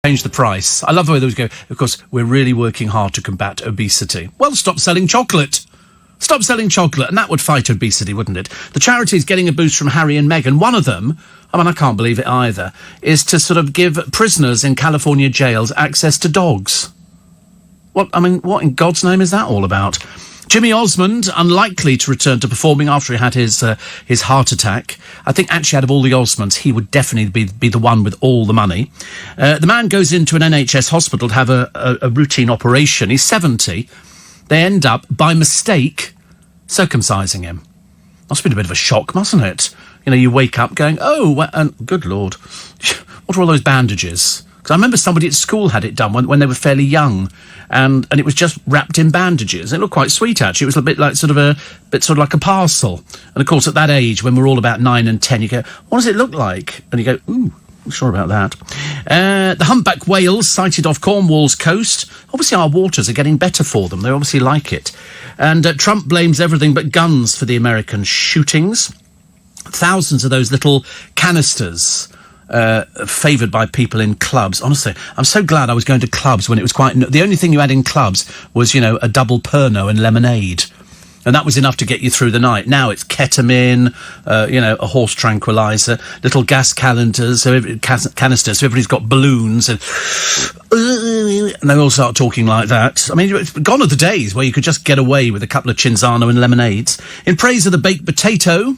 change the price. I love the way those go. Of course, we're really working hard to combat obesity. Well, stop selling chocolate. Stop selling chocolate, and that would fight obesity, wouldn't it? The charity is getting a boost from Harry and Meghan. One of them, I mean, I can't believe it either, is to sort of give prisoners in California jails access to dogs. What in God's name is that all about? Jimmy Osmond, unlikely to return to performing after he had his heart attack. I think actually out of all the Osmonds, he would definitely be the one with all the money. The man goes into an NHS hospital to have a routine operation. He's 70. They end up, by mistake, circumcising him. Must have been a bit of a shock, mustn't it? You know, you wake up going, good Lord, what are all those bandages? Because I remember somebody at school had it done when they were fairly young, and it was just wrapped in bandages. It looked quite sweet, actually. It was a bit like sort of like a parcel. And of course, at that age, when we're all about 9 and 10, you go, what does it look like? And you go, ooh, I'm sure about that. The humpback whales sighted off Cornwall's coast. Obviously, our waters are getting better for them. They obviously like it. And Trump blames everything but guns for the American shootings. Thousands of those little canisters favoured by people in clubs. Honestly, I'm so glad I was going to clubs when it was the only thing you had in clubs was, a double Pernod and lemonade. And that was enough to get you through the night. Now it's ketamine, a horse tranquilizer, little gas canisters, so everybody's got balloons, and they all start talking like that. I mean, it's gone are the days where you could just get away with a couple of Cinzano and lemonades. In praise of the baked potato,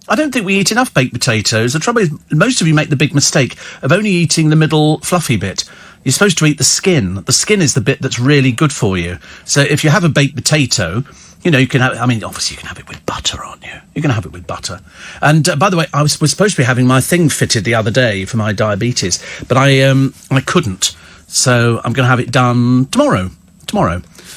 I don't think we eat enough baked potatoes. The trouble is, most of you make the big mistake of only eating the middle fluffy bit. You're supposed to eat the skin. The skin is the bit that's really good for you. So if you have a baked potato, you can have, obviously you can have it with butter, aren't you? You can have it with butter. And by the way, I was supposed to be having my thing fitted the other day for my diabetes, but I couldn't. So I'm going to have it done tomorrow.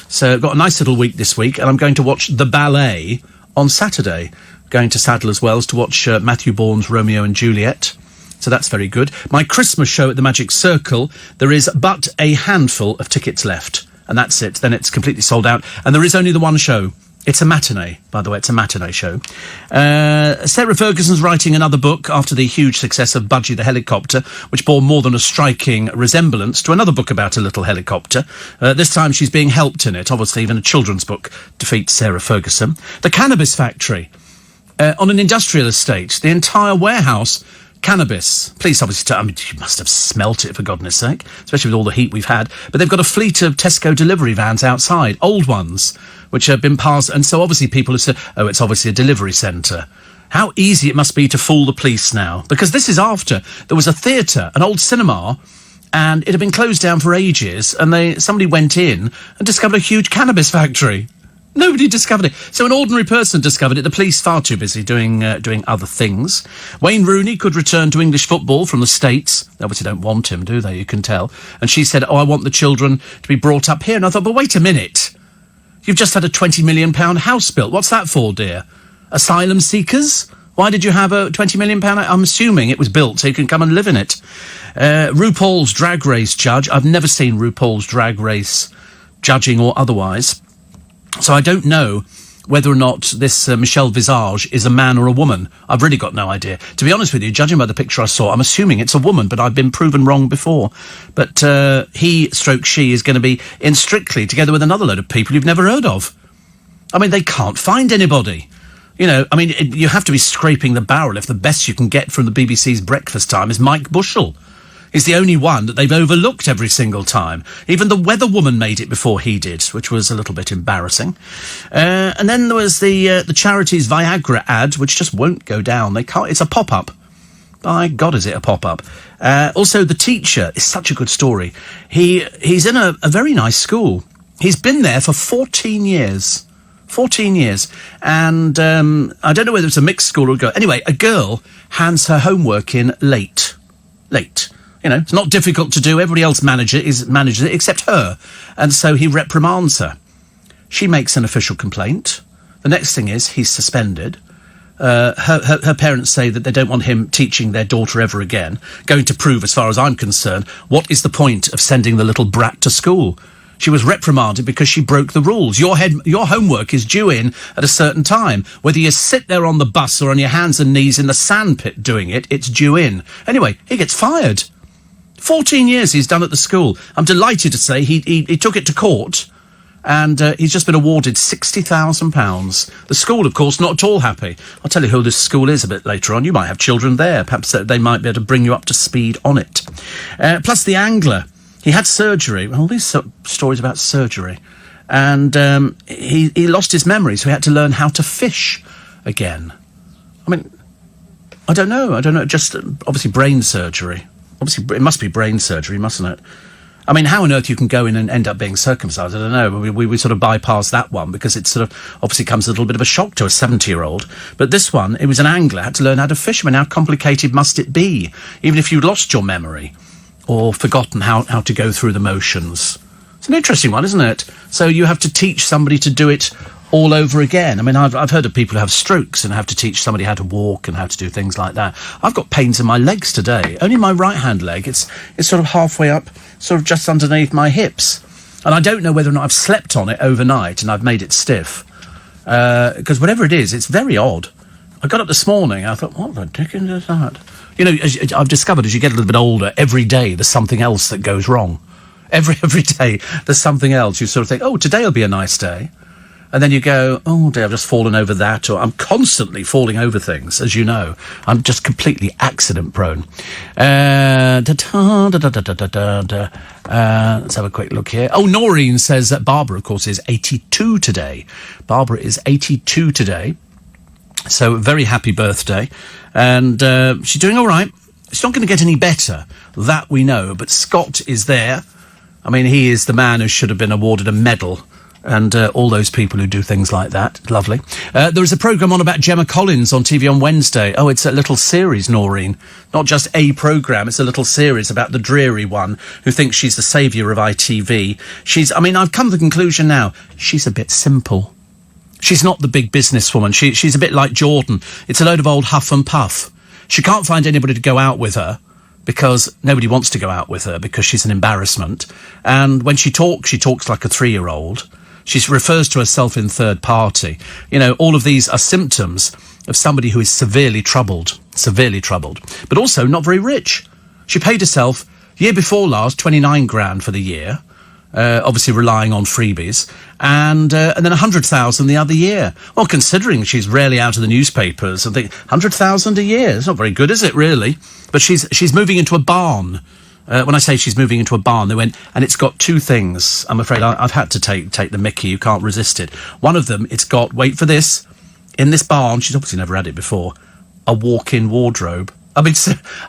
So I've got a nice little week this week, and I'm going to watch the ballet on Saturday. Going to Sadler's Wells to watch Matthew Bourne's Romeo and Juliet. So that's very good. My Christmas show at the Magic Circle, there is but a handful of tickets left. And that's it. Then it's completely sold out. And there is only the one show. It's a matinee, by the way. It's a matinee show. Sarah Ferguson's writing another book after the huge success of Budgie the Helicopter, which bore more than a striking resemblance to another book about a little helicopter. This time she's being helped in it. Obviously, even a children's book defeats Sarah Ferguson. The Cannabis Factory. On an industrial estate, the entire warehouse, cannabis. Police obviously, you must have smelt it, for goodness sake, especially with all the heat we've had. But they've got a fleet of Tesco delivery vans outside, old ones, which have been passed. And so obviously people have said, it's obviously a delivery centre. How easy it must be to fool the police now. Because this is after there was a theatre, an old cinema, and it had been closed down for ages. And somebody went in and discovered a huge cannabis factory. Nobody discovered it. So an ordinary person discovered it. The police far too busy doing other things. Wayne Rooney could return to English football from the States. They obviously don't want him, do they? You can tell. And she said, I want the children to be brought up here. And I thought, but wait a minute. You've just had a £20 million house built. What's that for, dear? Asylum seekers? Why did you have a £20 million? I'm assuming it was built so you can come and live in it. RuPaul's Drag Race judge. I've never seen RuPaul's Drag Race judging or otherwise. So I don't know whether or not this Michelle Visage is a man or a woman. I've really got no idea. To be honest with you, judging by the picture I saw, I'm assuming it's a woman, but I've been proven wrong before. But she is going to be in Strictly together with another load of people you've never heard of. I mean, they can't find anybody. You have to be scraping the barrel if the best you can get from the BBC's Breakfast Time is Mike Bushell. He's the only one that they've overlooked every single time. Even the Weather Woman made it before he did, which was a little bit embarrassing. And then there was the charity's Viagra ad, which just won't go down. They can't. It's a pop-up. By God, is it a pop-up? Also, The Teacher is such a good story. He's in a very nice school. He's been there for 14 years. 14 years. And I don't know whether it's a mixed school or a girl. Anyway, a girl hands her homework in late. It's not difficult to do. Everybody else manages it except her. And so he reprimands her. She makes an official complaint. The next thing is he's suspended. Her parents say that they don't want him teaching their daughter ever again. Going to prove, as far as I'm concerned, what is the point of sending the little brat to school? She was reprimanded because she broke the rules. Your homework is due in at a certain time. Whether you sit there on the bus or on your hands and knees in the sandpit doing it, it's due in. Anyway, he gets fired. 14 years he's done at the school. I'm delighted to say he took it to court, and he's just been awarded £60,000. The school, of course, not at all happy. I'll tell you who this school is a bit later on. You might have children there. Perhaps they might be able to bring you up to speed on it. Plus the angler. He had surgery. Well, all these stories about surgery. And he lost his memory, so he had to learn how to fish again. I mean, I don't know. Just obviously brain surgery. Obviously, it must be brain surgery, mustn't it? I mean, how on earth you can go in and end up being circumcised? I don't know. We sort of bypass that one because it sort of obviously comes a little bit of a shock to a 70-year-old. But this one, it was an angler, had to learn how to fish. I mean, how complicated must it be? Even if you lost your memory or forgotten how to go through the motions. It's an interesting one, isn't it? So you have to teach somebody to do it all over again. I mean, I've heard of people who have strokes and have to teach somebody how to walk and how to do things like that. I've got pains in my legs today. Only my right-hand leg. It's sort of halfway up, sort of just underneath my hips. And I don't know whether or not I've slept on it overnight and I've made it stiff. Because whatever it is, it's very odd. I got up this morning, I thought, what the dickens is that? You know, I've discovered as you get a little bit older, every day there's something else that goes wrong. Every day there's something else. You sort of think, oh, today will be a nice day. And then you go, oh dear, I've just fallen over that, or I'm constantly falling over things, as you know. I'm just completely accident prone. Let's have a quick look here. Oh, Noreen says that Barbara, of course, is 82 today. Barbara is 82 today. So, very happy birthday. And she's doing all right. It's not going to get any better, that we know. But Scott is there. I mean, he is the man who should have been awarded a medal. And all those people who do things like that. Lovely. There is a programme on about Gemma Collins on TV on Wednesday. Oh, it's a little series, Noreen. Not just a programme, it's a little series about the dreary one who thinks she's the saviour of ITV. I've come to the conclusion now, she's a bit simple. She's not the big businesswoman. She's a bit like Jordan. It's a load of old huff and puff. She can't find anybody to go out with her because nobody wants to go out with her because she's an embarrassment. And when she talks like a 3-year-old. She refers to herself in third party. You know, all of these are symptoms of somebody who is severely troubled, but also not very rich. She paid herself, year before last, 29 grand for the year, obviously relying on freebies, and then 100,000 the other year. Well, considering she's rarely out of the newspapers, I think 100,000 a year, it's not very good, is it, really? But she's moving into a barn. When I say she's moving into a barn, they went, and it's got 2 things. I'm afraid I've had to take the mickey. You can't resist it. One of them, it's got, wait for this, in this barn, she's obviously never had it before, a walk-in wardrobe. I mean,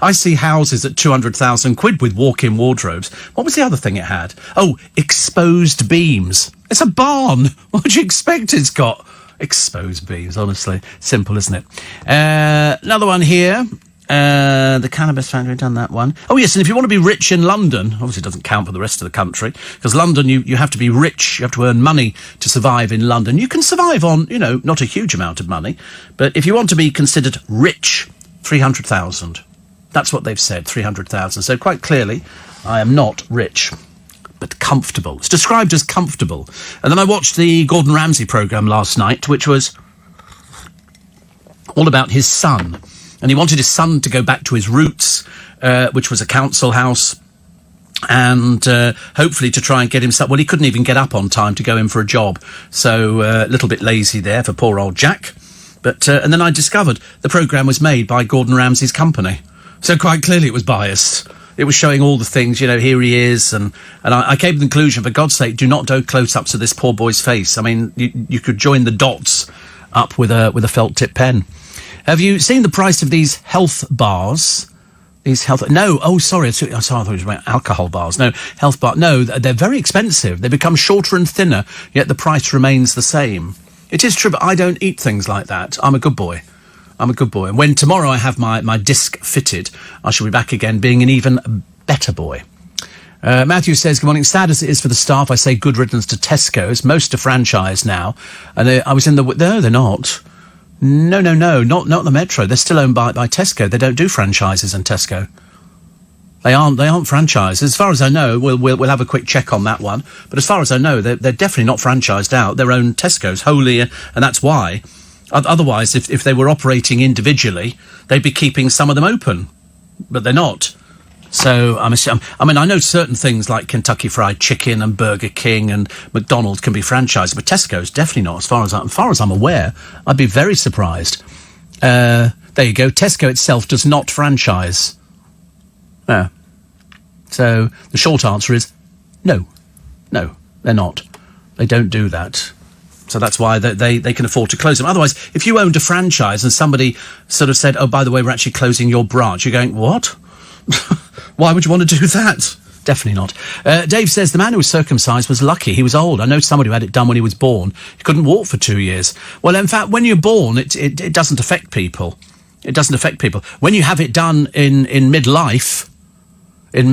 I see houses at 200,000 quid with walk-in wardrobes. What was the other thing it had? Oh, exposed beams. It's a barn. What would you expect it's got? Exposed beams, honestly. Simple, isn't it? Another one here. The Cannabis Factory, done that one. Oh, yes, and if you want to be rich in London, obviously it doesn't count for the rest of the country, because London, you have to be rich, you have to earn money to survive in London. You can survive on, not a huge amount of money, but if you want to be considered rich, 300,000. That's what they've said, 300,000. So quite clearly, I am not rich, but comfortable. It's described as comfortable. And then I watched the Gordon Ramsay programme last night, which was all about his son. And he wanted his son to go back to his roots, which was a council house, and hopefully to try and get himself... Well, he couldn't even get up on time to go in for a job, so a little bit lazy there for poor old Jack. But and then I discovered the programme was made by Gordon Ramsay's company, so quite clearly it was biased. It was showing all the things, here he is, and I came to the conclusion, for God's sake, do not do close-ups of this poor boy's face. I mean, you could join the dots up with a felt-tip pen. Have you seen the price of these health bars? No, oh, sorry, I thought it was about alcohol bars. No, health bar. No, they're very expensive. They become shorter and thinner, yet the price remains the same. It is true, but I don't eat things like that. I'm a good boy. And when tomorrow I have my disc fitted, I shall be back again being an even better boy. Matthew says, good morning. Sad as it is for the staff, I say good riddance to Tesco's. Most are franchised now. And I was in the... No, they're not. No, not the Metro. They're still owned by Tesco. They don't do franchises in Tesco. They aren't franchises. As far as I know, we'll have a quick check on that one. But as far as I know, they're definitely not franchised out. They're own Tesco's wholly, and that's why. Otherwise, if they were operating individually, they'd be keeping some of them open. But they're not. So I mean, I know certain things like Kentucky Fried Chicken and Burger King and McDonald's can be franchised, but Tesco's definitely not. As far as I'm aware, I'd be very surprised. There you go. Tesco itself does not franchise. Yeah. So the short answer is no, they're not. They don't do that. So that's why they can afford to close them. Otherwise, if you owned a franchise and somebody sort of said, oh, by the way, we're actually closing your branch, you're going, what? Why would you want to do that? Definitely not. Dave says the man who was circumcised was lucky. He was old. I know somebody who had it done when he was born. He couldn't walk for 2 years. Well, in fact, when you're born, it doesn't affect people. It doesn't affect people. When you have it done in midlife, then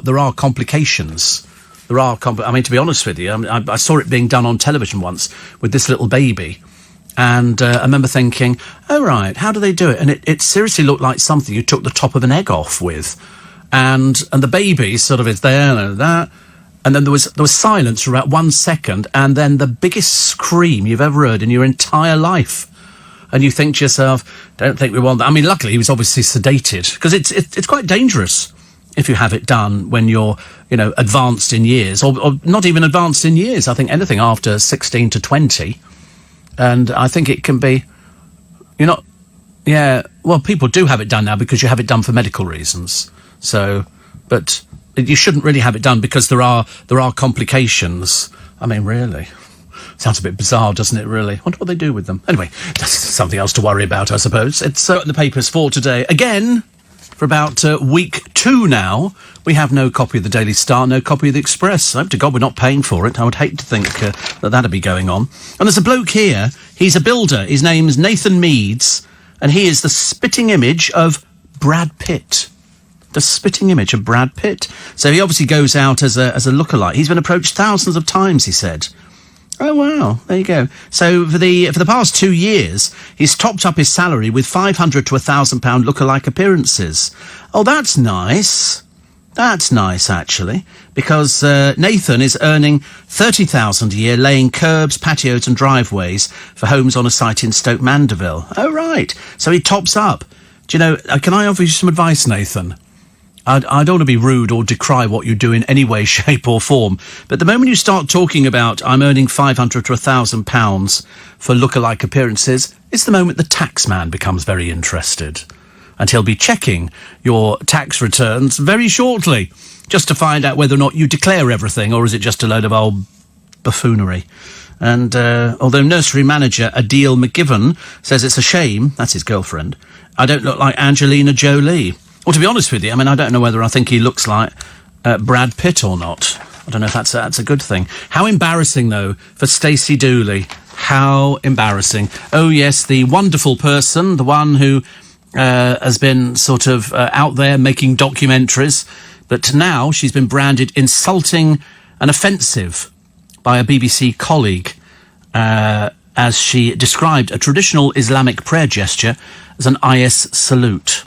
there are complications. I mean, to be honest with you, I saw it being done on television once with this little baby. And I remember thinking, oh, right, how do they do it? And it seriously looked like something you took the top of an egg off with. And the baby sort of is there and that. And then there was silence for about 1 second, and then the biggest scream you've ever heard in your entire life. And you think to yourself, don't think we want that. I mean, luckily he was obviously sedated, because it's quite dangerous if you have it done when you're, advanced in years, or not even advanced in years. I think anything after 16 to 20. And I think it can be, well, people do have it done now because you have it done for medical reasons. So, but you shouldn't really have it done because there are complications. I mean, really. Sounds a bit bizarre, doesn't it, really? I wonder what they do with them. Anyway, that's something else to worry about, I suppose. It's in the papers for today. Again, for about week 2 now, we have no copy of the Daily Star, no copy of the Express. I hope to God we're not paying for it. I would hate to think that'd be going on. And there's a bloke here. He's a builder. His name's Nathan Meads, and he is the spitting image of Brad Pitt. The spitting image of Brad Pitt. So he obviously goes out as a lookalike. He's been approached thousands of times, he said. Oh, wow. There you go. So for the past 2 years, he's topped up his salary with £500 to £1,000 lookalike appearances. Oh, that's nice. That's nice, actually, because Nathan is earning £30,000 a year laying curbs, patios and driveways for homes on a site in Stoke Mandeville. Oh, right. So he tops up. Do you know, can I offer you some advice, Nathan? I don't want to be rude or decry what you do in any way, shape or form, but the moment you start talking about I'm earning £500 to £1,000 for lookalike appearances, it's the moment the tax man becomes very interested. And he'll be checking your tax returns very shortly, just to find out whether or not you declare everything, or is it just a load of old buffoonery. And although nursery manager Adele McGiven says it's a shame, that's his girlfriend, I don't look like Angelina Jolie. Well, to be honest with you, I mean, I don't know whether I think he looks like Brad Pitt or not. I don't know if that's a good thing. How embarrassing, though, for Stacey Dooley. How embarrassing. Oh, yes, the wonderful person, the one who has been sort of out there making documentaries, but now she's been branded insulting and offensive by a BBC colleague as she described a traditional Islamic prayer gesture as an IS salute.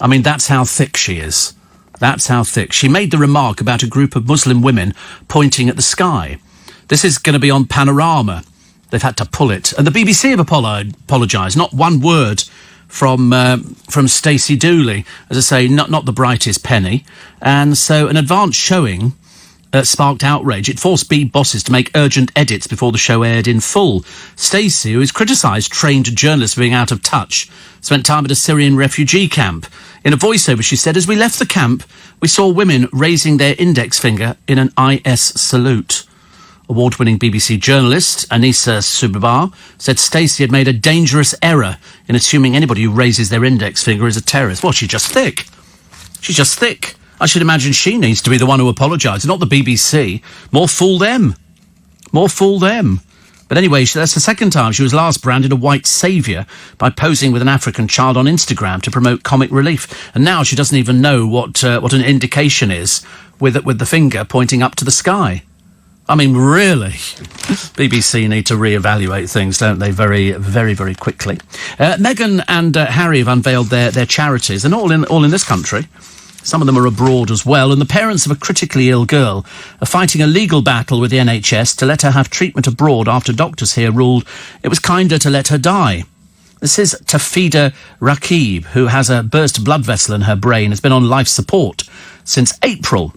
I mean, that's how thick she is. That's how thick. She made the remark about a group of Muslim women pointing at the sky. This is going to be on Panorama. They've had to pull it. And the BBC have apologised. Not one word from Stacey Dooley. As I say, not the brightest penny. And so an advance showing sparked outrage. It forced Beeb bosses to make urgent edits before the show aired in full. Stacey, who has criticised trained journalists for being out of touch, spent time at a Syrian refugee camp. In a voiceover, she said, as we left the camp, we saw women raising their index finger in an IS salute. Award-winning BBC journalist Anissa Subbar said Stacey had made a dangerous error in assuming anybody who raises their index finger is a terrorist. Well, she's just thick. She's just thick. I should imagine she needs to be the one who apologises, not the BBC. More fool them. More fool them. But anyway, that's the second time she was last branded a white saviour by posing with an African child on Instagram to promote comic relief. And now she doesn't even know what an indication is with the finger pointing up to the sky. I mean, really? BBC need to reevaluate things, don't they, very, very, very quickly. Meghan and Harry have unveiled their charities, and all in this country. Some of them are abroad as well, and the parents of a critically ill girl are fighting a legal battle with the NHS to let her have treatment abroad after doctors here ruled it was kinder to let her die. This is Tafida Rakib, who has a burst blood vessel in her brain, has been on life support since April.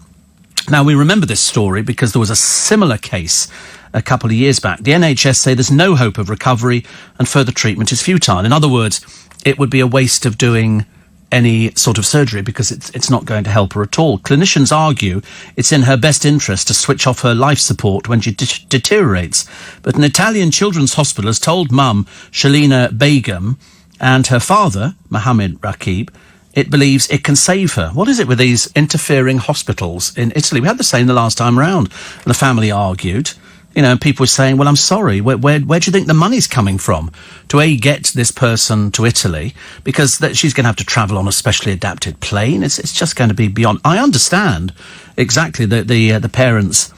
Now, we remember this story because there was a similar case a couple of years back. The NHS say there's no hope of recovery and further treatment is futile. In other words, it would be a waste of doing any sort of surgery because it's not going to help her at all. Clinicians argue it's in her best interest to switch off her life support when she deteriorates. But an Italian children's hospital has told mum, Shalina Begum, and her father, Mohammed Rakib, it believes it can save her. What is it with these interfering hospitals in Italy? We had the same the last time round. And the family argued. You know, people were saying, well, I'm sorry, where do you think the money's coming from to, get this person to Italy? Because she's going to have to travel on a specially adapted plane. It's just going to be beyond... I understand exactly the parents'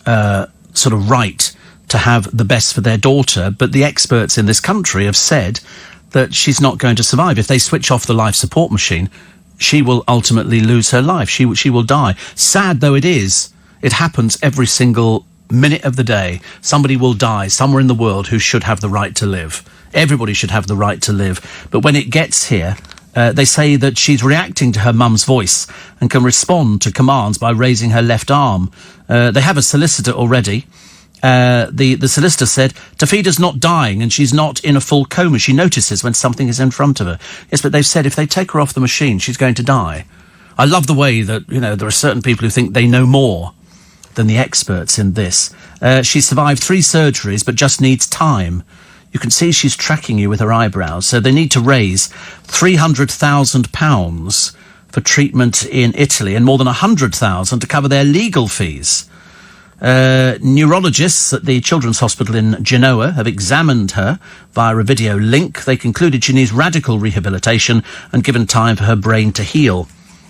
sort of right to have the best for their daughter, but the experts in this country have said that she's not going to survive. If they switch off the life support machine, she will ultimately lose her life. She will die. Sad though it is, it happens every single minute of the day. Somebody will die somewhere in the world who should have the right to live. Everybody should have the right to live. But when it gets here, they say that she's reacting to her mum's voice and can respond to commands by raising her left arm. They have a solicitor already. The solicitor said, Tafida's not dying and she's not in a full coma. She notices when something is in front of her. Yes, but they've said if they take her off the machine, she's going to die. I love the way that, there are certain people who think they know more than the experts in this. She survived 3 surgeries, but just needs time. You can see she's tracking you with her eyebrows. So they need to raise £300,000 for treatment in Italy and more than £100,000 to cover their legal fees. Neurologists at the Children's Hospital in Genoa have examined her via a video link. They concluded she needs radical rehabilitation and given time for her brain to heal.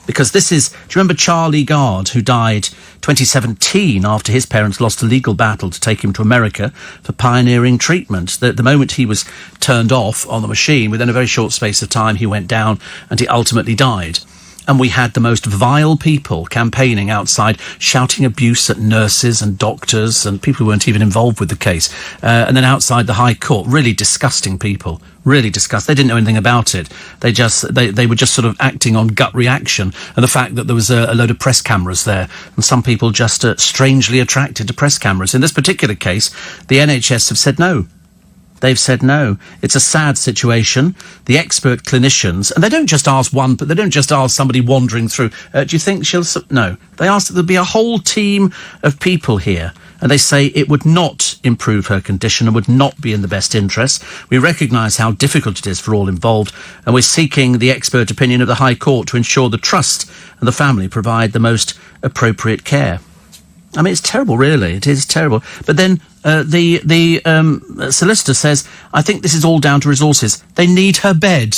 Because do you remember Charlie Gard, who died 2017 after his parents lost a legal battle to take him to America for pioneering treatment? The moment he was turned off on the machine, within a very short space of time, he went down and he ultimately died. And we had the most vile people campaigning outside, shouting abuse at nurses and doctors and people who weren't even involved with the case. And then outside the High Court, really disgusting people. Really disgusting. They didn't know anything about it. They were just sort of acting on gut reaction and the fact that there was a load of press cameras there. And some people just strangely attracted to press cameras. In this particular case, the NHS have said no. They've said no. It's a sad situation. The expert clinicians, and they don't just ask one, but they don't just ask somebody wandering through, do you think she'll... No. They ask that there be a whole team of people here, and they say it would not improve her condition and would not be in the best interest. We recognise how difficult it is for all involved, and we're seeking the expert opinion of the High Court to ensure the trust and the family provide the most appropriate care. I mean, it's terrible, really. It is terrible. But then the solicitor says, I think this is all down to resources. They need her bed.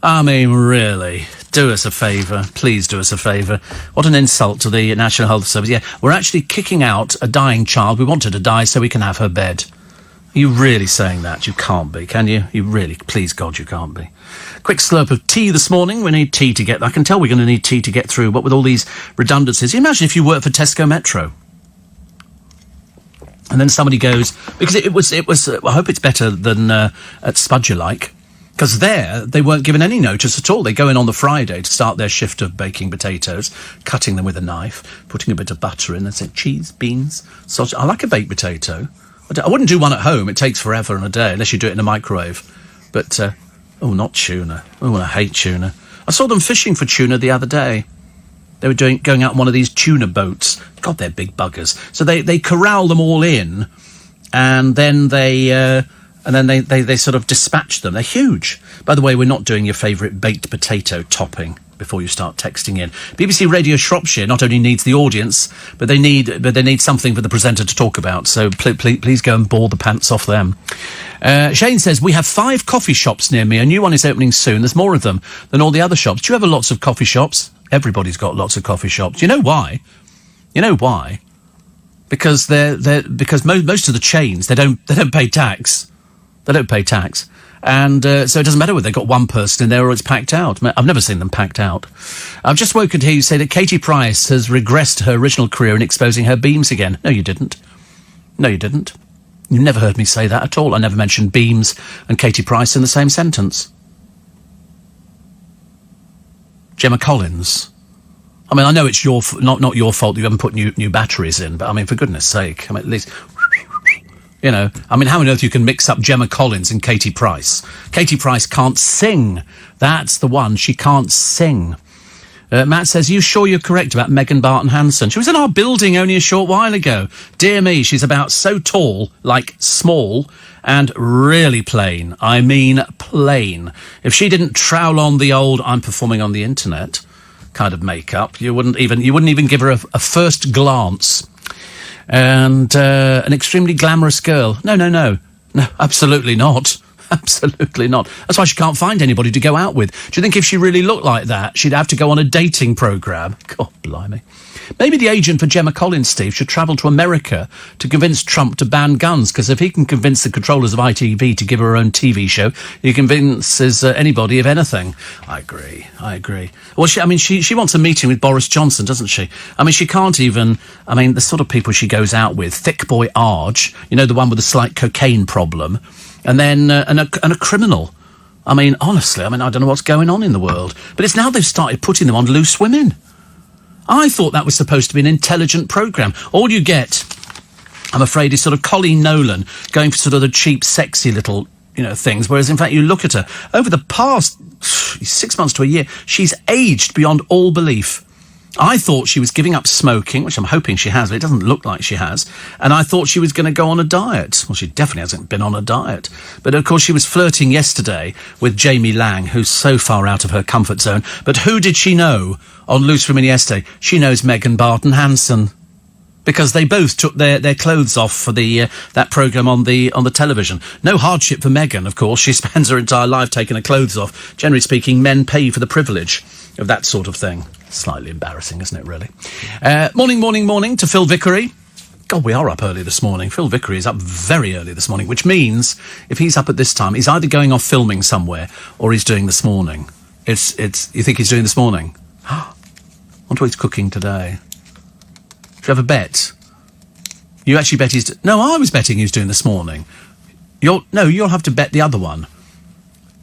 I mean, really. Do us a favour. Please do us a favour. What an insult to the National Health Service. Yeah, we're actually kicking out a dying child. We want her to die so we can have her bed. Are you really saying that? You can't be, can you? You really, please God, you can't be. Quick slurp of tea this morning. We need tea to get... I can tell we're going to need tea to get through, but with all these redundancies. You imagine if you worked for Tesco Metro. And then somebody goes... Because it was I hope it's better than at Spudger Like. Because there, they weren't given any notice at all. They go in on the Friday to start their shift of baking potatoes, cutting them with a knife, putting a bit of butter in, and say cheese, beans, sausage. I like a baked potato. I wouldn't do one at home. It takes forever and a day, unless you do it in a microwave. But, not tuna. Oh, I hate tuna. I saw them fishing for tuna the other day. They were going out on one of these tuna boats. God, they're big buggers. So they corral them all in, and then they sort of dispatch them. They're huge. By the way, we're not doing your favourite baked potato topping before you start texting in. BBC Radio Shropshire not only needs the audience, but they need something for the presenter to talk about. So please go and bore the pants off them. Shane says, we have 5 coffee shops near me. A new one is opening soon. There's more of them than all the other shops. Do you have lots of coffee shops? Everybody's got lots of coffee shops. You know why? Because because most of the chains, they don't pay tax. They don't pay tax. And so it doesn't matter whether they've got one person in there or it's packed out. I've never seen them packed out. I've just woken to hear you say that Katie Price has regressed her original career in exposing her beams again. No, you didn't. You never heard me say that at all. I never mentioned Beams and Katie Price in the same sentence. Gemma Collins. I mean, I know it's not your fault that you haven't put new batteries in, but I mean, for goodness sake, I mean, at least, you know, I mean, how on earth you can mix up Gemma Collins and Katie Price? Katie Price can't sing. That's the one. She can't sing. Matt says, you sure you're correct about Megan Barton Hanson? She was in our building only a short while ago. Dear me, she's about so tall, like small, and really plain. I mean plain. If she didn't trowel on the old I'm performing on the internet kind of makeup, you wouldn't even give her a first glance. And an extremely glamorous girl. No, absolutely not. Absolutely not. That's why she can't find anybody to go out with. Do you think if she really looked like that, she'd have to go on a dating programme? God blimey. Maybe the agent for Gemma Collins, Steve, should travel to America to convince Trump to ban guns, because if he can convince the controllers of ITV to give her own TV show, he convinces anybody of anything. I agree. Well, she wants a meeting with Boris Johnson, doesn't she? I mean, she can't even... I mean, the sort of people she goes out with, Thick Boy Arge, you know, the one with the slight cocaine problem, and then and a criminal. I mean, honestly, I don't know what's going on in the world. But it's now they've started putting them on Loose Women. I thought that was supposed to be an intelligent programme. All you get, I'm afraid, is sort of Colleen Nolan going for sort of the cheap, sexy little, you know, things, whereas, in fact, you look at her, over the past 6 months to a year, she's aged beyond all belief. I thought she was giving up smoking, which I'm hoping she has, but it doesn't look like she has, and I thought she was going to go on a diet. Well, she definitely hasn't been on a diet. But, of course, she was flirting yesterday with Jamie Lang, who's so far out of her comfort zone. But who did she know on Loose Women yesterday? She knows Megan Barton Hanson, because they both took their clothes off for that programme on the television. No hardship for Megan, of course. She spends her entire life taking her clothes off. Generally speaking, men pay for the privilege of that sort of thing. Slightly embarrassing, isn't it, really? Morning to Phil Vickery. God, we are up early this morning. Phil Vickery is up very early this morning, which means if he's up at this time, he's either going off filming somewhere or he's doing this morning. You think he's doing this morning? I wonder what he's cooking today. Do you have a bet? You actually bet he's... No, I was betting he was doing this morning. You'll have to bet the other one.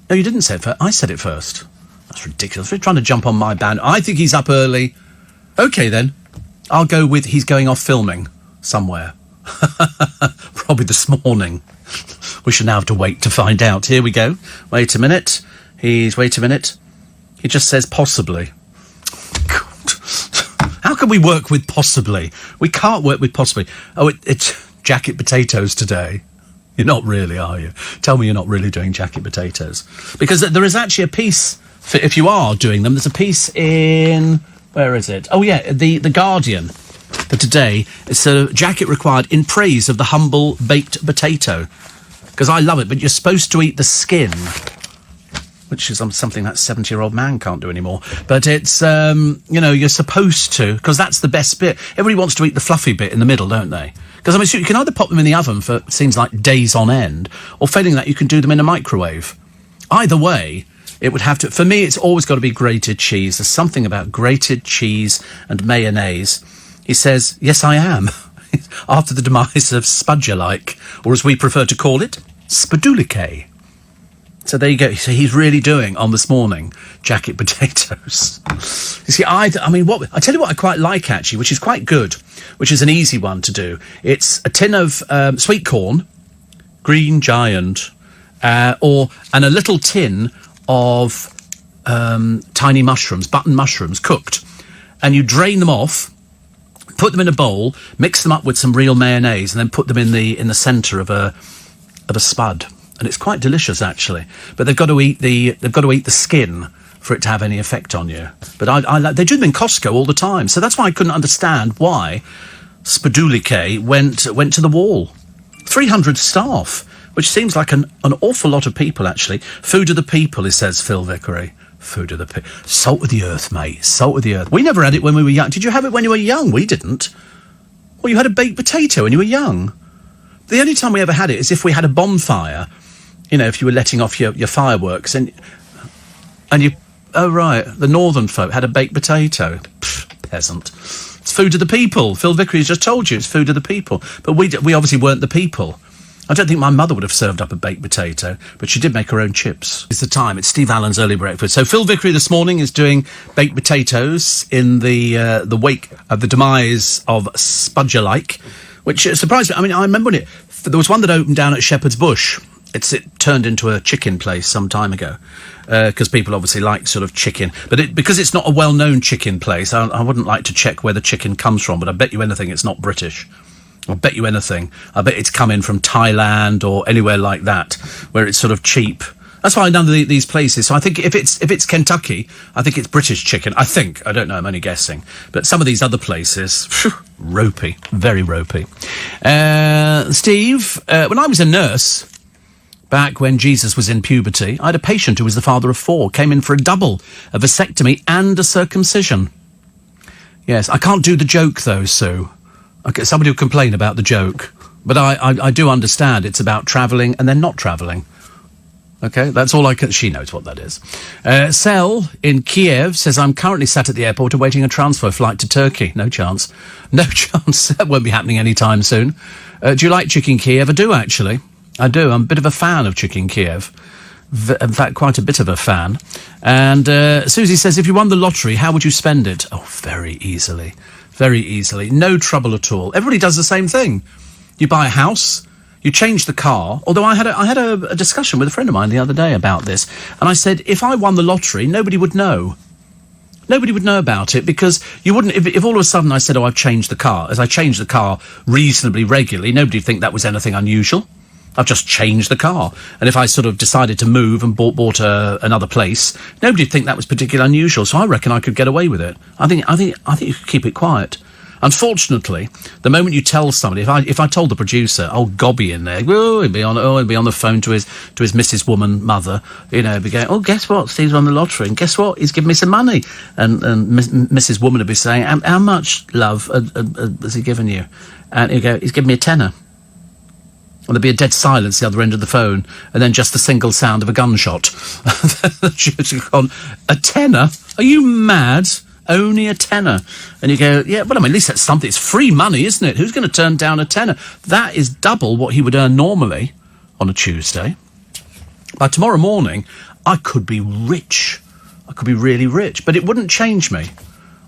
No, you didn't say it first. I said it first. That's ridiculous. You're trying to jump on my band. I think he's up early. OK, then. I'll go with he's going off filming somewhere. Probably this morning. We should now have to wait to find out. Here we go. Wait a minute. He just says possibly. God. How can we work with possibly? We can't work with possibly. Oh, it's jacket potatoes today. You're not really, are you? Tell me you're not really doing jacket potatoes. Because there is actually a piece... If you are doing them, there's a piece in... Where is it? Oh, yeah, the Guardian for today. It's a jacket required in praise of the humble baked potato. Because I love it, but you're supposed to eat the skin, which is something that 70-year-old man can't do anymore. But it's, you're supposed to, because that's the best bit. Everybody wants to eat the fluffy bit in the middle, don't they? Because, you can either pop them in the oven for, it seems like, days on end, or failing that, you can do them in a microwave. Either way... It would have to... For me, it's always got to be grated cheese. There's something about grated cheese and mayonnaise. He says, yes, I am. After the demise of Spudger-like, or as we prefer to call it, Spadulike. So there you go. So he's really doing, on this morning, jacket potatoes. You see, I tell you what I quite like, actually, which is quite good, which is an easy one to do. It's a tin of sweet corn, Green Giant, and a little tin of tiny mushrooms, button mushrooms, cooked. And you drain them off, put them in a bowl, mix them up with some real mayonnaise, and then put them in the centre of a spud. And it's quite delicious, actually. But they've got to eat the skin for it to have any effect on you. But they do them in Costco all the time. So that's why I couldn't understand why Spadulike went to the wall. 300 staff. Which seems like an awful lot of people, actually. Food of the people, it says Phil Vickery. Food of the people. Salt of the earth, mate. Salt of the earth. We never had it when we were young. Did you have it when you were young? We didn't. Well, you had a baked potato when you were young. The only time we ever had it is if we had a bonfire. You know, if you were letting off your fireworks. And you... Oh, right. The northern folk had a baked potato. Pfft, peasant. It's food of the people. Phil Vickery has just told you it's food of the people. But we obviously weren't the people. I don't think my mother would have served up a baked potato, but she did make her own chips. It's the time. It's Steve Allen's early breakfast. So Phil Vickery this morning is doing baked potatoes in the wake of the demise of Spudger-like, which surprised me. I mean, I remember when there was one that opened down at Shepherd's Bush. It turned into a chicken place some time ago, because people obviously like sort of chicken. But because it's not a well-known chicken place, I wouldn't like to check where the chicken comes from, but I bet you anything it's not British. I'll bet you anything. I bet it's coming from Thailand or anywhere like that, where it's sort of cheap. That's why none of these places. So I think if it's Kentucky, I think it's British chicken. I think. I don't know. I'm only guessing. But some of these other places, ropey, very ropey. Steve, when I was a nurse, back when Jesus was in puberty, I had a patient who was the father of 4, came in for a double, a vasectomy and a circumcision. Yes, I can't do the joke though, Sue. Okay, somebody will complain about the joke, but I do understand it's about travelling and then not travelling. Okay, that's all I can... She knows what that is. Sel in Kiev says, I'm currently sat at the airport awaiting a transfer flight to Turkey. No chance. No chance. That won't be happening anytime soon. Do you like Chicken Kiev? I do, actually. I do. I'm a bit of a fan of Chicken Kiev. In fact, quite a bit of a fan. And Susie says, if you won the lottery, how would you spend it? Oh, very easily. Very easily. No trouble at all. Everybody does the same thing. You buy a house, you change the car. Although I had a discussion with a friend of mine the other day about this, and I said, if I won the lottery, nobody would know. Nobody would know about it, because you wouldn't... If all of a sudden I said, I've changed the car, as I changed the car reasonably regularly, nobody would think that was anything unusual. I've just changed the car. And if I sort of decided to move and bought another place, nobody would think that was particularly unusual. So I reckon I could get away with it. I think you could keep it quiet. Unfortunately, the moment you tell somebody, if I told the producer, oh, Gobby in there, he'd be on the phone to his Mrs. Woman mother, be going, oh, guess what? Steve's won the lottery, and guess what? He's given me some money, and Mrs. Woman would be saying, how much, love, has he given you? And he'd go, he's given me a tenner. And there'd be a dead silence at the other end of the phone, and then just the single sound of a gunshot. She's gone, a tenner? Are you mad? Only a tenner. And you go, yeah, well, I mean, at least that's something. It's free money, isn't it? Who's going to turn down a tenner? That is double what he would earn normally on a Tuesday. By tomorrow morning, I could be rich. I could be really rich, but it wouldn't change me.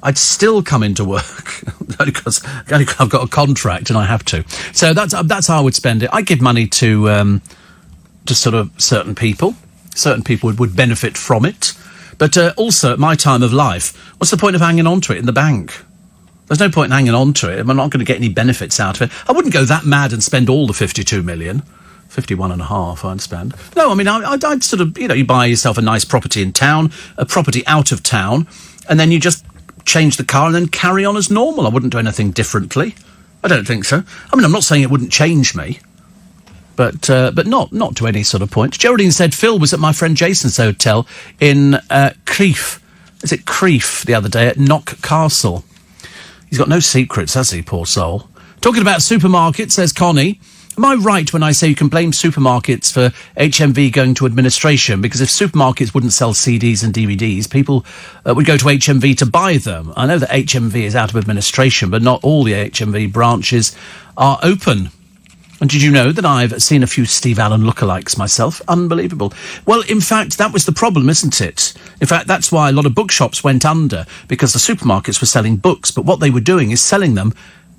I'd still come into work because I've got a contract and I have to. So that's how I would spend it. I give money to sort of certain people. Certain people would benefit from it. But also, at my time of life, what's the point of hanging on to it in the bank? There's no point in hanging on to it. I'm not going to get any benefits out of it. I wouldn't go that mad and spend all the 52 million. 51.5 I'd spend. No, I mean, I'd sort of, you buy yourself a nice property in town, a property out of town, and then you just change the car and then carry on as normal. I wouldn't do anything differently. I don't think so. I mean, I'm not saying it wouldn't change me, but not to any sort of point. Geraldine said Phil was at my friend Jason's hotel in Crieff. Is it Crieff the other day at Knock Castle? He's got no secrets, has he, poor soul? Talking about supermarkets, says Connie. Am I right when I say you can blame supermarkets for HMV going to administration? Because if supermarkets wouldn't sell CDs and DVDs, people would go to HMV to buy them. I know that HMV is out of administration, but not all the HMV branches are open. And did you know that I've seen a few Steve Allen lookalikes myself? Unbelievable. Well, in fact, that was the problem, isn't it? In fact, that's why a lot of bookshops went under, because the supermarkets were selling books, but what they were doing is selling them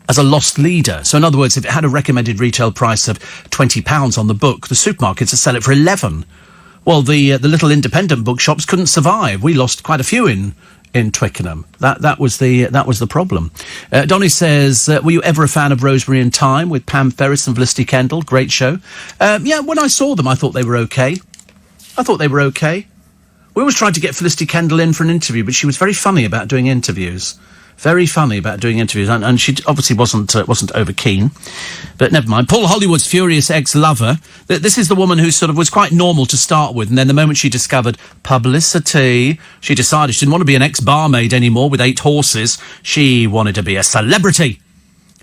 as a lost leader. So in other words, if it had a recommended retail price of £20 on the book, the supermarkets would sell it for 11. Well, the little independent bookshops couldn't survive. We lost quite a few in Twickenham. That was the problem. Donnie says, were you ever a fan of Rosemary and Thyme with Pam Ferris and Felicity Kendall? Great show. Yeah, when I saw them, I thought they were okay. We always tried to get Felicity Kendall in for an interview, but she was very funny about doing interviews. And she obviously wasn't over keen. But never mind. Paul Hollywood's furious ex-lover. This is the woman who sort of was quite normal to start with, and then the moment she discovered publicity, she decided she didn't want to be an ex-barmaid anymore with 8 horses. She wanted to be a celebrity.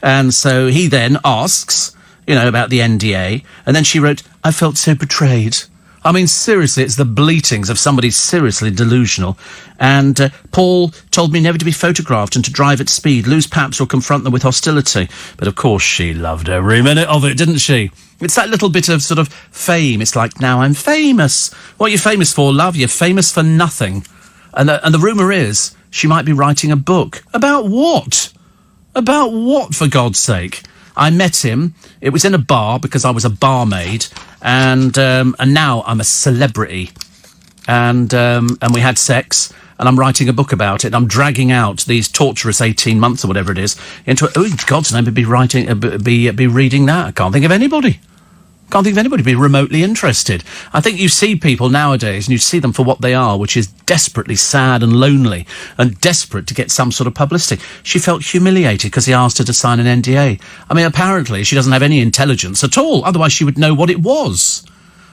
And so he then asks, about the NDA, and then she wrote, I felt so betrayed. I mean, seriously, it's the bleatings of somebody seriously delusional. And Paul told me never to be photographed and to drive at speed, lose paps or confront them with hostility. But of course she loved every minute of it, didn't she? It's that little bit of sort of fame. It's like, now I'm famous. What are you famous for, love? You're famous for nothing. And the rumour is she might be writing a book. About what? About what, for God's sake? I met him. It was in a bar because I was a barmaid, and now I'm a celebrity, and we had sex, and I'm writing a book about it. I'm dragging out these torturous 18 months or whatever it is into God's name, be reading that. I can't think of anybody. Can't think of anybody be remotely interested. I think you see people nowadays, and you see them for what they are, which is desperately sad and lonely and desperate to get some sort of publicity. She felt humiliated because he asked her to sign an NDA. I mean, apparently she doesn't have any intelligence at all. Otherwise she would know what it was.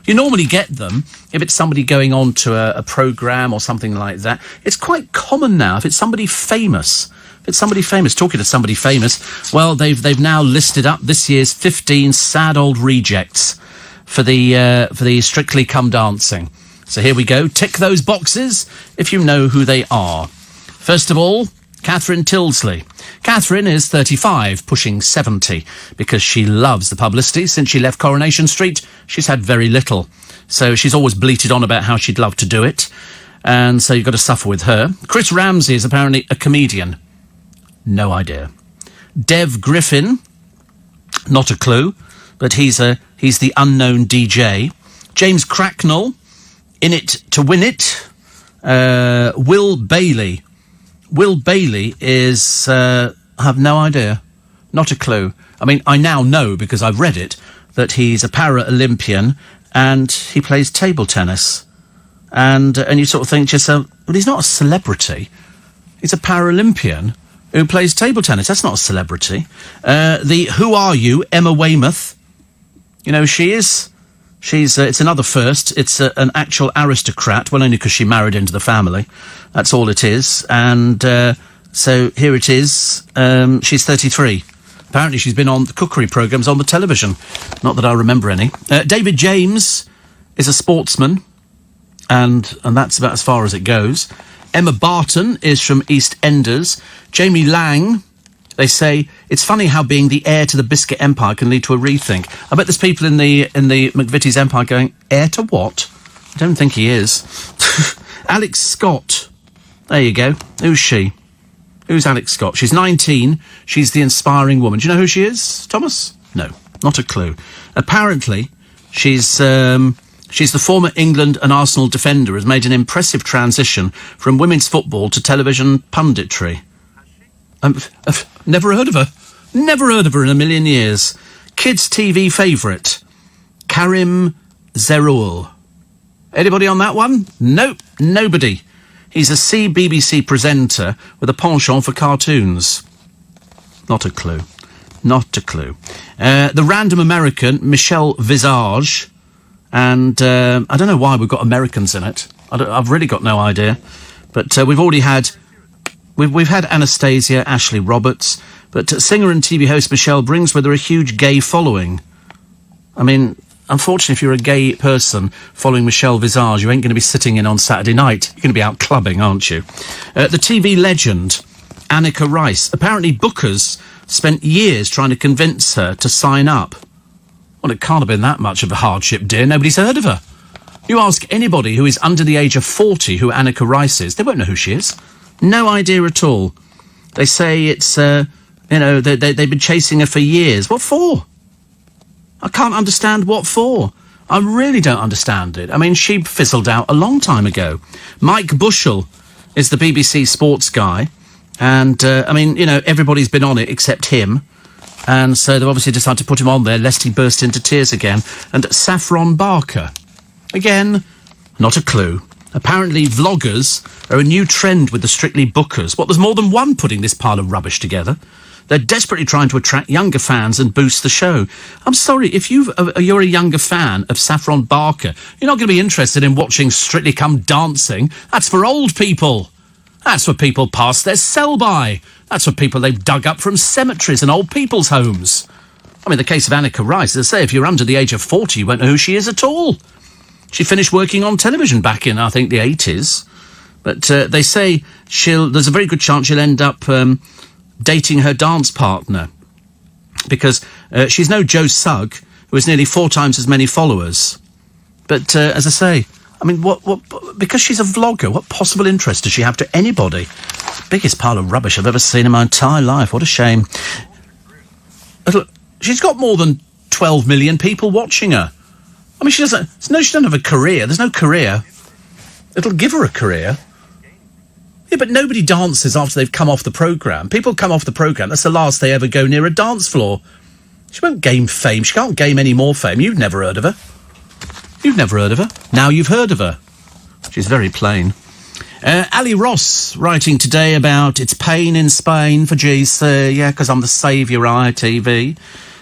You normally get them if it's somebody going on to a programme or something like that. It's quite common now if it's somebody famous. If it's somebody famous, talking to somebody famous, well, they've now listed up this year's 15 sad old rejects for the Strictly Come Dancing. So here we go. Tick those boxes if you know who they are. First of all, Catherine Tilsley. Catherine is 35, pushing 70, because she loves the publicity. Since she left Coronation Street, she's had very little. So she's always bleated on about how she'd love to do it. And so you've got to suffer with her. Chris Ramsey is apparently a comedian. No idea. Dev Griffin, not a clue, but he's the unknown DJ. James Cracknell, in it to win it. Will Bailey. Will Bailey is, I have no idea. Not a clue. I mean, I now know, because I've read it, that he's a para-Olympian and he plays table tennis. And you sort of think to yourself, well, he's not a celebrity. He's a para-Olympian who plays table tennis. That's not a celebrity. The Who Are You, Emma Weymouth. You know who she is? She's it's another first. It's an actual aristocrat, well, only because she married into the family. That's all it is. And so here it is. She's 33. Apparently she's been on the cookery programmes on the television. Not that I remember any. David James is a sportsman, and that's about as far as it goes. Emma Barton is from EastEnders. Jamie Lang, they say, it's funny how being the heir to the Biscuit Empire can lead to a rethink. I bet there's people in the McVitie's Empire going, heir to what? I don't think he is. Alex Scott. There you go. Who's she? Who's Alex Scott? She's 19. She's the inspiring woman. Do you know who she is, Thomas? No, not a clue. Apparently, she's the former England and Arsenal defender, has made an impressive transition from women's football to television punditry. I've never heard of her. Never heard of her in a million years. Kids' TV favourite, Karim Zeroul. Anybody on that one? Nope, nobody. He's a CBBC presenter with a penchant for cartoons. Not a clue. Not a clue. The random American, Michelle Visage. And I don't know why we've got Americans in it. I've really got no idea. But we've already had... We've had Anastasia, Ashley Roberts, but singer and TV host Michelle brings with her a huge gay following. I mean, unfortunately, if you're a gay person following Michelle Visage, you ain't going to be sitting in on Saturday night. You're going to be out clubbing, aren't you? The TV legend, Annika Rice. Apparently, bookers spent years trying to convince her to sign up. Well, it can't have been that much of a hardship, dear. Nobody's heard of her. You ask anybody who is under the age of 40 who Annika Rice is, they won't know who she is. No idea at all. They say it's, they've been chasing her for years. What for? I can't understand what for. I really don't understand it. I mean, she fizzled out a long time ago. Mike Bushell is the BBC sports guy. And, everybody's been on it except him. And so they've obviously decided to put him on there lest he burst into tears again. And Saffron Barker. Again, not a clue. Apparently, vloggers are a new trend with the Strictly bookers. There's more than one putting this pile of rubbish together. They're desperately trying to attract younger fans and boost the show. I'm sorry, if you're a younger fan of Saffron Barker, you're not going to be interested in watching Strictly Come Dancing. That's for old people. That's for people past their sell-by. That's for people they've dug up from cemeteries and old people's homes. I mean, the case of Annika Rice, as I say, if you're under the age of 40, you won't know who she is at all. She finished working on television back in, I think, the 80s. But they say there's a very good chance she'll end up dating her dance partner. Because she's no Joe Sugg, who has nearly 4 times as many followers. But, as I say, I mean, because she's a vlogger, what possible interest does she have to anybody? Biggest pile of rubbish I've ever seen in my entire life. What a shame. She's got more than 12 million people watching her. I mean, she doesn't have a career. There's no career. It'll give her a career. Yeah, but nobody dances after they've come off the programme. People come off the programme, that's the last they ever go near a dance floor. She won't gain fame. She can't gain any more fame. You've never heard of her. You've never heard of her. Now you've heard of her. She's very plain. Ali Ross writing today about its pain in Spain for GC. Yeah, because I'm the saviour of ITV.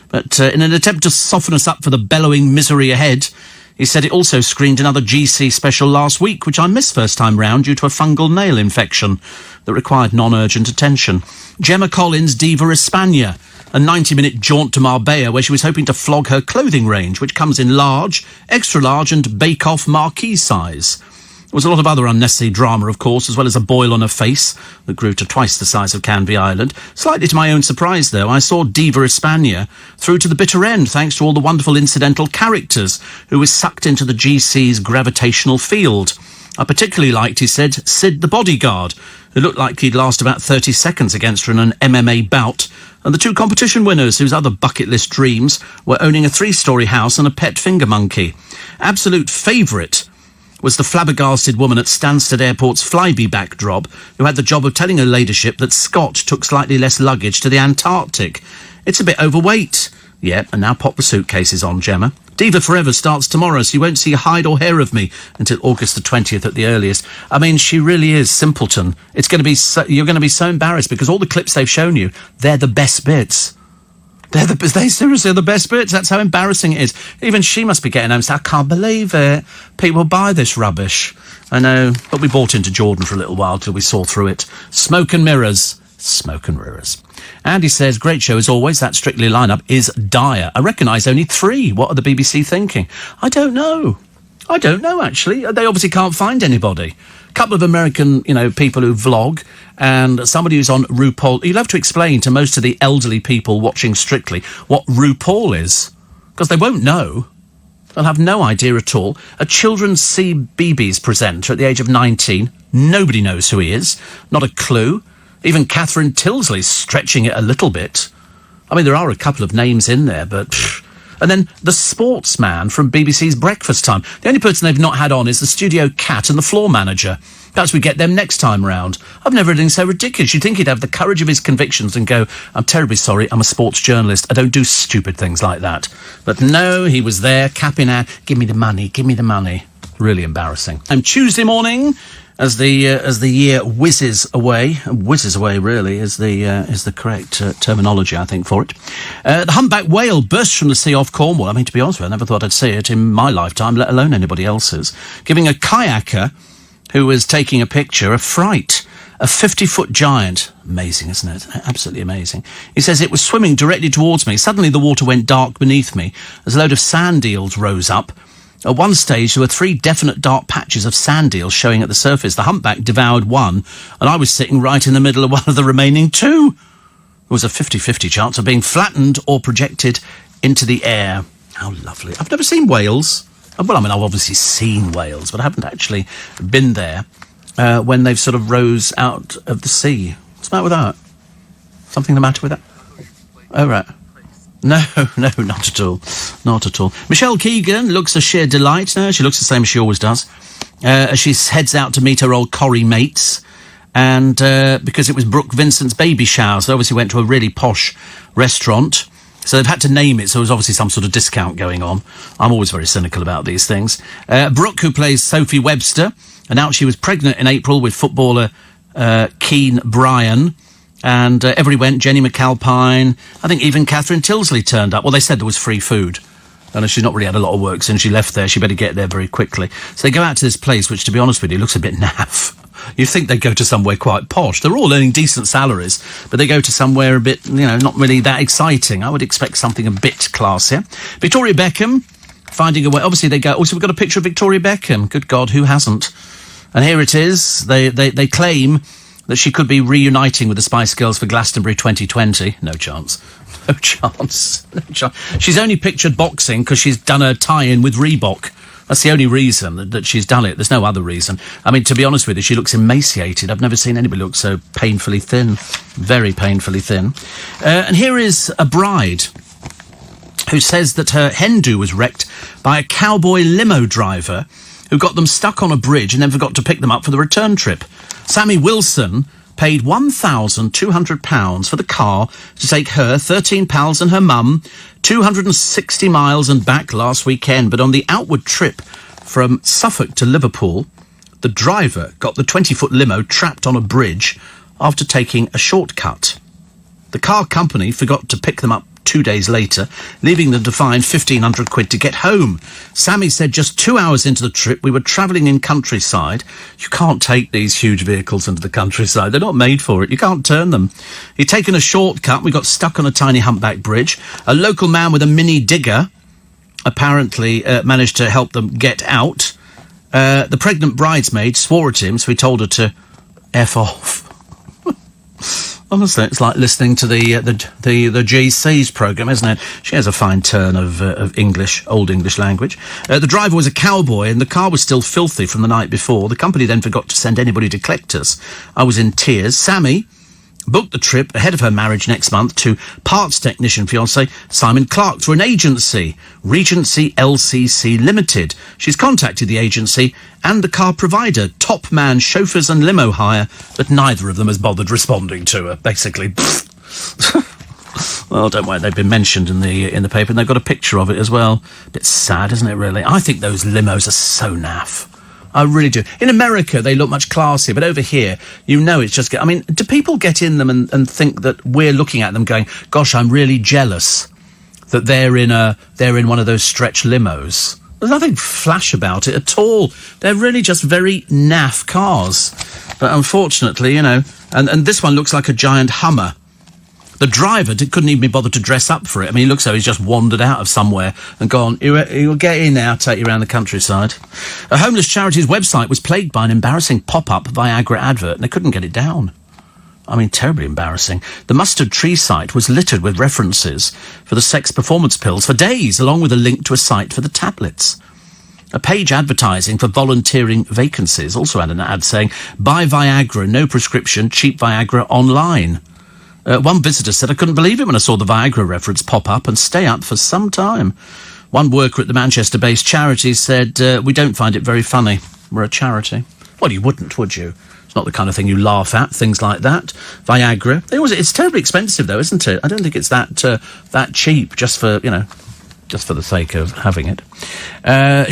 But in an attempt to soften us up for the bellowing misery ahead, he said it also screened another GC special last week, which I missed first time round due to a fungal nail infection that required non-urgent attention. Gemma Collins' Diva España, a 90-minute jaunt to Marbella where she was hoping to flog her clothing range, which comes in large, extra large and bake-off marquee size. There was a lot of other unnecessary drama, of course, as well as a boil on her face that grew to twice the size of Canvey Island. Slightly to my own surprise, though, I saw Diva España through to the bitter end, thanks to all the wonderful incidental characters who were sucked into the GC's gravitational field. I particularly liked, he said, Sid the bodyguard, who looked like he'd last about 30 seconds against her in an MMA bout, and the 2 competition winners whose other bucket list dreams were owning a 3-storey house and a pet finger monkey. Absolute favourite was the flabbergasted woman at Stansted Airport's Flybe backdrop who had the job of telling her ladyship that Scott took slightly less luggage to the Antarctic. It's a bit overweight. Yep, and now pop the suitcases on, Gemma. Diva Forever starts tomorrow, so you won't see a hide or hair of me until August the 20th at the earliest. I mean, she really is simpleton. It's going to be you're going to be so embarrassed because all the clips they've shown you, they're the best bits. They seriously are the best bits. That's how embarrassing it is. Even she must be getting home and saying, I can't believe it. People buy this rubbish. I know, but we bought into Jordan for a little while till we saw through it. Smoke and mirrors. Smoke and mirrors. Andy says, great show as always. That Strictly lineup is dire. I recognise only 3. What are the BBC thinking? I don't know, actually. They obviously can't find anybody. A couple of American, people who vlog, and somebody who's on RuPaul. You'll have to explain to most of the elderly people watching Strictly what RuPaul is, because they won't know. They'll have no idea at all. A children's CBeebies presenter at the age of 19. Nobody knows who he is. Not a clue. Even Catherine Tilsley's stretching it a little bit. I mean, there are a couple of names in there, but... And then the sportsman from BBC's Breakfast Time. The only person they've not had on is the studio cat and the floor manager. Perhaps we get them next time round. I've never heard anything so ridiculous. You'd think he'd have the courage of his convictions and go, I'm terribly sorry, I'm a sports journalist. I don't do stupid things like that. But no, he was there, cap in hand. Give me the money, give me the money. Really embarrassing. And Tuesday morning, as the year whizzes away really is the correct terminology, I think, for it. The humpback whale burst from the sea off Cornwall. I mean, to be honest with you, I never thought I'd see it in my lifetime, let alone anybody else's, giving a kayaker who was taking a picture a fright. A 50-foot giant. Amazing, isn't it? Absolutely amazing. He says it was swimming directly towards me. Suddenly the water went dark beneath me as a load of sand eels rose up. At one stage, there were 3 definite dark patches of sand eels showing at the surface. The humpback devoured one, and I was sitting right in the middle of one of the remaining 2. There was a 50-50 chance of being flattened or projected into the air. How lovely. I've never seen whales. Well, I mean, I've obviously seen whales, but I haven't actually been there when they've sort of rose out of the sea. What's the matter with that? Something the matter with that? Oh, right. No, not at all. Not at all. Michelle Keegan looks a sheer delight. No, she looks the same as she always does. As she heads out to meet her old Corrie mates. And because it was Brooke Vincent's baby shower, so obviously went to a really posh restaurant. So they've had to name it, so there was obviously some sort of discount going on. I'm always very cynical about these things. Brooke, who plays Sophie Webster, announced she was pregnant in April with footballer Keane Bryan. And everybody went. Jenny McAlpine, I think even Catherine Tilsley turned up. Well, they said there was free food. And she's not really had a lot of work since she left there. She better get there very quickly. So they go out to this place, which, to be honest with you, looks a bit naff. You'd think they'd go to somewhere quite posh. They're all earning decent salaries, but they go to somewhere a bit, not really that exciting. I would expect something a bit classier. Victoria Beckham finding a way. Obviously, they go. Also, we've got a picture of Victoria Beckham. Good God, who hasn't? And here it is. They claim that she could be reuniting with the Spice Girls for Glastonbury 2020. No chance. No chance. No chance. She's only pictured boxing because she's done a tie-in with Reebok. That's the only reason that she's done it. There's no other reason. I mean, to be honest with you, she looks emaciated. I've never seen anybody look so painfully thin. Very painfully thin. And here is a bride who says that her hen do was wrecked by a cowboy limo driver who got them stuck on a bridge and then forgot to pick them up for the return trip. Sammy Wilson paid £1,200 for the car to take her, 13 pals and her mum 260 miles and back last weekend. But on the outward trip from Suffolk to Liverpool, the driver got the 20-foot limo trapped on a bridge after taking a shortcut. The car company forgot to pick them up 2 days later, leaving them to find £1,500 to get home. Sammy said just 2 hours into the trip, we were travelling in countryside. You can't take these huge vehicles into the countryside. They're not made for it. You can't turn them. He'd taken a shortcut. We got stuck on a tiny humpback bridge. A local man with a mini digger apparently managed to help them get out. The pregnant bridesmaid swore at him, so he told her to F off. Honestly, it's like listening to the GC's programme, isn't it? She has a fine turn of English, Old English language. The driver was a cowboy and the car was still filthy from the night before. The company then forgot to send anybody to collect us. I was in tears. Sammy booked the trip ahead of her marriage next month to parts technician fiancé Simon Clark through an agency, Regency LCC Limited. She's contacted the agency and the car provider, Top Man Chauffeurs and Limo Hire, but neither of them has bothered responding to her, basically. Well, don't worry, they've been mentioned in the paper and they've got a picture of it as well. A bit sad, isn't it, really? I think those limos are so naff. I really do. In America, they look much classier, but over here, you know it's just... I mean, do people get in them and think that we're looking at them going, gosh, I'm really jealous that they're in one of those stretch limos? There's nothing flash about it at all. They're really just very naff cars. But unfortunately, you know... And this one looks like a giant Hummer. The driver couldn't even be bothered to dress up for it. I mean, he looks like he's just wandered out of somewhere and gone, you'll get in there, I'll take you around the countryside. A homeless charity's website was plagued by an embarrassing pop-up Viagra advert and they couldn't get it down. I mean, terribly embarrassing. The Mustard Tree site was littered with references for the sex performance pills for days, along with a link to a site for the tablets. A page advertising for volunteering vacancies also had an ad saying, buy Viagra, no prescription, cheap Viagra online. One visitor said, I couldn't believe it when I saw the Viagra reference pop up and stay up for some time. One worker at the Manchester-based charity said, we don't find it very funny. We're a charity. Well, you wouldn't, would you? It's not the kind of thing you laugh at, things like that. Viagra. It's terribly expensive, though, isn't it? I don't think it's that cheap, just for the sake of having it.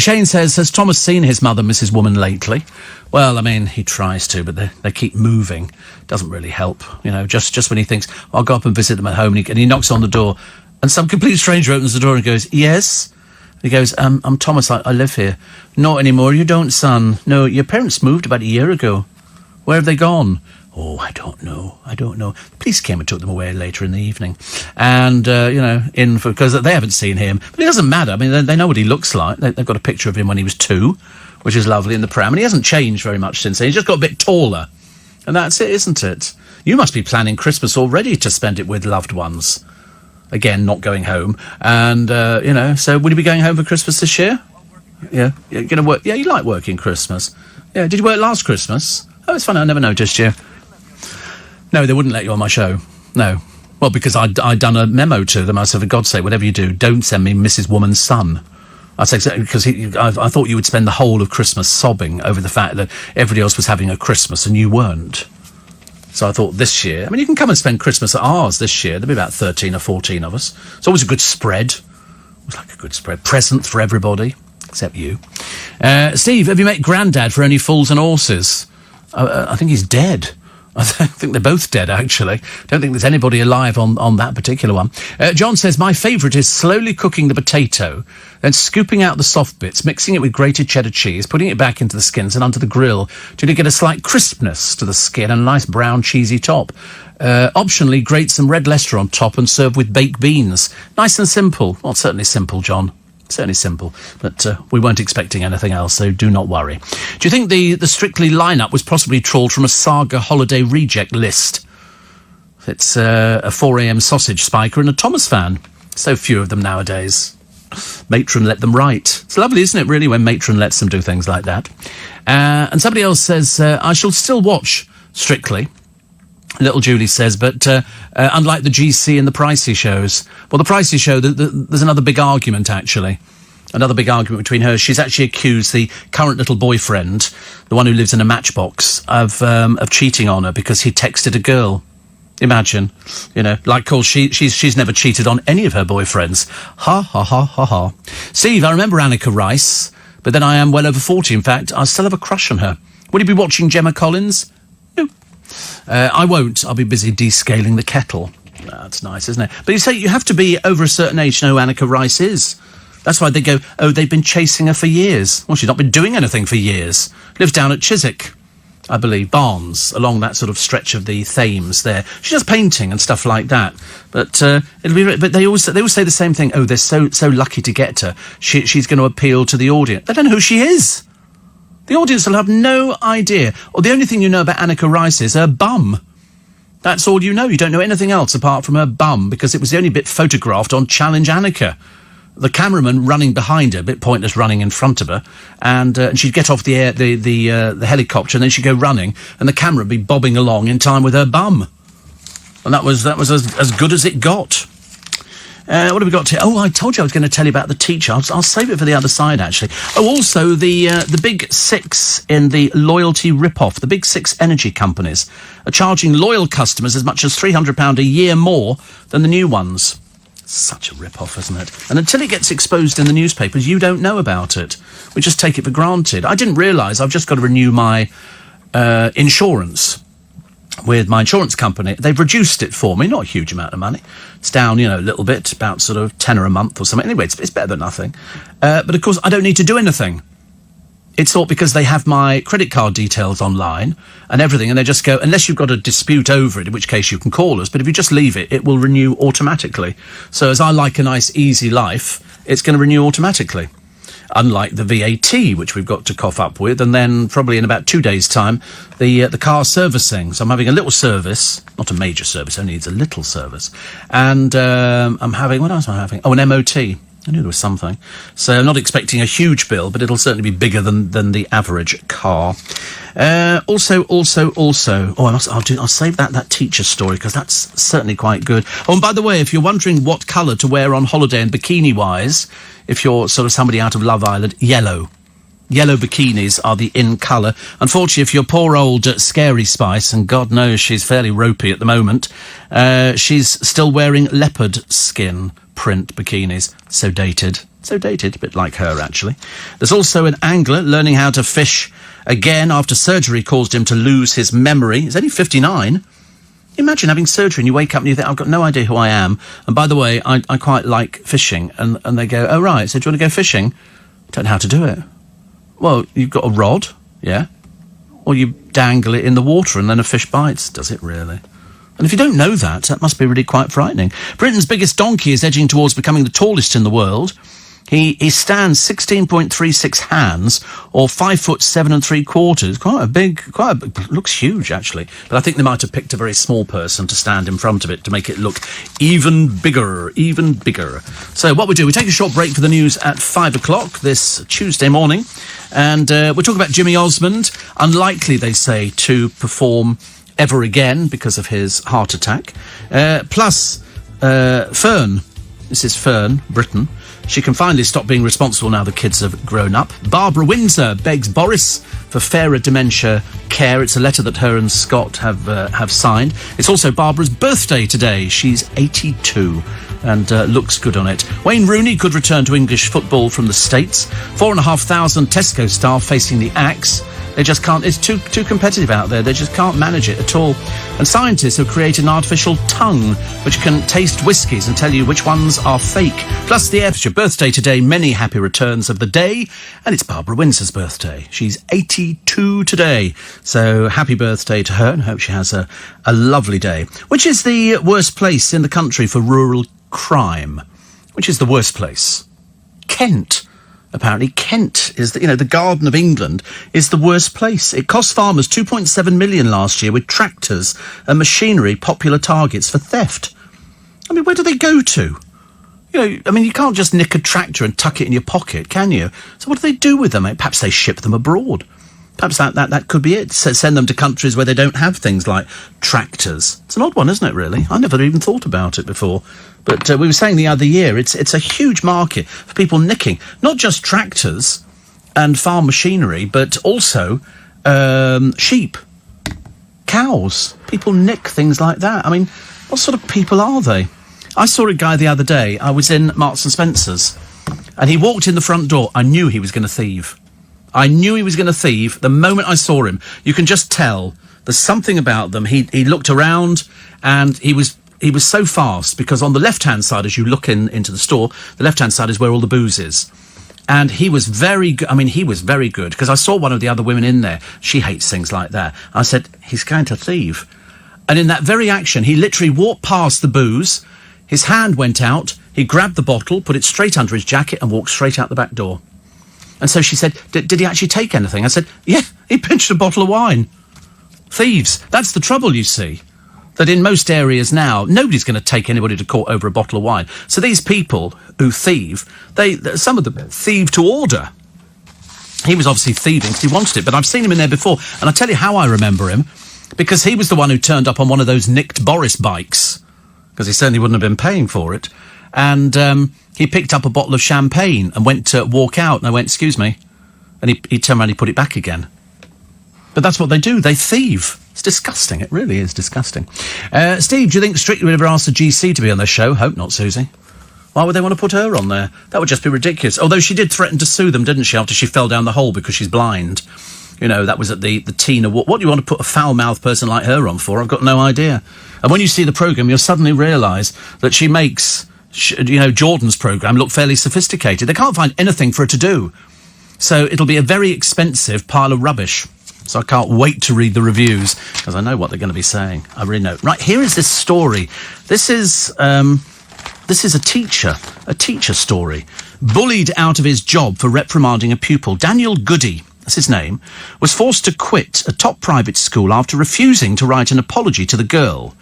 Shane says, has Thomas seen his mother, Mrs. Woman, lately? Well, I mean, he tries to, but they keep moving. Doesn't really help, you know, just when he thinks, I'll go up and visit them at home, and he knocks on the door, and some complete stranger opens the door and goes, yes? And he goes, I'm Thomas, I live here. Not anymore, you don't, son. No, your parents moved about a year ago. Where have they gone? Oh, I don't know. The police came and took them away later in the evening. And, because they haven't seen him. But it doesn't matter. I mean, they know what he looks like. They've got a picture of him when he was 2, which is lovely, in the pram. And he hasn't changed very much since then. He's just got a bit taller. And that's it, isn't it? You must be planning Christmas already to spend it with loved ones. Again, not going home. And, so would you be going home for Christmas this year? Yeah. You're going to work? Yeah, you like working Christmas. Yeah, did you work last Christmas? Oh, it's funny, I never noticed you. No, they wouldn't let you on my show. No. Well, because I'd done a memo to them. I said, for God's sake, whatever you do, don't send me Mrs. Woman's son. I said, because I thought you would spend the whole of Christmas sobbing over the fact that everybody else was having a Christmas and you weren't. So I thought this year, I mean, you can come and spend Christmas at ours this year. There'll be about 13 or 14 of us. It's always a good spread. It was like a good spread. Present for everybody, except you. Steve, have you met Grandad for Only Fools and Horses? I think he's dead. I think they're both dead, actually. Don't think there's anybody alive on that particular one. John says, my favourite is slowly cooking the potato, then scooping out the soft bits, mixing it with grated cheddar cheese, putting it back into the skins and onto the grill to get a slight crispness to the skin and a nice brown cheesy top. Optionally, grate some red Leicester on top and serve with baked beans. Nice and simple. Well, certainly simple, John. Certainly simple, but we weren't expecting anything else, so do not worry. Do you think the Strictly lineup was possibly trawled from a Saga holiday reject list? It's a 4am sausage spiker and a Thomas fan. So few of them nowadays. Matron let them write. It's lovely, isn't it, really, when Matron lets them do things like that. And somebody else says, I shall still watch Strictly. Little Julie says, but unlike the GC and the Pricey shows, well, the Pricey show, there's another big argument, actually. Another big argument between her. She's actually accused the current little boyfriend, the one who lives in a matchbox, of cheating on her because he texted a girl. Imagine, like, course, she's never cheated on any of her boyfriends. Ha, ha, ha, ha, ha. Steve, I remember Annika Rice, but then I am well over 40, in fact. I still have a crush on her. Will you be watching Gemma Collins? No. I won't. I'll be busy descaling the kettle. That's nice, isn't it? But you say you have to be over a certain age to know who Annika Rice is. That's why they go, oh, they've been chasing her for years. Well, she's not been doing anything for years. Lives down at Chiswick, I believe, Barnes, along that sort of stretch of the Thames there. She does painting and stuff like that. But but they always say the same thing. Oh, they're so lucky to get her. She's going to appeal to the audience. They don't know who she is. The audience will have no idea. Or the only thing you know about Annika Rice is her bum. That's all you know. You don't know anything else apart from her bum, because it was the only bit photographed on Challenge Annika. The cameraman running behind her, a bit pointless running in front of her, and she'd get off the helicopter, and then she'd go running, and the camera would be bobbing along in time with her bum. And that was as good as it got. What have we got here? Oh, I told you I was going to tell you about the teacher. I'll save it for the other side, actually. Oh, also, the big six in the loyalty rip-off, the big six energy companies are charging loyal customers as much as £300 a year more than the new ones. Such a rip-off, isn't it? And until it gets exposed in the newspapers, you don't know about it. We just take it for granted. I didn't realise I've just got to renew my insurance with my insurance company. They've reduced it for me, not a huge amount of money. It's down, a little bit, about sort of £10 a month or something. Anyway, it's better than nothing. But of course, I don't need to do anything. It's thought because they have my credit card details online and everything, and they just go, unless you've got a dispute over it, in which case you can call us, but if you just leave it, it will renew automatically. So as I like a nice, easy life, it's going to renew automatically. Unlike the VAT, which we've got to cough up with, and then probably in about 2 days' time, the car servicing. So I'm having a little service, not a major service, only needs a little service. And I'm having, what else am I having? Oh, an MOT. I knew there was something. So I'm not expecting a huge bill, but it'll certainly be bigger than the average car. Also. Oh, I'll save that teacher story, because that's certainly quite good. Oh, and by the way, if you're wondering what colour to wear on holiday and bikini-wise, if you're sort of somebody out of Love Island, yellow. Yellow bikinis are the in colour. Unfortunately, if you're poor old Scary Spice, and God knows she's fairly ropey at the moment, she's still wearing leopard skin print bikinis. So dated, a bit like her, actually. There's also an angler learning how to fish again after surgery caused him to lose his memory. He's only 59. Imagine having surgery and you wake up and you think, I've got no idea who I am. And by the way, I quite like fishing. And they go, oh, right, so do you want to go fishing? Don't know how to do it. Well, you've got a rod, yeah? Or you dangle it in the water and then a fish bites. Does it really? And if you don't know that must be really quite frightening. Britain's biggest donkey is edging towards becoming the tallest in the world. He stands 16.36 hands, or 5'7 3/4. Quite a big, looks huge, actually. But I think they might have picked a very small person to stand in front of it to make it look even bigger. So what we do, we take a short break for the news at 5 o'clock this Tuesday morning. And we'll talk about Jimmy Osmond. Unlikely, they say, to perform ever again because of his heart attack. Plus, Fern. This is Fern, Britain. She can finally stop being responsible now the kids have grown up. Barbara Windsor begs Boris for fairer dementia care. It's a letter that her and Scott have signed. It's also Barbara's birthday today. She's 82 and looks good on it. Wayne Rooney could return to English football from the States. 4,500 Tesco staff facing the axe. They just can't. It's too competitive out there. They just can't manage it at all. And scientists have created an artificial tongue which can taste whiskies and tell you which ones are fake. Plus the F's your birthday today. Many happy returns of the day. And it's Barbara Windsor's birthday. She's 82 today. So happy birthday to her and hope she has a lovely day. Which is the worst place in the country for rural crime? Which is the worst place? Kent. Apparently, Kent is the Garden of England is the worst place. It cost farmers 2.7 million last year with tractors and machinery popular targets for theft. I mean, where do they go to? You can't just nick a tractor and tuck it in your pocket, can you? So what do they do with them? Perhaps they ship them abroad. Perhaps that could be it. Send them to countries where they don't have things like tractors. It's an odd one, isn't it, really? I never even thought about it before. But we were saying the other year, it's a huge market for people nicking, not just tractors and farm machinery, but also sheep, cows. People nick things like that. I mean, what sort of people are they? I saw a guy the other day. I was in Marks and Spencer's, and he walked in the front door. I knew he was going to thieve. I knew he was going to thieve the moment I saw him. You can just tell there's something about them. He looked around, and he was so fast, because on the left-hand side, as you look into the store, the left-hand side is where all the booze is. And he was very good. I mean, he was very good, because I saw one of the other women in there. She hates things like that. I said, he's going to thieve. And in that very action, he literally walked past the booze. His hand went out. He grabbed the bottle, put it straight under his jacket, and walked straight out the back door. And so she said, did he actually take anything? I said, yeah, he pinched a bottle of wine. Thieves. That's the trouble, you see. That in most areas now, nobody's going to take anybody to court over a bottle of wine. So these people who thieve, some of them thieve to order. He was obviously thieving because he wanted it, but I've seen him in there before. And I'll tell you how I remember him, because he was the one who turned up on one of those nicked Boris bikes, because he certainly wouldn't have been paying for it. And he picked up a bottle of champagne and went to walk out, and I went, excuse me. And he turned around and he put it back again. But that's what they do. They thieve. It's disgusting. It really is disgusting. Steve, do you think Strictly would ever ask the GC to be on their show? Hope not, Susie. Why would they want to put her on there? That would just be ridiculous. Although she did threaten to sue them, didn't she, after she fell down the hole because she's blind. That was at the Teen Award. What do you want to put a foul-mouthed person like her on for? I've got no idea. And when you see the programme, you'll suddenly realise that she makes, Jordan's programme look fairly sophisticated. They can't find anything for her to do. So it'll be a very expensive pile of rubbish. So I can't wait to read the reviews, because I know what they're going to be saying. I really know. Right, here is this story. This is a teacher story. Bullied out of his job for reprimanding a pupil. Daniel Goody, that's his name, was forced to quit a top private school after refusing to write an apology to the girl.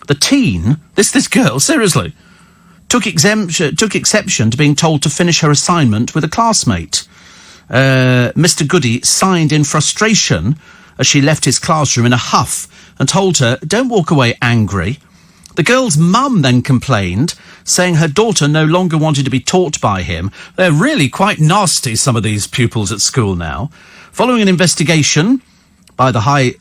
The teen, this girl, seriously, took exception to being told to finish her assignment with a classmate. Mr. Goody signed in frustration as she left his classroom in a huff and told her, "Don't walk away angry." The girl's mum then complained, saying her daughter no longer wanted to be taught by him. They're really quite nasty, some of these pupils at school now. Following an investigation by the High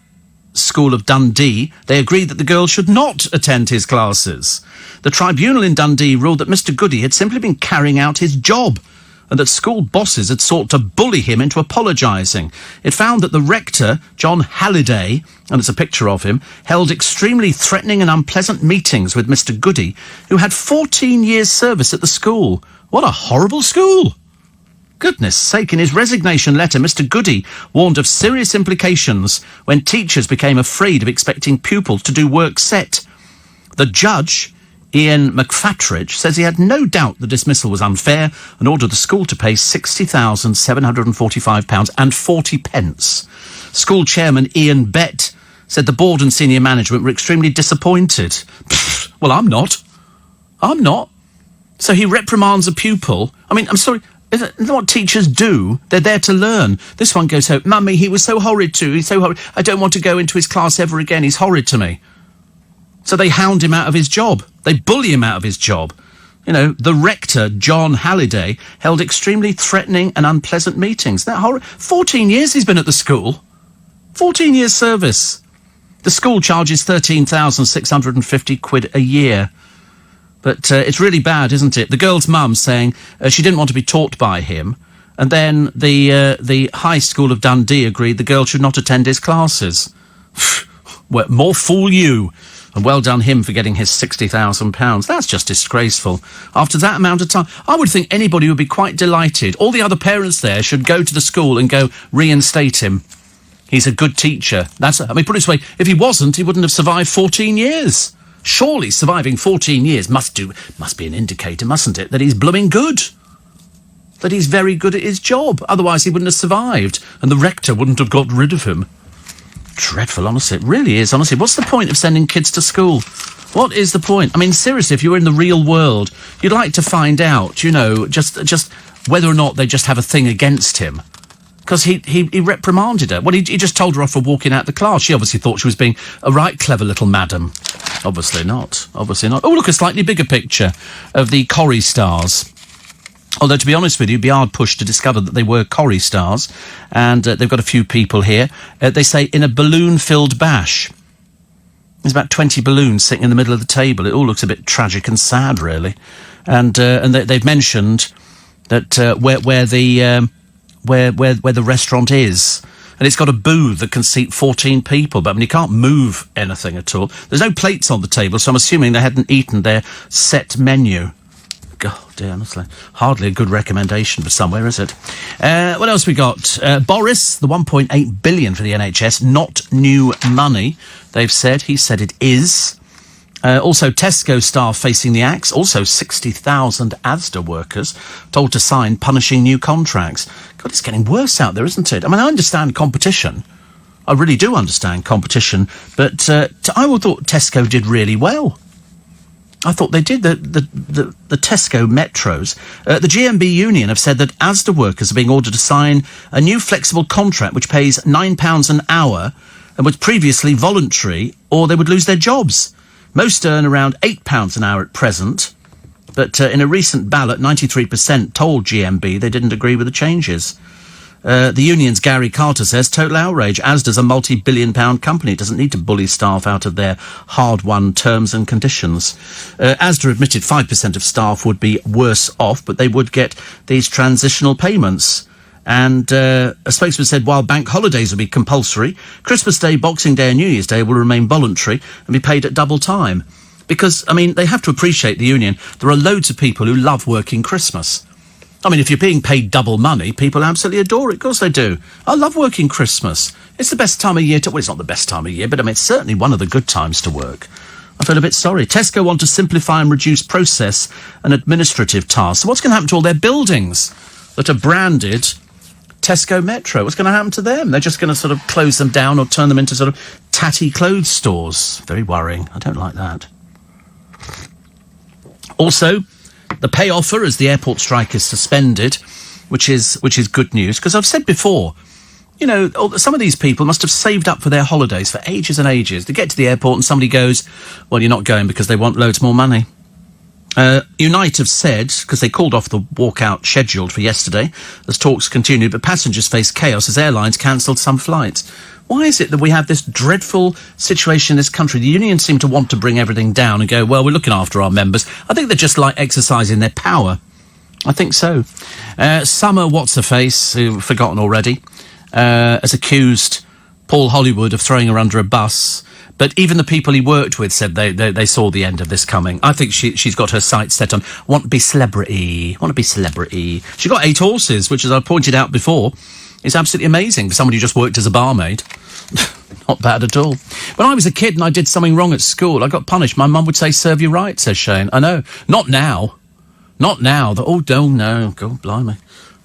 School of Dundee, they agreed that the girl should not attend his classes. The tribunal in Dundee ruled that Mr. Goody had simply been carrying out his job, and that school bosses had sought to bully him into apologising. It found that the rector, John Halliday, and it's a picture of him, held extremely threatening and unpleasant meetings with Mr. Goody, who had 14 years' service at the school. What a horrible school! Goodness sake, in his resignation letter, Mr. Goody warned of serious implications when teachers became afraid of expecting pupils to do work set. The judge, Ian McFatridge, says he had no doubt the dismissal was unfair and ordered the school to pay £60,745.40. School chairman Ian Bett said the board and senior management were extremely disappointed. Pfft, well, I'm not. So he reprimands a pupil. I mean, I'm sorry, isn't that what teachers do? They're there to learn. This one goes home, "Mummy, he was so horrid too. He's so horrid. I don't want to go into his class ever again. He's horrid to me." So they hound him out of his job. They bully him out of his job. The rector, John Halliday, held extremely threatening and unpleasant meetings. That 14 years he's been at the school. 14 years service. The school charges £13,650 a year. But it's really bad, isn't it? The girl's mum saying she didn't want to be taught by him. And then the High School of Dundee agreed the girl should not attend his classes. Well, more fool you. And well done him for getting his £60,000. That's just disgraceful. After that amount of time, I would think anybody would be quite delighted. All the other parents there should go to the school and go, reinstate him. He's a good teacher. Put it this way, if he wasn't, he wouldn't have survived 14 years. Surely surviving 14 years must be an indicator, mustn't it, that he's blooming good. that he's very good at his job. Otherwise, he wouldn't have survived, and the rector wouldn't have got rid of him. Dreadful, honestly. It really is, honestly. What's the point of sending kids to school? What is the point? I mean, seriously, if you were in the real world, you'd like to find out, you know, just whether or not they just have a thing against him. Because he reprimanded her. Well, he just told her off for walking out the class. She obviously thought she was being a right clever little madam. Obviously not. Obviously not. Oh, look, a slightly bigger picture of the Corrie stars. Although, to be honest with you, it'd be hard pushed to discover that they were Corrie stars. And they've got a few people here. They say, in a balloon-filled bash. There's about 20 balloons sitting in the middle of the table. It all looks a bit tragic and sad, really. And they've mentioned that where the restaurant is, and it's got a booth that can seat 14 people, but I mean, you can't move anything at all. There's no plates on the table, so I'm assuming they hadn't eaten their set menu. God, dear, honestly. Hardly a good recommendation for somewhere, is it? What else we got? Boris, the 1.8 billion for the NHS, not new money, they've said. He said it is. Also, Tesco staff facing the axe. Also, 60,000 Asda workers told to sign punishing new contracts. God, it's getting worse out there, isn't it? I mean, I understand competition. I really do understand competition. But I would thought Tesco did really well. I thought they did. The Tesco Metros. The GMB union have said that Asda workers are being ordered to sign a new flexible contract which pays £9 an hour and was previously voluntary, or they would lose their jobs. Most earn around £8 an hour at present, but in a recent ballot, 93% told GMB they didn't agree with the changes. The union's Gary Carter says, total outrage. Asda's a multi-billion-pound company. It doesn't need to bully staff out of their hard-won terms and conditions. Asda admitted 5% of staff would be worse off, but they would get these transitional payments. And a spokesman said while bank holidays will be compulsory, Christmas Day, Boxing Day and New Year's Day will remain voluntary and be paid at double time. Because, I mean, they have to appreciate the union. There are loads of people who love working Christmas. I mean, if you're being paid double money, people absolutely adore it. Of course they do. I love working Christmas. It's the best time of year to... Well, it's not the best time of year, but I mean, it's certainly one of the good times to work. I feel a bit sorry. Tesco want to simplify and reduce process and administrative tasks. So what's going to happen to all their buildings that are branded Tesco Metro? What's going to happen to them? They're just going to sort of close them down or turn them into sort of tatty clothes stores. Very worrying. I don't like that. Also, the pay offer as the airport strike is suspended, which is good news, because I've said before, you know, some of these people must have saved up for their holidays for ages and ages. They get to the airport and somebody goes, well, you're not going because they want loads more money. Unite have said, because they called off the walkout scheduled for yesterday, as talks continued, but passengers face chaos as airlines cancelled some flights. Why is it that we have this dreadful situation in this country? The unions seem to want to bring everything down and go, well, we're looking after our members. I think they're just like exercising their power. I think so. Summer What's-Her-Face, who forgotten already, has accused Paul Hollywood of throwing her under a bus. But even the people he worked with said they saw the end of this coming. I think she's got her sights set on, want to be celebrity. She got 8 horses, which, as I pointed out before, is absolutely amazing for somebody who just worked as a barmaid. Not bad at all. When I was a kid and I did something wrong at school, I got punished. My mum would say, serve you right, says Shane. I know. Not now. Not now. No. God, blimey.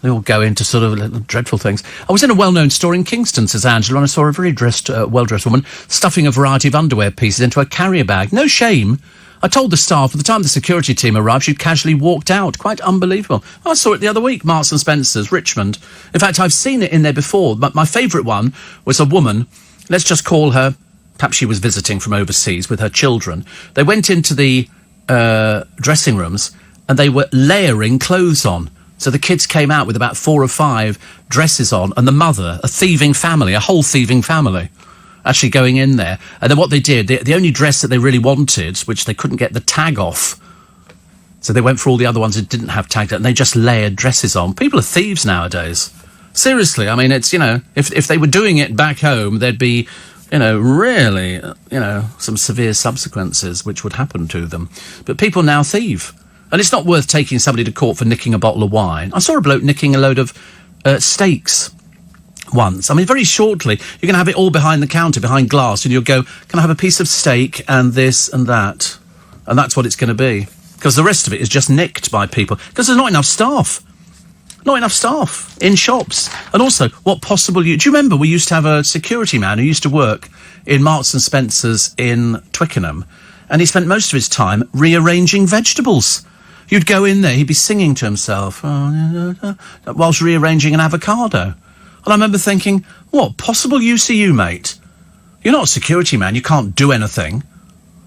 They all go into sort of dreadful things. I was in a well-known store in Kingston, says Angela, and I saw a very well-dressed woman stuffing a variety of underwear pieces into a carrier bag. No shame. I told the staff, at the time the security team arrived, she'd casually walked out. Quite unbelievable. I saw it the other week, Marks and Spencer's, Richmond. In fact, I've seen it in there before, but my favourite one was a woman, let's just call her, perhaps she was visiting from overseas with her children. They went into the dressing rooms and they were layering clothes on. So the kids came out with about 4 or 5 dresses on, and the mother, a whole thieving family, actually going in there. And then what they did, the only dress that they really wanted, which they couldn't get the tag off, so they went for all the other ones that didn't have tags, and they just layered dresses on. People are thieves nowadays. Seriously, I mean, it's, you know, if they were doing it back home, there'd be, you know, really, you know, some severe subsequences which would happen to them. But people now thieve. And it's not worth taking somebody to court for nicking a bottle of wine. I saw a bloke nicking a load of steaks once. I mean, very shortly, you're going to have it all behind the counter, behind glass, and you'll go, can I have a piece of steak and this and that? And that's what it's going to be. Because the rest of it is just nicked by people. Because there's not enough staff. Not enough staff in shops. And also, what possible... Do you remember we used to have a security man who used to work in Marks and Spencer's in Twickenham, and he spent most of his time rearranging vegetables. You'd go in there, he'd be singing to himself whilst rearranging an avocado. And I remember thinking, what possible use are you, mate? You're not a security man, you can't do anything.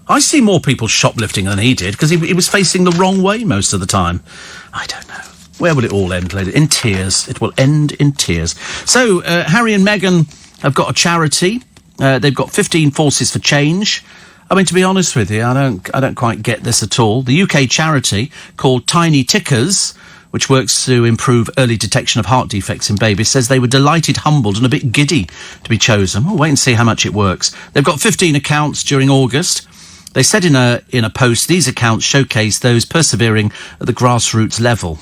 I see more people shoplifting than he did, because he was facing the wrong way most of the time. I don't know. Where will it all end, lady? In tears. It will end in tears. So, Harry and Meghan have got a charity. They've got 15 Forces for Change. I mean, to be honest with you, I don't quite get this at all. The UK charity called Tiny Tickers, which works to improve early detection of heart defects in babies, says they were delighted, humbled and a bit giddy to be chosen. We'll wait and see how much it works. They've got 15 accounts during August. They said in a post, these accounts showcase those persevering at the grassroots level.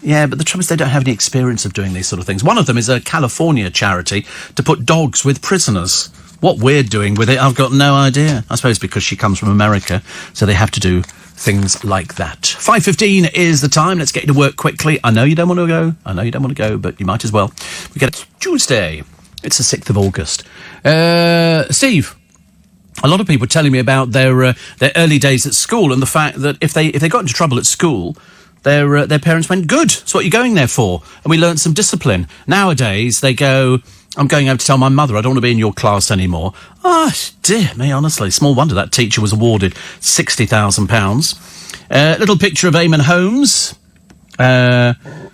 Yeah, but the trouble is they don't have any experience of doing these sort of things. One of them is a California charity to put dogs with prisoners. What we're doing with it, I've got no idea. I suppose because she comes from America, so they have to do things like that. 5:15 is the time. Let's get you to work quickly. I know you don't want to go, but you might as well. We get it Tuesday. It's the 6th of August. Steve, a lot of people are telling me about their early days at school and the fact that if they got into trouble at school, their parents went, good, that's what you're going there for. And we learnt some discipline. Nowadays, they go, I'm going over to tell my mother I don't want to be in your class anymore. Oh, dear me, honestly. Small wonder that teacher was awarded £60,000. Little picture of Eamon Holmes.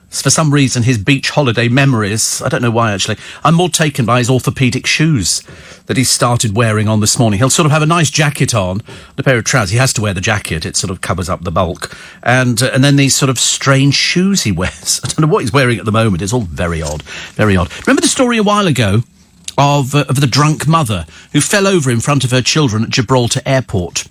For some reason, his beach holiday memories, I don't know why, actually, I'm more taken by his orthopaedic shoes that he started wearing on this morning. He'll sort of have a nice jacket on, a pair of trousers. He has to wear the jacket. It sort of covers up the bulk. And then these sort of strange shoes he wears. I don't know what he's wearing at the moment. It's all very odd. Very odd. Remember the story a while ago of the drunk mother who fell over in front of her children at Gibraltar Airport?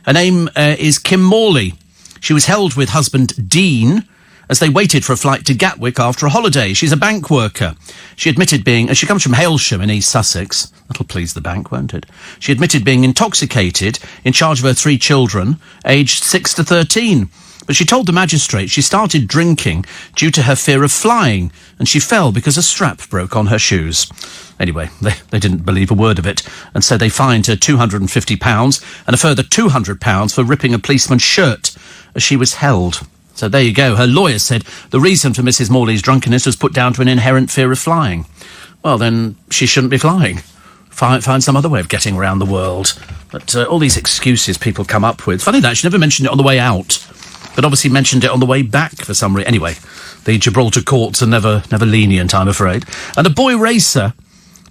Her name is Kim Morley. She was held with husband Dean as they waited for a flight to Gatwick after a holiday. She's a bank worker. She admitted she comes from Hailsham in East Sussex. That'll please the bank, won't it? She admitted being intoxicated, in charge of her 3 children, aged 6 to 13. But she told the magistrate she started drinking due to her fear of flying, and she fell because a strap broke on her shoes. Anyway, they didn't believe a word of it, and so they fined her £250 and a further £200 for ripping a policeman's shirt as she was held. So there you go. Her lawyer said the reason for Mrs. Morley's drunkenness was put down to an inherent fear of flying. Well, then she shouldn't be flying. Find some other way of getting around the world. But all these excuses people come up with. Funny that, she never mentioned it on the way out, but obviously mentioned it on the way back for some reason. Anyway, the Gibraltar courts are never lenient, I'm afraid. And a boy racer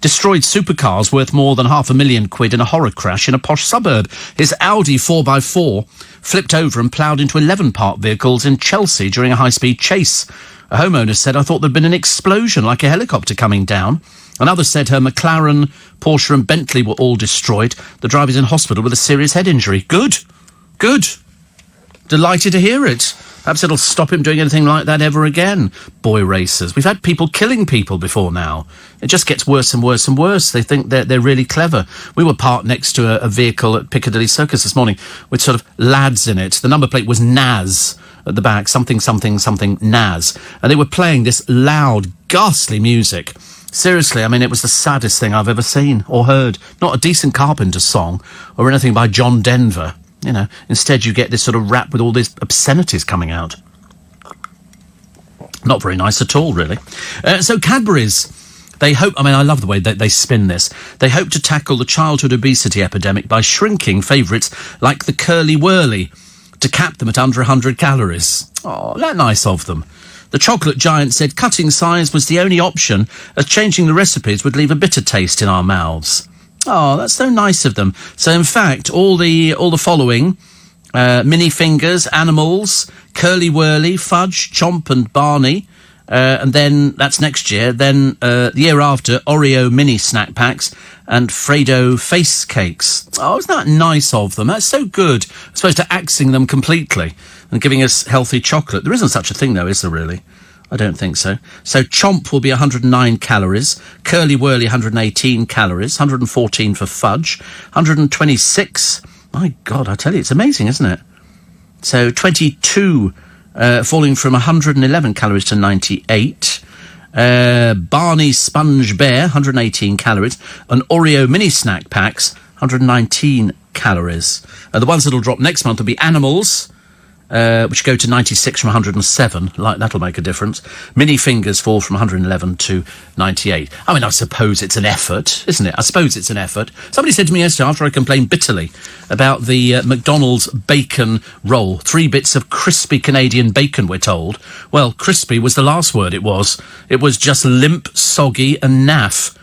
destroyed supercars worth more than £500,000 in a horror crash in a posh suburb. His Audi 4x4 flipped over and ploughed into 11 parked vehicles in Chelsea during a high-speed chase. A homeowner said, I thought there'd been an explosion like a helicopter coming down. Another said her McLaren, Porsche and Bentley were all destroyed. The driver's in hospital with a serious head injury. Good. Delighted to hear it. Perhaps it'll stop him doing anything like that ever again. Boy racers. We've had people killing people before now. It just gets worse and worse and worse. They think they're really clever. We were parked next to a vehicle at Piccadilly Circus this morning with sort of lads in it. The number plate was Naz at the back, something Naz. And they were playing this loud, ghastly music. Seriously, I mean, it was the saddest thing I've ever seen or heard. Not a decent Carpenter song or anything by John Denver. You know, instead you get this sort of rap with all these obscenities coming out. Not very nice at all, really. So Cadbury's, they hope, I mean, I love the way they spin this. They hope to tackle the childhood obesity epidemic by shrinking favourites like the Curly Whirly to cap them at under 100 calories. Oh, that nice of them. The chocolate giant said cutting size was the only option, as changing the recipes would leave a bitter taste in our mouths. Oh, that's so nice of them. So, in fact, all the following, Mini Fingers, Animals, Curly Whirly, Fudge, Chomp and Barney, and then, that's next year, then the year after, Oreo Mini Snack Packs and Fredo Face Cakes. Oh, isn't that nice of them? That's so good. As opposed to axing them completely and giving us healthy chocolate. There isn't such a thing, though, is there, really? I don't think so. So Chomp will be 109 calories, Curly Whirly 118 calories, 114 for Fudge, 126. My God, I tell you, it's amazing, isn't it? So 22 falling from 111 calories to 98. Barney Sponge Bear, 118 calories. And Oreo mini snack packs, 119 calories. The ones that'll drop next month will be Animals, which go to 96 from 107. That'll make a difference. Mini Fingers fall from 111 to 98. I mean, I suppose it's an effort, isn't it? I suppose it's an effort. Somebody said to me yesterday, after I complained bitterly about the McDonald's bacon roll, 3 bits of crispy Canadian bacon, we're told. Well, crispy was the last word it was. It was just limp, soggy and naff.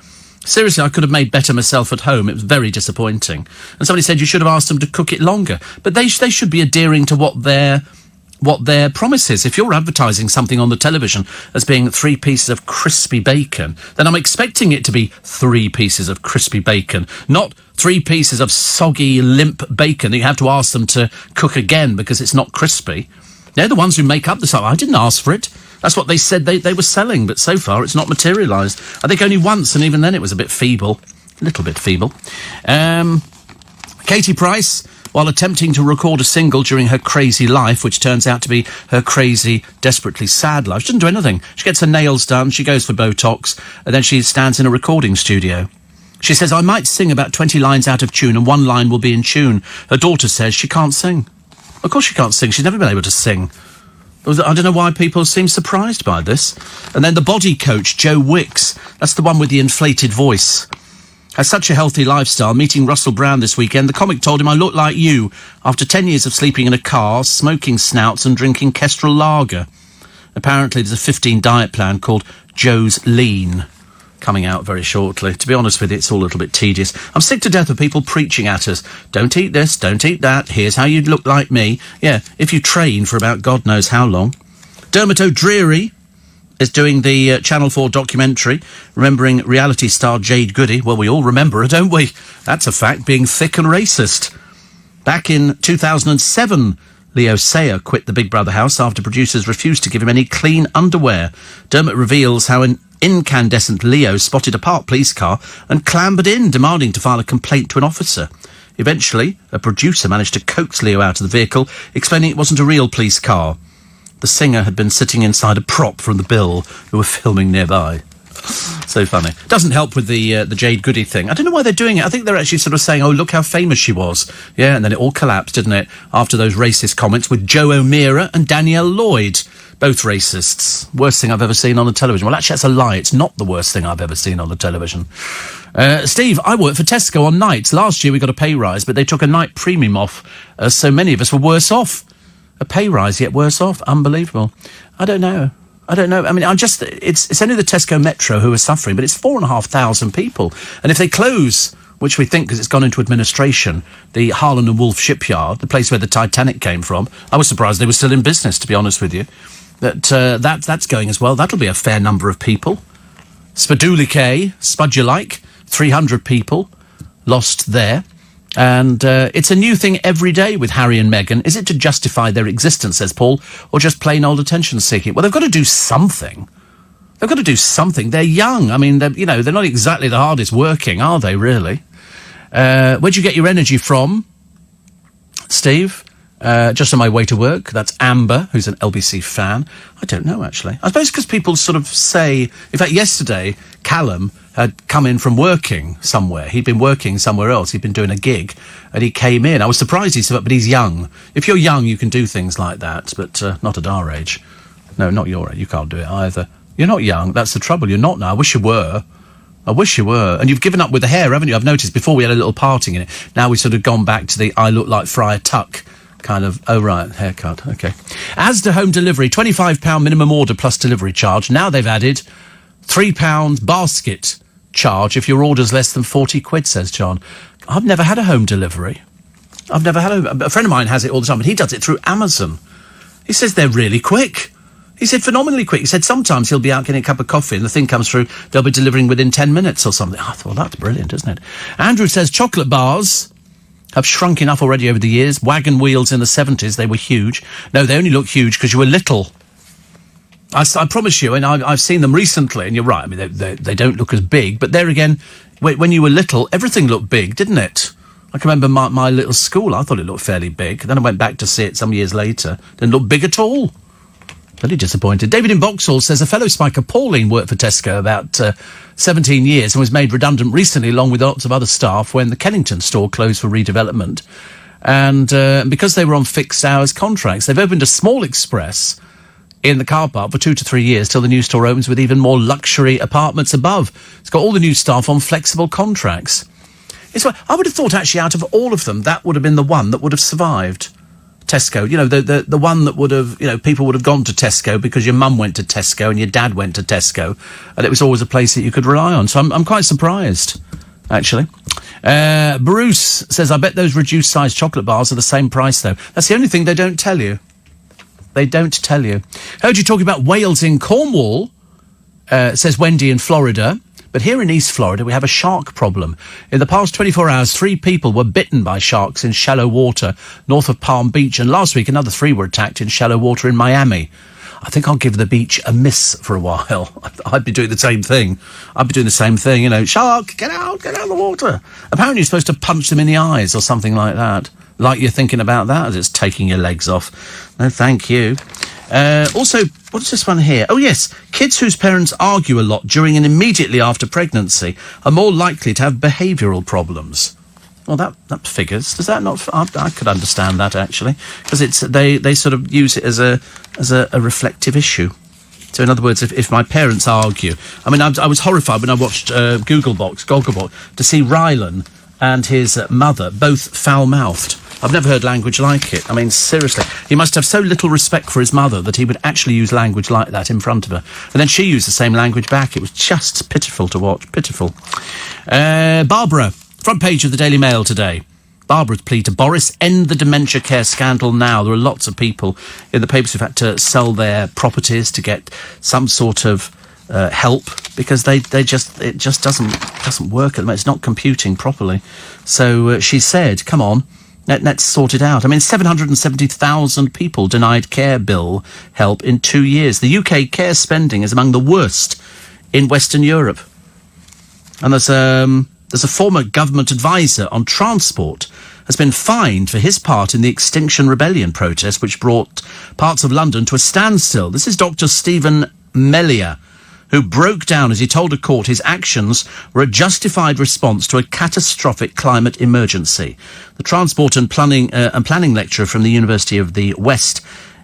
Seriously, I could have made better myself at home. It was very disappointing. And somebody said you should have asked them to cook it longer. But they should be adhering to what their promise is. If you're advertising something on the television as being 3 pieces of crispy bacon, then I'm expecting it to be 3 pieces of crispy bacon, not 3 pieces of soggy, limp bacon that you have to ask them to cook again because it's not crispy. They're the ones who make up the stuff. I didn't ask for it. That's what they said they were selling, but so far it's not materialised. I think only once, and even then it was a bit feeble. A little bit feeble. Katie Price, while attempting to record a single during her crazy life, which turns out to be her crazy, desperately sad life. She doesn't do anything. She gets her nails done, she goes for Botox, and then she stands in a recording studio. She says, I might sing about 20 lines out of tune, and 1 line will be in tune. Her daughter says she can't sing. Of course she can't sing. She's never been able to sing. I don't know why people seem surprised by this. And then the body coach, Joe Wicks, that's the one with the inflated voice, has such a healthy lifestyle. Meeting Russell Brand this weekend, the comic told him, I look like you after 10 years of sleeping in a car, smoking snouts and drinking Kestrel lager. Apparently there's a 15 diet plan called Joe's Lean coming out very shortly. To be honest with you, it's all a little bit tedious. I'm sick to death of people preaching at us. Don't eat this, don't eat that. Here's how you'd look like me. Yeah, if you train for about God knows how long. Dermot O'Dreary is doing the Channel 4 documentary remembering reality star Jade Goody. Well, we all remember her, don't we? That's a fact, being thick and racist. Back in 2007, Leo Sayer quit the Big Brother house after producers refused to give him any clean underwear. Dermot reveals how an incandescent Leo spotted a parked police car and clambered in, demanding to file a complaint to an officer. Eventually, a producer managed to coax Leo out of the vehicle, explaining it wasn't a real police car. The singer had been sitting inside a prop from the Bill, who were filming nearby. So funny. Doesn't help with the Jade Goody thing. I don't know why they're doing it. I think they're actually sort of saying, oh, look how famous she was. Yeah, and then it all collapsed, didn't it, after those racist comments with Joe O'Meara and Danielle Lloyd. Both racists. Worst thing I've ever seen on the television. Well, actually, that's a lie. It's not the worst thing I've ever seen on the television. Steve, I worked for Tesco on nights. Last year we got a pay rise, but they took a night premium off, so many of us were worse off. A pay rise, yet worse off. Unbelievable. I don't know. I mean, it's only the Tesco Metro who are suffering, but it's 4,500 people. And if they close, which we think because it's gone into administration, the Harland and Wolff shipyard, the place where the Titanic came from, I was surprised they were still in business, to be honest with you. That's going as well. That'll be a fair number of people. Spadoulique, Spudulike, 300 people lost there. And it's a new thing every day with Harry and Meghan. Is it to justify their existence, says Paul, or just plain old attention-seeking? Well, they've got to do something. They've got to do something. They're young. I mean, they're not exactly the hardest working, are they, really? Where'd you get your energy from, Steve? Just on my way to work. That's Amber, who's an LBC fan. I don't know, actually. I suppose because people sort of say... In fact, yesterday, Callum had come in from working somewhere. He'd been working somewhere else. He'd been doing a gig, and he came in. I was surprised he said, but he's young. If you're young, you can do things like that, but not at our age. No, not your age. You can't do it either. You're not young. That's the trouble. You're not now. I wish you were. I wish you were. And you've given up with the hair, haven't you? I've noticed before we had a little parting in it. Now we've sort of gone back to the I look like Friar Tuck kind of, oh, right, haircut, OK. Asda home delivery, £25 minimum order plus delivery charge. Now they've added £3 basket charge if your order's less than 40 quid, says John. I've never had a home delivery. I've never had a friend of mine has it all the time, but he does it through Amazon. He says they're really quick. He said phenomenally quick. He said sometimes he'll be out getting a cup of coffee and the thing comes through, they'll be delivering within 10 minutes or something. I thought, that's brilliant, isn't it? Andrew says chocolate bars have shrunk enough already over the years. Wagon wheels in the 70s, they were huge. No, they only look huge because you were little. I promise you, and I've seen them recently, and you're right, I mean, they don't look as big, but there again, when you were little, everything looked big, didn't it? I can remember my little school, I thought it looked fairly big. Then I went back to see it some years later. Didn't look big at all. Bloody disappointed. David in Vauxhall says a fellow spiker, Pauline, worked for Tesco about 17 years and was made redundant recently along with lots of other staff when the Kennington store closed for redevelopment. And because they were on fixed hours contracts, they've opened a small express in the car park for 2 to 3 years till the new store opens with even more luxury apartments above. It's got all the new staff on flexible contracts. I would have thought, actually, out of all of them, that would have been the one that would have survived. Tesco, you know, the one that would have, you know, people would have gone to Tesco because your mum went to Tesco and your dad went to Tesco, and it was always a place that you could rely on. So I'm quite surprised, actually. Bruce says, I bet those reduced-size chocolate bars are the same price, though. That's the only thing they don't tell you. They don't tell you. Heard you talking about whales in Cornwall, says Wendy in Florida. But here in East Florida, we have a shark problem. In the past 24 hours, 3 people were bitten by sharks in shallow water north of Palm Beach. And last week, another 3 were attacked in shallow water in Miami. I think I'll give the beach a miss for a while. I'd be doing the same thing. You know, shark, get out of the water. Apparently you're supposed to punch them in the eyes or something like that. Like you're thinking about that as it's taking your legs off. No, thank you. Also, what's this one here? Oh, yes. Kids whose parents argue a lot during and immediately after pregnancy are more likely to have behavioural problems. Well, that figures. Does that not... I could understand that, actually. Because they sort of use it as a reflective issue. So, in other words, if my parents argue... I mean, I was horrified when I watched Gogglebot to see Rylan and his mother both foul-mouthed. I've never heard language like it. I mean, seriously. He must have so little respect for his mother that he would actually use language like that in front of her. And then she used the same language back. It was just pitiful to watch. Pitiful. Barbara, front page of the Daily Mail today. Barbara's plea to Boris, end the dementia care scandal now. There are lots of people in the papers who've had to sell their properties to get some sort of help because it just doesn't work at the moment. It's not computing properly. So she said, come on. Let's sort it out. I mean, 770,000 people denied care bill help in 2 years. The UK care spending is among the worst in Western Europe. And there's a former government advisor on transport has been fined for his part in the Extinction Rebellion protest, which brought parts of London to a standstill. This is Dr. Stephen Mellier, who broke down as he told a court his actions were a justified response to a catastrophic climate emergency. The transport and planning lecturer from the University of the West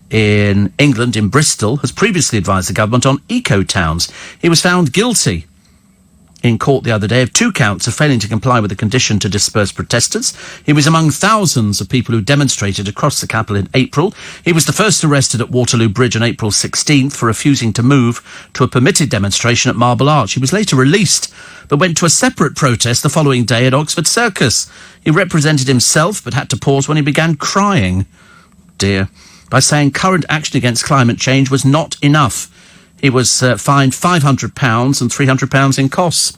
in England, in Bristol, has previously advised the government on eco-towns. He was found guilty in court the other day of 2 counts of failing to comply with the condition to disperse protesters. He was among thousands of people who demonstrated across the capital in April. He was the first arrested at Waterloo Bridge on April 16th for refusing to move to a permitted demonstration at Marble Arch. He was later released, but went to a separate protest the following day at Oxford Circus. He represented himself, but had to pause when he began crying. Dear. By saying current action against climate change was not enough. He was fined £500 and £300 in costs.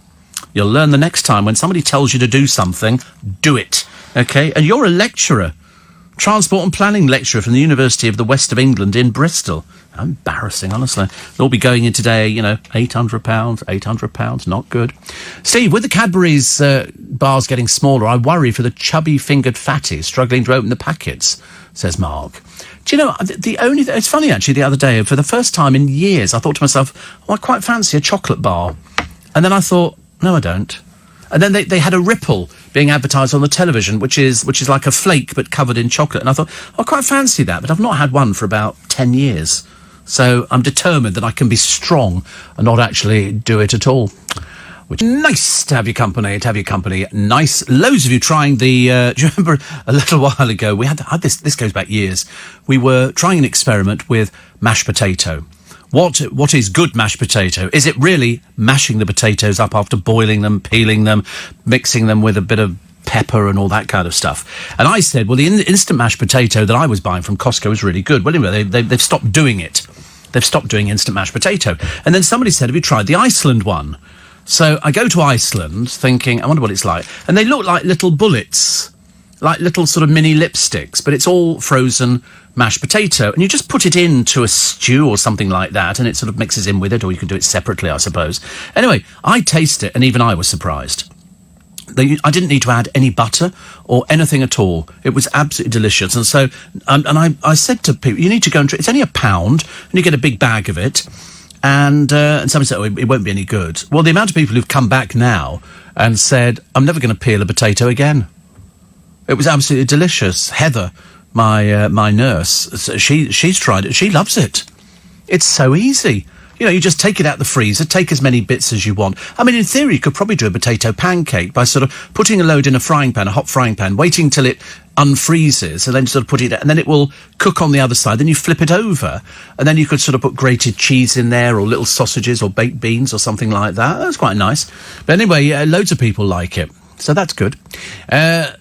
You'll learn the next time when somebody tells you to do something, do it. OK? And you're a lecturer. Transport and planning lecturer from the University of the West of England in Bristol. How embarrassing, honestly. They'll all be going in today, you know, £800, not good. Steve, with the Cadbury's bars getting smaller, I worry for the chubby-fingered fatties struggling to open the packets, says Mark. Do you know, it's funny, actually, the other day, for the first time in years, I thought to myself, I quite fancy a chocolate bar. And then I thought, no, I don't. And then they had a Ripple being advertised on the television, which is like a flake but covered in chocolate. And I thought, I quite fancy that, but I've not had one for about 10 years. So I'm determined that I can be strong and not actually do it at all. Which nice to have your company, Nice. Loads of you trying the... do you remember a little while ago, we had this goes back years. We were trying an experiment with mashed potato. What is good mashed potato? Is it really mashing the potatoes up after boiling them, peeling them, mixing them with a bit of pepper and all that kind of stuff? And I said, well, the instant mashed potato that I was buying from Costco is really good. Well, anyway, they've stopped doing it. They've stopped doing instant mashed potato. And then somebody said, have you tried the Iceland one? So I go to Iceland thinking, I wonder what it's like. And they look like little bullets, like little sort of mini lipsticks, but it's all frozen mashed potato. And you just put it into a stew or something like that, and it sort of mixes in with it, or you can do it separately, I suppose. Anyway, I taste it, and even I was surprised. I didn't need to add any butter or anything at all. It was absolutely delicious. And so, and I said to people, you need to go and try. It's only £1, and you get a big bag of it. And somebody said, oh, it won't be any good. Well, the amount of people who've come back now and said, I'm never going to peel a potato again. It was absolutely delicious. Heather, my nurse, she's tried it. She loves it. It's so easy. You know, you just take it out the freezer, take as many bits as you want. I mean, in theory, you could probably do a potato pancake by sort of putting a load in a frying pan, a hot frying pan, waiting till it unfreezes, and then sort of put it, and then it will cook on the other side. Then you flip it over, and then you could sort of put grated cheese in there, or little sausages, or baked beans, or something like that. That's quite nice. But anyway, loads of people like it. So that's good.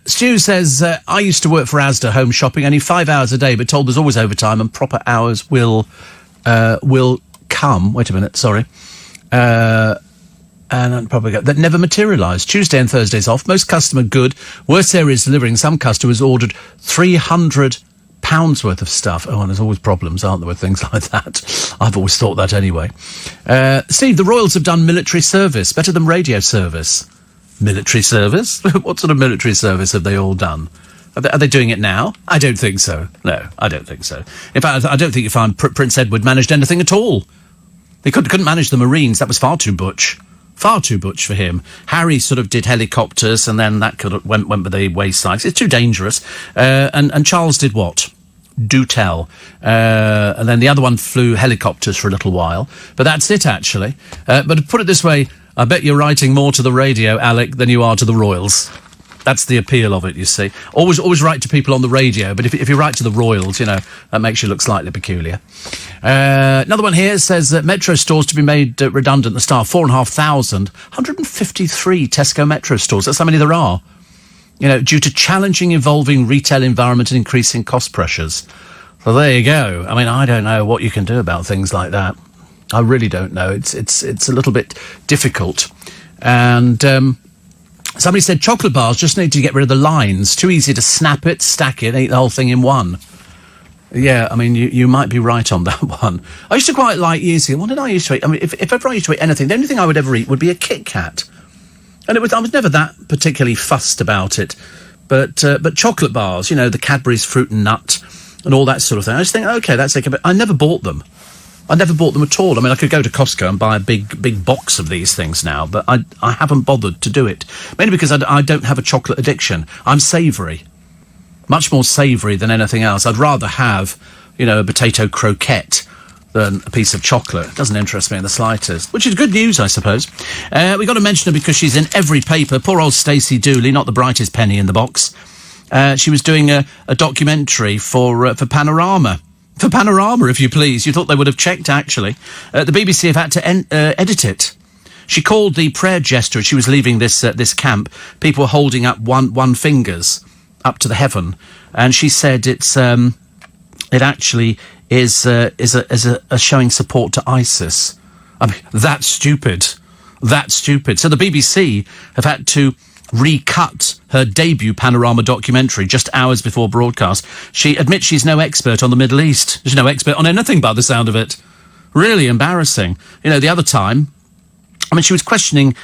Stu says, I used to work for Asda Home Shopping, only 5 hours a day, but told there's always overtime and proper hours will come. Wait a minute, sorry. And I'd probably go. That never materialised. Tuesday and Thursdays off. Most customer good. Worst areas delivering. Some customers ordered £300 worth of stuff. Oh, and there's always problems, aren't there, with things like that? I've always thought that anyway. Steve, the Royals have done military service. Better than radio service. Military service? What sort of military service have they all done? Are they doing it now? I don't think so. No, I don't think so. In fact, I don't think you find Prince Edward managed anything at all. He couldn't manage the Marines. That was far too butch. Far too butch for him. Harry sort of did helicopters, and then that went with the wayside. It's too dangerous. And Charles did what? Do tell. And then the other one flew helicopters for a little while. But that's it, actually. But to put it this way, I bet you're writing more to the radio, Alec, than you are to the Royals. That's the appeal of it, you see. Always write to people on the radio, but if you write to the Royals, you know, that makes you look slightly peculiar. Another one here says that Metro stores to be made redundant, the staff, 4,500. 153 Tesco Metro stores. That's how many there are. You know, due to challenging, evolving retail environment and increasing cost pressures. So there you go. I mean, I don't know what you can do about things like that. I really don't know. It's a little bit difficult. And somebody said chocolate bars just need to get rid of the lines. Too easy to snap it, stack it, eat the whole thing in one. Yeah, I mean, you might be right on that one. I used to quite like years ago. What did I used to eat? I mean, if ever I used to eat anything, the only thing I would ever eat would be a Kit Kat. And I was never that particularly fussed about it. But chocolate bars, you know, the Cadbury's Fruit and Nut and all that sort of thing. I just think, okay, that's okay. But I never bought them. I never bought them at all. I mean, I could go to Costco and buy a big box of these things now, but I haven't bothered to do it. Mainly because I don't have a chocolate addiction. I'm savoury. Much more savoury than anything else. I'd rather have, you know, a potato croquette than a piece of chocolate. It doesn't interest me in the slightest. Which is good news, I suppose. We got to mention her because she's in every paper. Poor old Stacey Dooley, not the brightest penny in the box. She was doing a documentary for Panorama. For Panorama, if you please. You thought they would have checked, actually. The BBC have had to edit it. She called the prayer gesture as she was leaving this camp. People were holding up one fingers up to the heaven. And she said it actually is a showing support to ISIS. I mean, that's stupid. That's stupid. So the BBC have had to recut her debut Panorama documentary just hours before broadcast. She admits she's no expert on the Middle East. She's no expert on anything by the sound of it. Really embarrassing. You know, the other time, I mean, she was questioning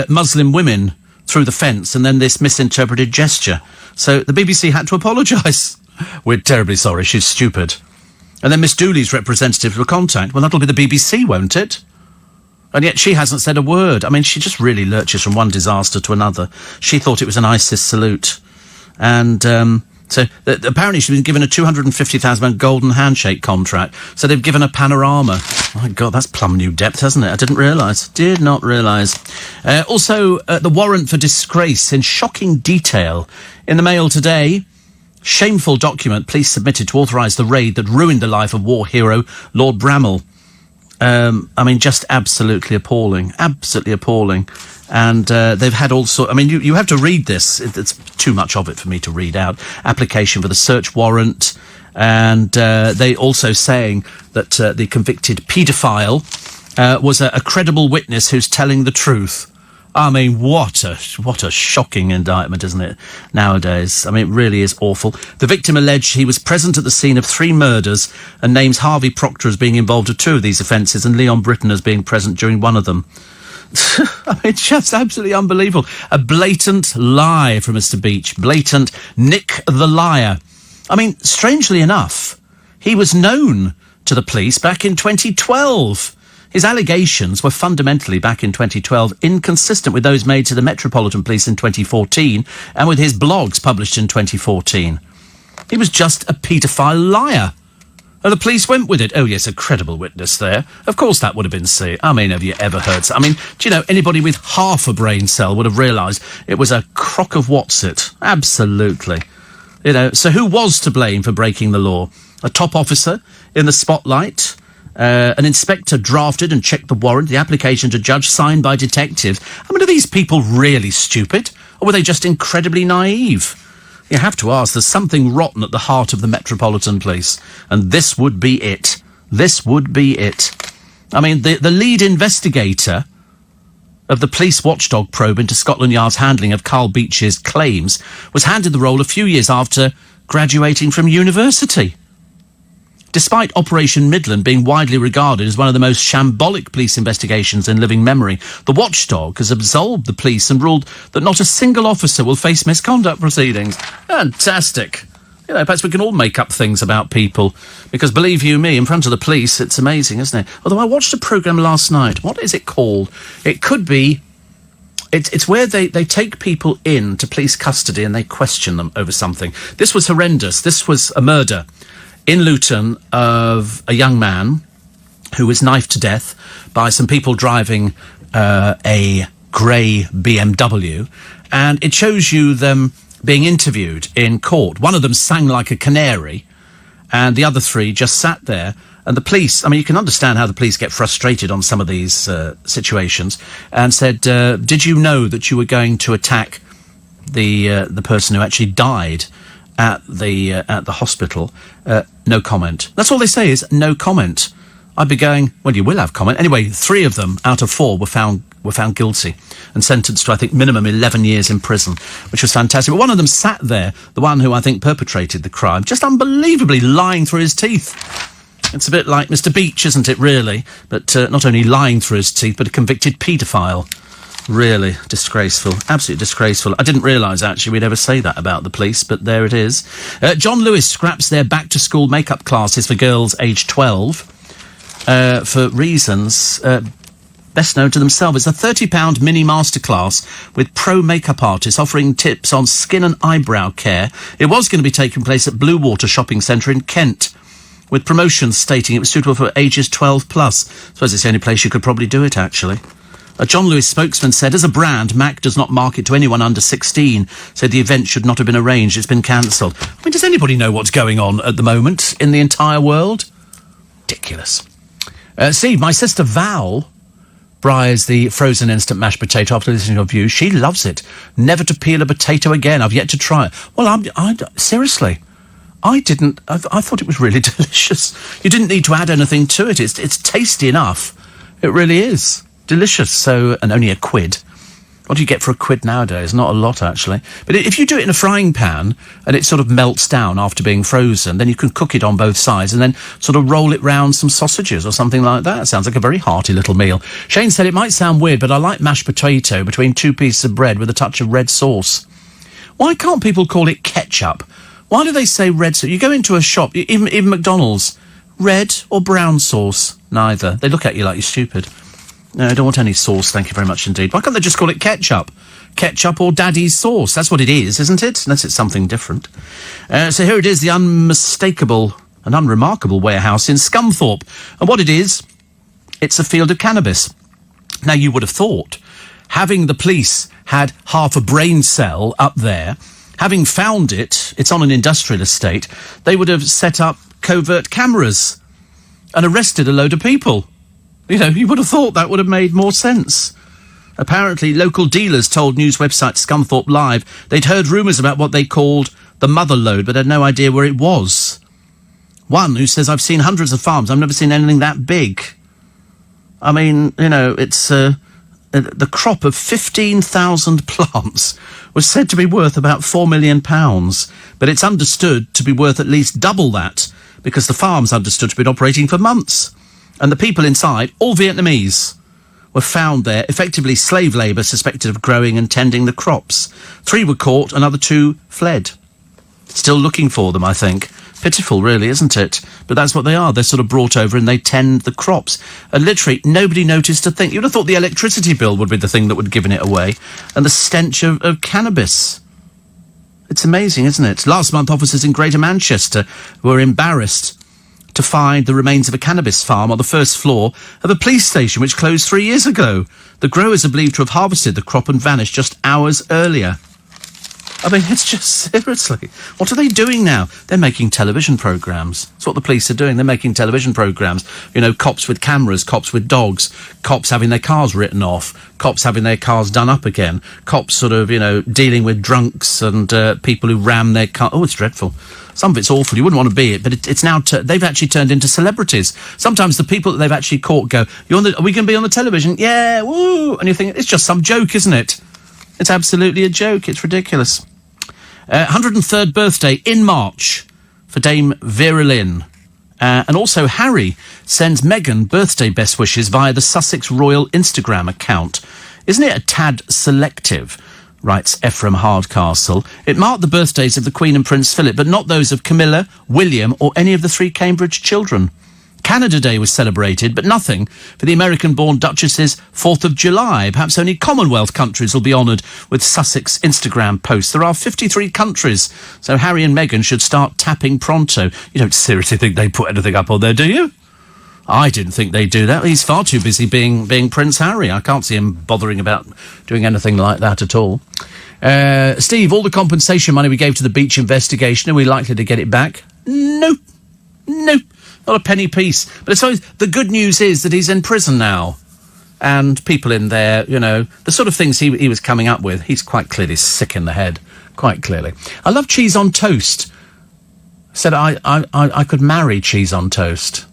Muslim women through the fence and then this misinterpreted gesture. So the BBC had to apologise. We're terribly sorry, she's stupid. And then Miss Dooley's representatives were contacted. Well, that'll be the BBC, won't it? And yet she hasn't said a word. I mean, she just really lurches from one disaster to another. She thought it was an ISIS salute. And so apparently she's been given a £250,000 golden handshake contract. So they've given her Panorama. Oh, my God, that's plumb new depth, hasn't it? I didn't realise. Did not realise. Also, the warrant for disgrace in shocking detail. In the Mail today, shameful document police submitted to authorise the raid that ruined the life of war hero Lord Bramall. I mean, just absolutely appalling. Absolutely appalling. And they've had all sorts... I mean, you have to read this. It's too much of it for me to read out. Application for the search warrant. And they also saying that the convicted paedophile was a credible witness who's telling the truth. I mean, what a shocking indictment, isn't it, nowadays? I mean, it really is awful. The victim alleged he was present at the scene of 3 murders and names Harvey Proctor as being involved in 2 of these offences and Leon Britton as being present during one of them. I mean, just absolutely unbelievable. A blatant lie from Mr. Beach. Blatant Nick the Liar. I mean, strangely enough, he was known to the police back in 2012. His allegations were fundamentally, back in 2012, inconsistent with those made to the Metropolitan Police in 2014 and with his blogs published in 2014. He was just a paedophile liar. And the police went with it. Oh, yes, a credible witness there. Of course that would have been seen. I mean, have you ever heard... I mean, do you know, anybody with half a brain cell would have realised it was a crock of what's-it. Absolutely. You know, so who was to blame for breaking the law? A top officer in the spotlight? An inspector drafted and checked the warrant, the application to judge signed by detectives. I mean, are these people really stupid? Or were they just incredibly naive? You have to ask, there's something rotten at the heart of the Metropolitan Police. And this would be it. This would be it. I mean, the lead investigator of the police watchdog probe into Scotland Yard's handling of Carl Beech's claims was handed the role a few years after graduating from university. Despite Operation Midland being widely regarded as one of the most shambolic police investigations in living memory, the watchdog has absolved the police and ruled that not a single officer will face misconduct proceedings. Fantastic. You know, perhaps we can all make up things about people, because believe you me, in front of the police, it's amazing, isn't it? Although I watched a programme last night. What is it called? It could be... It's where they take people into police custody and they question them over something. This was horrendous. This was a murder in Luton of a young man who was knifed to death by some people driving a grey BMW, and it shows you them being interviewed in court. One of them sang like a canary, and the other three just sat there. And the police, I mean, you can understand how the police get frustrated on some of these situations, and said, did you know that you were going to attack the person who actually died at the hospital? No comment. That's all they say is no comment. I'd be going, well, you will have comment. Anyway, 3 of them out of 4 were found guilty and sentenced to, I think, minimum 11 years in prison, which was fantastic. But one of them sat there, the one who I think perpetrated the crime, just unbelievably lying through his teeth. It's a bit like Mr. Beach, isn't it, really? But not only lying through his teeth, but a convicted paedophile. Really disgraceful. Absolutely disgraceful. I didn't realise, actually, we'd ever say that about the police, but there it is. John Lewis scraps their back-to-school makeup classes for girls aged 12 for reasons best known to themselves. It's a £30 mini masterclass with pro makeup artists offering tips on skin and eyebrow care. It was going to be taking place at Blue Water Shopping Centre in Kent, with promotions stating it was suitable for ages 12 plus. I suppose it's the only place you could probably do it, actually. A John Lewis spokesman said, as a brand, MAC does not market to anyone under 16, so the event should not have been arranged. It's been cancelled. I mean, does anybody know what's going on at the moment in the entire world? Ridiculous. Steve, my sister Val fries the frozen instant mashed potato after listening to your views. She loves it. Never to peel a potato again. I've yet to try it. Well, seriously, I didn't. I thought it was really delicious. You didn't need to add anything to it. It's tasty enough. It really is. Delicious. So, and only £1. What do you get for £1 nowadays? Not a lot, actually. But if you do it in a frying pan and it sort of melts down after being frozen, then you can cook it on both sides and then sort of roll it round some sausages or something like that. Sounds like a very hearty little meal. Shane said, it might sound weird, but I like mashed potato between 2 pieces of bread with a touch of red sauce. Why can't people call it ketchup? Why do they say red sauce? You go into a shop, even McDonald's, red or brown sauce? Neither. They look at you like you're stupid. No, I don't want any sauce, thank you very much indeed. Why can't they just call it ketchup? Ketchup or daddy's sauce. That's what it is, isn't it? Unless it's something different. So here it is, the unmistakable and unremarkable warehouse in Scunthorpe. And what it is, it's a field of cannabis. Now, you would have thought, having the police had half a brain cell up there, having found it, it's on an industrial estate, they would have set up covert cameras and arrested a load of people. You know, you would have thought that would have made more sense. Apparently, local dealers told news website Scunthorpe Live they'd heard rumours about what they called the mother lode, but had no idea where it was. One who says, I've seen hundreds of farms, I've never seen anything that big. I mean, you know, it's the crop of 15,000 plants was said to be worth about £4 million, but it's understood to be worth at least double that, because the farm's understood to have been operating for months. And the people inside, all Vietnamese. were found there, effectively slave labour suspected of growing and tending the crops. 3 were caught, another 2 fled. Still looking for them, I think. Pitiful, really, isn't it? But that's what they are. They're sort of brought over and they tend the crops. And literally, nobody noticed a thing. You'd have thought the electricity bill would be the thing that would have given it away. And the stench of cannabis. It's amazing, isn't it? Last month, officers in Greater Manchester were embarrassed to find the remains of a cannabis farm on the first floor of a police station which closed 3 years ago. The growers are believed to have harvested the crop and vanished just hours earlier. I mean, it's just, seriously, what are they doing now? They're making television programmes. That's what the police are doing. They're making television programmes. You know, cops with cameras, cops with dogs, cops having their cars written off, cops having their cars done up again, cops sort of, you know, dealing with drunks and people who ram their car. Oh, it's dreadful. Some of it's awful. You wouldn't want to be it, but it's now, they've actually turned into celebrities. Sometimes the people that they've actually caught go, are we going to be on the television? Yeah, woo! And you think, it's just some joke, isn't it? It's absolutely a joke. It's ridiculous. 103rd birthday in March for Dame Vera Lynn. And also Harry sends Meghan birthday best wishes via the Sussex Royal Instagram account. Isn't it a tad selective, writes Ephraim Hardcastle. It marked the birthdays of the Queen and Prince Philip, but not those of Camilla, William or any of the 3 Cambridge children. Canada Day was celebrated, but nothing for the American-born Duchess's 4th of July. Perhaps only Commonwealth countries will be honoured with Sussex Instagram posts. There are 53 countries, so Harry and Meghan should start tapping pronto. You don't seriously think they put anything up on there, do you? I didn't think they'd do that. He's far too busy being Prince Harry. I can't see him bothering about doing anything like that at all. Steve, all the compensation money we gave to the beach investigation, are we likely to get it back? Nope. Not a penny piece. But it's always, the good news is that he's in prison now. And people in there, you know, the sort of things he was coming up with, he's quite clearly sick in the head. Quite clearly. I love cheese on toast. Said I could marry cheese on toast.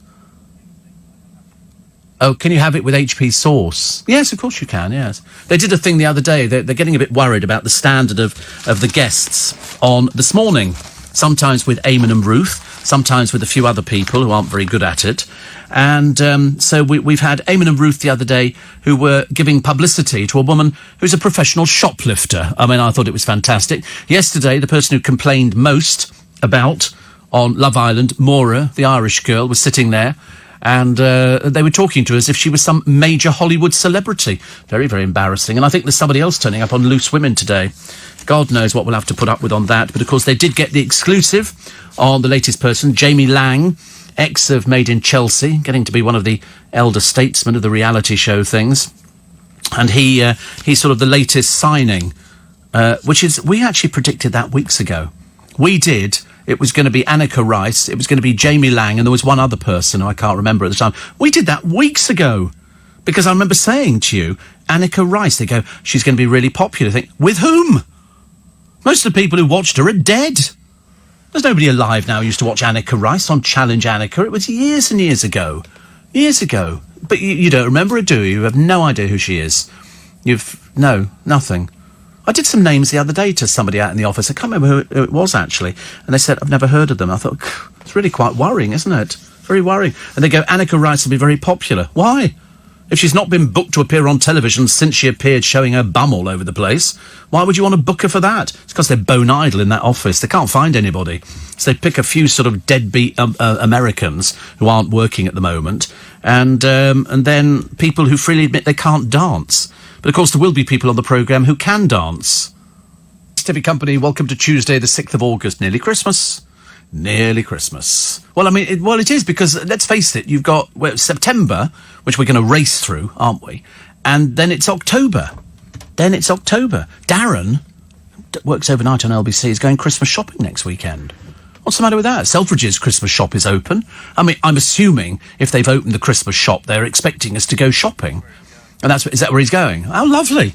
Oh, can you have it with HP sauce? Yes, of course you can, yes. They did a thing the other day. They're getting a bit worried about the standard of the guests on This Morning. Sometimes with Eamon and Ruth, sometimes with a few other people who aren't very good at it. And so we've had Eamon and Ruth the other day who were giving publicity to a woman who's a professional shoplifter. I mean, I thought it was fantastic. Yesterday, the person who complained most about on Love Island, Maura, the Irish girl, was sitting there. And they were talking to her as if she was some major Hollywood celebrity. Very, very embarrassing. And I think there's somebody else turning up on Loose Women today. God knows what we'll have to put up with on that. But, of course, they did get the exclusive on the latest person, Jamie Lang, ex of Made in Chelsea, getting to be one of the elder statesmen of the reality show things. And he's sort of the latest signing, which is, we actually predicted that weeks ago. We did. It was going to be Annika Rice, it was going to be Jamie Lang, and there was one other person who I can't remember at the time. We did that weeks ago. Because I remember saying to you, Annika Rice, they go, she's going to be really popular. I think, with whom? Most of the people who watched her are dead. There's nobody alive now who used to watch Annika Rice on Challenge Annika. It was years and years ago. Years ago. But you don't remember her, do you? You have no idea who she is. No, nothing. I did some names the other day to somebody out in the office. I can't remember who it was, actually. And they said, I've never heard of them. I thought, it's really quite worrying, isn't it? Very worrying. And they go, Annika Rice will be very popular. Why? If she's not been booked to appear on television since she appeared showing her bum all over the place, why would you want to book her for that? It's because they're bone idle in that office. They can't find anybody. So they pick a few sort of deadbeat Americans who aren't working at the moment, and then people who freely admit they can't dance. But, of course, there will be people on the programme who can dance. Stevie Company, welcome to Tuesday, the 6th of August. Nearly Christmas. Nearly Christmas. Well, I mean, it is, because, let's face it, you've got September, which we're going to race through, aren't we? And then it's October. Darren works overnight on LBC, is going Christmas shopping next weekend. What's the matter with that? Selfridge's Christmas shop is open. I mean, I'm assuming if they've opened the Christmas shop, they're expecting us to go shopping. And is that where he's going? How lovely.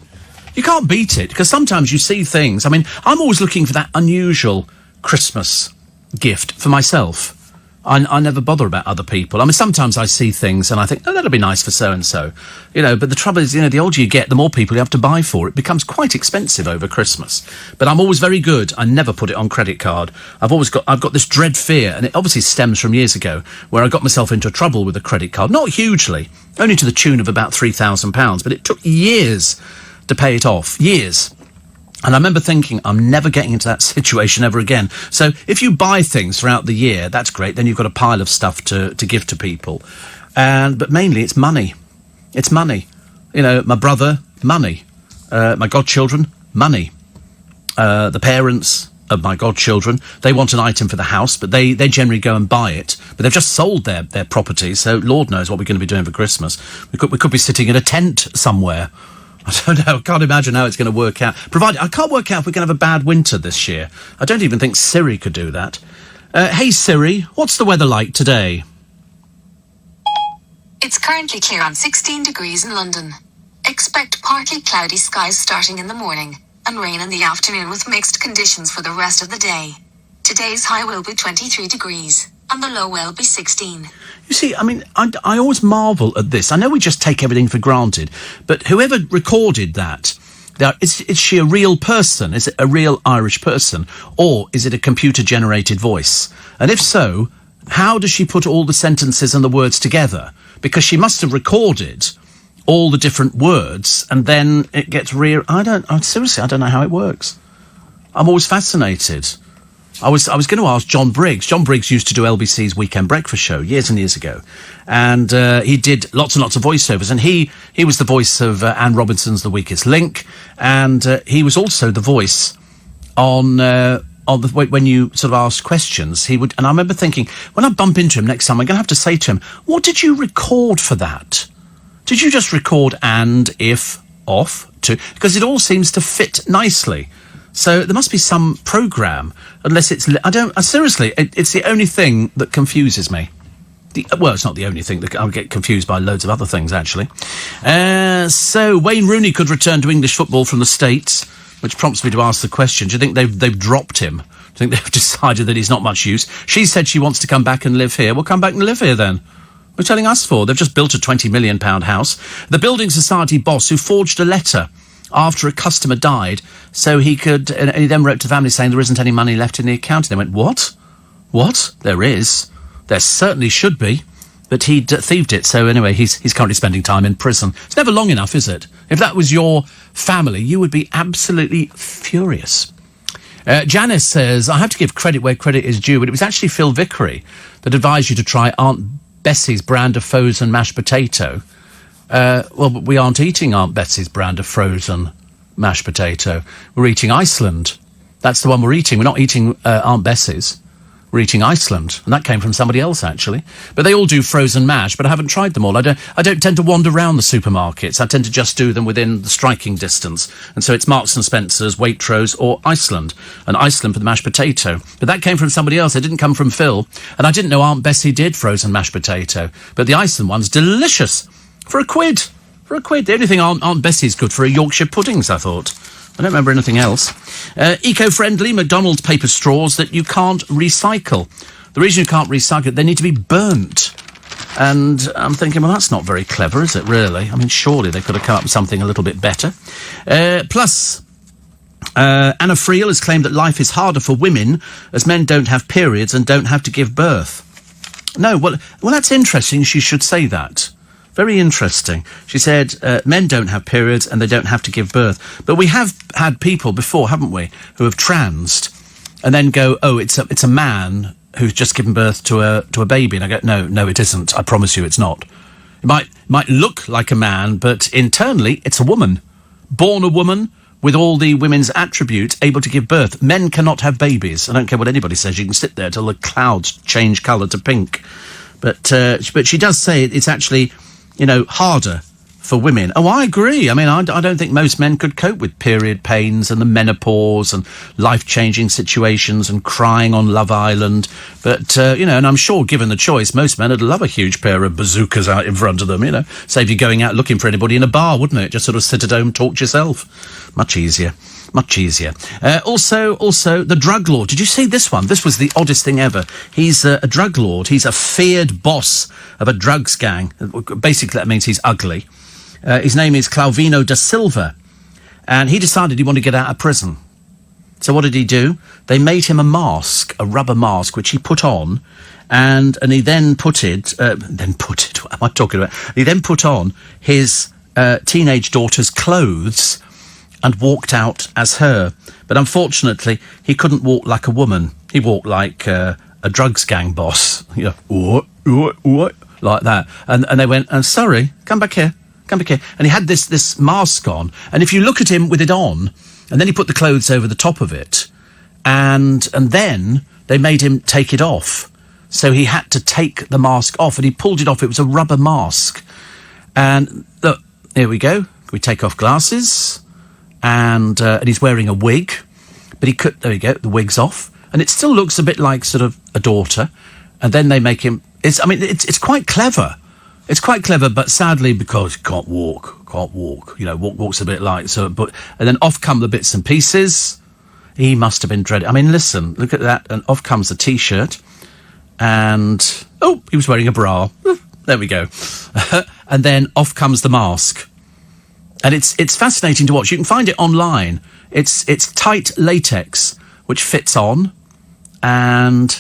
You can't beat it, because sometimes you see things. I mean, I'm always looking for that unusual Christmas gift for myself. I never bother about other people. I mean, sometimes I see things and I think, oh, that'll be nice for so-and-so. You know, but the trouble is, you know, the older you get, the more people you have to buy for. It becomes quite expensive over Christmas. But I'm always very good. I never put it on credit card. I've got this dread fear, and it obviously stems from years ago, where I got myself into trouble with a credit card. Not hugely, only to the tune of about £3,000, but it took years to pay it off. Years. And I remember thinking, I'm never getting into that situation ever again. So if you buy things throughout the year, that's great. Then you've got a pile of stuff to give to people. But mainly it's money. It's money. You know, my brother, money. My godchildren, money. The parents of my godchildren, they want an item for the house, but they generally go and buy it. But they've just sold their property, so Lord knows what we're going to be doing for Christmas. We could be sitting in a tent somewhere. I don't know. I can't imagine how it's going to work out. I can't work out if we're going to have a bad winter this year. I don't even think Siri could do that. Hey Siri, what's the weather like today? It's currently clear on 16 degrees in London. Expect partly cloudy skies starting in the morning and rain in the afternoon with mixed conditions for the rest of the day. Today's high will be 23 degrees and the low will be 16. You see, I mean, I always marvel at this. I know we just take everything for granted, but whoever recorded that, is she a real person? Is it a real Irish person? Or is it a computer-generated voice? And if so, how does she put all the sentences and the words together? Because she must have recorded all the different words, and then it gets seriously, I don't know how it works. I'm always fascinated. I was going to ask John Briggs. John Briggs used to do LBC's Weekend Breakfast show years and years ago, and he did lots and lots of voiceovers. And he was the voice of Anne Robinson's The Weakest Link, and he was also the voice on when you sort of asked questions. He would, and I remember thinking, when I bump into him next time, I'm going to have to say to him, "What did you record for that? Did you just record and, if, off, to?" Because it all seems to fit nicely. So there must be some programme, unless it's... seriously, it's the only thing that confuses me. Well, it's not the only thing. I'll get confused by loads of other things, actually. So Wayne Rooney could return to English football from the States, which prompts me to ask the question, do you think they've dropped him? Do you think they've decided that he's not much use? She said she wants to come back and live here. Well, come back and live here, then. What are you telling us for? They've just built a £20 million house. The Building Society boss who forged a letter after a customer died, so he could... And he then wrote to the family saying there isn't any money left in the account. And they went, what? What? There is. There certainly should be. But he'd thieved it, so anyway, he's currently spending time in prison. It's never long enough, is it? If that was your family, you would be absolutely furious. Janice says, I have to give credit where credit is due, but it was actually Phil Vickery that advised you to try Aunt Bessie's brand of frozen mashed potato. Well, but we aren't eating Aunt Bessie's brand of frozen mashed potato. We're eating Iceland. That's the one we're eating. We're not eating Aunt Bessie's. We're eating Iceland, and that came from somebody else, actually. But they all do frozen mash, but I haven't tried them all. I don't tend to wander around the supermarkets. I tend to just do them within the striking distance. And so it's Marks and Spencer's, Waitrose, or Iceland. And Iceland for the mashed potato. But that came from somebody else. It didn't come from Phil. And I didn't know Aunt Bessie did frozen mashed potato. But the Iceland one's delicious. For £1. For £1. The only thing Aunt Bessie's good for are Yorkshire puddings, I thought. I don't remember anything else. Eco-friendly McDonald's paper straws that you can't recycle. The reason you can't recycle it, they need to be burnt. And I'm thinking, well, that's not very clever, is it, really? I mean, surely they could have come up with something a little bit better. Plus, Anna Friel has claimed that life is harder for women as men don't have periods and don't have to give birth. No, well, that's interesting. She should say that. Very interesting. She said men don't have periods and they don't have to give birth. But we have had people before, haven't we, who have transed and then go, oh, it's a man who's just given birth to a baby. And I go, no, it isn't. I promise you it's not. It might look like a man, but internally it's a woman. Born a woman with all the women's attributes, able to give birth. Men cannot have babies. I don't care what anybody says. You can sit there till the clouds change colour to pink. But she does say it's actually... harder for women. Oh, I agree. I mean, I don't think most men could cope with period pains and the menopause and life-changing situations and crying on Love Island. But, and I'm sure given the choice, most men would love a huge pair of bazookas out in front of them, Save you going out looking for anybody in a bar, wouldn't it? Just sort of sit at home, talk to yourself. Much easier. Much easier. Also, the drug lord. Did you see this one? This was the oddest thing ever. He's a drug lord. He's a feared boss of a drugs gang. Basically, that means he's ugly. His name is Clauvino da Silva. And he decided he wanted to get out of prison. So what did he do? They made him a mask, a rubber mask, which he put on. And he then what am I talking about? He then put on his teenage daughter's clothes and walked out as her. But unfortunately, he couldn't walk like a woman. He walked like a drugs gang boss. You know, what? Like that. And they went, sorry, come back here. And he had this mask on. And if you look at him with it on, and then he put the clothes over the top of it, and then they made him take it off. So he had to take the mask off, and he pulled it off. It was a rubber mask. And look, here we go. We take off glasses, and he's wearing a wig. But there we go, the wig's off. And it still looks a bit like sort of a daughter. And then they make him... It's quite clever. It's quite clever, but sadly, because he can't walk. You know, walks a bit like so. And then off come the bits and pieces. He must have been dreaded. I mean, listen, look at that. And off comes the T-shirt. And, he was wearing a bra. There we go. And then off comes the mask. And it's fascinating to watch. You can find it online. It's tight latex, which fits on. And,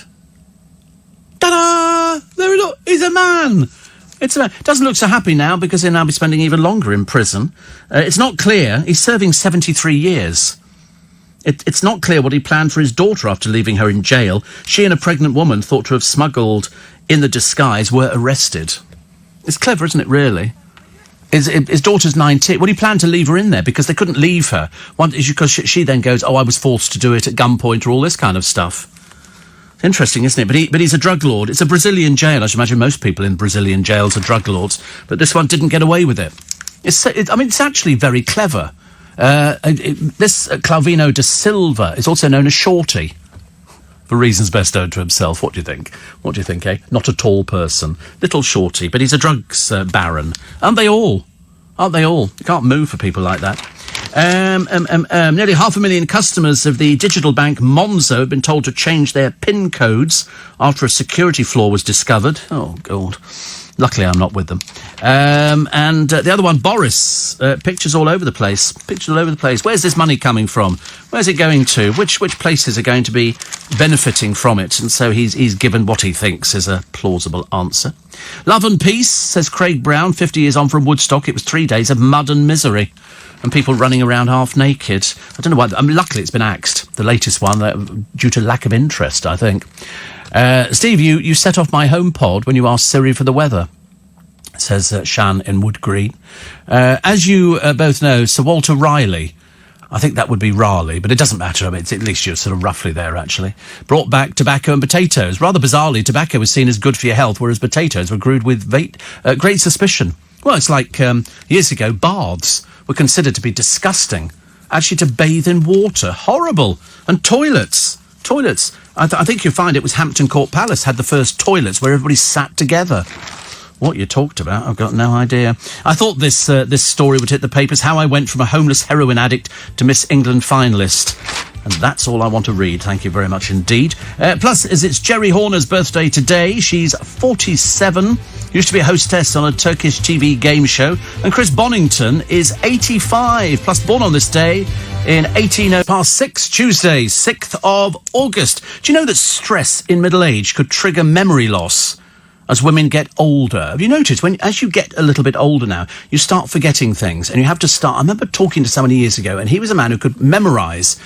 ta-da! There it is. He's a man. It's a man. Doesn't look so happy now because he'll now be spending even longer in prison. It's not clear. He's serving 73 years. It's not clear what he planned for his daughter after leaving her in jail. She and a pregnant woman thought to have smuggled in the disguise were arrested. It's clever, isn't it, really? His daughter's 19. Well, he planned to leave her in there because they couldn't leave her. One is because she then goes, I was forced to do it at gunpoint or all this kind of stuff. Interesting, isn't it? But he's a drug lord. It's a Brazilian jail. I should imagine most people in Brazilian jails are drug lords. But this one didn't get away with it. It's actually very clever. This Clauvino da Silva is also known as Shorty, for reasons best known to himself. What do you think? What do you think, eh? Not a tall person. Little Shorty, but he's a drugs baron. Aren't they all? You can't move for people like that. Nearly 500,000 customers of the digital bank Monzo have been told to change their PIN codes after a security flaw was discovered. Oh, God. Luckily, I'm not with them. And the other one, Boris. Pictures all over the place. Where's this money coming from? Where's it going to? Which places are going to be benefiting from it? And so he's given what he thinks is a plausible answer. Love and peace, says Craig Brown, 50 years on from Woodstock. It was 3 days of mud and misery. And people running around half naked. I don't know why. Luckily, it's been axed. The latest one, due to lack of interest, I think. Steve, you set off my HomePod when you asked Siri for the weather, says Shan in Wood Green. As you both know, Sir Walter Raleigh, I think that would be Raleigh, but it doesn't matter. I mean, at least you're sort of roughly there, actually. Brought back tobacco and potatoes. Rather bizarrely, tobacco was seen as good for your health, whereas potatoes were brewed with great suspicion. Well, it's like years ago, baths were considered to be disgusting. Actually, to bathe in water. Horrible. And toilets. I think you'll find it was Hampton Court Palace had the first toilets where everybody sat together. What you talked about, I've got no idea. I thought this story would hit the papers, how I went from a homeless heroin addict to Miss England finalist. And that's all I want to read. Thank you very much indeed. Plus, as it's Jerry Horner's birthday today, she's 47, used to be a hostess on a Turkish TV game show. And Chris Bonington is 85, plus born on this day in 1806, Tuesday, 6th of August. Do you know that stress in middle age could trigger memory loss as women get older? Have you noticed, as you get a little bit older now, you start forgetting things, and you have to start... I remember talking to somebody years ago, and he was a man who could memorise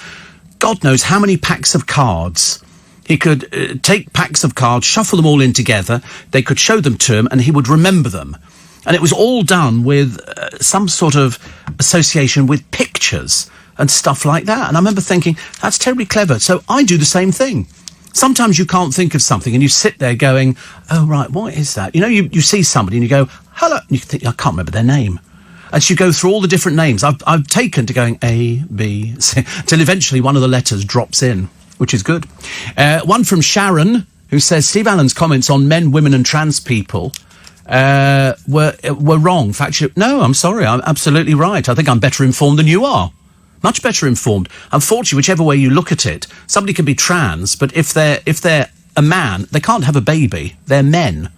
God knows how many packs of cards. He could take packs of cards, shuffle them all in together, they could show them to him, and he would remember them. And it was all done with some sort of association with pictures and stuff like that. And I remember thinking, that's terribly clever. So I do the same thing. Sometimes you can't think of something and you sit there going, oh, right, what is that? You know, you see somebody and you go, hello, and you think, I can't remember their name. As you go through all the different names, I've taken to going A, B, C, till eventually one of the letters drops in, which is good. One from Sharon, who says, Steve Allen's comments on men, women and trans people were wrong. Factually, no, I'm sorry, I'm absolutely right. I think I'm better informed than you are. Much better informed. Unfortunately, whichever way you look at it, somebody can be trans, but if they're a man, they can't have a baby. They're men.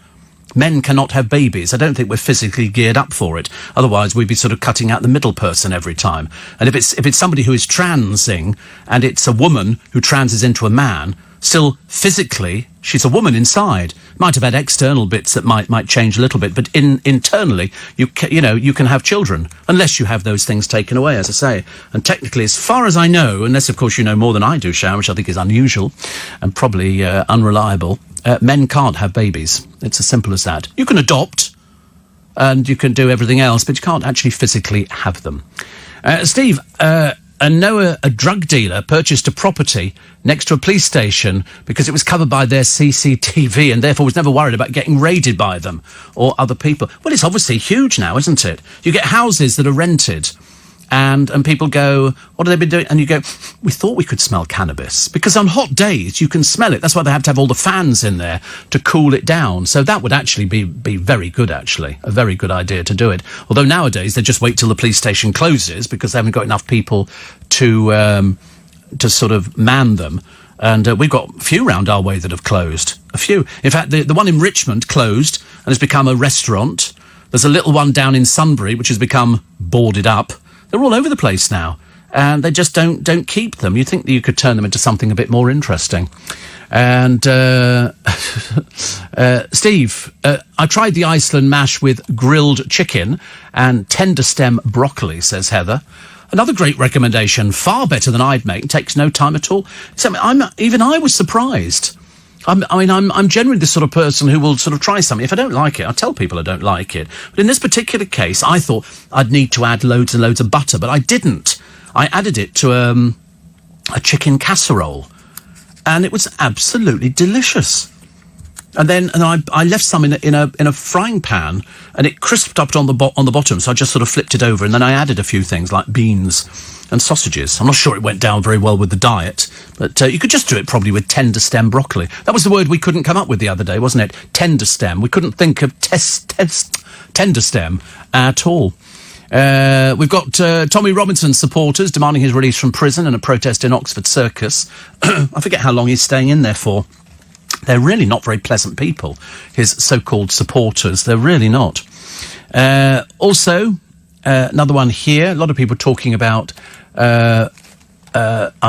Men cannot have babies. I don't think we're physically geared up for it. Otherwise, we'd be sort of cutting out the middle person every time. And if it's somebody who is transing, and it's a woman who transes into a man, still physically, she's a woman inside. Might have had external bits that might change a little bit, but internally, you can have children, unless you have those things taken away, as I say. And technically, as far as I know, unless of course you know more than I do, Sharon, which I think is unusual and probably unreliable, men can't have babies. It's as simple as that. You can adopt, and you can do everything else, but you can't actually physically have them. Steve, a drug dealer purchased a property next to a police station because it was covered by their CCTV and therefore was never worried about getting raided by them or other people. Well, it's obviously huge now, isn't it? You get houses that are rented and people go, what have they been doing? And you go, we thought we could smell cannabis. Because on hot days, you can smell it. That's why they have to have all the fans in there to cool it down. So that would actually be very good, actually. A very good idea to do it. Although nowadays, they just wait till the police station closes because they haven't got enough people to sort of man them. And we've got a few round our way that have closed. A few. In fact, the one in Richmond closed and has become a restaurant. There's a little one down in Sunbury, which has become boarded up. They're all over the place now, and they just don't keep them. You think that you could turn them into something a bit more interesting. And Steve, I tried the Iceland mash with grilled chicken and tender stem broccoli, says Heather. Another great recommendation, far better than I'd make, takes no time at all. So I was surprised. I'm generally the sort of person who will sort of try something. If I don't like it, I tell people I don't like it. But in this particular case, I thought I'd need to add loads and loads of butter, but I didn't. I added it to a chicken casserole, and it was absolutely delicious. And then I left some in a frying pan, and it crisped up on the bottom. So I just sort of flipped it over, and then I added a few things like beans and sausages. I'm not sure it went down very well with the diet, but you could just do it probably with tender stem broccoli. That was the word we couldn't come up with the other day, wasn't it? Tender stem. We couldn't think of tender stem at all. We've got Tommy Robinson's supporters demanding his release from prison in a protest in Oxford Circus. I forget how long he's staying in there for. They're really not very pleasant people, his so-called supporters. They're really not. Also, another one here. A lot of people talking about, I'm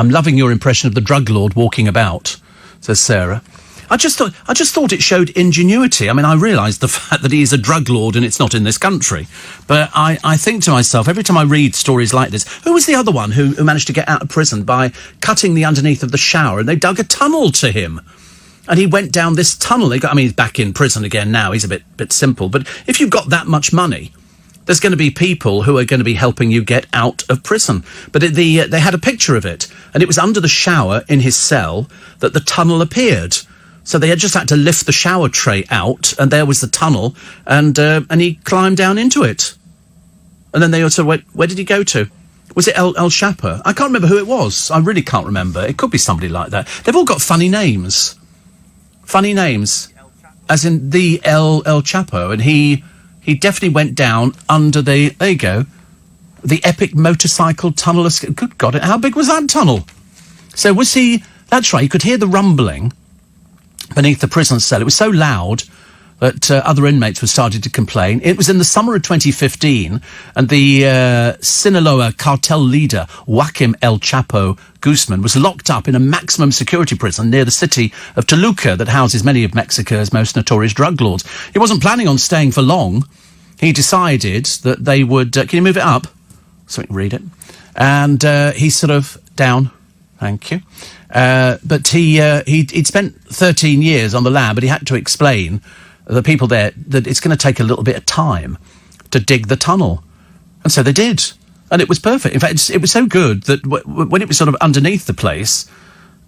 loving your impression of the drug lord walking about, says Sarah. I just thought it showed ingenuity. I mean, I realise the fact that he is a drug lord and it's not in this country. But I think to myself, every time I read stories like this, who was the other one who managed to get out of prison by cutting the underneath of the shower, and they dug a tunnel to him? And he went down this tunnel. He's back in prison again now. He's a bit simple. But if you've got that much money, there's going to be people who are going to be helping you get out of prison. But they had a picture of it, and it was under the shower in his cell that the tunnel appeared. So they had just had to lift the shower tray out, and there was the tunnel, and he climbed down into it. And then they also went, where did he go to? Was it El Chapo? I can't remember who it was. I really can't remember. It could be somebody like that. They've all got funny names. Funny names, as in the El Chapo, and he definitely went down under there you go, the epic motorcycle tunnel. Good God, how big was that tunnel? So was he, that's right, you could hear the rumbling beneath the prison cell. It was so loud that other inmates were starting to complain. It was in the summer of 2015, and the Sinaloa cartel leader, Joaquim El Chapo Guzman, was locked up in a maximum security prison near the city of Toluca that houses many of Mexico's most notorious drug lords. He wasn't planning on staying for long. He decided that they would... can you move it up so we can read it? And he's sort of down. Thank you. But he'd spent 13 years on the lam, but he had to explain the people there that it's going to take a little bit of time to dig the tunnel. And so they did. And it was perfect. In fact, it was so good that when it was sort of underneath the place,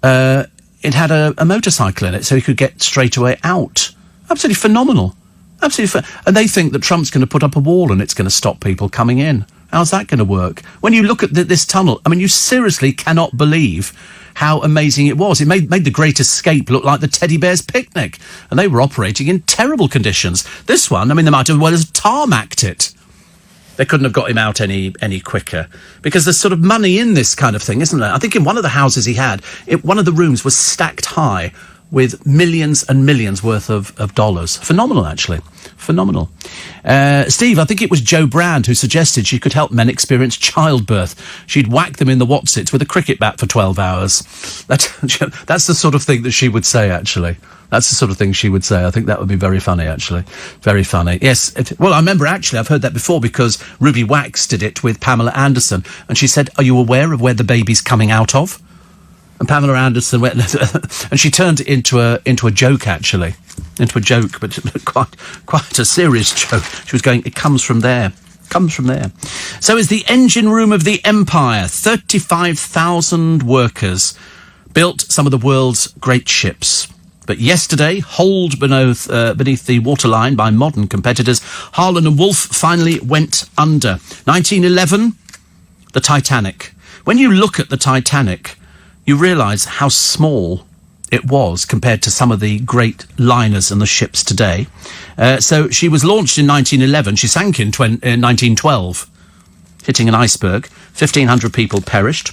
it had a motorcycle in it, so he could get straight away out. Absolutely phenomenal. Absolutely. And they think that Trump's going to put up a wall and it's going to stop people coming in. How's that going to work? When you look at this tunnel, I mean, you seriously cannot believe how amazing it was. It made the Great Escape look like the Teddy Bears Picnic, and they were operating in terrible conditions. This one, I mean, they might as well have tarmacked it. They couldn't have got him out any quicker, because there's sort of money in this kind of thing, isn't there? I think in one of the houses he had, one of the rooms was stacked high with millions and millions worth of dollars. Phenomenal, actually. Phenomenal. Steve, I think it was Jo Brand who suggested she could help men experience childbirth. She'd whack them in the whatsits with a cricket bat for 12 hours. That's the sort of thing that she would say, actually. That's the sort of thing she would say. I think that would be very funny, actually. Very funny. Yes. Well, I remember, actually, I've heard that before, because Ruby Wax did it with Pamela Anderson. And she said, "Are you aware of where the baby's coming out of?" And Pamela Anderson went, and she turned it into a joke, actually. Into a joke, but quite a serious joke. She was going, "It comes from there. Comes from there." So is the engine room of the Empire. 35,000 workers built some of the world's great ships. But yesterday, holed beneath the waterline by modern competitors, Harland and Wolff finally went under. 1911, the Titanic. When you look at the Titanic, you realise how small it was compared to some of the great liners and the ships today. So she was launched in 1911. She sank in 1912, hitting an iceberg. 1,500 people perished.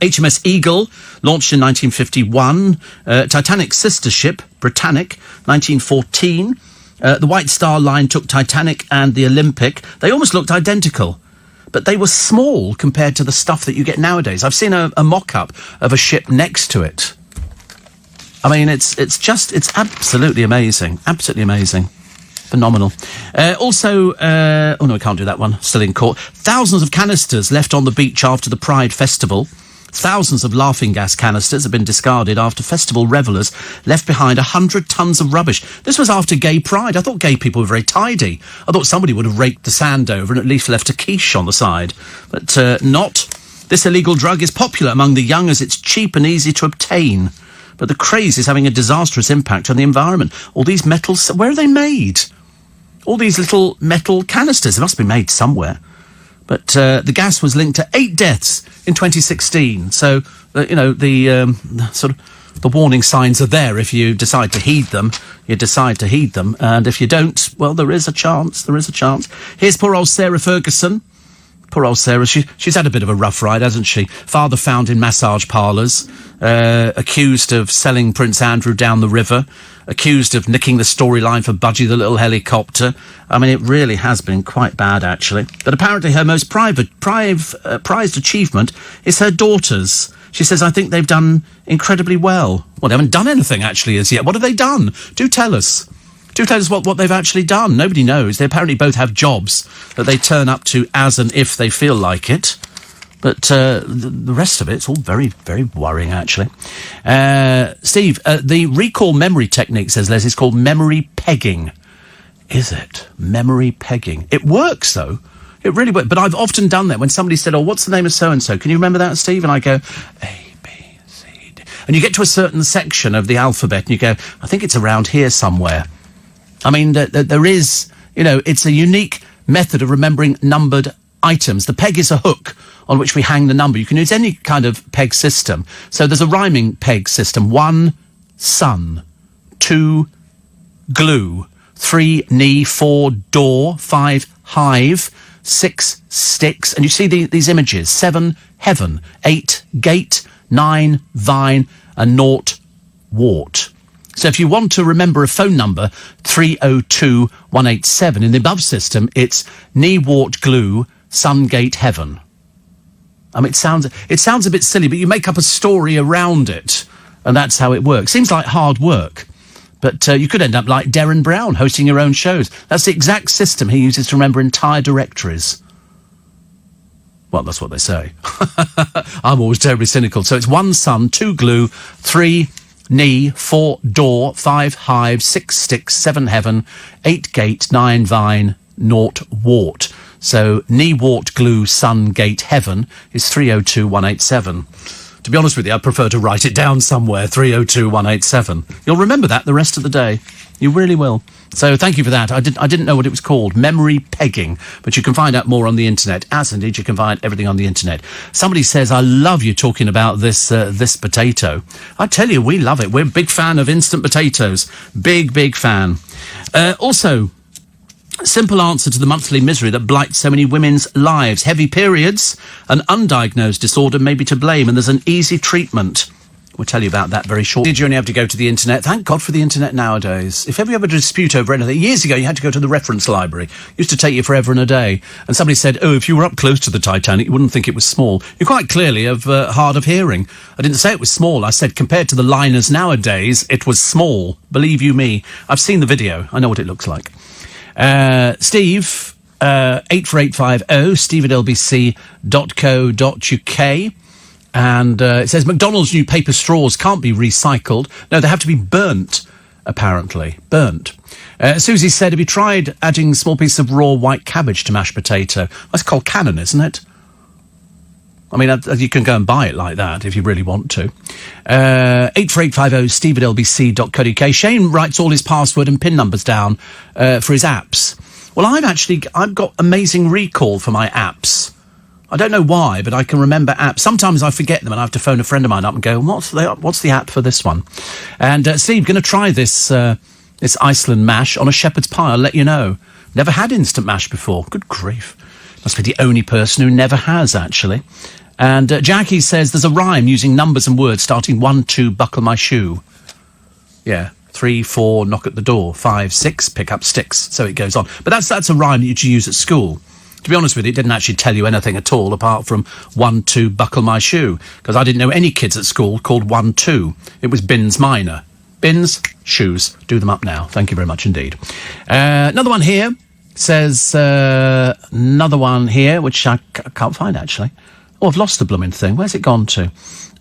HMS Eagle, launched in 1951. Titanic's sister ship, Britannic, 1914. The White Star Line took Titanic and the Olympic. They almost looked identical, but they were small compared to the stuff that you get nowadays. I've seen a mock-up of a ship next to it. I mean, it's absolutely amazing. Absolutely amazing. Phenomenal. Also, oh no, I can't do that one. Still in court. Thousands of canisters left on the beach after the Pride Festival. Thousands of laughing gas canisters have been discarded after festival revellers left behind 100 tons of rubbish. This was after Gay Pride. I thought gay people were very tidy. I thought somebody would have raked the sand over and at least left a quiche on the side. But not. This illegal drug is popular among the young as it's cheap and easy to obtain. But the craze is having a disastrous impact on the environment. All these metals, where are they made? All these little metal canisters, they must be made somewhere. But the gas was linked to 8 deaths in 2016. So, the warning signs are there. If you decide to heed them, you decide to heed them. And if you don't, well, there is a chance. There is a chance. Here's poor old Sarah Ferguson. Poor old Sarah. She's had a bit of a rough ride, hasn't she? Father found in massage parlours, accused of selling Prince Andrew down the river, accused of nicking the storyline for Budgie the Little Helicopter. I mean, it really has been quite bad, actually. But apparently her most prized achievement is her daughters. She says, "I think they've done incredibly well." Well, they haven't done anything, actually, as yet. What have they done? Do tell us. Do tell us what they've actually done. Nobody knows. They apparently both have jobs that they turn up to as and if they feel like it. But the rest of it's all very, very worrying, actually. Steve, the recall memory technique, says Les, is called memory pegging. Is it? Memory pegging. It works, though. It really works. But I've often done that when somebody said, "Oh, what's the name of so-and-so? Can you remember that, Steve?" And I go, A, B, C, D. And you get to a certain section of the alphabet and you go, "I think it's around here somewhere." I mean, there is, it's a unique method of remembering numbered items. The peg is a hook on which we hang the number. You can use any kind of peg system. So there's a rhyming peg system. 1, sun. 2, glue. 3, knee. 4, door. 5, hive. 6, sticks. And you see these images. 7, heaven. 8, gate. 9, vine. And 0, wart. So if you want to remember a phone number, 302-187, in the above system, it's knee, wart, glue, sun, gate, heaven. I mean, it sounds a bit silly, but you make up a story around it, and that's how it works. Seems like hard work, but you could end up like Derren Brown, hosting your own shows. That's the exact system he uses to remember entire directories. Well, that's what they say. I'm always terribly cynical. So it's 1 sun, 2 glue, 3 knee, 4 door, 5 hive, 6 sticks, 7 heaven, 8 gate, 9 vine, 0 wart. So knee, wart, glue, sun, gate, heaven is 302-187. To be honest with you, I prefer to write it down somewhere, 302-187. You'll remember that the rest of the day. You really will. So thank you for that. I didn't know what it was called, memory pegging, but you can find out more on the internet, as indeed you can find everything on the internet. Somebody says, "I love you talking about this potato." I tell you, we love it. We're a big fan of instant potatoes. Big fan. Also, Simple answer to the monthly misery that blights so many women's lives. Heavy periods, an undiagnosed disorder may be to blame, and there's an easy treatment. We'll tell you about that very shortly. Did you only have to go to the internet? Thank God for the internet nowadays. If ever you have a dispute over anything, years ago you had to go to the reference library. It used to take you forever and a day. And somebody said, oh, if you were up close to the Titanic, you wouldn't think it was small. You're quite clearly hard of hearing. I didn't say it was small. I said compared to the liners nowadays, it was small. Believe you me. I've seen the video. I know what it looks like. Steve, 84850, steve at lbc.co.uk. And it says, McDonald's new paper straws can't be recycled. No, they have to be burnt, apparently. Burnt. Susie said, have you tried adding small pieces of raw white cabbage to mashed potato? That's called cannon, isn't it? I mean, you can go and buy it like that if you really want to. 84850, steve at lbc.co.uk. Shane writes all his password and PIN numbers down for his apps. Well, I've got amazing recall for my apps. I don't know why, but I can remember apps. Sometimes I forget them and I have to phone a friend of mine up and go, what's the app for this one? And Steve, going to try this Iceland mash on a shepherd's pie. I'll let you know. Never had instant mash before. Good grief. Must be the only person who never has, actually. And Jackie says there's a rhyme using numbers and words starting 1, 2, buckle my shoe. Yeah. 3, 4, knock at the door. 5, 6, pick up sticks. So it goes on. But that's a rhyme that you use at school. To be honest with you, it didn't actually tell you anything at all apart from 1, 2, buckle my shoe. Because I didn't know any kids at school called 1, 2. It was bins minor. Bins, shoes. Do them up now. Thank you very much indeed. Another one here says, another one here, which I can't find actually. Oh, I've lost the blooming thing. Where's it gone to?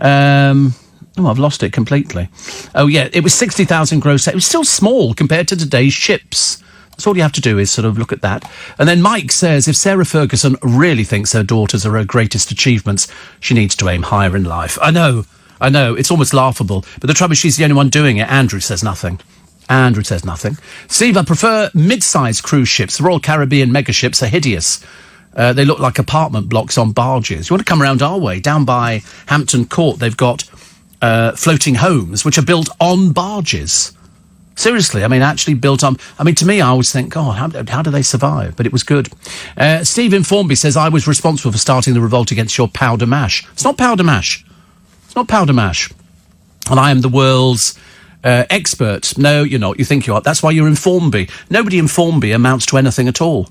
I've lost it completely. Oh, yeah, it was 60,000 gross. It was still small compared to today's ships. That's all you have to do is sort of look at that. And then Mike says, if Sarah Ferguson really thinks her daughters are her greatest achievements, she needs to aim higher in life. I know, it's almost laughable. But the trouble is she's the only one doing it. Andrew says nothing. Steve, I prefer mid-sized cruise ships. The Royal Caribbean megaships are hideous. They look like apartment blocks on barges. You want to come around our way? Down by Hampton Court, they've got floating homes, which are built on barges. Seriously, I mean, actually built on... I mean, to me, I always think, God, how do they survive? But it was good. Steve in Formby says, I was responsible for starting the revolt against your powder mash. It's not powder mash. And I am the world's expert. No, you're not. You think you are. That's why you're in Formby. Nobody in Formby amounts to anything at all.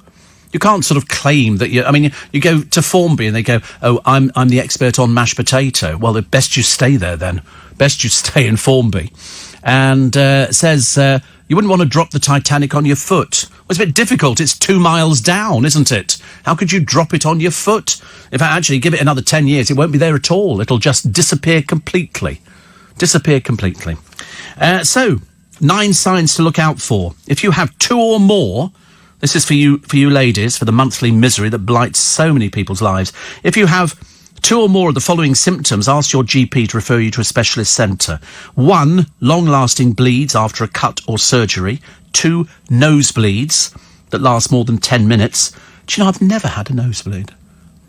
You can't sort of claim that you... I mean, you go to Formby and they go, oh, I'm the expert on mashed potato. Well, best you stay there then. Best you stay in Formby. And says, you wouldn't want to drop the Titanic on your foot. Well, it's a bit difficult. It's 2 miles down, isn't it? How could you drop it on your foot? In fact, actually, give it another 10 years, it won't be there at all. It'll just disappear completely. So, 9 signs to look out for. If you have 2 or more... This is for you ladies, for the monthly misery that blights so many people's lives. If you have 2 or more of the following symptoms, ask your GP to refer you to a specialist centre. 1, long-lasting bleeds after a cut or surgery. 2, nosebleeds that last more than 10 minutes. Do you know, I've never had a nosebleed.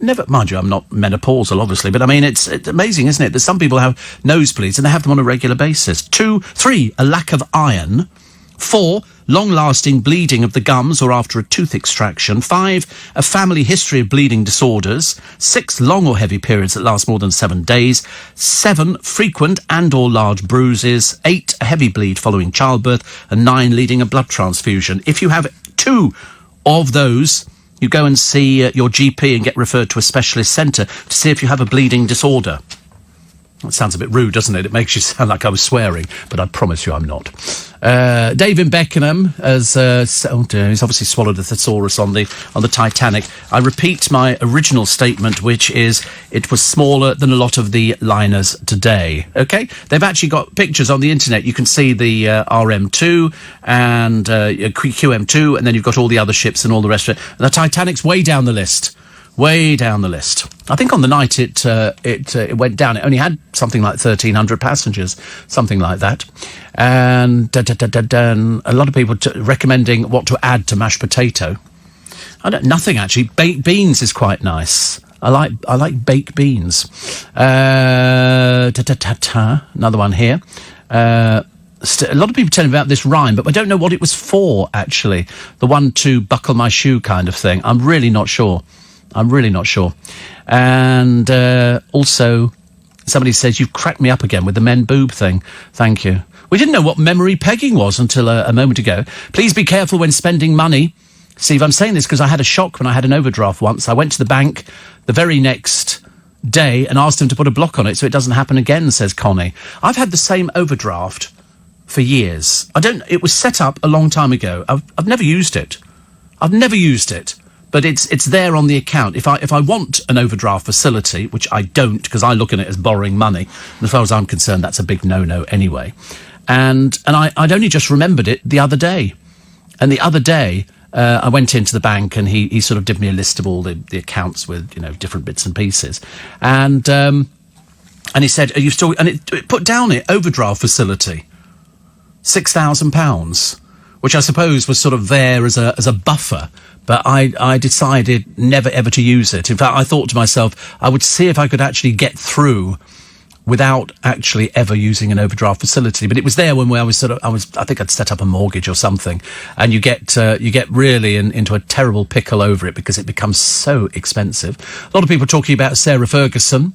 Never, mind you, I'm not menopausal, obviously, but I mean, it's amazing, isn't it, that some people have nosebleeds and they have them on a regular basis. 3, a lack of iron. 4, long-lasting bleeding of the gums or after a tooth extraction. 5, a family history of bleeding disorders. 6, long or heavy periods that last more than 7 days. 7, frequent and or large bruises. 8, a heavy bleed following childbirth. And 9, leading a blood transfusion. If you have 2 of those, you go and see your GP and get referred to a specialist centre to see if you have a bleeding disorder. That sounds a bit rude, doesn't it? It makes you sound like I was swearing, but I promise you I'm not. Dave in Beckenham has... oh dear, he's obviously swallowed a thesaurus on the Titanic. I repeat my original statement, which is it was smaller than a lot of the liners today. OK? They've actually got pictures on the internet. You can see the RM2 and QM2, and then you've got all the other ships and all the rest of it. And the Titanic's way down the list. Way down the list. I think on the night it went down. It only had something like 1,300 passengers, something like that. And a lot of people recommending what to add to mashed potato. Nothing actually. Baked beans is quite nice. I like baked beans. Another one here. a lot of people tell me about this rhyme, but I don't know what it was for, actually. The 1, 2, buckle my shoe kind of thing. I'm really not sure. And also, somebody says, you've cracked me up again with the men boob thing. Thank you. We didn't know what memory pegging was until a moment ago. Please be careful when spending money. Steve, I'm saying this because I had a shock when I had an overdraft once. I went to the bank the very next day and asked them to put a block on it so it doesn't happen again, says Connie. I've had the same overdraft for years. It was set up a long time ago. I've never used it. But it's there on the account. If I want an overdraft facility, which I don't, because I look at it as borrowing money, and as far as I'm concerned, that's a big no-no anyway. And I'd only just remembered it the other day. And the other day, I went into the bank and he sort of did me a list of all the accounts with, different bits and pieces. And he said, are you still... And it put down it, overdraft facility, £6,000, which I suppose was sort of there as a buffer. But I decided never ever to use it. In fact, I thought to myself, I would see if I could actually get through without actually ever using an overdraft facility. But it was there when I think I'd set up a mortgage or something, and you get really into a terrible pickle over it because it becomes so expensive. A lot of people talking about Sarah Ferguson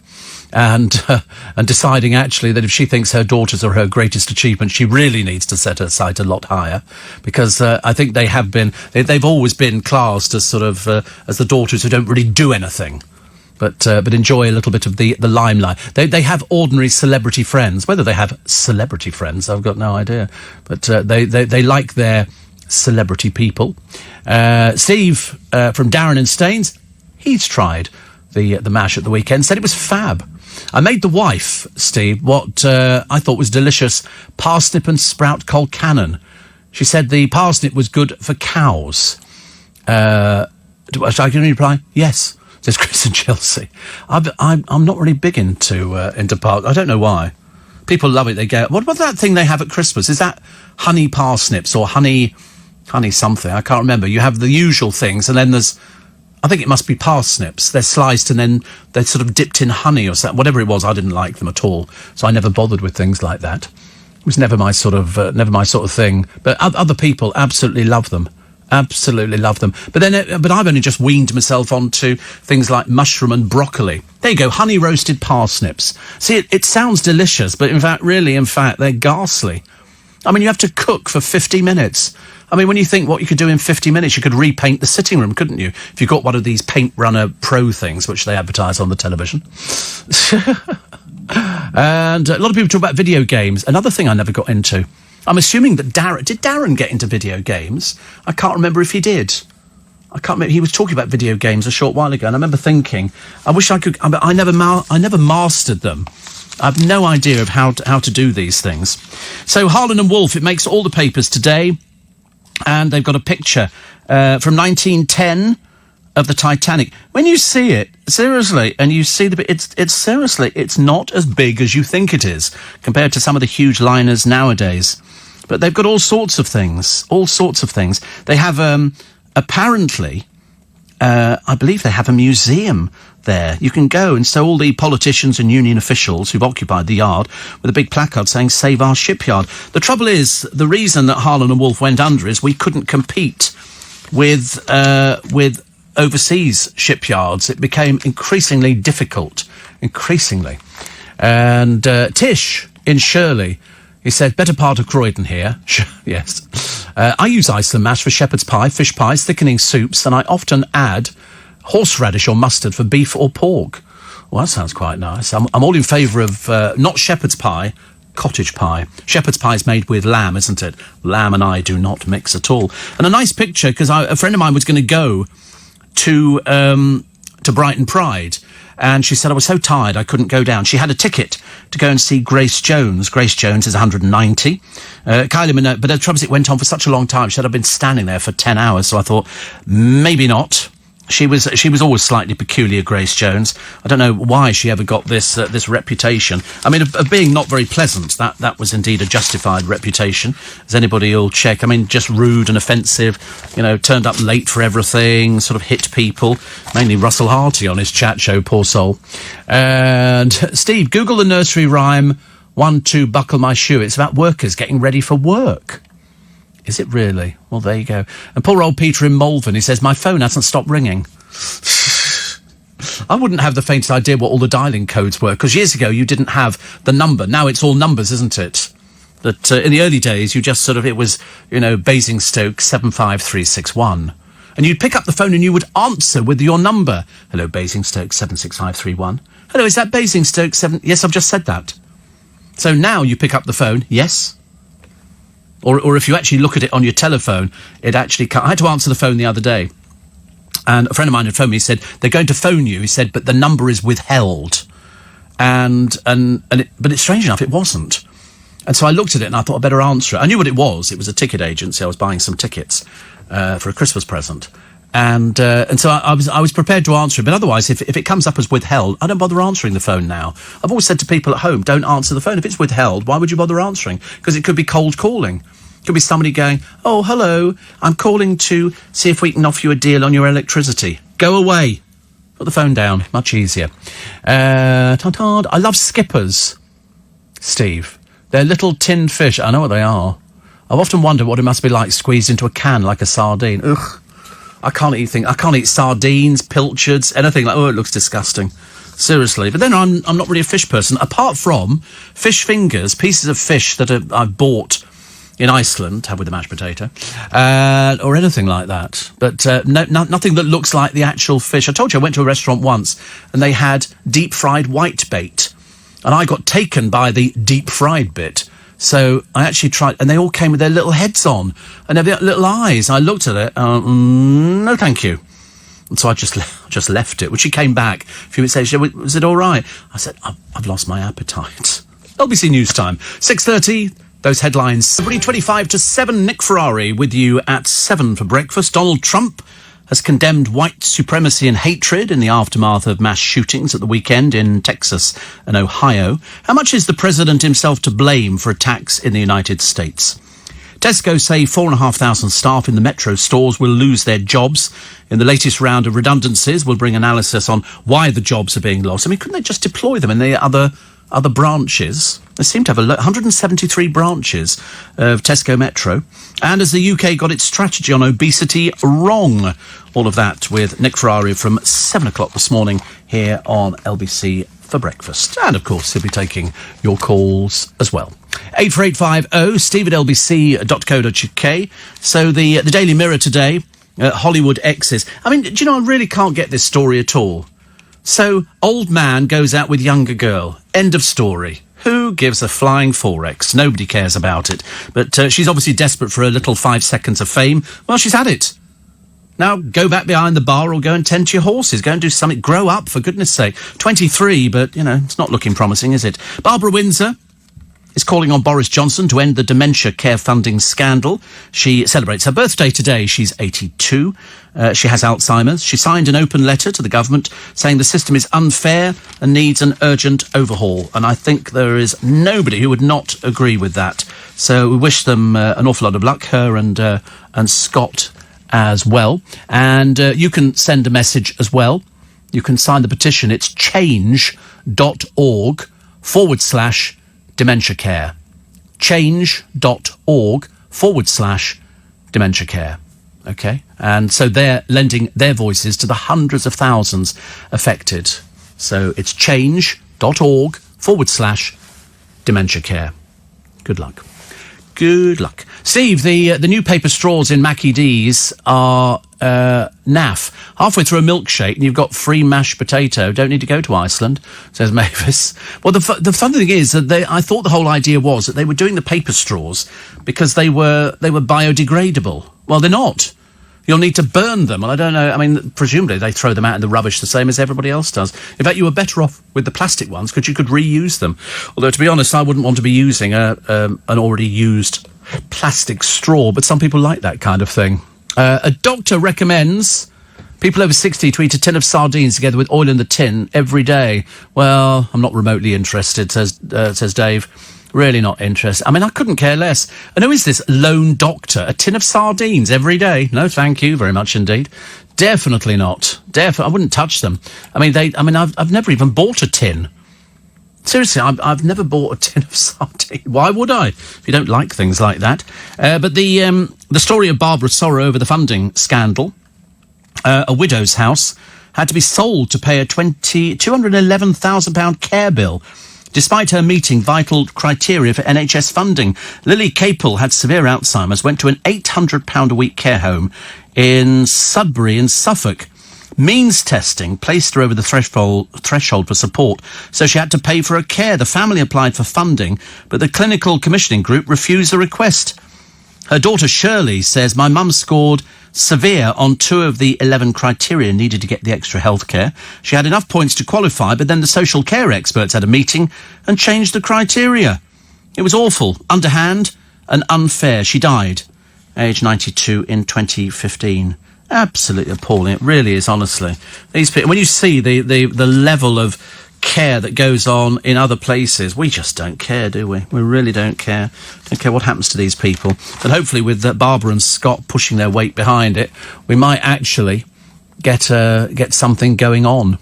and deciding actually that if she thinks her daughters are her greatest achievement, she really needs to set her sight a lot higher, because I think they've always been classed as sort of as the daughters who don't really do anything, but enjoy a little bit of the limelight. They have ordinary celebrity friends. Whether they have celebrity friends, I've got no idea, but they like their celebrity people. Steve from Darren and Staines, he's tried the mash at the weekend, said it was fab. I made the wife, Steve, what I thought was delicious parsnip and sprout colcannon. She said the parsnip was good for cows. Should I give a reply? Yes, says Chris and Chelsea. I'm not really big into parsnips. I don't know why. People love it. They go, what about that thing they have at Christmas? Is that honey parsnips or honey something? I can't remember. You have the usual things, and then I think it must be parsnips. They're sliced and then they're sort of dipped in honey or something. Whatever it was, I didn't like them at all. So I never bothered with things like that. It was never my sort of thing. But other people absolutely love them. Absolutely love them. But I've only just weaned myself onto things like mushroom and broccoli. There you go, honey roasted parsnips. See, it sounds delicious, but in fact, they're ghastly. I mean, you have to cook for 50 minutes. I mean, when you think what you could do in 50 minutes, you could repaint the sitting room, couldn't you? If you got one of these Paint Runner Pro things, which they advertise on the television. And a lot of people talk about video games. Another thing I never got into. I'm assuming that did Darren get into video games? I can't remember if he did. I can't remember. He was talking about video games a short while ago, and I remember thinking, I wish I could. I never mastered them. I have no idea of how to do these things. So Harlan and Wolff, it makes all the papers today, and they've got a picture from 1910 of the Titanic. When you see it, seriously, and you see it's not as big as you think it is compared to some of the huge liners nowadays. But they've got all sorts of things. They have apparently, I believe they have a museum there. You can go, and so all the politicians and union officials who've occupied the yard with a big placard saying "Save our shipyard." The trouble is, the reason that Harlan and Wolff went under is we couldn't compete with overseas shipyards. It became increasingly difficult. And Tish in Shirley, he said, better part of Croydon here. Yes. I use Iceland mash for shepherd's pie, fish pies, thickening soups, and I often add horseradish or mustard for beef or pork. Well, that sounds quite nice. I'm all in favour of not shepherd's pie, cottage pie. Shepherd's pie is made with lamb, isn't it? Lamb and I do not mix at all. And a nice picture, because a friend of mine was going to go to Brighton Pride, and she said, I was so tired I couldn't go down. She had a ticket to go and see Grace Jones. Grace Jones is 190. Kylie Minogue, but the trouble is it went on for such a long time. She said, I've been standing there for 10 hours, so I thought, maybe not. She was always slightly peculiar, Grace Jones. I don't know why she ever got this reputation. I mean, of being not very pleasant. That was indeed a justified reputation, as anybody will check. I mean, just rude and offensive. Turned up late for everything. Sort of hit people. Mainly Russell Harty on his chat show, poor soul. And Steve, Google the nursery rhyme 1, 2, buckle my shoe. It's about workers getting ready for work. Is it really? Well, there you go. And poor old Peter in Malvern, he says, my phone hasn't stopped ringing. I wouldn't have the faintest idea what all the dialing codes were, because years ago you didn't have the number. Now it's all numbers, isn't it? That in the early days you just sort of, it was, Basingstoke 75361. And you'd pick up the phone and you would answer with your number. Hello, Basingstoke 76531. Hello, is that Basingstoke 7... Yes, I've just said that. So now you pick up the phone, yes. Or if you actually look at it on your telephone, it actually... I had to answer the phone the other day. And a friend of mine had phoned me. He said, they're going to phone you. He said, but the number is withheld. But it's strange enough, it wasn't. And so I looked at it and I thought I'd better answer it. I knew what it was. It was a ticket agency. I was buying some tickets for a Christmas present. And so I was prepared to answer it. But otherwise, if it comes up as withheld, I don't bother answering the phone now. I've always said to people at home, don't answer the phone. If it's withheld, why would you bother answering? Because it could be cold calling. It could be somebody going, oh, hello, I'm calling to see if we can offer you a deal on your electricity. Go away. Put the phone down. Much easier. I love skippers, Steve. They're little tinned fish. I know what they are. I've often wondered what it must be like squeezed into a can like a sardine. Ugh. I can't eat sardines, pilchards, anything like... Oh, it looks disgusting. Seriously. But then I'm not really a fish person. Apart from fish fingers, pieces of fish that I've bought in Iceland, have with the mashed potato, or anything like that. But nothing that looks like the actual fish. I told you I went to a restaurant once and they had deep-fried whitebait. And I got taken by the deep-fried bit. So I actually tried, and they all came with their little heads on and their little eyes. I looked at it, no thank you. And so I just left it. When she came back a few minutes later, she said, was it all right? I said, I've lost my appetite. LBC News Time, 6:30. Those headlines. 25 to 7, Nick Ferrari with you at 7 for breakfast. Donald Trump has condemned white supremacy and hatred in the aftermath of mass shootings at the weekend in Texas and Ohio. How much is the president himself to blame for attacks in the United States? Tesco say 4,500 staff in the Metro stores will lose their jobs. In the latest round of redundancies, we'll bring analysis on why the jobs are being lost. I mean, couldn't they just deploy them in the other branches? They seem to have 173 branches of Tesco Metro. And as the UK got its strategy on obesity wrong. All of that with Nick Ferrari from 7 o'clock this morning here on LBC for breakfast. And, of course, he'll be taking your calls as well. 84850 steve@lbc.co.uk. So the Daily Mirror today, Hollywood exes. I mean, do you know, I really can't get this story at all. So, old man goes out with younger girl. End of story. Who gives a flying forex? Nobody cares about it. But she's obviously desperate for a little 5 seconds of fame. Well, she's had it. Now, go back behind the bar or go and tend to your horses. Go and do something. Grow up, for goodness sake. 23, but, it's not looking promising, is it? Barbara Windsor is calling on Boris Johnson to end the dementia care funding scandal. She celebrates her birthday today. She's 82. She has Alzheimer's. She signed an open letter to the government saying the system is unfair and needs an urgent overhaul. And I think there is nobody who would not agree with that. So we wish them an awful lot of luck, her and Scott as well. And you can send a message as well. You can sign the petition. It's change.org/dementia care. change.org/dementia care. Okay? And so they're lending their voices to the hundreds of thousands affected. So it's change.org/dementia care. Good luck. Good luck. Steve, the new paper straws in Mackie D's are naff. Halfway through a milkshake and you've got free mashed potato. Don't need to go to Iceland, says Mavis. Well, the fun thing is that I thought the whole idea was that they were doing the paper straws because they were biodegradable. Well, they're not. You'll need to burn them. Well, I don't know. I mean, presumably they throw them out in the rubbish the same as everybody else does. In fact, you were better off with the plastic ones because you could reuse them. Although, to be honest, I wouldn't want to be using an already used plastic straw, but some people like that kind of thing. A doctor recommends people over 60 to eat a tin of sardines together with oil in the tin every day. Well, I'm not remotely interested, says Dave. Really not interested. I mean, I couldn't care less. And who is this lone doctor? A tin of sardines every day? No, thank you very much indeed. Definitely not. I wouldn't touch them. I mean, I've never even bought a tin. Seriously, I've never bought a tin of sardines. Why would I? If you don't like things like that. But the story of Barbara Sorrow over the funding scandal, a widow's house had to be sold to pay a £211,000 care bill, despite her meeting vital criteria for NHS funding. Lily Capel had severe Alzheimer's, went to an £800 a week care home in Sudbury in Suffolk. Means testing placed her over the threshold for support, so she had to pay for her care. The family applied for funding, but the clinical commissioning group refused the request. Her daughter Shirley says, my mum scored severe on 2 of the 11 criteria needed to get the extra health care. She had enough points to qualify, but then the social care experts had a meeting and changed the criteria. It was awful, underhand and unfair. She died, age 92, in 2015. Absolutely appalling. It really is, honestly. These people, when you see the level of care that goes on in other places, we just don't care, do we? We really don't care. Don't care what happens to these people. And hopefully with Barbara and Scott pushing their weight behind it, we might actually get something going on.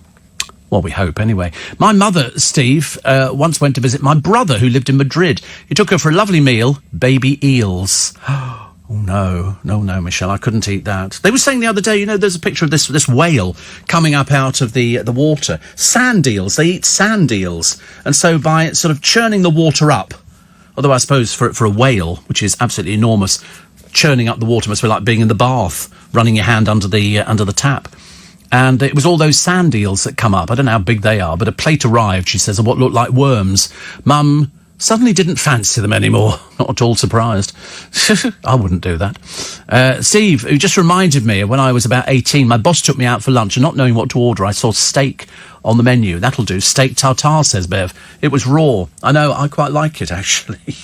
Well, we hope, anyway. My mother, Steve, once went to visit my brother who lived in Madrid. He took her for a lovely meal, baby eels. Oh, no, Michelle, I couldn't eat that. They were saying the other day, you know, there's a picture of this whale coming up out of the water. Sand eels, they eat sand eels. And so by sort of churning the water up, although I suppose for a whale, which is absolutely enormous, churning up the water must be like being in the bath, running your hand under the tap. And it was all those sand eels that come up. I don't know how big they are, but a plate arrived, she says, of what looked like worms. Mum suddenly didn't fancy them anymore. Not at all surprised. I wouldn't do that. Steve, who just reminded me of when I was about 18, my boss took me out for lunch and not knowing what to order, I saw steak on the menu. That'll do. Steak tartare, says Bev. It was raw. I know, I quite like it, actually.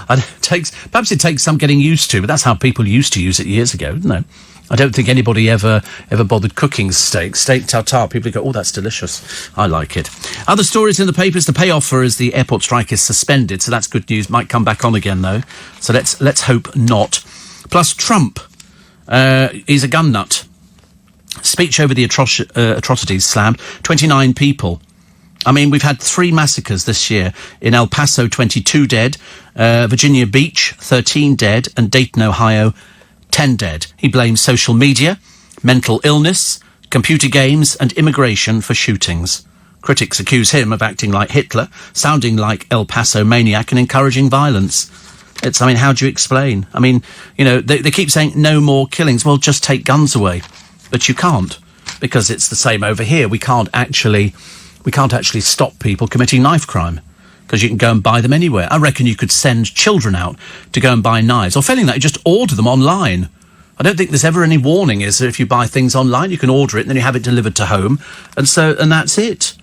Perhaps it takes some getting used to, but that's how people used to use it years ago, didn't they? I don't think anybody ever bothered cooking steak. Steak tartare, people go, oh, that's delicious. I like it. Other stories in the papers, the payoff for as the airport strike is suspended, so that's good news. Might come back on again, though. So let's hope not. Plus, Trump, he's a gun nut. Speech over the atrocities slammed. 29 people. I mean, we've had 3 massacres this year. In El Paso, 22 dead. Virginia Beach, 13 dead. And Dayton, Ohio, 10 dead. He blames social media, mental illness, computer games and immigration for shootings. Critics accuse him of acting like Hitler, sounding like El Paso maniac and encouraging violence. How do you explain? I mean, you know, they keep saying no more killings. Well, just take guns away. But you can't, because it's the same over here. We can't actually stop people committing knife crime, because you can go and buy them anywhere. I reckon you could send children out to go and buy knives, or failing that, you just order them online. I don't think there's ever any warning, is there? If you buy things online, you can order it and then you have it delivered to home, and that's it.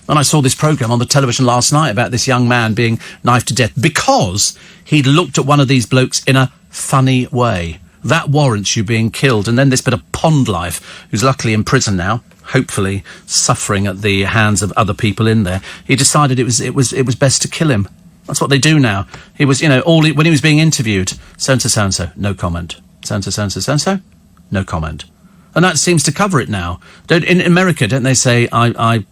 And I saw this programme on the television last night about this young man being knifed to death because he'd looked at one of these blokes in a funny way. That warrants you being killed. And then this bit of pond life, who's luckily in prison now, hopefully suffering at the hands of other people in there, he decided it was best to kill him. That's what they do now. He was, you know, when he was being interviewed, so-and-so, no comment. So-and-so, no comment. And that seems to cover it now. In America, don't they say, I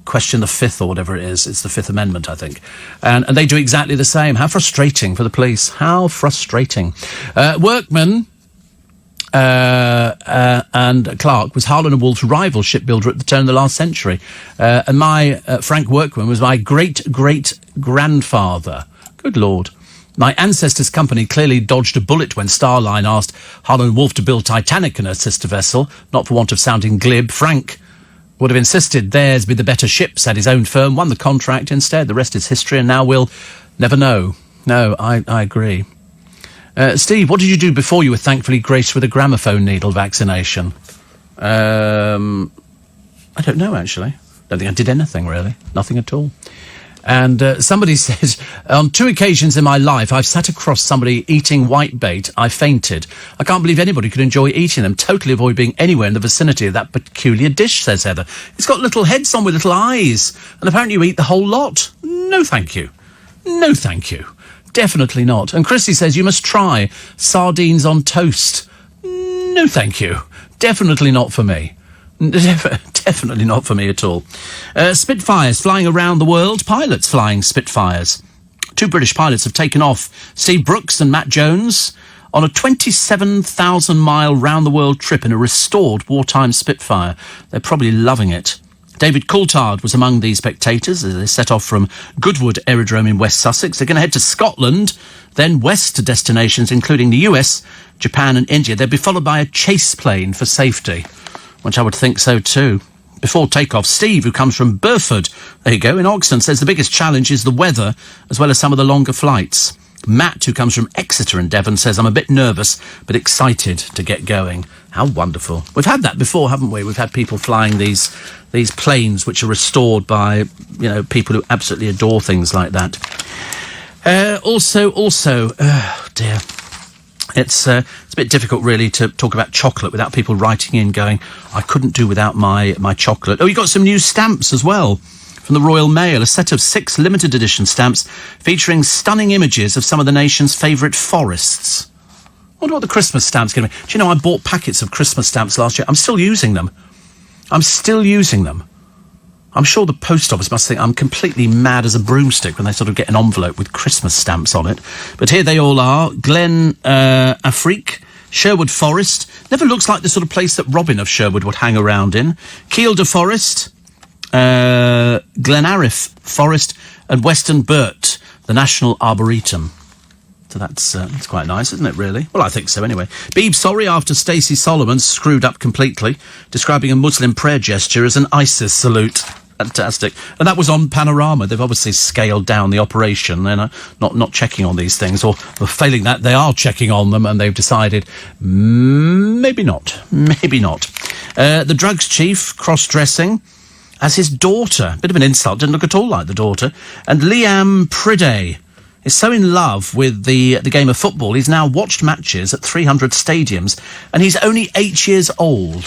question the Fifth or whatever it is? It's the Fifth Amendment, I think. And they do exactly the same. How frustrating for the police. How frustrating. Workman and Clark was Harland & Wolff's rival shipbuilder at the turn of the last century. And my Frank Workman was my great-great-grandfather. Good Lord. My ancestor's company clearly dodged a bullet when Starline asked Harland & Wolff to build Titanic and her sister vessel, not for want of sounding glib. Frank would have insisted theirs be the better ship, said his own firm, won the contract instead. The rest is history, and now we'll never know. No, I agree. Steve, what did you do before you were thankfully graced with a gramophone needle vaccination? I don't know, actually. Don't think I did anything, really. Nothing at all. And somebody says, on 2 occasions in my life, I've sat across somebody eating whitebait. I fainted. I can't believe anybody could enjoy eating them. Totally avoid being anywhere in the vicinity of that peculiar dish, says Heather. It's got little heads on with little eyes. And apparently you eat the whole lot. No, thank you. No, thank you. Definitely not. And Chrissy says, you must try sardines on toast. No, thank you. Definitely not for me. Definitely not for me at all. Spitfires flying around the world. Pilots flying Spitfires. 2 British pilots have taken off. Steve Brooks and Matt Jones on a 27,000-mile round-the-world trip in a restored wartime Spitfire. They're probably loving it. David Coulthard was among the spectators as they set off from Goodwood Aerodrome in West Sussex. They're going to head to Scotland, then west to destinations including the US, Japan and India. They'll be followed by a chase plane for safety, which I would think so too. Before takeoff, Steve, who comes from Burford, there you go, in Oxton, says the biggest challenge is the weather, as well as some of the longer flights. Matt, who comes from Exeter in Devon, says, I'm a bit nervous, but excited to get going. How wonderful. We've had that before, haven't we? We've had people flying these planes which are restored by, people who absolutely adore things like that. Oh dear. It's a bit difficult, really, to talk about chocolate without people writing in going, I couldn't do without my chocolate. Oh, you got some new stamps as well from the Royal Mail, a set of 6 limited edition stamps featuring stunning images of some of the nation's favourite forests. I wonder what the Christmas stamps going to be. Do you know, I bought packets of Christmas stamps last year. I'm still using them. I'm sure the post office must think I'm completely mad as a broomstick when they sort of get an envelope with Christmas stamps on it. But here they all are. Glen Afrique, Sherwood Forest. Never looks like the sort of place that Robin of Sherwood would hang around in. Kielder Forest, Glenarif Forest, and Western Burt, the National Arboretum. So that's quite nice, isn't it, really? Well, I think so, anyway. Beeb sorry after Stacey Solomon screwed up completely, describing a Muslim prayer gesture as an ISIS salute. Fantastic. And that was on Panorama. They've obviously scaled down the operation. They're not checking on these things, or failing that, they are checking on them, and they've decided, maybe not. The drugs chief, cross-dressing, as his daughter. Bit of an insult, didn't look at all like the daughter. And Liam Priday is so in love with the game of football, he's now watched matches at 300 stadiums, and he's only 8 years old.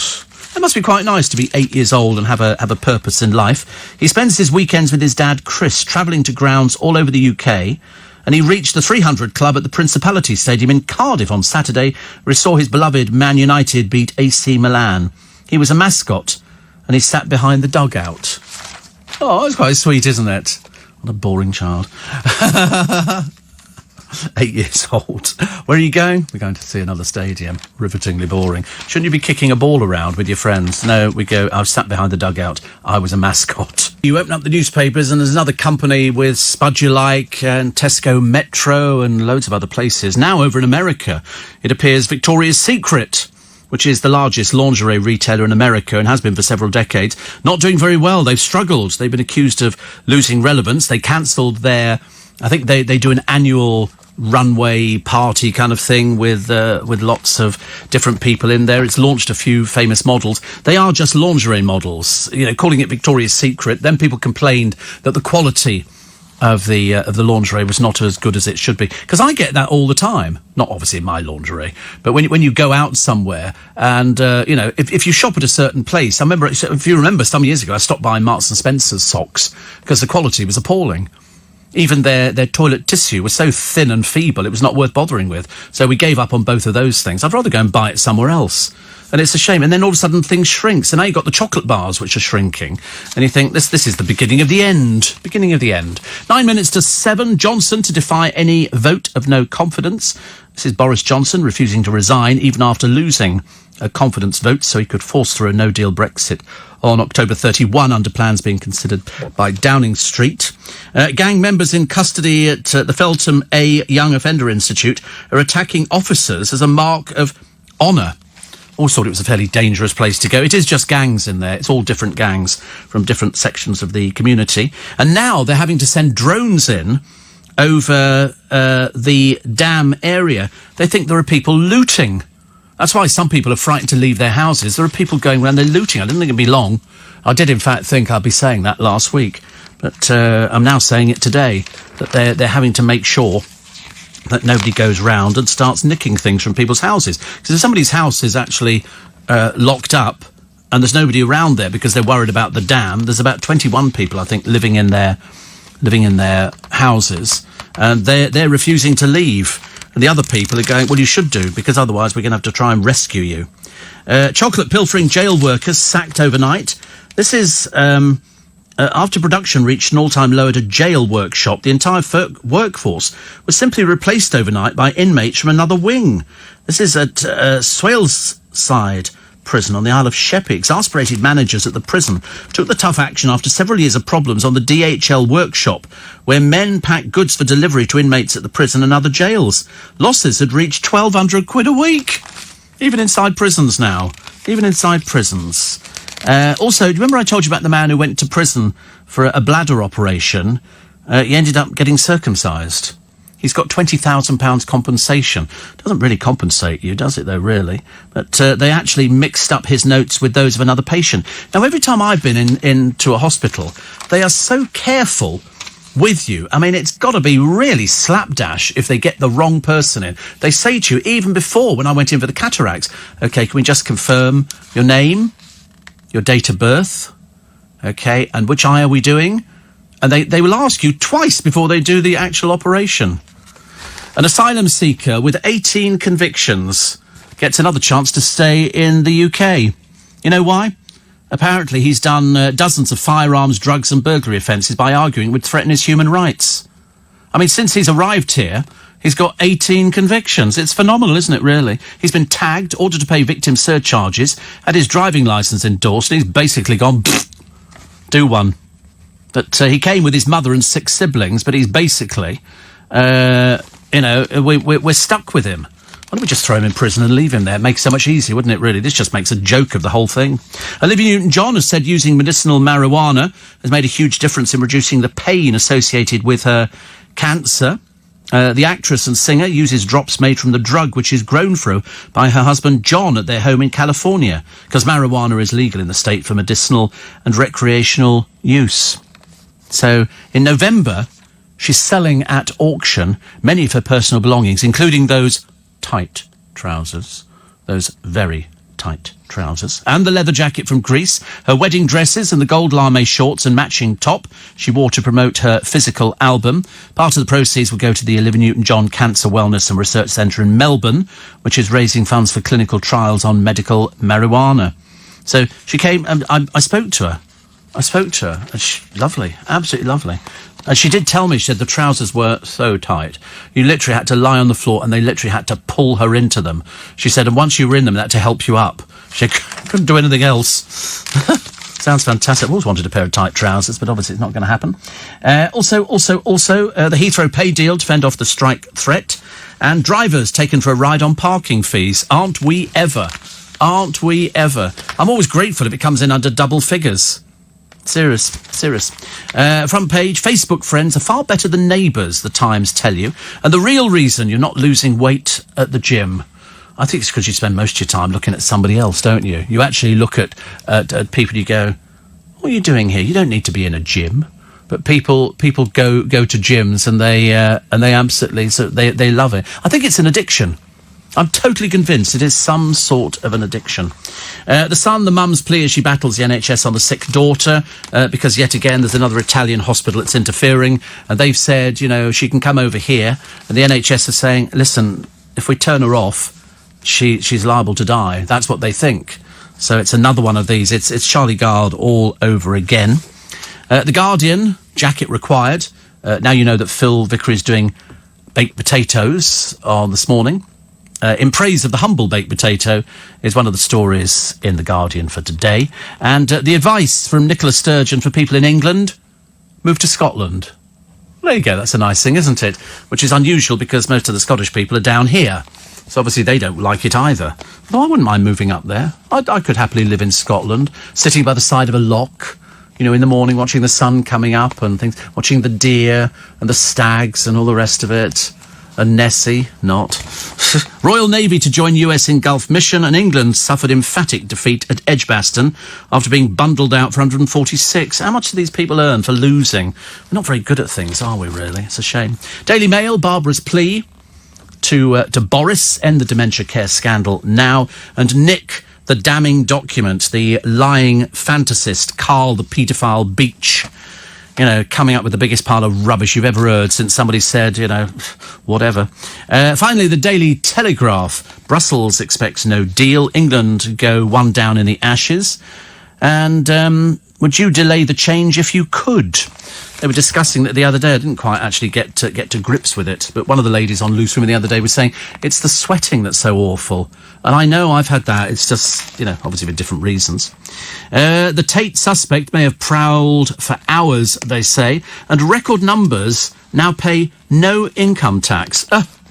It must be quite nice to be 8 years old and have a purpose in life. He spends his weekends with his dad, Chris, travelling to grounds all over the UK, and he reached the 300 club at the Principality Stadium in Cardiff on Saturday, where he saw his beloved Man United beat AC Milan. He was a mascot, and he sat behind the dugout. Oh, that's quite sweet, isn't it? What a boring child. 8 years old. Where are you going? We're going to see another stadium. Rivetingly boring. Shouldn't you be kicking a ball around with your friends? No, I was sat behind the dugout. I was a mascot. You open up the newspapers and there's another company with Spudulike and Tesco Metro and loads of other places. Now over in America, it appears Victoria's Secret, which is the largest lingerie retailer in America and has been for several decades, not doing very well. They've struggled. They've been accused of losing relevance. They cancelled I think they do an annual runway party kind of thing with lots of different people in there. It's launched a few famous models. They are just lingerie models, calling it Victoria's Secret. Then people complained that the quality of the lingerie was not as good as it should be. Because I get that all the time. Not obviously in my lingerie, but when you go out somewhere and, if you shop at a certain place, if you remember some years ago, I stopped by Marks and Spencer's socks because the quality was appalling. Even their toilet tissue was so thin and feeble, it was not worth bothering with. So we gave up on both of those things. I'd rather go and buy it somewhere else. And it's a shame. And then all of a sudden things shrink. So now you've got the chocolate bars which are shrinking. And you think, this is the beginning of the end. 9 minutes to 7. Johnson to defy any vote of no confidence. This is Boris Johnson refusing to resign even after losing a confidence vote so he could force through a no-deal Brexit on October 31 under plans being considered by Downing Street. Gang members in custody at the Feltham A Young Offender Institute are attacking officers as a mark of honour. Always thought it was a fairly dangerous place to go. It is just gangs in there. It's all different gangs from different sections of the community. And now they're having to send drones in over the dam area. They think there are people looting. That's why some people are frightened to leave their houses. There are people going around, they're looting. I didn't think it'd be long. I did, in fact, think I'd be saying that last week. But I'm now saying it today, that they're having to make sure that nobody goes round and starts nicking things from people's houses. Because if somebody's house is actually locked up and there's nobody around there because they're worried about the dam, there's about 21 people, I think, living in their houses, and they're refusing to leave. And the other people are going, well, you should do, because otherwise we're going to have to try and rescue you. Chocolate pilfering jail workers sacked overnight. This is after production reached an all-time low at a jail workshop. The entire workforce was simply replaced overnight by inmates from another wing. This is at Swaleside Prison on the Isle of Sheppey. Exasperated managers at the prison took the tough action after several years of problems on the DHL workshop, where men packed goods for delivery to inmates at the prison and other jails. Losses had reached £1,200 a week. Even inside prisons now. Even inside prisons. Also, do you remember I told you about the man who went to prison for a bladder operation? He ended up getting circumcised. He's got £20,000 compensation. Doesn't really compensate you, does it, though, really? But they actually mixed up his notes with those of another patient. Now, every time I've been into a hospital, they are so careful with you. I mean, it's got to be really slapdash if they get the wrong person in. They say to you, even before, when I went in for the cataracts, OK, can we just confirm your name, your date of birth, OK, and which eye are we doing? And they will ask you twice before they do the actual operation. An asylum seeker with 18 convictions gets another chance to stay in the UK. You know why? Apparently he's done dozens of firearms, drugs and burglary offences by arguing would threaten his human rights. I mean, since he's arrived here, he's got 18 convictions. It's phenomenal, isn't it, really? He's been tagged, ordered to pay victim surcharges, had his driving licence endorsed, and he's basically gone, do one. But he came with his mother and 6 siblings, but he's basically, we're stuck with him. Why don't we just throw him in prison and leave him there? It makes it so much easier, wouldn't it, really? This just makes a joke of the whole thing. Olivia Newton-John has said using medicinal marijuana has made a huge difference in reducing the pain associated with her cancer. The actress and singer uses drops made from the drug which is grown through by her husband John at their home in California, because marijuana is legal in the state for medicinal and recreational use. So, in November, she's selling at auction many of her personal belongings, including those tight trousers, those very tight trousers, and the leather jacket from Greece, her wedding dresses and the gold lame shorts and matching top she wore to promote her physical album. Part of the proceeds will go to the Olivia Newton-John Cancer Wellness and Research Centre in Melbourne, which is raising funds for clinical trials on medical marijuana. So she came, and I spoke to her. And lovely, absolutely lovely. And she did tell me, she said the trousers were so tight. You literally had to lie on the floor and they literally had to pull her into them. She said, and once you were in them, they had to help you up. She couldn't do anything else. Sounds fantastic. I've always wanted a pair of tight trousers, but obviously it's not going to happen. Also, the Heathrow pay deal to fend off the strike threat. And drivers taken for a ride on parking fees. Aren't we ever? Aren't we ever? I'm always grateful if it comes in under double figures. Serious. Front page, Facebook friends are far better than neighbours, the Times tell you. And the real reason you're not losing weight at the gym, I think it's because you spend most of your time looking at somebody else, don't you? You actually look at people, you go, what are you doing here? You don't need to be in a gym. But people go to gyms and they absolutely, so they love it. I think it's an addiction. I'm totally convinced it is some sort of an addiction. The Sun, the mum's plea as she battles the NHS on the sick daughter, because yet again there's another Italian hospital that's interfering, and they've said, she can come over here, and the NHS is saying, listen, if we turn her off, she's liable to die. That's what they think. So it's another one of these. It's Charlie Gard all over again. The Guardian, jacket required. Now you know that Phil Vickery is doing baked potatoes on this morning. In praise of the humble baked potato is one of the stories in The Guardian for today. And the advice from Nicola Sturgeon for people in England, move to Scotland. There you go, that's a nice thing, isn't it? Which is unusual because most of the Scottish people are down here. So obviously they don't like it either. Though I wouldn't mind moving up there. I could happily live in Scotland, sitting by the side of a loch, in the morning watching the sun coming up and things, watching the deer and the stags and all the rest of it. And Nessie, not. Royal Navy to join US in Gulf mission, and England suffered emphatic defeat at Edgbaston after being bundled out for 146. How much do these people earn for losing? We're not very good at things, are we, really? It's a shame. Daily Mail, Barbara's plea to Boris, end the dementia care scandal now, and Nick, the damning document, the lying fantasist, Carl the paedophile Beach, coming up with the biggest pile of rubbish you've ever heard since somebody said, whatever. Finally, the Daily Telegraph. Brussels expects no deal. England go one down in the Ashes. And Would you delay the change if you could? They were discussing that the other day. I didn't quite actually get to grips with it, but one of the ladies on Loose Women the other day was saying it's the sweating that's so awful. And I know I've had that. It's just, obviously for different reasons. The Tate suspect may have prowled for hours, they say, and record numbers now pay no income tax.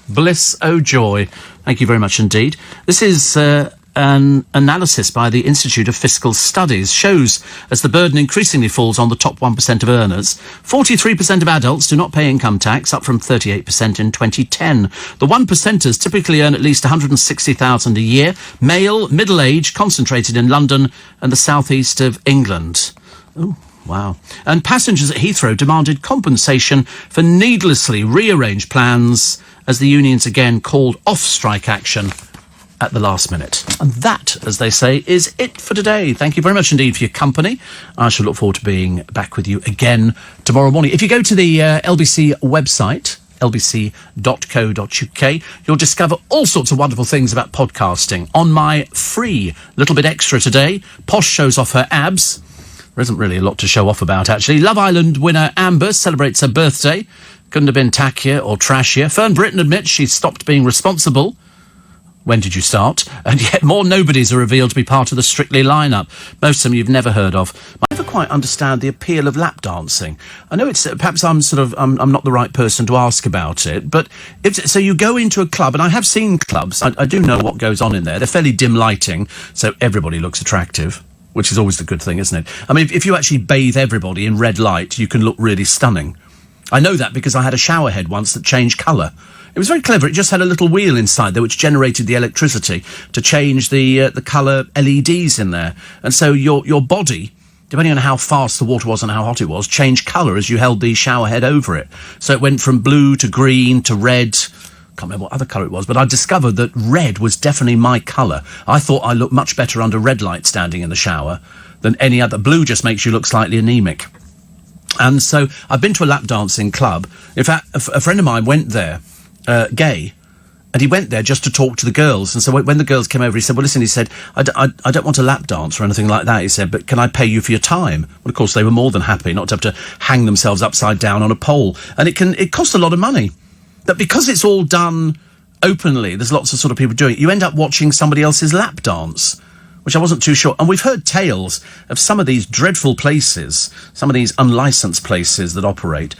Bliss, oh joy. Thank you very much indeed. This is an analysis by the Institute of Fiscal Studies shows as the burden increasingly falls on the top 1% of earners, 43% of adults do not pay income tax, up from 38% in 2010. The 1%ers typically earn at least $160,000 a year, male, middle-aged, concentrated in London and the southeast of England. Ooh. Wow. And passengers at Heathrow demanded compensation for needlessly rearranged plans as the unions again called off strike action at the last minute. And that, as they say, is it for today. Thank you very much indeed for your company. I shall look forward to being back with you again tomorrow morning. If you go to the LBC website, lbc.co.uk, you'll discover all sorts of wonderful things about podcasting. On my free little bit extra today, Posh shows off her abs. There isn't really a lot to show off about, actually. Love Island winner Amber celebrates her birthday. Couldn't have been tackier or trashier. Fern Britton admits she's stopped being responsible. When did you start? And yet more nobodies are revealed to be part of the Strictly lineup. Most of them you've never heard of. I never quite understand the appeal of lap dancing. I know it's perhaps I'm not the right person to ask about it, but so you go into a club, and I have seen clubs. I do know what goes on in there. They're fairly dim lighting, so everybody looks attractive, which is always the good thing, isn't it? I mean, if you actually bathe everybody in red light, you can look really stunning. I know that because I had a shower head once that changed colour. It was very clever. It just had a little wheel inside there which generated the electricity to change the colour LEDs in there. And so your body, depending on how fast the water was and how hot it was, changed colour as you held the shower head over it. So it went from blue to green to red. Can't remember what other colour it was, but I discovered that red was definitely my colour. I thought I looked much better under red light standing in the shower than any other. Blue just makes you look slightly anemic. And so I've been to a lap dancing club. In fact, a friend of mine went there, gay, and he went there just to talk to the girls. And so when the girls came over, he said, well, listen, he said, I don't want a lap dance or anything like that. He said, but can I pay you for your time? Well, of course, they were more than happy not to have to hang themselves upside down on a pole. And it costs a lot of money. But because it's all done openly, there's lots of sort of people doing it, you end up watching somebody else's lap dance, which I wasn't too sure. And we've heard tales of some of these dreadful places, some of these unlicensed places that operate,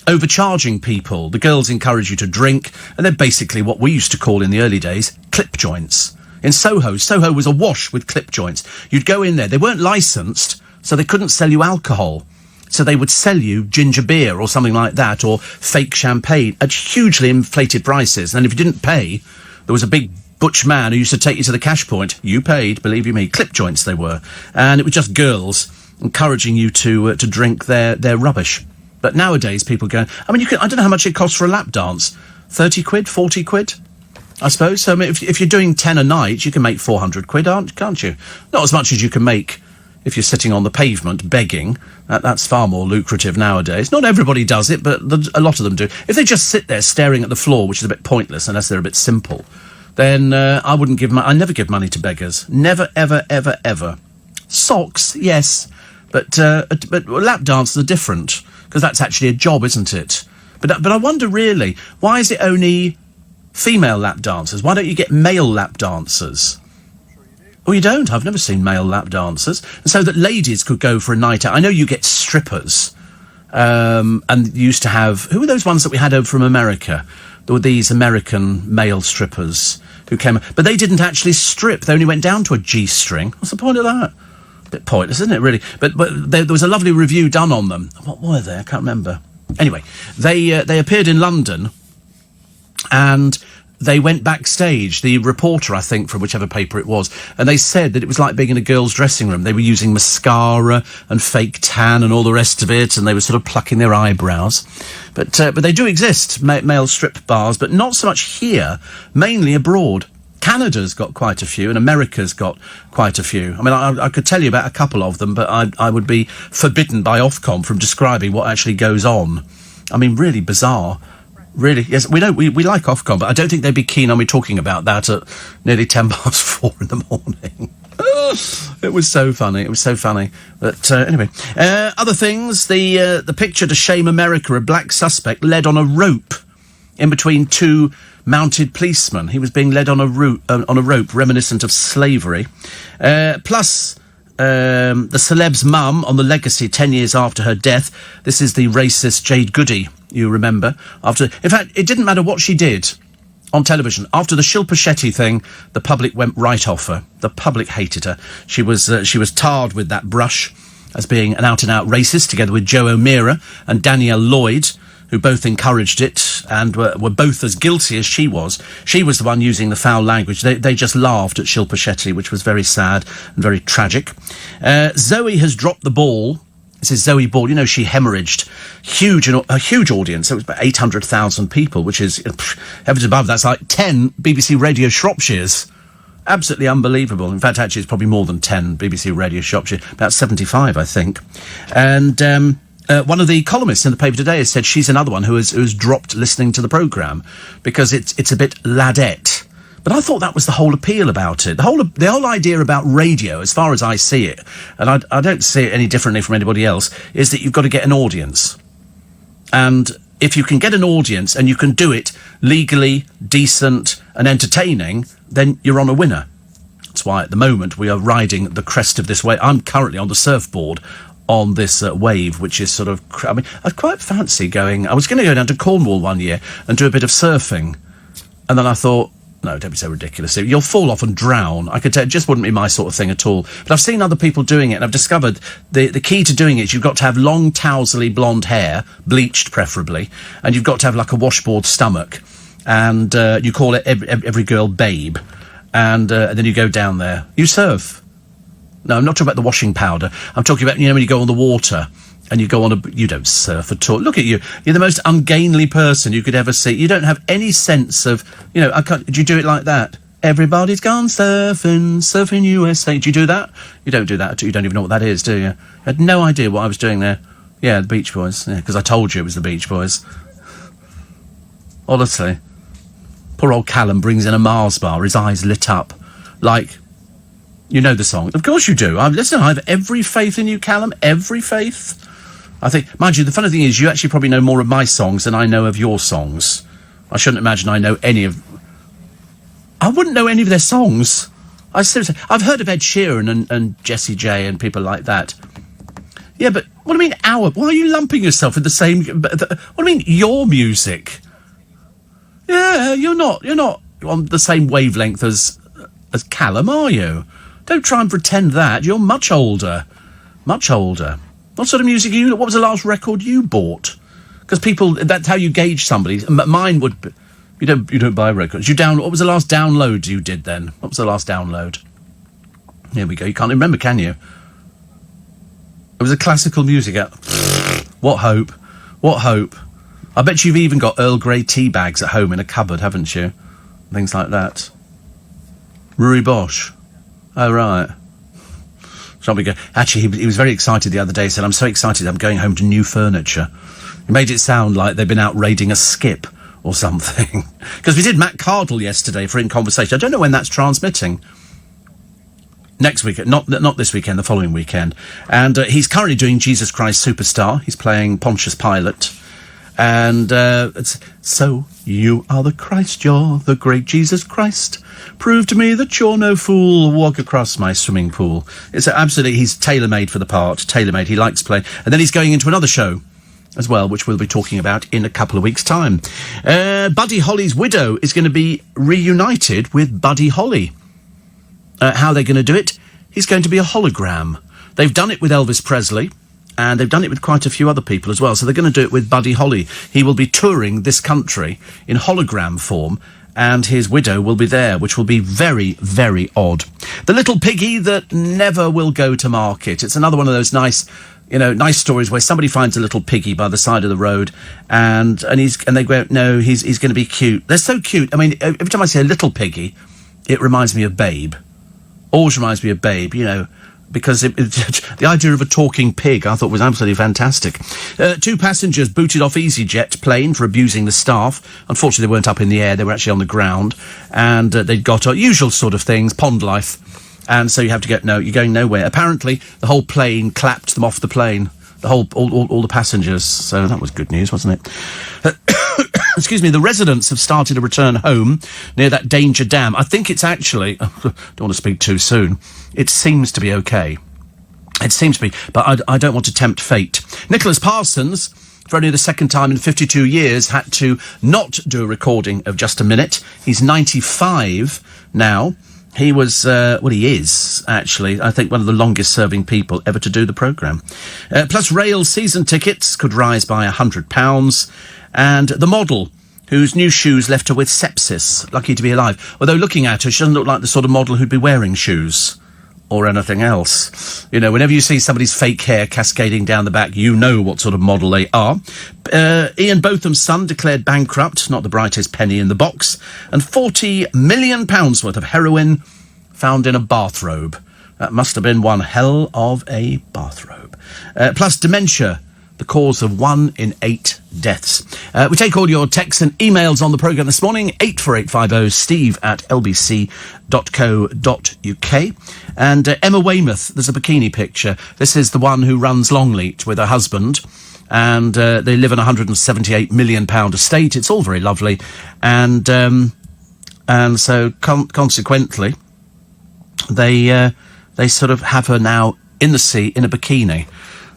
overcharging people. The girls encourage you to drink, and they're basically what we used to call in the early days clip joints. In Soho was awash with clip joints. You'd go in there. They weren't licensed, so they couldn't sell you alcohol. So they would sell you ginger beer or something like that, or fake champagne at hugely inflated prices. And if you didn't pay, there was a big butch man who used to take you to the cash point. You paid, believe you me. Clip joints they were. And it was just girls encouraging you to drink their rubbish. But nowadays people go, I mean, I don't know how much it costs for a lap dance. 30 quid, 40 quid, I suppose. So I mean, if you're doing 10 a night, you can make 400 quid, can't you? Not as much as you can make if you're sitting on the pavement begging. That's far more lucrative nowadays. Not everybody does it, but a lot of them do. If they just sit there staring at the floor, which is a bit pointless unless they're a bit simple, then I wouldn't give I never give money to beggars. Never, ever, ever, ever. Socks, yes, but lap dances are different, because that's actually a job, isn't it? But I wonder, really, why is it only female lap dancers? Why don't you get male lap dancers? Oh, you don't? I've never seen male lap dancers. And so that ladies could go for a night out. I know you get strippers, and you used to have... Who were those ones that we had over from America? There were these American male strippers who came... But they didn't actually strip. They only went down to a G-string. What's the point of that? A bit pointless, isn't it, really? But there was a lovely review done on them. What were they? I can't remember. Anyway, they appeared in London, and... They went backstage, the reporter, I think, from whichever paper it was, and they said that it was like being in a girl's dressing room. They were using mascara and fake tan and all the rest of it, and they were sort of plucking their eyebrows. But they do exist, male strip bars, but not so much here, mainly abroad. Canada's got quite a few, and America's got quite a few. I mean, I could tell you about a couple of them, but I would be forbidden by Ofcom from describing what actually goes on. I mean, really bizarre. Really, yes, we like Ofcom, but I don't think they'd be keen on me talking about that at nearly 4:10 in the morning. It was so funny. It was so funny. But anyway, other things. The picture to shame America. A black suspect led on a rope in between two mounted policemen. He was being led on a rope reminiscent of slavery. Plus, the celeb's mum on the legacy 10 years after her death. This is the racist Jade Goody, you remember. In fact, it didn't matter what she did on television. After the Shilpa Shetty thing, the public went right off her. The public hated her. She was tarred with that brush as being an out-and-out racist, together with Joe O'Meara and Danielle Lloyd, who both encouraged it and were both as guilty as she was. She was the one using the foul language. They just laughed at Shilpa Shetty, which was very sad and very tragic. Zoe has dropped the ball. This is Zoe Ball. You know, she hemorrhaged a huge audience. It was about 800,000 people, which is, heavens above, that's like 10 BBC Radio Shropshires. Absolutely unbelievable. In fact, actually, it's probably more than 10 BBC Radio Shropshire. About 75, I think. And one of the columnists in the paper today has said she's another one who has dropped listening to the programme because it's a bit ladette. But I thought that was the whole appeal about it. The whole idea about radio, as far as I see it, and I don't see it any differently from anybody else, is that you've got to get an audience. And if you can get an audience and you can do it legally, decent and entertaining, then you're on a winner. That's why at the moment we are riding the crest of this wave. I'm currently on the surfboard on this wave, which is sort of... I mean, I'd quite fancy going... I was going to go down to Cornwall one year and do a bit of surfing. And then I thought... No, don't be so ridiculous. You'll fall off and drown. I could tell it just wouldn't be my sort of thing at all. But I've seen other people doing it, and I've discovered the key to doing it is you've got to have long, tousley blonde hair, bleached preferably, and you've got to have like a washboard stomach, and you call it every girl babe, and then you go down there. You surf. No, I'm not talking about the washing powder. I'm talking about, when you go on the water, and you go on you don't surf at all. Look at you. You're the most ungainly person you could ever see. You don't have any sense of, do you do it like that? Everybody's gone surfing USA. Do you do that? You don't do that. You don't even know what that is, do you? I had no idea what I was doing there. Yeah, the Beach Boys. Yeah, because I told you it was the Beach Boys. Honestly. Poor old Callum brings in a Mars bar, his eyes lit up. Like, you know the song. Of course you do. I have every faith in you, Callum. Every faith. I think, mind you, the funny thing is you actually probably know more of my songs than I know of your songs. I shouldn't imagine I know any of... I wouldn't know any of their songs. I've heard of Ed Sheeran and Jessie J and people like that. Yeah, but what do you mean why are you lumping yourself in the same... what do you mean your music? Yeah, you're not on the same wavelength as Callum, are you? Don't try and pretend that. You're much older. Much older. What sort of music what was the last record you bought? Because that's how you gauge somebody. Mine would be, you don't buy records. What was the last download you did then? What was the last download? Here we go. You can't remember, can you? It was a classical music. What hope. What hope. I bet you've even got Earl Grey tea bags at home in a cupboard, haven't you? Things like that. Rui Bosch. Oh, right. Actually, he was very excited the other day. He said, I'm so excited I'm going home to new furniture. He made it sound like they'd been out raiding a skip or something. Because we did Matt Cardle yesterday for In Conversation. I don't know when that's transmitting. Next weekend, not this weekend, the following weekend. And he's currently doing Jesus Christ Superstar. He's playing Pontius Pilate. And it's, so you are the Christ, you're the great Jesus Christ. Prove to me that you're no fool. Walk across my swimming pool. It's absolutely, he's tailor-made for the part. Tailor-made. He likes playing. And then he's going into another show as well, which we'll be talking about in a couple of weeks' time. Buddy Holly's widow is going to be reunited with Buddy Holly. How they're going to do it? He's going to be a hologram. They've done it with Elvis Presley. And they've done it with quite a few other people as well. So they're going to do it with Buddy Holly. He will be touring this country in hologram form, and his widow will be there, which will be very, very odd. The little piggy that never will go to market. It's another one of those nice stories where somebody finds a little piggy by the side of the road, and they go, no, he's going to be cute. They're so cute. I mean, every time I say a little piggy, it reminds me of Babe. Always reminds me of Babe, because the idea of a talking pig I thought was absolutely fantastic. 2 passengers booted off EasyJet plane for abusing the staff. Unfortunately, they weren't up in the air, they were actually on the ground, and they'd got usual sort of things, pond life. And so you have to get, no, you're going nowhere. Apparently, the whole plane clapped them off the plane. All the passengers. So that was good news, wasn't it? Excuse me, the residents have started a return home near that danger dam. I think it's actually, don't want to speak too soon, it seems to be okay. It seems to be, but I don't want to tempt fate. Nicholas Parsons, for only the second time in 52 years, had to not do a recording of Just a Minute. He's 95 now. He was, he is, actually, I think one of the longest-serving people ever to do the programme. Plus, rail season tickets could rise by £100. And the model, whose new shoes left her with sepsis, lucky to be alive. Although, looking at her, she doesn't look like the sort of model who'd be wearing shoes or anything else. You know, whenever you see somebody's fake hair cascading down the back, you know what sort of model they are. Ian Botham's son declared bankrupt, not the brightest penny in the box, and £40 million worth of heroin found in a bathrobe. That must have been one hell of a bathrobe. Plus dementia, the cause of 1 in 8 deaths. We take all your texts and emails on the programme this morning, 84850 steve@lbc.co.uk. And Emma Weymouth, there's a bikini picture. This is the one who runs Longleat with her husband. And they live in a £178 million estate. It's all very lovely. And so consequently, they sort of have her now in the sea in a bikini.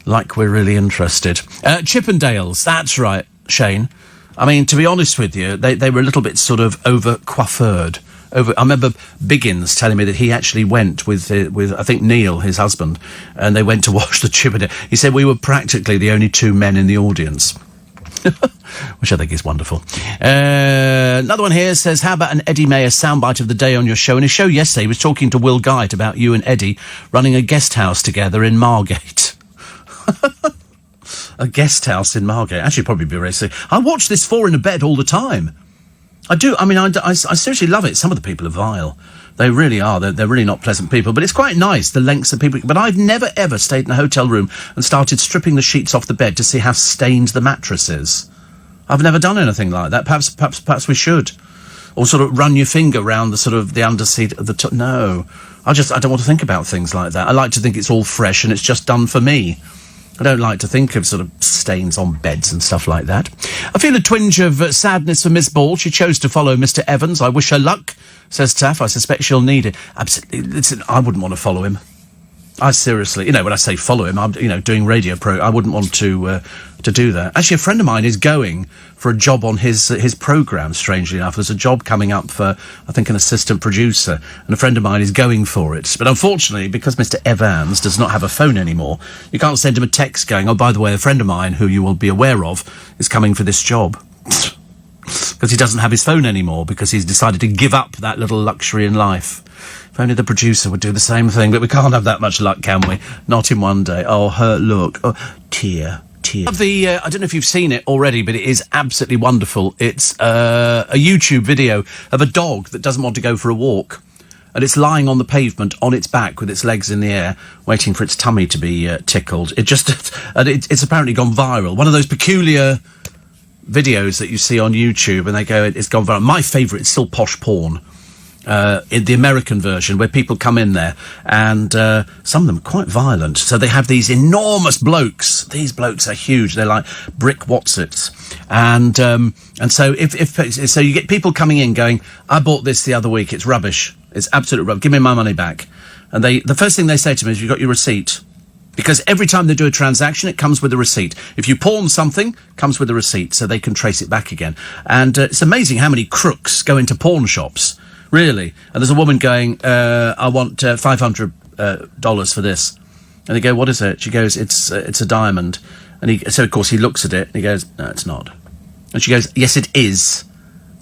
Like we're really interested. Chippendales, that's right, Shane. I mean, to be honest with you, they were a little bit sort of over-coiffured. I remember Biggins telling me that he actually went with I think Neil, his husband, and they went to watch the Chippendale. He said we were practically the only two men in the audience. Which I think is wonderful. Another one here says, how about an Eddie Mayer soundbite of the day on your show? In his show yesterday, he was talking to Will Guide about you and Eddie running a guest house together in Margate. A guest house in Margate. Actually, probably be racing. I watch this 4 in a bed all the time. I do. I mean, I seriously love it. Some of the people are vile. They really are. They're really not pleasant people. But it's quite nice, the lengths of people. But I've never, ever stayed in a hotel room and started stripping the sheets off the bed to see how stained the mattress is. I've never done anything like that. Perhaps we should. Or sort of run your finger round the sort of the underseat of the top. No. I don't want to think about things like that. I like to think it's all fresh and it's just done for me. I don't like to think of sort of stains on beds and stuff like that. I feel a twinge of sadness for Miss Ball. She chose to follow Mr. Evans. I wish her luck, says Taff. I suspect she'll need it. Absolutely. Listen, I wouldn't want to follow him. I seriously, when I say follow him, I'm, doing radio I wouldn't want to do that. Actually, a friend of mine is going for a job on his programme, strangely enough. There's a job coming up for, I think, an assistant producer, and a friend of mine is going for it. But unfortunately, because Mr. Evans does not have a phone anymore, you can't send him a text going, oh, by the way, a friend of mine, who you will be aware of, is coming for this job. Because he doesn't have his phone anymore, because he's decided to give up that little luxury in life. If only the producer would do the same thing, but we can't have that much luck, can we? Not in one day. Oh, her look. Oh, tear. I don't know if you've seen it already, but it is absolutely wonderful. It's a YouTube video of a dog that doesn't want to go for a walk. And it's lying on the pavement on its back with its legs in the air, waiting for its tummy to be tickled. It's apparently gone viral. One of those peculiar videos that you see on YouTube, and they go, it's gone viral. My favourite is still Posh Porn. In the American version, where people come in there and some of them are quite violent. So they have these enormous blokes. These blokes are huge. They're like brick Watsits. And so so you get people coming in going, I bought this the other week. It's rubbish. It's absolute rubbish. Give me my money back. And the first thing they say to me is, you got your receipt? Because every time they do a transaction, it comes with a receipt. If you pawn something, it comes with a receipt, so they can trace it back again. And it's amazing how many crooks go into pawn shops. Really? And there's a woman going, I want $500 for this. And they go, what is it? She goes, it's a diamond. And so of course he looks at it and he goes, no, it's not. And she goes, yes, it is.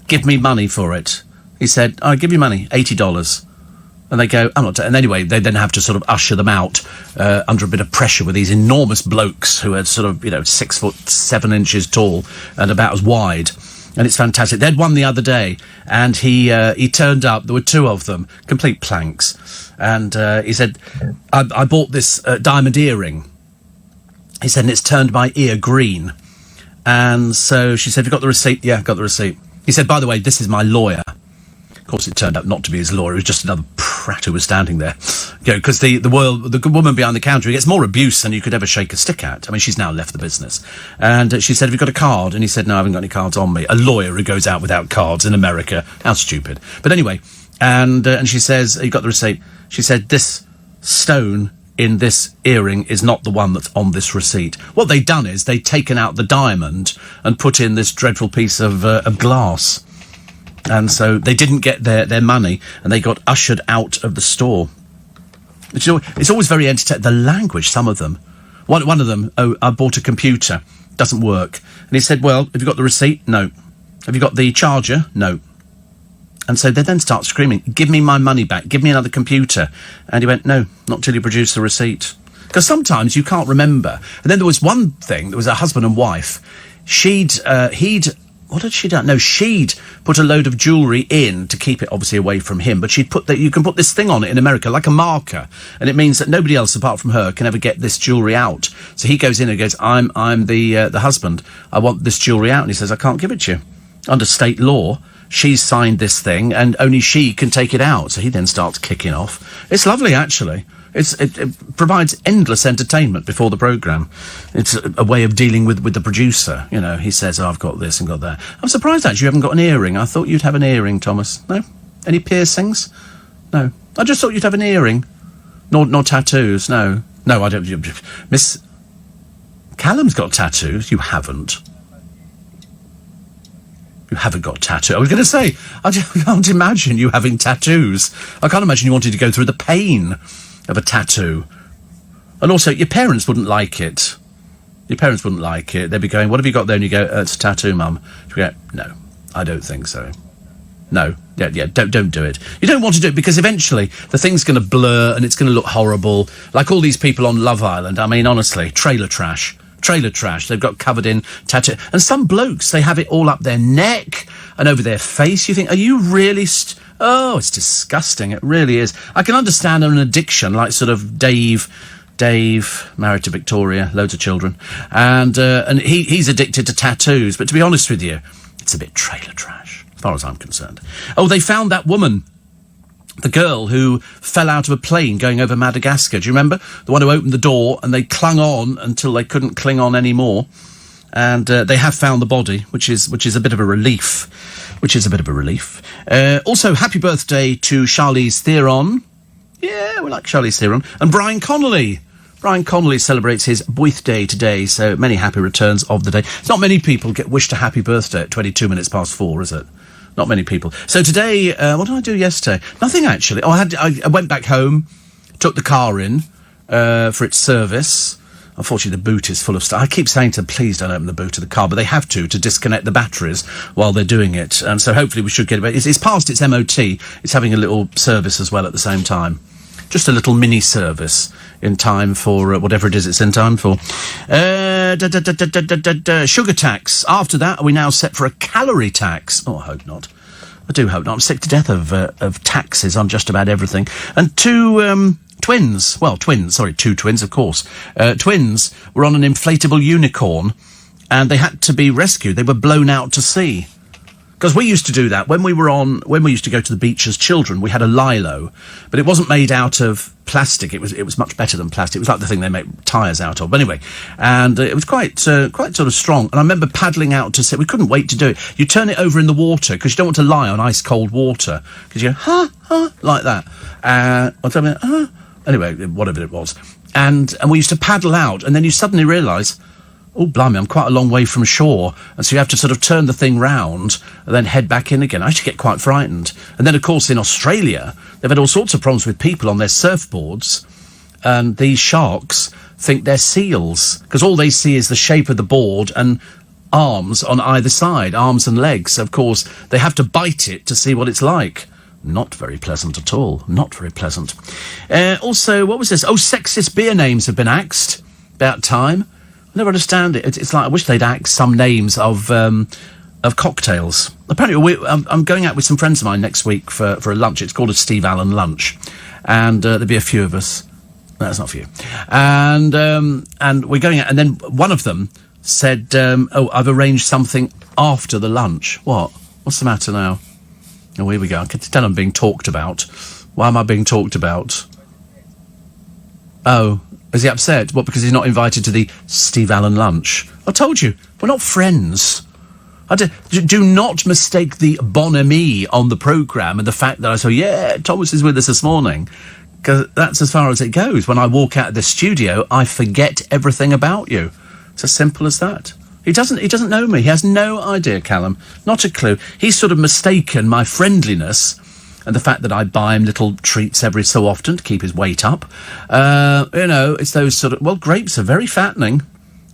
Give me money for it. He said, I'll give you money, $80. And they go, I'm not. And anyway, they then have to sort of usher them out under a bit of pressure with these enormous blokes who are sort of, 6'7" tall and about as wide. And it's fantastic. They'd won the other day, and he turned up. There were 2 of them, complete planks. And he said, I bought this diamond earring. He said, and it's turned my ear green. And so she said, have you got the receipt? Yeah, I've got the receipt. He said, by the way, this is my lawyer. Of Of course, it turned out not to be his lawyer. It was just another prat who was standing there. Because the woman behind the counter gets more abuse than you could ever shake a stick at. I mean, she's now left the business. And she said, have you got a card? And he said, no, I haven't got any cards on me. A lawyer who goes out without cards in America. How stupid. But anyway, and she says, you got the receipt. She said, this stone in this earring is not the one that's on this receipt. What they'd done is they'd taken out the diamond and put in this dreadful piece of glass. And so they didn't get their money, and they got ushered out of the store. It's always very entertaining. The language, some of them. One of them, I bought a computer. Doesn't work. And he said, well, have you got the receipt? No. Have you got the charger? No. And so they then start screaming, give me my money back, give me another computer. And he went, no, not till you produce the receipt. Because sometimes you can't remember. And then there was one thing, there was a husband and wife. What had she done? No, she'd put a load of jewellery in to keep it obviously away from him, but she'd put you can put this thing on it in America, like a marker, and it means that nobody else apart from her can ever get this jewellery out. So he goes in and goes, I'm the husband. I want this jewellery out. And he says, I can't give it to you. Under state law, she's signed this thing and only she can take it out. So he then starts kicking off. It's lovely, actually. It provides endless entertainment before the programme. It's a way of dealing with the producer. You know, he says, I've got this and got that. I'm surprised, actually, you haven't got an earring. I thought you'd have an earring, Thomas. No? Any piercings? No. I just thought you'd have an earring. Nor tattoos, no. No, I don't. Miss Callum's got tattoos. You haven't. You haven't got tattoos. I was going to say, I can't imagine you having tattoos. I can't imagine you wanted to go through the pain of a tattoo. And also, your parents wouldn't like it. Your parents wouldn't like it. They'd be going, what have you got there? And you go, it's a tattoo, Mum. You go, no, I don't think so. No, yeah, don't do it. You don't want to do it because eventually the thing's going to blur and it's going to look horrible. Like all these people on Love Island. I mean, honestly, trailer trash. They've got covered in tattoo. And some blokes, they have it all up their neck and over their face. You think, are you really... Oh, it's disgusting. It really is. I can understand an addiction, like sort of Dave, married to Victoria, loads of children. And he's addicted to tattoos. But to be honest with you, it's a bit trailer trash, as far as I'm concerned. Oh, they found that woman. The girl who fell out of a plane going over Madagascar. Do you remember? The one who opened the door and they clung on until they couldn't cling on anymore. And they have found the body, which is a bit of a relief. Also, happy birthday to Charlize Theron. Yeah, we like Charlize Theron. And Brian Connolly. Brian Connolly celebrates his birthday today, so many happy returns of the day. It's not many people get wished a happy birthday at 22 minutes past 4, is it? Not many people. So today, what did I do yesterday? Nothing, actually. Oh, I went back home, took the car in for its service. Unfortunately, the boot is full of stuff. I keep saying to them, please don't open the boot of the car, but they have to disconnect the batteries while they're doing it. And so hopefully we should get it. It's past its MOT. It's having a little service as well at the same time. Just a little mini service in time for whatever it is it's in time for. Sugar tax. After that, are we now set for a calorie tax? Oh, I hope not. I do hope not. I'm sick to death of taxes on just about everything. And two twins, of course. Twins were on an inflatable unicorn and they had to be rescued. They were blown out to sea. Because we used to do that. When we used to go to the beach as children, we had a lilo, but it wasn't made out of plastic. It was much better than plastic. It was like the thing they make tyres out of. But anyway, and it was quite sort of strong. And I remember paddling out to sea. We couldn't wait to do it. You turn it over in the water because you don't want to lie on ice cold water because you go, like that. Anyway, whatever it was. And we used to paddle out, and then you suddenly realise, oh, blimey, I'm quite a long way from shore. And so you have to sort of turn the thing round and then head back in again. I used to get quite frightened. And then, of course, in Australia, they've had all sorts of problems with people on their surfboards. And these sharks think they're seals because all they see is the shape of the board and arms on either side, arms and legs. Of course, they have to bite it to see what it's like. Not very pleasant at all. Not very pleasant. Also, what was this? Oh, sexist beer names have been axed. About time. I never understand it. It's like I wish they'd axe some names of cocktails. Apparently, I'm going out with some friends of mine next week for a lunch. It's called a Steve Allen lunch, and there'll be a few of us. No, that's not for you. And we're going out, and then one of them said, "Oh, I've arranged something after the lunch." What? What's the matter now? Oh, here we go. I can tell I'm being talked about. Why am I being talked about? Oh, is he upset? What, because he's not invited to the Steve Allen lunch? I told you, we're not friends. Do not mistake the bonhomie on the programme and the fact that I say, yeah, Thomas is with us this morning, because that's as far as it goes. When I walk out of the studio, I forget everything about you. It's as simple as that. He doesn't know me. He has no idea, Callum. Not a clue. He's sort of mistaken my friendliness and the fact that I buy him little treats every so often to keep his weight up. It's those sort of... Well, grapes are very fattening.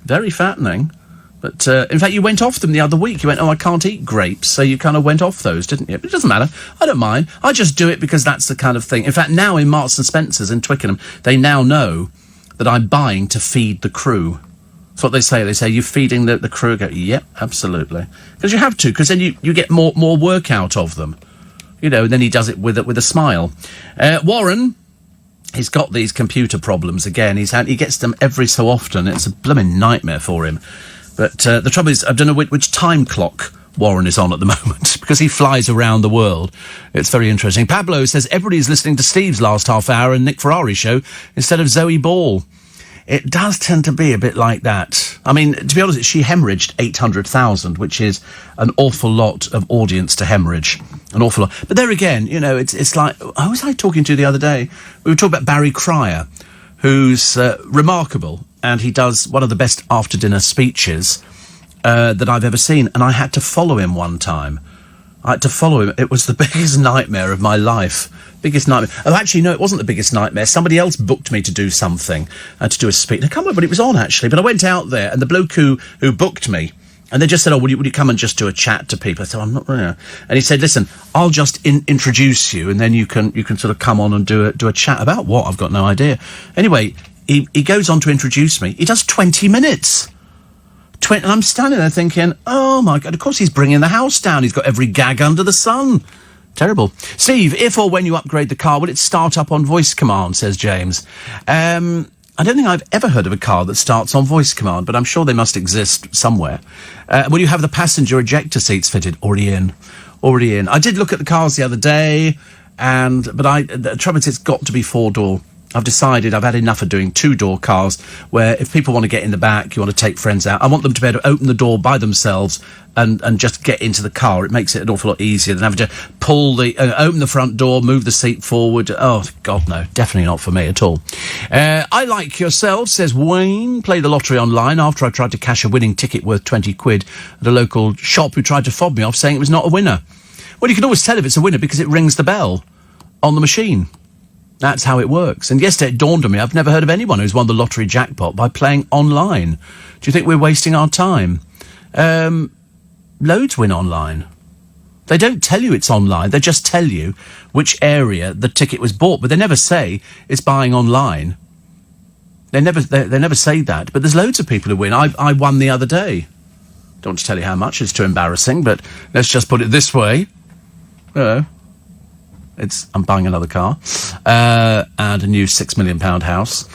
Very fattening. But, in fact, you went off them the other week. You went, I can't eat grapes. So you kind of went off those, didn't you? But it doesn't matter. I don't mind. I just do it because that's the kind of thing. In fact, now in Marks and Spencer's in Twickenham, they now know that I'm buying to feed the crew. That's what they say. They say, you're feeding the crew. I go, yep, absolutely. Because you have to, because then you get more work out of them. And then he does it with a smile. Warren, he's got these computer problems again. He gets them every so often. It's a blooming nightmare for him. But the trouble is, I don't know which time clock Warren is on at the moment, because he flies around the world. It's very interesting. Pablo says, everybody's listening to Steve's last half hour and Nick Ferrari show instead of Zoe Ball. It does tend to be a bit like that. I mean, to be honest, she hemorrhaged 800,000, which is an awful lot of audience to hemorrhage. An awful lot. But there again, it's like... Who was I talking to the other day? We were talking about Barry Cryer, who's remarkable, and he does one of the best after-dinner speeches that I've ever seen, and I had to follow him one time. I had to follow him. It was the biggest nightmare of my life. Biggest nightmare. Oh, actually, no, it wasn't the biggest nightmare. Somebody else booked me to do something, to do a speech. I can't remember what it was on, actually, but I went out there, and the bloke who booked me, and they just said, would you come and just do a chat to people? I said, I'm not... And he said, listen, I'll just introduce you, and then you can sort of come on and do a chat. About what? I've got no idea. Anyway, he goes on to introduce me. He does 20 minutes. And I'm standing there thinking, oh, my God, of course he's bringing the house down. He's got every gag under the sun. Terrible. Steve, if or when you upgrade the car, will it start up on voice command, says James. I don't think I've ever heard of a car that starts on voice command, but I'm sure they must exist somewhere. Will you have the passenger ejector seats fitted? Already in. I did look at the cars the other day, but the trouble is it's got to be four-door. I've decided I've had enough of doing two-door cars where if people want to get in the back, you want to take friends out, I want them to be able to open the door by themselves and just get into the car. It makes it an awful lot easier than having to open the front door, move the seat forward. Oh, God, no, definitely not for me at all. I like yourself, says Wayne. Play the lottery online after I tried to cash a winning ticket worth 20 quid at a local shop who tried to fob me off saying it was not a winner. Well, you can always tell if it's a winner because it rings the bell on the machine. That's how it works. And yesterday it dawned on me, I've never heard of anyone who's won the lottery jackpot by playing online. Do you think we're wasting our time? Loads win online. They don't tell you it's online. They just tell you which area the ticket was bought, but they never say it's buying online. They never say that. But there's loads of people who win. I won the other day. Don't want to tell you how much. It's too embarrassing, but let's just put it this way. I'm buying another car and a new £6 million house.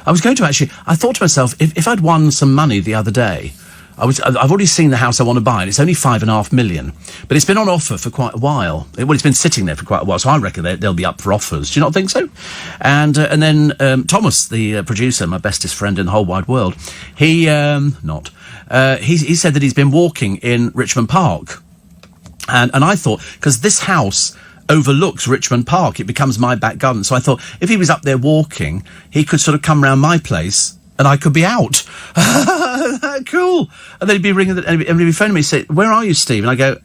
I was going to I thought to myself, if I'd won some money the other day, I've already seen the house I want to buy, and it's only $5.5 million, but it's been on offer for quite a while. It's been sitting there for quite a while, so I reckon they'll be up for offers. Do you not think so? And then Thomas, the producer, my bestest friend in the whole wide world, he said that he's been walking in Richmond Park. And I thought, because this house overlooks Richmond Park, it becomes my back garden. So I thought, if he was up there walking, he could sort of come round my place and I could be out. Cool. And then he'd be ringing, and he'd be phoning me and say, where are you, Steve? And I go,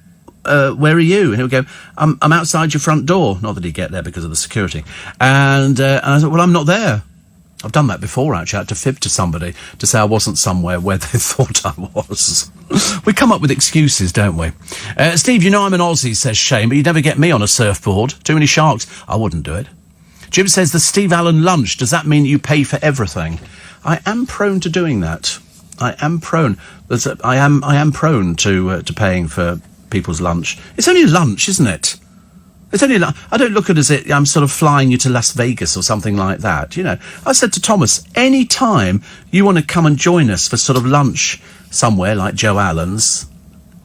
where are you? And he would go, I'm outside your front door. Not that he'd get there because of the security. And I said, well, I'm not there. I've done that before, actually. I had to fib to somebody to say I wasn't somewhere where they thought I was. We come up with excuses, don't we? Steve, you know I'm an Aussie, says Shane, but you'd never get me on a surfboard. Too many sharks. I wouldn't do it. Jim says, the Steve Allen lunch, does that mean you pay for everything? I am prone to doing that. I am prone to paying for people's lunch. It's only lunch, isn't it? It's only, I don't look at it as I'm sort of flying you to Las Vegas or something like that, I said to Thomas, any time you want to come and join us for sort of lunch somewhere like Joe Allen's,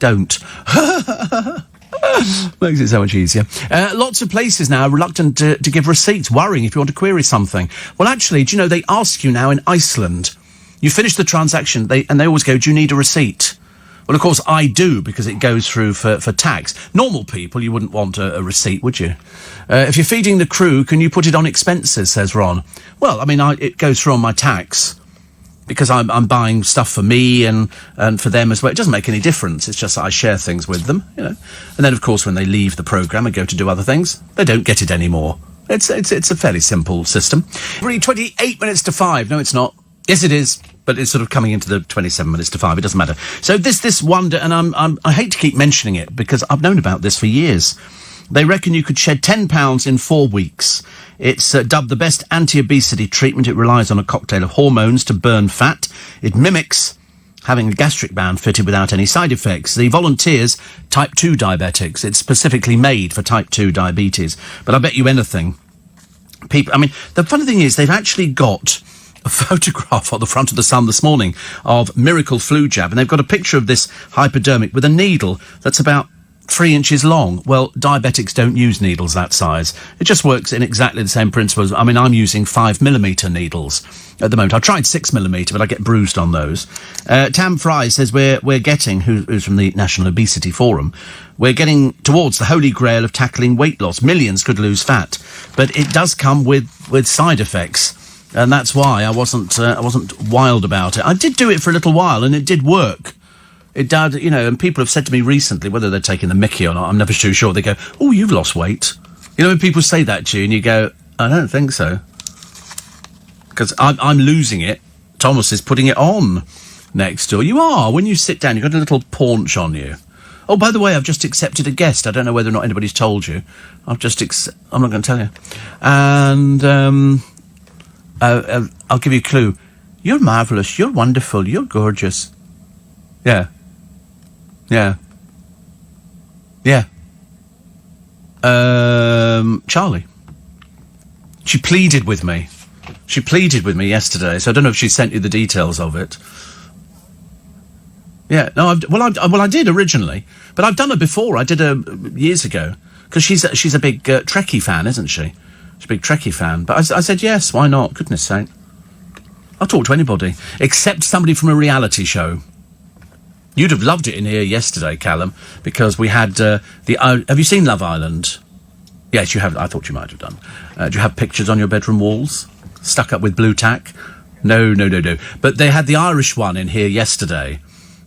don't. Makes it so much easier. Lots of places now are reluctant to give receipts, worrying if you want to query something. Well, actually, do you know, they ask you now in Iceland, you finish the transaction, and they always go, do you need a receipt? Well, of course, I do, because it goes through for tax. Normal people, you wouldn't want a receipt, would you? If you're feeding the crew, can you put it on expenses, says Ron. Well, I mean, it goes through on my tax, because I'm buying stuff for me and for them as well. It doesn't make any difference. It's just that I share things with them, you know. And then, of course, when they leave the programme and go to do other things, they don't get it anymore. It's a fairly simple system. 28 minutes to 5. No, it's not. Yes, it is. But it's sort of coming into the 27 minutes to 5. It doesn't matter. So this wonder, and I hate to keep mentioning it because I've known about this for years. They reckon you could shed £10 in 4 weeks. It's dubbed the best anti-obesity treatment. It relies on a cocktail of hormones to burn fat. It mimics having a gastric band fitted without any side effects. The volunteers, type 2 diabetics. It's specifically made for type 2 diabetes. But I bet you anything, people, I mean, the funny thing is they've actually got a photograph on the front of the Sun this morning of Miracle Flu Jab, and they've got a picture of this hypodermic with a needle that's about 3 inches long. Well, diabetics don't use needles that size. It just works in exactly the same principles. I mean, I'm using 5mm needles at the moment. I've tried 6mm, but I get bruised on those. Tam Fry says we're getting, who's from the National Obesity Forum, we're getting towards the holy grail of tackling weight loss. Millions could lose fat, but it does come with side effects. And that's why I wasn't wild about it. I did do it for a little while, and it did work. It did, you know, and people have said to me recently, whether they're taking the mickey or not, I'm never too sure, they go, oh, you've lost weight. You know, when people say that to you, and you go, I don't think so. Because I'm losing it. Thomas is putting it on next door. You are. When you sit down, you've got a little paunch on you. Oh, by the way, I've just accepted a guest. I don't know whether or not anybody's told you. I'm not going to tell you. And, I'll give you a clue. You're marvellous. You're wonderful. You're gorgeous. Yeah. Charlie. She pleaded with me. Yesterday, so I don't know if she sent you the details of it. Yeah, no, I did originally, but I've done her before. I did her years ago, because she's a big Trekkie fan, isn't she? She's a big Trekkie fan. But I said, yes, why not? Goodness sake. I'll talk to anybody, except somebody from a reality show. You'd have loved it in here yesterday, Callum, because we had have you seen Love Island? Yes, you have. I thought you might have done. Do you have pictures on your bedroom walls? Stuck up with blue tack? No. But they had the Irish one in here yesterday.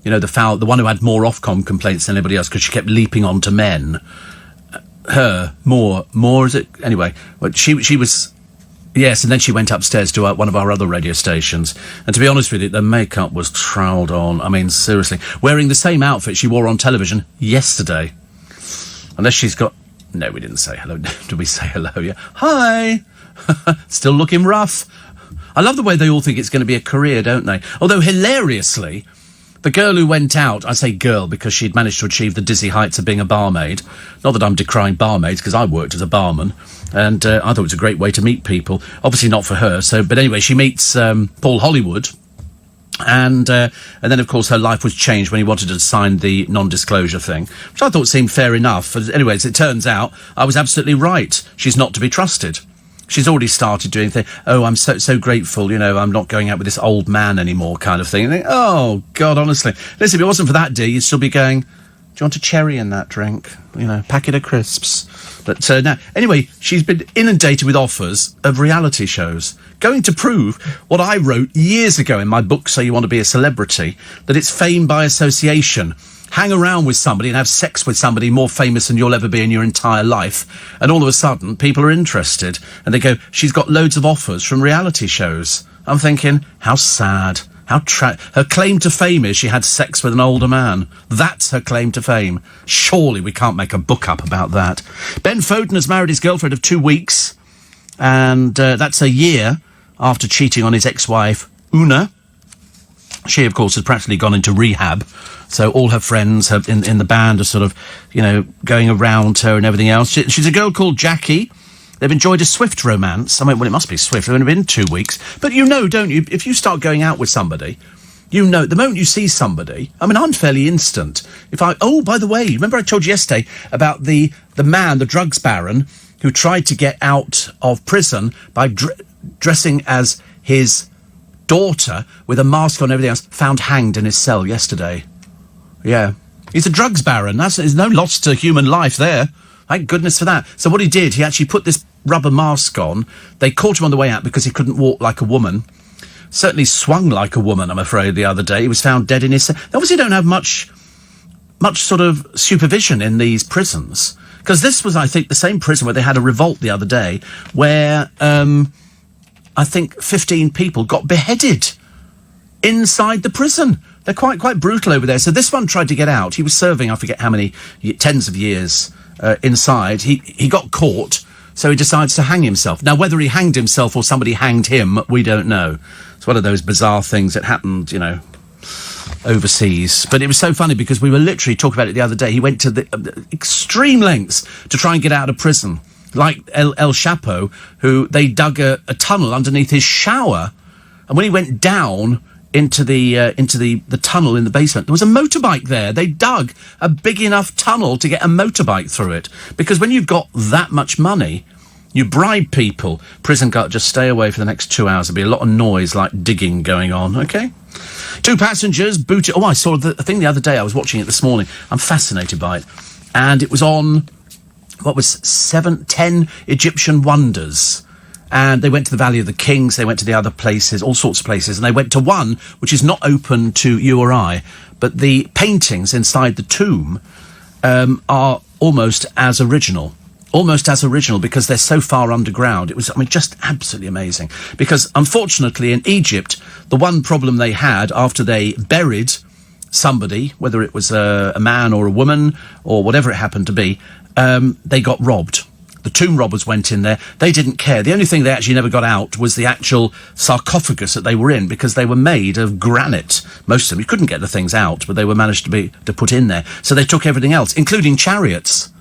You know, the one who had more Ofcom complaints than anybody else because she kept leaping onto men. More is it? Anyway, well, she was... Yes, and then she went upstairs to one of our other radio stations. And to be honest with you, the makeup was troweled on. I mean, seriously. Wearing the same outfit she wore on television yesterday. Unless she's got... No, we didn't say hello. Did we say hello? Yeah. Hi! Still looking rough. I love the way they all think it's going to be a career, don't they? Although, hilariously, the girl who went out... I say girl because she'd managed to achieve the dizzy heights of being a barmaid. Not that I'm decrying barmaids, because I worked as a barman. And I thought it was a great way to meet people. Obviously not for her. But anyway, she meets Paul Hollywood. And then, of course, her life was changed when he wanted to sign the non-disclosure thing, which I thought seemed fair enough. Anyways, it turns out I was absolutely right. She's not to be trusted. She's already started doing things. Oh, I'm so grateful, you know, I'm not going out with this old man anymore kind of thing. And think, oh, God, honestly. Listen, if it wasn't for that, dear, you'd still be going, do you want a cherry in that drink? You know, packet of crisps. But now, anyway, she's been inundated with offers of reality shows, going to prove what I wrote years ago in my book, So You Want to Be a Celebrity, that it's fame by association. Hang around with somebody and have sex with somebody more famous than you'll ever be in your entire life. And all of a sudden, people are interested. And they go, she's got loads of offers from reality shows. I'm thinking, how sad. Her claim to fame is she had sex with an older man. That's her claim to fame. Surely we can't make a book up about that. Ben Foden has married his girlfriend of 2 weeks, and that's a year after cheating on his ex-wife, Una. She, of course, has practically gone into rehab, so all her friends in the band are sort of, you know, going around her and everything else. She's a girl called Jackie. They've enjoyed a swift romance. I mean, well, it must be swift. It's only been 2 weeks. But you know, don't you, if you start going out with somebody, You know, the moment you see somebody, I mean, I'm fairly instant. By the way, remember I told you yesterday about the man, the drugs baron, who tried to get out of prison by dressing as his daughter with a mask on and everything else, found hanged in his cell yesterday. Yeah. He's a drugs baron. There's no loss to human life there. Thank goodness for that. So what he did, he actually put this rubber mask on. They caught him on the way out because he couldn't walk like a woman. Certainly swung like a woman, I'm afraid, the other day. He was found dead in his cell. They obviously don't have much sort of supervision in these prisons. Because this was, I think, the same prison where they had a revolt the other day, where I think 15 people got beheaded inside the prison. They're quite brutal over there. So this one tried to get out. He was serving, I forget how many, tens of years inside. He got caught, so he decides to hang himself. Now, whether he hanged himself or somebody hanged him, we don't know. It's one of those bizarre things that happened, overseas. But it was so funny because we were literally talking about it the other day. He went to the extreme lengths to try and get out of prison. Like El Chapo, who they dug a tunnel underneath his shower. And when he went down into the tunnel in the basement, there was a motorbike there. They dug a big enough tunnel to get a motorbike through it. Because when you've got that much money, you bribe people. Prison guard, just stay away for the next 2 hours. There'll be a lot of noise, like digging going on, OK? 2 passengers booted... Oh, I saw the thing the other day. I was watching it this morning. I'm fascinated by it. And it was on, 10 Egyptian wonders. And they went to the Valley of the Kings, they went to the other places, all sorts of places, and they went to one which is not open to you or I, but the paintings inside the tomb are almost as original. Almost as original, because they're so far underground. It was, just absolutely amazing. Because, unfortunately, in Egypt, the one problem they had after they buried somebody, whether it was a man or a woman, or whatever it happened to be, they got robbed. The tomb robbers went in there. They didn't care. The only thing they actually never got out was the actual sarcophagus that they were in, because they were made of granite. Most of them. You couldn't get the things out, but they were managed to put in there. So they took everything else, including chariots.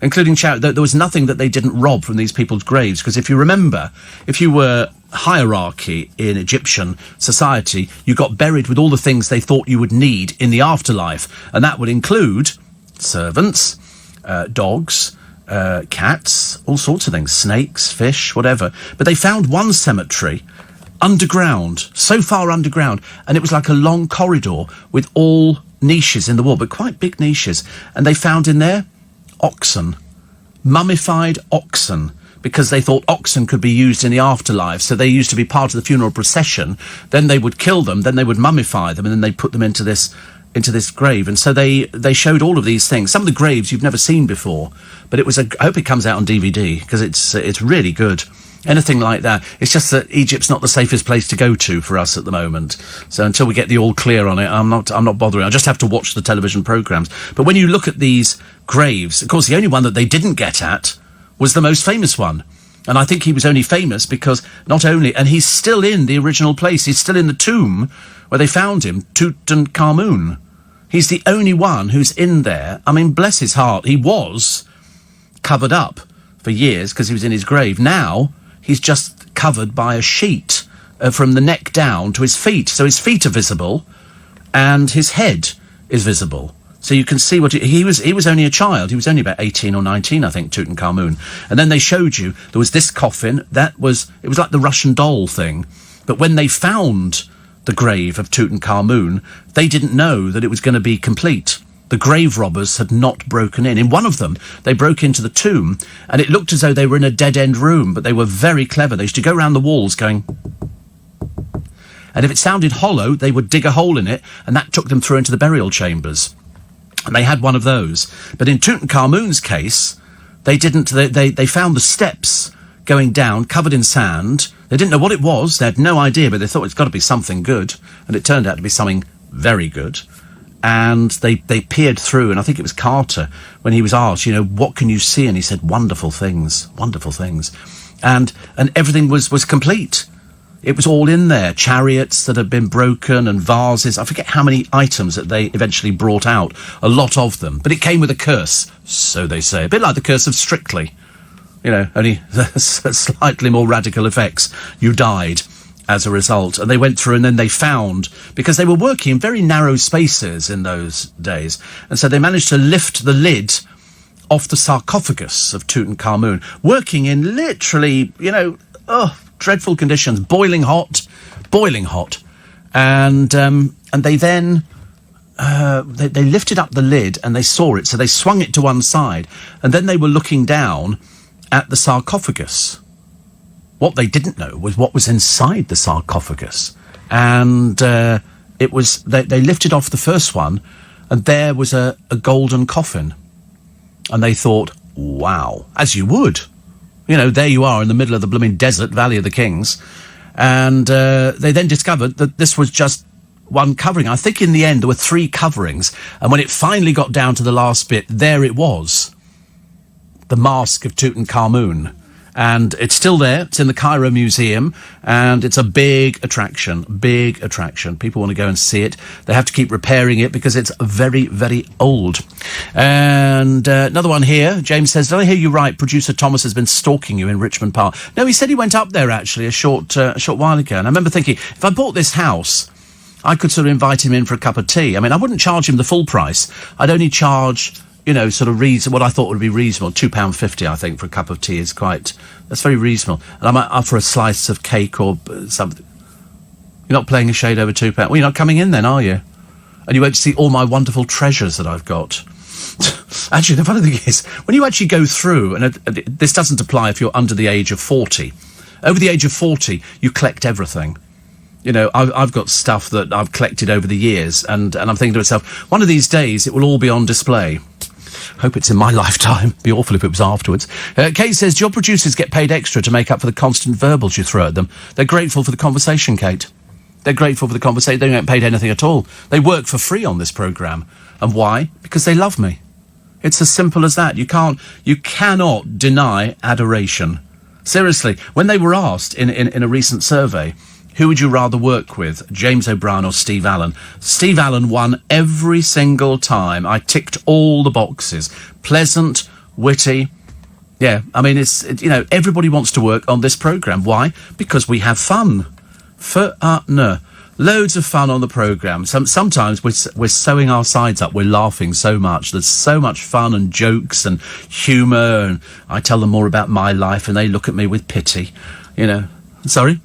There was nothing that they didn't rob from these people's graves, because if you remember, if you were hierarchy in Egyptian society, you got buried with all the things they thought you would need in the afterlife, and that would include servants, dogs, cats, all sorts of things, snakes, fish, whatever. But they found one cemetery underground, so far underground, and it was like a long corridor with all niches in the wall, but quite big niches, and they found in there oxen, mummified oxen, because they thought oxen could be used in the afterlife, so they used to be part of the funeral procession. Then they would kill them, then they would mummify them, and then they'd put them into this grave. And so they showed all of these things. Some of the graves you've never seen before, but I hope it comes out on DVD, because it's really good. Anything like that. It's just that Egypt's not the safest place to go to for us at the moment. So until we get the all clear on it, I'm not bothering. I just have to watch the television programmes. But when you look at these graves, of course, the only one that they didn't get at was the most famous one. And I think he was only famous because and he's still in the original place. He's still in the tomb where they found him, Tutankhamun. He's the only one who's in there. Bless his heart. He was covered up for years because he was in his grave. Now he's just covered by a sheet from the neck down to his feet. So his feet are visible and his head is visible. So you can see what he was only a child. He was only about 18 or 19, I think, Tutankhamun. And then they showed you there was this coffin. It was like the Russian doll thing. But when they found the grave of Tutankhamun, they didn't know that it was going to be complete. The grave robbers had not broken in. In one of them, they broke into the tomb, and it looked as though they were in a dead-end room, but they were very clever. They used to go around the walls going... And if it sounded hollow, they would dig a hole in it, and that took them through into the burial chambers. And they had one of those. But in Tutankhamun's case, they didn't... They found the steps going down, covered in sand. They didn't know what it was. They had no idea, but they thought it's got to be something good. And it turned out to be something very good. And they peered through, and I think it was Carter, when he was asked, what can you see? And he said, wonderful things. And everything was complete. It was all in there. Chariots that had been broken and vases. I forget how many items that they eventually brought out. A lot of them. But it came with a curse, so they say. A bit like the curse of Strictly. Only slightly more radical effects. You died. as a result. And they went through and then they found, because they were working in very narrow spaces in those days, and so they managed to lift the lid off the sarcophagus of Tutankhamun, working in literally, dreadful conditions, boiling hot. And they then they lifted up the lid and they saw it, so they swung it to one side, and then they were looking down at the sarcophagus. What they didn't know was what was inside the sarcophagus, and it was they lifted off the first one, and there was a golden coffin, and they thought, wow, as you would, there you are in the middle of the blooming desert, Valley of the Kings, and they then discovered that this was just one covering. I think in the end there were 3 coverings, and when it finally got down to the last bit, there it was, the mask of Tutankhamun. And it's still there. It's in the Cairo Museum, and it's a big attraction. People want to go and see it. They have to keep repairing it because it's very, very old. And another one here. James says, did I hear you right? Producer Thomas has been stalking you in Richmond Park. No, he said he went up there actually a short while ago. And I remember thinking, if I bought this house, I could sort of invite him in for a cup of tea. I mean, I wouldn't charge him the full price. I'd only charge, sort of what I thought would be reasonable. £2.50, I think, for a cup of tea is that's very reasonable. And I might offer a slice of cake or something. You're not playing a shade over £2. Well, you're not coming in then, are you? And you won't see all my wonderful treasures that I've got. Actually, the funny thing is, when you actually go through, and this doesn't apply if you're under the age of 40. Over the age of 40, you collect everything. I've got stuff that I've collected over the years, and I'm thinking to myself, one of these days it will all be on display. Hope it's in my lifetime. Be awful if it was afterwards. Kate says, do your producers get paid extra to make up for the constant verbals you throw at them? They're grateful for the conversation, Kate. They're grateful for the conversation. They don't get paid anything at all. They work for free on this programme. And why? Because they love me. It's as simple as that. You cannot deny adoration. Seriously, when they were asked in a recent survey, who would you rather work with, James O'Brien or Steve Allen? Steve Allen won every single time. I ticked all the boxes. Pleasant, witty. Yeah, I mean, everybody wants to work on this programme. Why? Because we have fun. Loads of fun on the programme. Sometimes we're sewing our sides up. We're laughing so much. There's so much fun and jokes and humour. And I tell them more about my life and they look at me with pity. Sorry?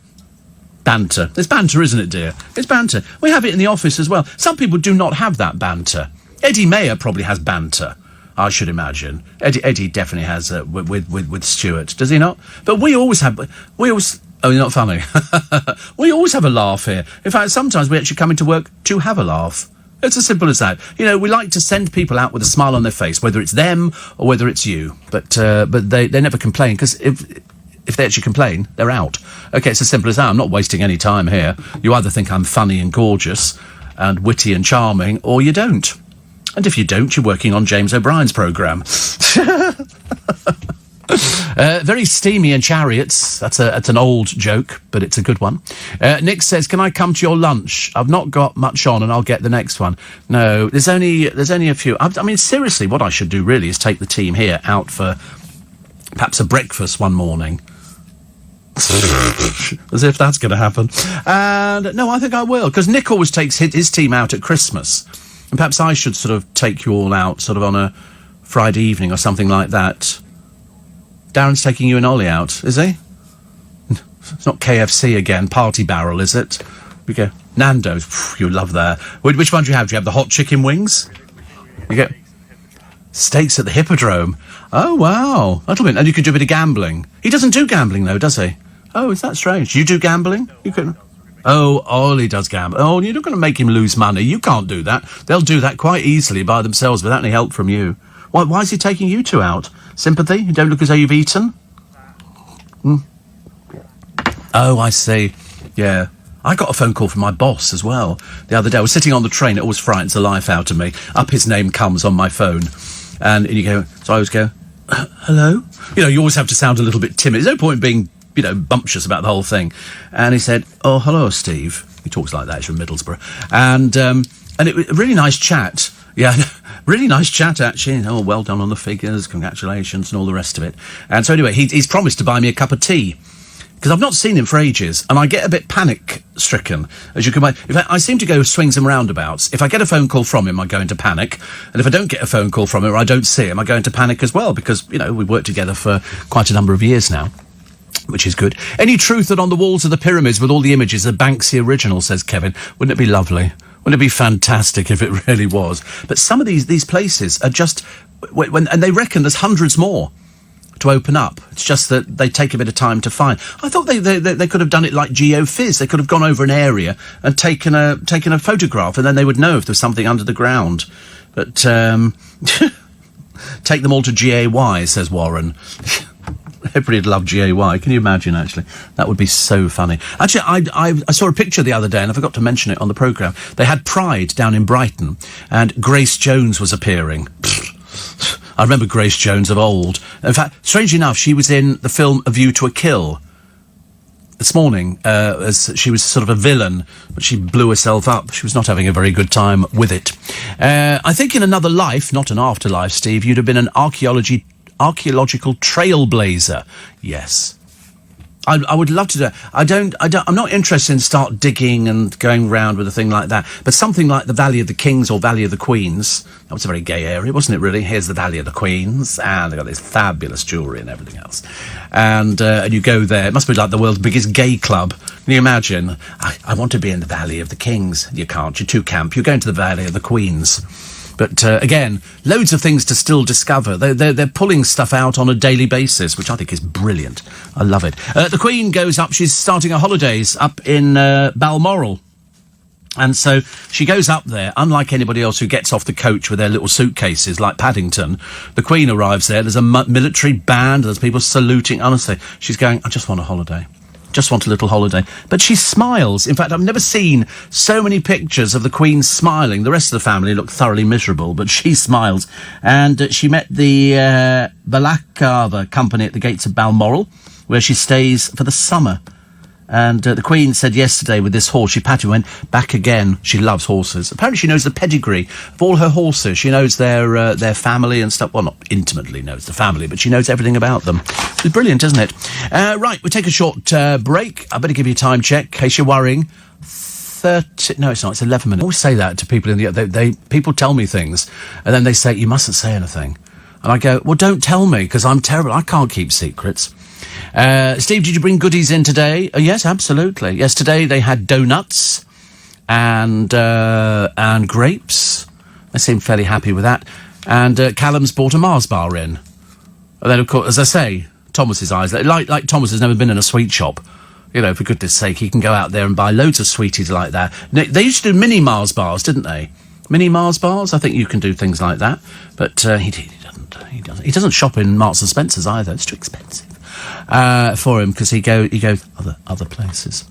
Banter. There's banter, isn't it, dear? It's banter. We have it in the office as well. Some people do not have that banter. Eddie Mayer probably has banter, I should imagine. Eddie definitely has with Stuart, does he not? But we always... Oh, you're not funny. We always have a laugh here. In fact, sometimes we actually come into work to have a laugh. It's as simple as that. We like to send people out with a smile on their face, whether it's them or whether it's you. But they never complain, because if they actually complain, they're out. OK, it's as simple as that. I'm not wasting any time here. You either think I'm funny and gorgeous and witty and charming, or you don't. And if you don't, you're working on James O'Brien's programme. Very steamy in chariots. That's an old joke, but it's a good one. Nick says, can I come to your lunch? I've not got much on and I'll get the next one. No, there's only a few. I mean, seriously, what I should do really is take the team here out for perhaps a breakfast one morning. As if that's going to happen. And no, I think I will, because Nick always takes his team out at Christmas. And perhaps I should sort of take you all out sort of on a Friday evening or something like that. Darren's taking you and Ollie out, is he? It's not KFC again, Party Barrel, is it? We go, Nando's, you love that. Which one do you have? Do you have the hot chicken wings? You get steaks at the Hippodrome. Oh, wow. That'll be... And you can do a bit of gambling. He doesn't do gambling, though, does he? Oh, is that strange? You do gambling? You can... Oh, Ollie does gamble. Oh, you're not going to make him lose money. You can't do that. They'll do that quite easily by themselves without any help from you. Why is he taking you two out? Sympathy? You don't look as though you've eaten? Oh, I see. Yeah. I got a phone call from my boss as well the other day. I was sitting on the train. It always frightens the life out of me. Up his name comes on my phone. And you go... So I always go, hello? You always have to sound a little bit timid. There's no point being... bumptious about the whole thing. And he said, oh, hello, Steve. He talks like that. He's from Middlesbrough. And it was a really nice chat. Yeah, really nice chat, actually. Oh, well done on the figures. Congratulations and all the rest of it. And so anyway, he's promised to buy me a cup of tea because I've not seen him for ages, and I get a bit panic-stricken, as you can imagine. In fact, I seem to go swings and roundabouts. If I get a phone call from him, I go into panic, and if I don't get a phone call from him or I don't see him, I go into panic as well, because, you know, we've worked together for quite a number of years now, which is good. Any truth that on the walls of the pyramids with all the images are Banksy original, says Kevin. Wouldn't it be lovely? Wouldn't it be fantastic if it really was? But some of these places are just... and they reckon there's hundreds more to open up. It's just that they take a bit of time to find. I thought they could have done it like GeoFizz. They could have gone over an area and taken a photograph, and then they would know if there's something under the ground. But take them all to GAY, says Warren. Everybody'd love GAY. Can you imagine, actually? That would be so funny. Actually, I saw a picture the other day, and I forgot to mention it on the programme. They had Pride down in Brighton, and Grace Jones was appearing. I remember Grace Jones of old. In fact, strangely enough, she was in the film A View to a Kill this morning, as she was sort of a villain, but she blew herself up. She was not having a very good time with it. I think in another life, not an afterlife, Steve, you'd have been an archaeological trailblazer. Yes. I would love to do it. I'm not interested in start digging and going round with a thing like that, but something like the Valley of the Kings or Valley of the Queens. That was a very gay area, wasn't it, really? Here's the Valley of the Queens, and they've got this fabulous jewellery and everything else. And you go there. It must be like the world's biggest gay club. Can you imagine? I want to be in the Valley of the Kings. You can't. You're too camp. You're going to the Valley of the Queens. But, again, loads of things to still discover. They're pulling stuff out on a daily basis, which I think is brilliant. I love it. The Queen goes up. She's starting her holidays up in Balmoral. And so she goes up there. Unlike anybody else who gets off the coach with their little suitcases like Paddington, the Queen arrives there. There's a military band. There's people saluting. Honestly, she's going, I just want a holiday. Just want a little holiday. But she smiles. In fact, I've never seen so many pictures of the Queen smiling. The rest of the family look thoroughly miserable, but she smiles. And she met the Balaclava company at the gates of Balmoral, where she stays for the summer. And the Queen said yesterday with this horse, she patted and went back again. She loves horses. Apparently she knows the pedigree of all her horses. She knows their family and stuff. Well, not intimately knows the family, but she knows everything about them. It's brilliant, isn't it? Right, we'll take a short break. I better give you a time check, in case you're worrying. No, it's not. It's 11 minutes. I always say that to people in the... People tell me things, and then they say, you mustn't say anything. And I go, well, don't tell me, because I'm terrible. I can't keep secrets. Steve, did you bring goodies in today? Yes, absolutely. Yes, today they had donuts and grapes. I seemed fairly happy with that. And Callum's bought a Mars bar in. And then, of course, as I say, Thomas's eyes, like Thomas has never been in a sweet shop. You know, for goodness sake, he can go out there and buy loads of sweeties like that. They used to do mini Mars bars, didn't they? Mini Mars bars? I think you can do things like that. But he doesn't. He doesn't shop in Marks and Spencer's either. It's too expensive for him, because he goes other places.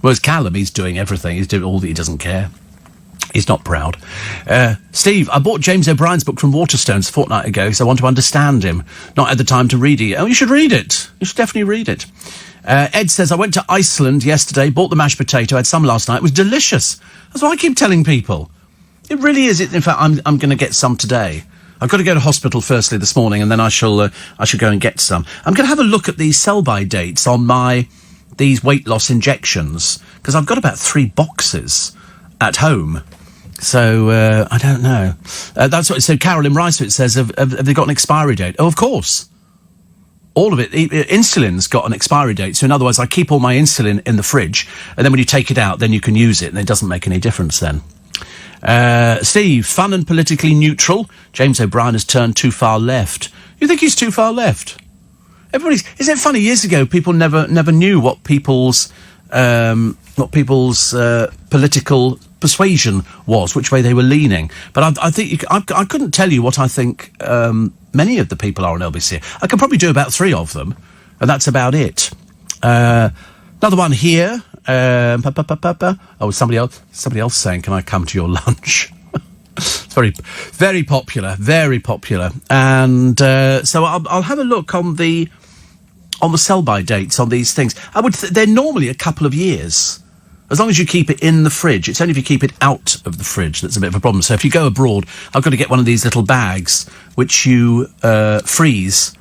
Whereas Callum, he's doing everything. He's doing all that. He doesn't care. He's not proud. Steve, I bought James O'Brien's book from Waterstones a fortnight ago because I want to understand him. Not had the time to read it. Oh, you should read it. You should definitely read it. Ed says, I went to Iceland yesterday, bought the mashed potato, had some last night. It was delicious. That's what I keep telling people. It really is. In fact, I'm going to get some today. I've got to go to hospital firstly this morning, and then I shall go and get some. I'm going to have a look at the sell-by dates on these weight loss injections, because I've got about 3 boxes at home. So, I don't know. That's what it said. Carolyn Rice, it says, have they got an expiry date? Oh, of course. All of it. Insulin's got an expiry date. So in other words, I keep all my insulin in the fridge, and then when you take it out, then you can use it, and it doesn't make any difference then. Steve, fun and politically neutral. James O'Brien has turned too far left. You think he's too far left? Isn't it funny? Years ago, people never knew what people's political persuasion was, which way they were leaning. But I think I couldn't tell you what I think many of the people are on LBC. I can probably do about 3 of them, and that's about it. Another one here. Oh, somebody else saying, "Can I come to your lunch?" It's very, very popular, very popular. And so I'll have a look on the sell-by dates on these things. They're normally a couple of years. As long as you keep it in the fridge. It's only if you keep it out of the fridge that's a bit of a problem. So if you go abroad, I've got to get one of these little bags which you freeze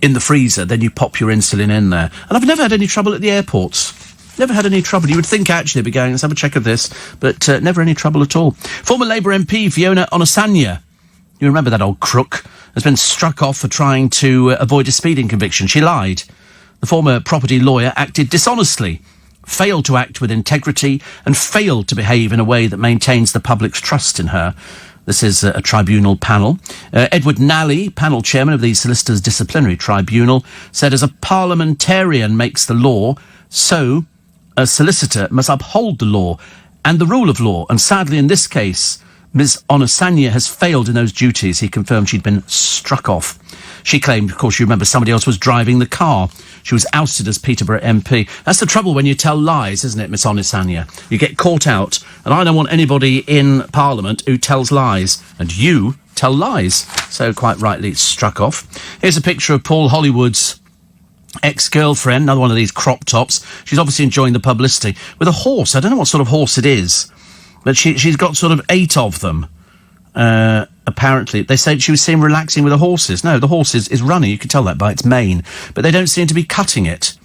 in the freezer, then you pop your insulin in there. And I've never had any trouble at the airports. Never had any trouble. You would think, actually, they'd be going, let's have a check of this, but never any trouble at all. Former Labour MP Fiona Onasanya, you remember that old crook, has been struck off for trying to avoid a speeding conviction. She lied. The former property lawyer acted dishonestly, failed to act with integrity, and failed to behave in a way that maintains the public's trust in her. This is a tribunal panel. Edward Nally, panel chairman of the Solicitors Disciplinary Tribunal, said as a parliamentarian makes the law, so a solicitor must uphold the law and the rule of law. And sadly, in this case, Ms. Onasanya has failed in those duties. He confirmed she'd been struck off. She claimed, of course, you remember, somebody else was driving the car. She was ousted as Peterborough MP. That's the trouble when you tell lies, isn't it, Miss Onasanya? You get caught out, and I don't want anybody in Parliament who tells lies. And you tell lies. So, quite rightly, struck off. Here's a picture of Paul Hollywood's ex-girlfriend, another one of these crop tops. She's obviously enjoying the publicity. With a horse. I don't know what sort of horse it is, but she's got sort of 8 of them. Apparently, they say she was seen relaxing with the horses. No, the horse is running. You can tell that by its mane. But they don't seem to be cutting it.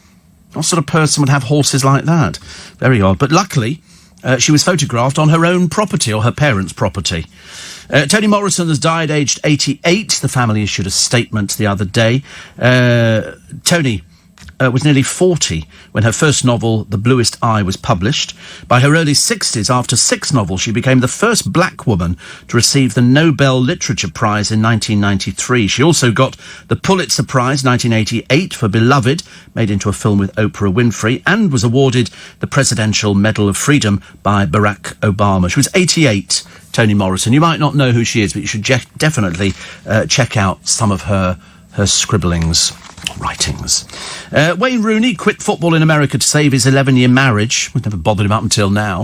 What sort of person would have horses like that? Very odd. But luckily, she was photographed on her own property, or her parents' property. Toni Morrison has died aged 88. The family issued a statement the other day. Toni was nearly 40 when her first novel, The Bluest Eye, was published. By her early 60s, after 6 novels, she became the first black woman to receive the Nobel Literature Prize in 1993. She also got the Pulitzer Prize 1988 for Beloved, made into a film with Oprah Winfrey, and was awarded the Presidential Medal of Freedom by Barack Obama. She was 88, Toni Morrison. You might not know who she is, but you should definitely check out some of her scribblings. Writings. Wayne Rooney quit football in America to save his 11-year marriage. We've never bothered him up until now.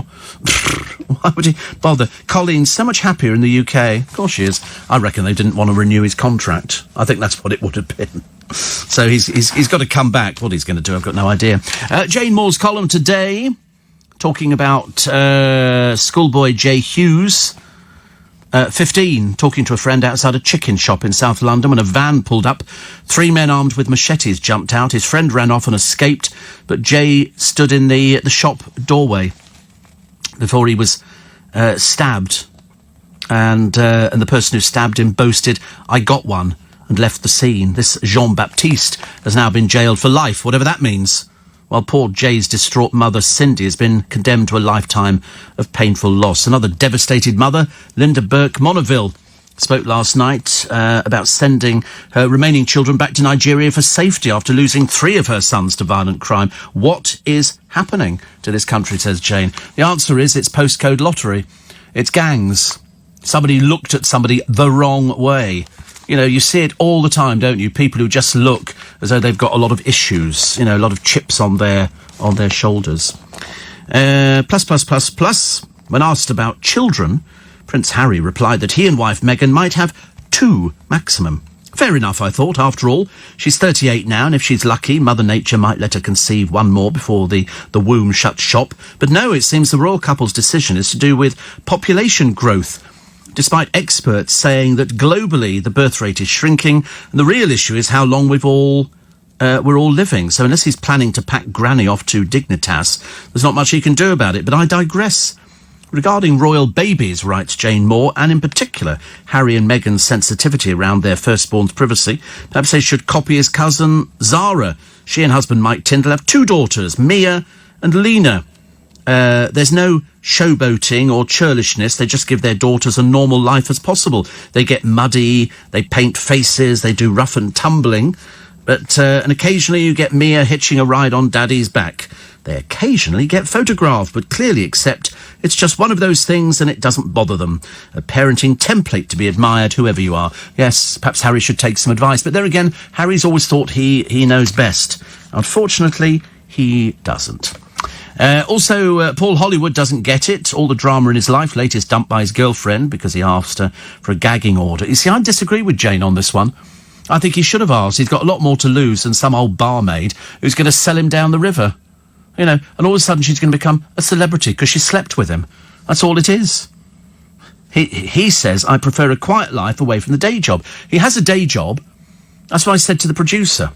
Why would he bother? Colleen's so much happier in the UK. Of course she is. I reckon they didn't want to renew his contract. I think that's what it would have been. So he's got to come back. What he's going to do, I've got no idea. Jane Moore's column today, talking about schoolboy Jay Hughes. 15, talking to a friend outside a chicken shop in South London when a van pulled up. 3 men armed with machetes jumped out. His friend ran off and escaped, but Jay stood in the shop doorway before he was stabbed. And the person who stabbed him boasted, "I got one," and left the scene. This Jean-Baptiste has now been jailed for life, whatever that means. While poor Jay's distraught mother, Cindy, has been condemned to a lifetime of painful loss. Another devastated mother, Linda Burke Monaville, spoke last night about sending her remaining children back to Nigeria for safety after losing 3 of her sons to violent crime. What is happening to this country, says Jane? The answer is it's postcode lottery. It's gangs. Somebody looked at somebody the wrong way. You know, you see it all the time, don't you? People who just look as though they've got a lot of issues, you know, a lot of chips on their shoulders. Plus. When asked about children, Prince Harry replied that he and wife Meghan might have 2 maximum. Fair enough, I thought. After all, she's 38 now, and if she's lucky, Mother Nature might let her conceive 1 more before the womb shuts shop. But no, it seems the royal couple's decision is to do with population growth, despite experts saying that globally the birth rate is shrinking, and the real issue is how long we're all living. So unless he's planning to pack Granny off to Dignitas, there's not much he can do about it. But I digress. Regarding royal babies, writes Jane Moore, and in particular Harry and Meghan's sensitivity around their firstborn's privacy, perhaps they should copy his cousin Zara. She and husband Mike Tyndall have 2 daughters, Mia and Lena. There's no showboating or churlishness. They just give their daughters a normal life as possible. They get muddy, they paint faces, they do rough and tumbling. But and occasionally you get Mia hitching a ride on Daddy's back. They occasionally get photographed, but clearly accept it's just one of those things and it doesn't bother them. A parenting template to be admired, whoever you are. Yes, perhaps Harry should take some advice. But there again, Harry's always thought he knows best. Unfortunately, he doesn't. Also, Paul Hollywood doesn't get it. All the drama in his life, latest dumped by his girlfriend because he asked her for a gagging order. You see, I disagree with Jane on this one. I think he should have asked. He's got a lot more to lose than some old barmaid who's going to sell him down the river. You know, and all of a sudden she's going to become a celebrity because she slept with him. That's all it is. He says, I prefer a quiet life away from the day job. He has a day job, That's what I said to the producer.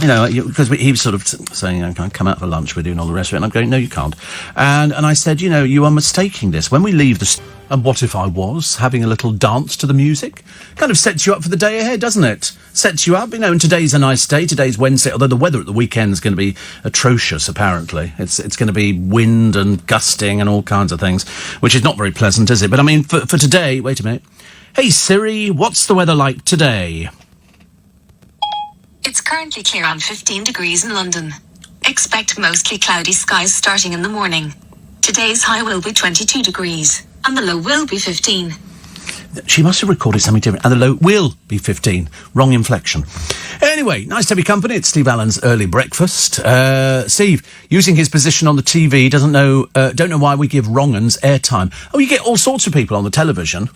You know, because he was sort of saying, can I come out for lunch with you and all the rest of it? And I'm going, no, you can't. And I said, you know, you are mistaking this. When we leave and what if I was having a little dance to the music? Kind of sets you up for the day ahead, doesn't it? Sets you up, you know, and today's a nice day. Today's Wednesday, although the weather at the weekend is going to be atrocious, apparently. It's going to be wind and gusting and all kinds of things, which is not very pleasant, is it? But I mean, for today, wait a minute. Hey, Siri, what's the weather like today? It's currently clear and 15 degrees in London. Expect mostly cloudy skies starting in the morning. Today's high will be 22 degrees, and the low will be 15. She must have recorded something different. And the low will be 15. Wrong inflection. Anyway, nice to have your company. It's Steve Allen's Early Breakfast. Steve, using his position on the TV, don't know why we give wrong-uns airtime. Oh, you get all sorts of people on the television.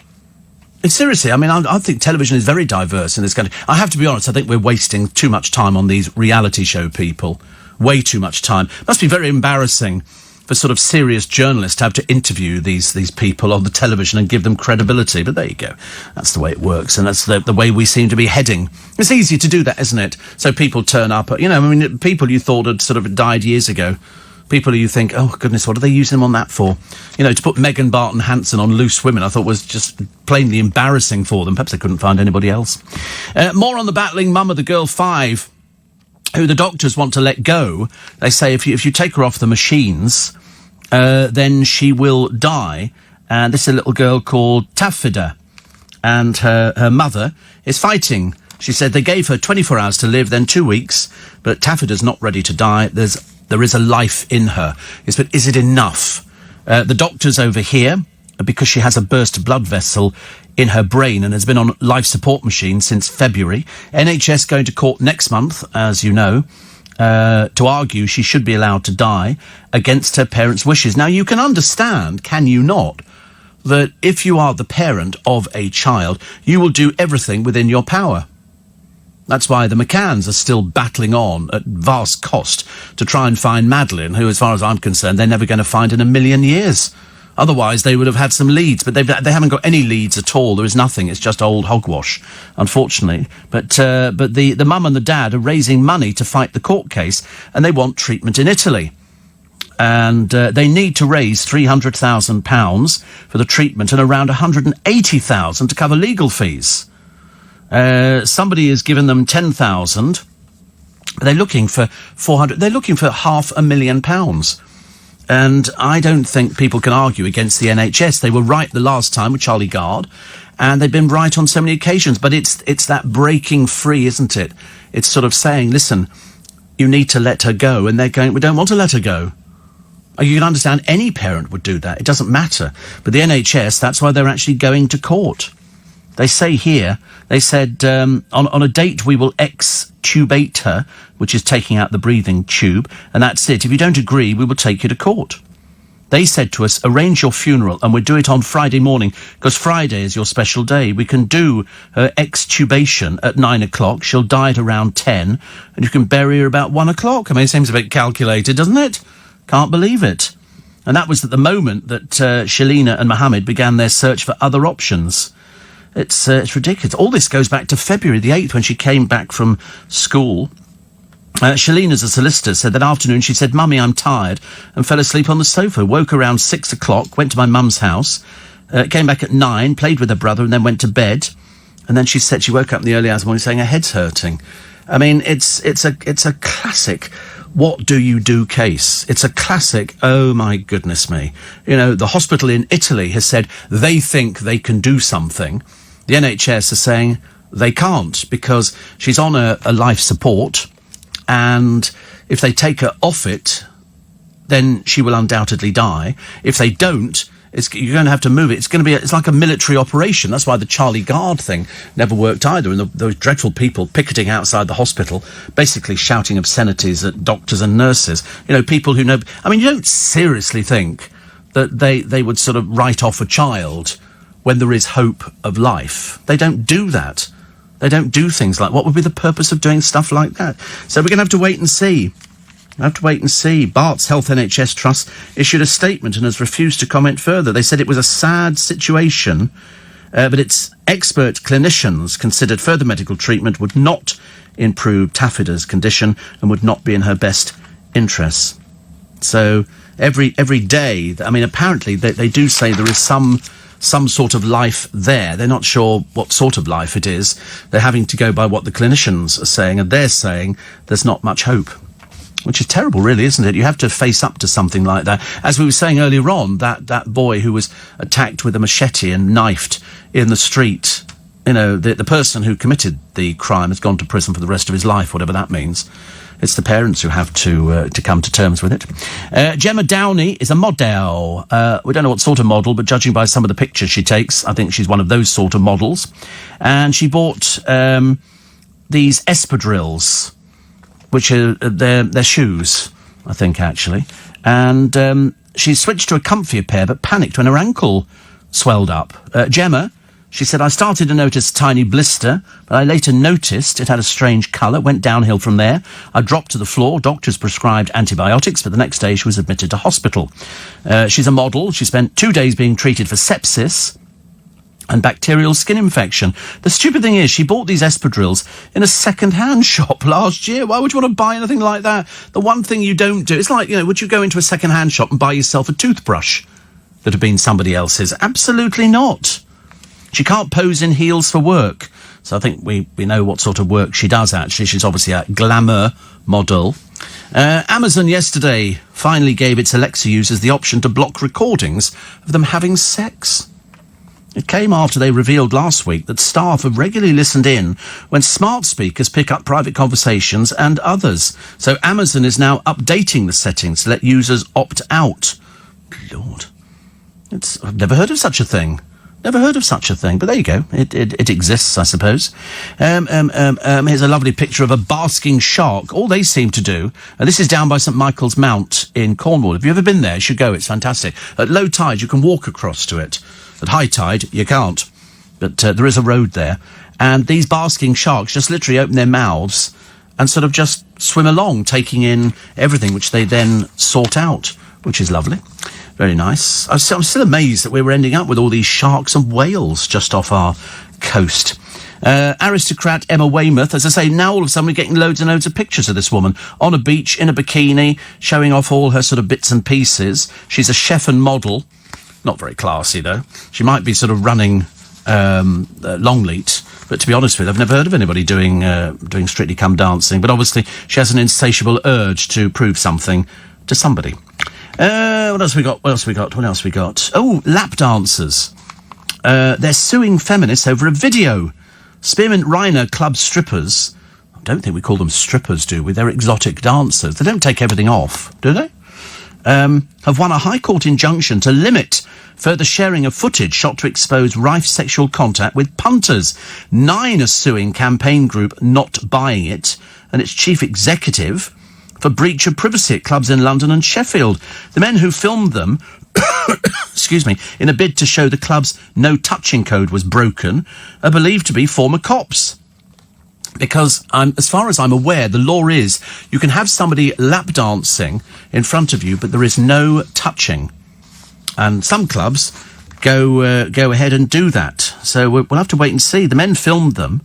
And seriously, I mean, I think television is very diverse in this country. I have to be honest, I think we're wasting too much time on these reality show people. Way too much time. Must be very embarrassing for sort of serious journalists to have to interview these people on the television and give them credibility. But there you go. That's the way it works, and that's the way we seem to be heading. It's easy to do that, isn't it? So people turn up, you know, I mean, people you thought had sort of died years ago. People who you think, oh, goodness, what are they using them on that for? You know, to put Megan Barton Hanson on Loose Women, I thought was just plainly embarrassing for them. Perhaps they couldn't find anybody else. More on the battling mum of the girl 5, who the doctors want to let go. They say if you take her off the machines, then she will die. And this is a little girl called Tafida. And her mother is fighting. She said they gave her 24 hours to live, then 2 weeks. But Tafida's not ready to die. There is a life in her. Yes, but is it enough? The doctor's over here because she has a burst blood vessel in her brain and has been on life support machine since February. NHS going to court next month, as you know, to argue she should be allowed to die against her parents' wishes. Now, you can understand, can you not, that if you are the parent of a child, you will do everything within your power. That's why the McCanns are still battling on at vast cost to try and find Madeleine, who, as far as I'm concerned, they're never going to find in a million years. Otherwise, they would have had some leads, but they haven't got any leads at all. There is nothing. It's just old hogwash, unfortunately. But the mum and the dad are raising money to fight the court case, and they want treatment in Italy. And they need to raise £300,000 for the treatment and around £180,000 to cover legal fees. Somebody has given them 10,000. They're looking for 400. They're looking for £500,000. And I don't think people can argue against the NHS. They were right the last time with Charlie Gard, and they've been right on so many occasions. But it's that breaking free, isn't it? It's sort of saying, listen, you need to let her go. And they're going, we don't want to let her go. You can understand any parent would do that. It doesn't matter. But the NHS, that's why they're actually going to court. They say here, they said, on a date we will extubate her, which is taking out the breathing tube, and that's it. If you don't agree, we will take you to court. They said to us, arrange your funeral, and we'll do it on Friday morning, because Friday is your special day. We can do her extubation at 9 o'clock. She'll die at around 10, and you can bury her about 1 o'clock. I mean, it seems a bit calculated, doesn't it? Can't believe it. And that was at the moment that Shalina and Mohammed began their search for other options. It's ridiculous. All this goes back to February the 8th when she came back from school. Shalina's a solicitor, said that afternoon she said, Mummy, I'm tired, and fell asleep on the sofa. Woke around 6 o'clock, went to my mum's house, came back at 9, played with her brother, and then went to bed. And then she said she woke up in the early hours of the morning saying her head's hurting. I mean, it's a classic what do you do case. It's a classic, oh my goodness me. You know, the hospital in Italy has said they think they can do something. The NHS are saying they can't because she's on a life support, and if they take her off it, then she will undoubtedly die. If they don't, you're going to have to move it. It's like a military operation. That's why the Charlie Gard thing never worked either. And those dreadful people picketing outside the hospital, basically shouting obscenities at doctors and nurses. You know, people who know. I mean, you don't seriously think that they would sort of write off a child when there is hope of life. They don't do that. They don't do things like. What would be the purpose of doing stuff like that? So we're going to have to wait and see. I have to wait and see. Bart's Health NHS Trust issued a statement and has refused to comment further. They said it was a sad situation but its expert clinicians considered further medical treatment would not improve Taffyda's condition and would not be in her best interests. So every day, I mean, apparently they do say there is some sort of life there. They're not sure what sort of life it is. They're having to go by what the clinicians are saying, and they're saying there's not much hope. Which is terrible, really, isn't it? You have to face up to something like that. As we were saying earlier on, that boy who was attacked with a machete and knifed in the street, you know, the person who committed the crime has gone to prison for the rest of his life, whatever that means. It's the parents who have to come to terms with it. Gemma Downey is a model. We don't know what sort of model, but judging by some of the pictures she takes, I think she's one of those sort of models. And she bought these espadrilles, which are their shoes, I think, actually. And she switched to a comfier pair, but panicked when her ankle swelled up. Gemma, she said, I started to notice a tiny blister, but I later noticed it had a strange colour, went downhill from there. I dropped to the floor, doctors prescribed antibiotics, but the next day she was admitted to hospital. She's a model. She spent 2 days being treated for sepsis and bacterial skin infection. The stupid thing is, she bought these espadrilles in a second-hand shop last year. Why would you want to buy anything like that? The one thing you don't do, it's like, you know, would you go into a second-hand shop and buy yourself a toothbrush that had been somebody else's? Absolutely not. She can't pose in heels for work. So I think we know what sort of work she does, actually. She's obviously a glamour model. Amazon yesterday finally gave its Alexa users the option to block recordings of them having sex. It came after they revealed last week that staff have regularly listened in when smart speakers pick up private conversations and others. So Amazon is now updating the settings to let users opt out. Lord. I've never heard of such a thing. Never heard of such a thing, but there you go. It exists, I suppose. Here's a lovely picture of a basking shark. All they seem to do, and this is down by St Michael's Mount in Cornwall. Have you ever been there? You should go. It's fantastic. At low tide, you can walk across to it. At high tide, you can't. But there is a road there. And these basking sharks just literally open their mouths and sort of just swim along, taking in everything, which they then sort out, which is lovely. Very nice. I'm still amazed that we were ending up with all these sharks and whales just off our coast. Aristocrat Emma Weymouth, as I say, now all of a sudden we're getting loads and loads of pictures of this woman on a beach in a bikini, showing off all her sort of bits and pieces. She's a chef and model. Not very classy, though. She might be sort of running Longleat, but to be honest with you, I've never heard of anybody doing Strictly Come Dancing. But obviously, she has an insatiable urge to prove something to somebody. What else we got? Oh, lap dancers. They're suing feminists over a video. Spearmint Rhino Club strippers. I don't think we call them strippers, do we? They're exotic dancers. They don't take everything off, do they? Have won a High Court injunction to limit further sharing of footage shot to expose rife sexual contact with punters. 9 are suing campaign group Not Buying It and its chief executive for breach of privacy at clubs in London and Sheffield. The men who filmed them, excuse me, in a bid to show the club's no-touching code was broken, are believed to be former cops. Because, as far as I'm aware, the law is you can have somebody lap dancing in front of you, but there is no touching. And some clubs go ahead and do that. So we'll have to wait and see. The men filmed them.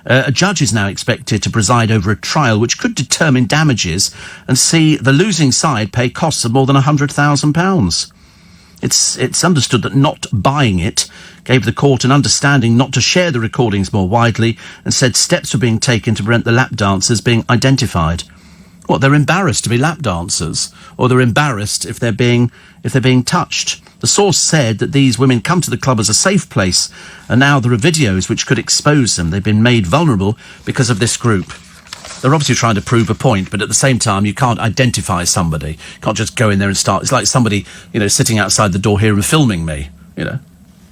A judge is now expected to preside over a trial which could determine damages and see the losing side pay costs of more than £100,000. It's understood that Not Buying It gave the court an understanding not to share the recordings more widely and said steps were being taken to prevent the lap dancers being identified. What, they're embarrassed to be lap dancers, or they're embarrassed if they're being touched? The source said that these women come to the club as a safe place, and now there are videos which could expose them. They've been made vulnerable because of this group. They're obviously trying to prove a point, but at the same time, you can't identify somebody. You can't just go in there and start. It's like somebody, sitting outside the door here and filming me,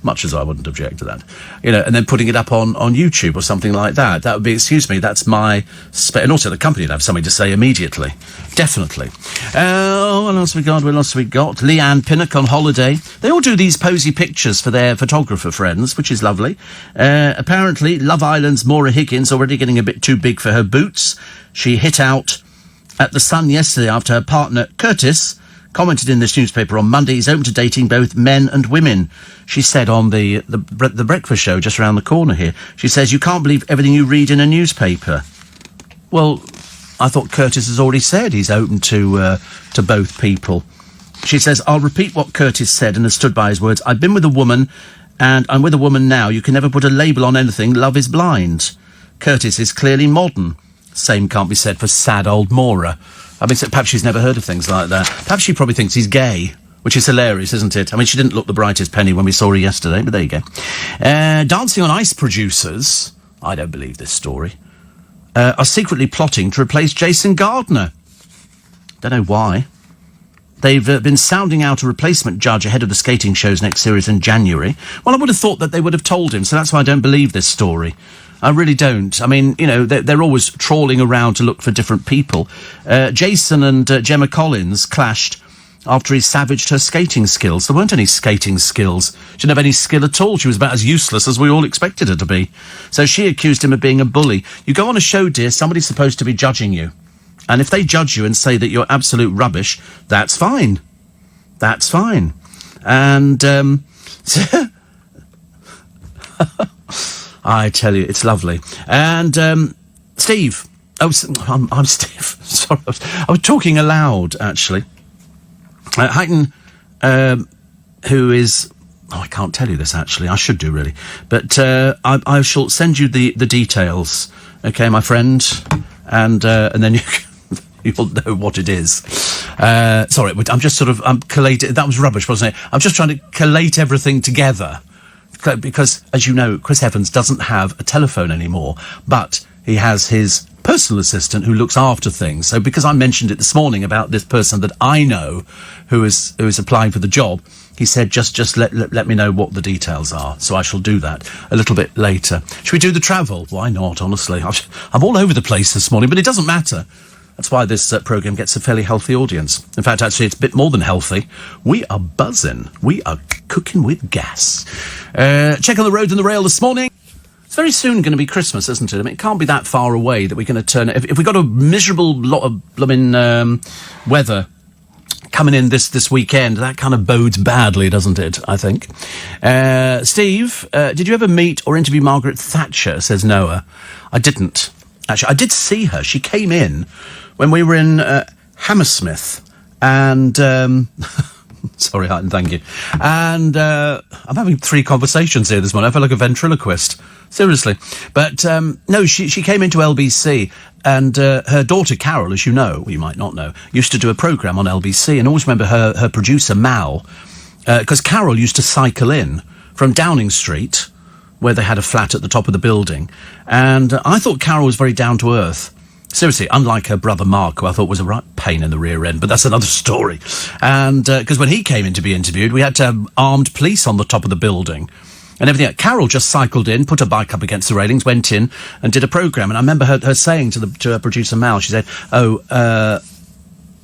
much as I wouldn't object to that, and then putting it up on YouTube or something like that. That would be, excuse me, that's my... and also the company would have something to say immediately. Definitely. What else we got? Leanne Pinnock on holiday. They all do these posy pictures for their photographer friends, which is lovely. Apparently, Love Island's Maura Higgins already getting a bit too big for her boots. She hit out at The Sun yesterday after her partner, Curtis, commented in this newspaper on Monday he's open to dating both men and women. She said on the breakfast show just around the corner here. She says, you can't believe everything you read in a newspaper. Well, I thought Curtis has already said he's open to both people. She says, I'll repeat what Curtis said and has stood by his words. I've been with a woman and I'm with a woman now. You can never put a label on anything. Love is blind. Curtis is clearly modern. Same can't be said for sad old Maura. I mean, perhaps she's never heard of things like that. Perhaps she probably thinks he's gay, which is hilarious, isn't it? I mean, she didn't look the brightest penny when we saw her yesterday, but there you go. Dancing on Ice producers, I don't believe this story, are secretly plotting to replace Jason Gardner. Don't know why. They've been sounding out a replacement judge ahead of the skating show's next series in January. Well, I would have thought that they would have told him, so that's why I don't believe this story. I really don't. I mean, you know, they're always trawling around to look for different people. Jason and Gemma Collins clashed after he savaged her skating skills. There weren't any skating skills. She didn't have any skill at all. She was about as useless as we all expected her to be. So she accused him of being a bully. You go on a show, dear, somebody's supposed to be judging you. And if they judge you and say that you're absolute rubbish, that's fine. That's fine. And, I tell you, it's lovely. And, Steve. Oh, I'm Steve. Sorry, I was talking aloud, actually. Heighton, who is... Oh, I can't tell you this, actually. I should do, really. But I shall send you the details, okay, my friend? And then you'll know what it is. Sorry, I'm just sort of... collated. That was rubbish, wasn't it? I'm just trying to collate everything together. Because, as you know, Chris Evans doesn't have a telephone anymore, but he has his personal assistant who looks after things. So because I mentioned it this morning about this person that I know who is applying for the job, he said, just let me know what the details are. So I shall do that a little bit later. Should we do the travel? Why not, honestly? I'm all over the place this morning, but it doesn't matter. That's why this programme gets a fairly healthy audience. In fact, actually, it's a bit more than healthy. We are buzzing. We are cooking with gas. Check on the road and the rail this morning. It's very soon going to be Christmas, isn't it? I mean, it can't be that far away that we're going to turn... If we got a miserable lot of blooming weather coming in this weekend, that kind of bodes badly, doesn't it, I think? Steve, did you ever meet or interview Margaret Thatcher, says Noah? I didn't. Actually, I did see her. She came in when we were in Hammersmith, and... sorry, Heighton, thank you. And I'm having 3 conversations here this morning. I feel like a ventriloquist. Seriously. But, no, she came into LBC, and her daughter, Carol, as you know, or you might not know, used to do a programme on LBC, and I always remember her producer, Mal, because Carol used to cycle in from Downing Street, where they had a flat at the top of the building, and I thought Carol was very down-to-earth. Seriously, unlike her brother Mark, who I thought was a right pain in the rear end, but that's another story. And, because when he came in to be interviewed, we had to have armed police on the top of the building and everything. Carol just cycled in, put her bike up against the railings, went in and did a programme. And I remember her saying to her producer Mal, she said,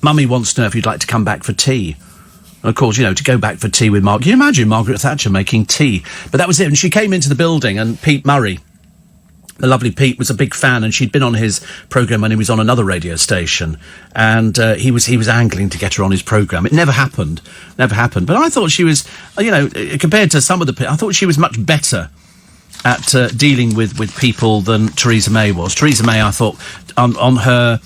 Mummy wants to know if you'd like to come back for tea. And of course, you know, to go back for tea with Mark, can you imagine Margaret Thatcher making tea? But that was it. And she came into the building, and Pete Murray, the lovely Pete, was a big fan, and she'd been on his programme when he was on another radio station, and he was angling to get her on his programme. It never happened. But I thought she was, you know, compared to some of the people, I thought she was much better at dealing with people than Theresa May was. Theresa May, I thought, on her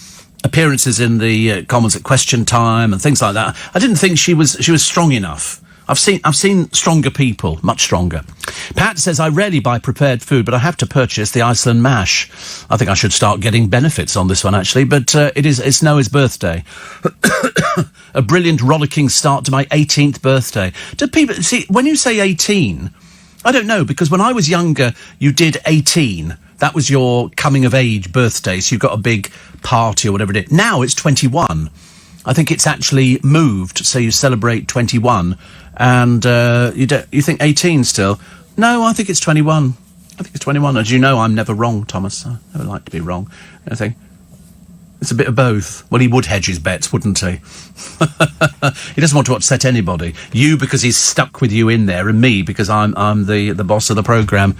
appearances in the Commons at Question Time and things like that, I didn't think she was strong enough. I've seen stronger people, much stronger. Pat says, I rarely buy prepared food, but I have to purchase the Iceland mash. I think I should start getting benefits on this one, actually, but it's Noah's birthday. A brilliant, rollicking start to my 18th birthday. Do people... See, when you say 18, I don't know, because when I was younger, you did 18. That was your coming-of-age birthday, so you got a big party or whatever it is. Now it's 21. I think it's actually moved, so you celebrate 21, and you think 18 still? No, I think it's 21. I think it's 21. As you know, I'm never wrong, Thomas. I never like to be wrong. I think it's a bit of both. Well, he would hedge his bets, wouldn't he? He doesn't want to upset anybody. You, because he's stuck with you in there, and me, because I'm the boss of the programme.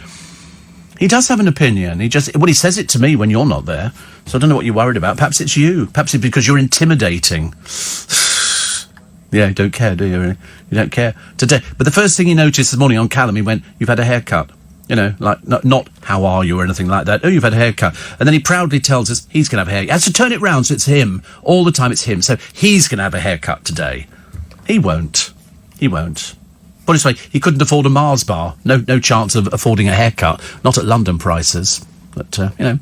He does have an opinion. He says it to me when you're not there. So I don't know what you're worried about. Perhaps it's you. Perhaps it's because you're intimidating. Yeah, you don't care, do you, really? You don't care. Today, but the first thing he noticed this morning on Callum, he went, "You've had a haircut." You know, like, not how are you or anything like that. "Oh, you've had a haircut." And then he proudly tells us he's going to have a haircut. He has to turn it round so it's him. All the time it's him. So he's going to have a haircut today. He won't. He won't. Put it this way, he couldn't afford a Mars bar. No chance of affording a haircut. Not at London prices. But, you know,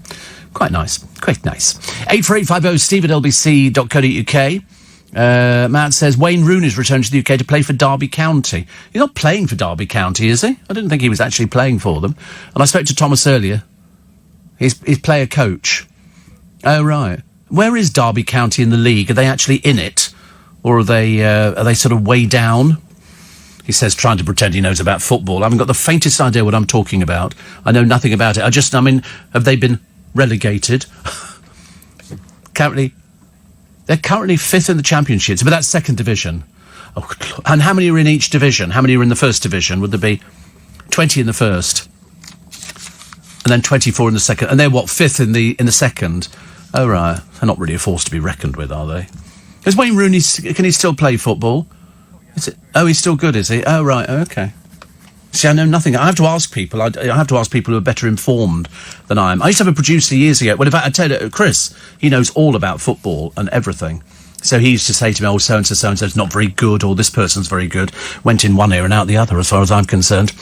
quite nice. Quite nice. 84850 steve@lbc.co.uk. Matt says, Wayne Rooney's returned to the UK to play for Derby County. He's not playing for Derby County, is he? I didn't think he was actually playing for them. And I spoke to Thomas earlier. He's player coach. Oh, right. Where is Derby County in the league? Are they actually in it? Or are they sort of way down? He says, trying to pretend he knows about football. I haven't got the faintest idea what I'm talking about. I know nothing about it. I mean, have they been relegated? They're currently 5th in the Championship, but that's second division. Oh, and how many are in each division? How many are in the first division? Would there be 20 in the first? And then 24 in the second. And they're, 5th in the second? Oh, right. They're not really a force to be reckoned with, are they? Is Wayne Rooney, can he still play football? He's still good, is he? Oh, right, okay. See, I know nothing. I have to ask people. I have to ask people who are better informed than I am. I used to have a producer years ago. Well, in fact, I tell you, Chris, he knows all about football and everything. So he used to say to me, "Oh, so-and-so's not very good, or this person's very good." Went in one ear and out the other, as far as I'm concerned.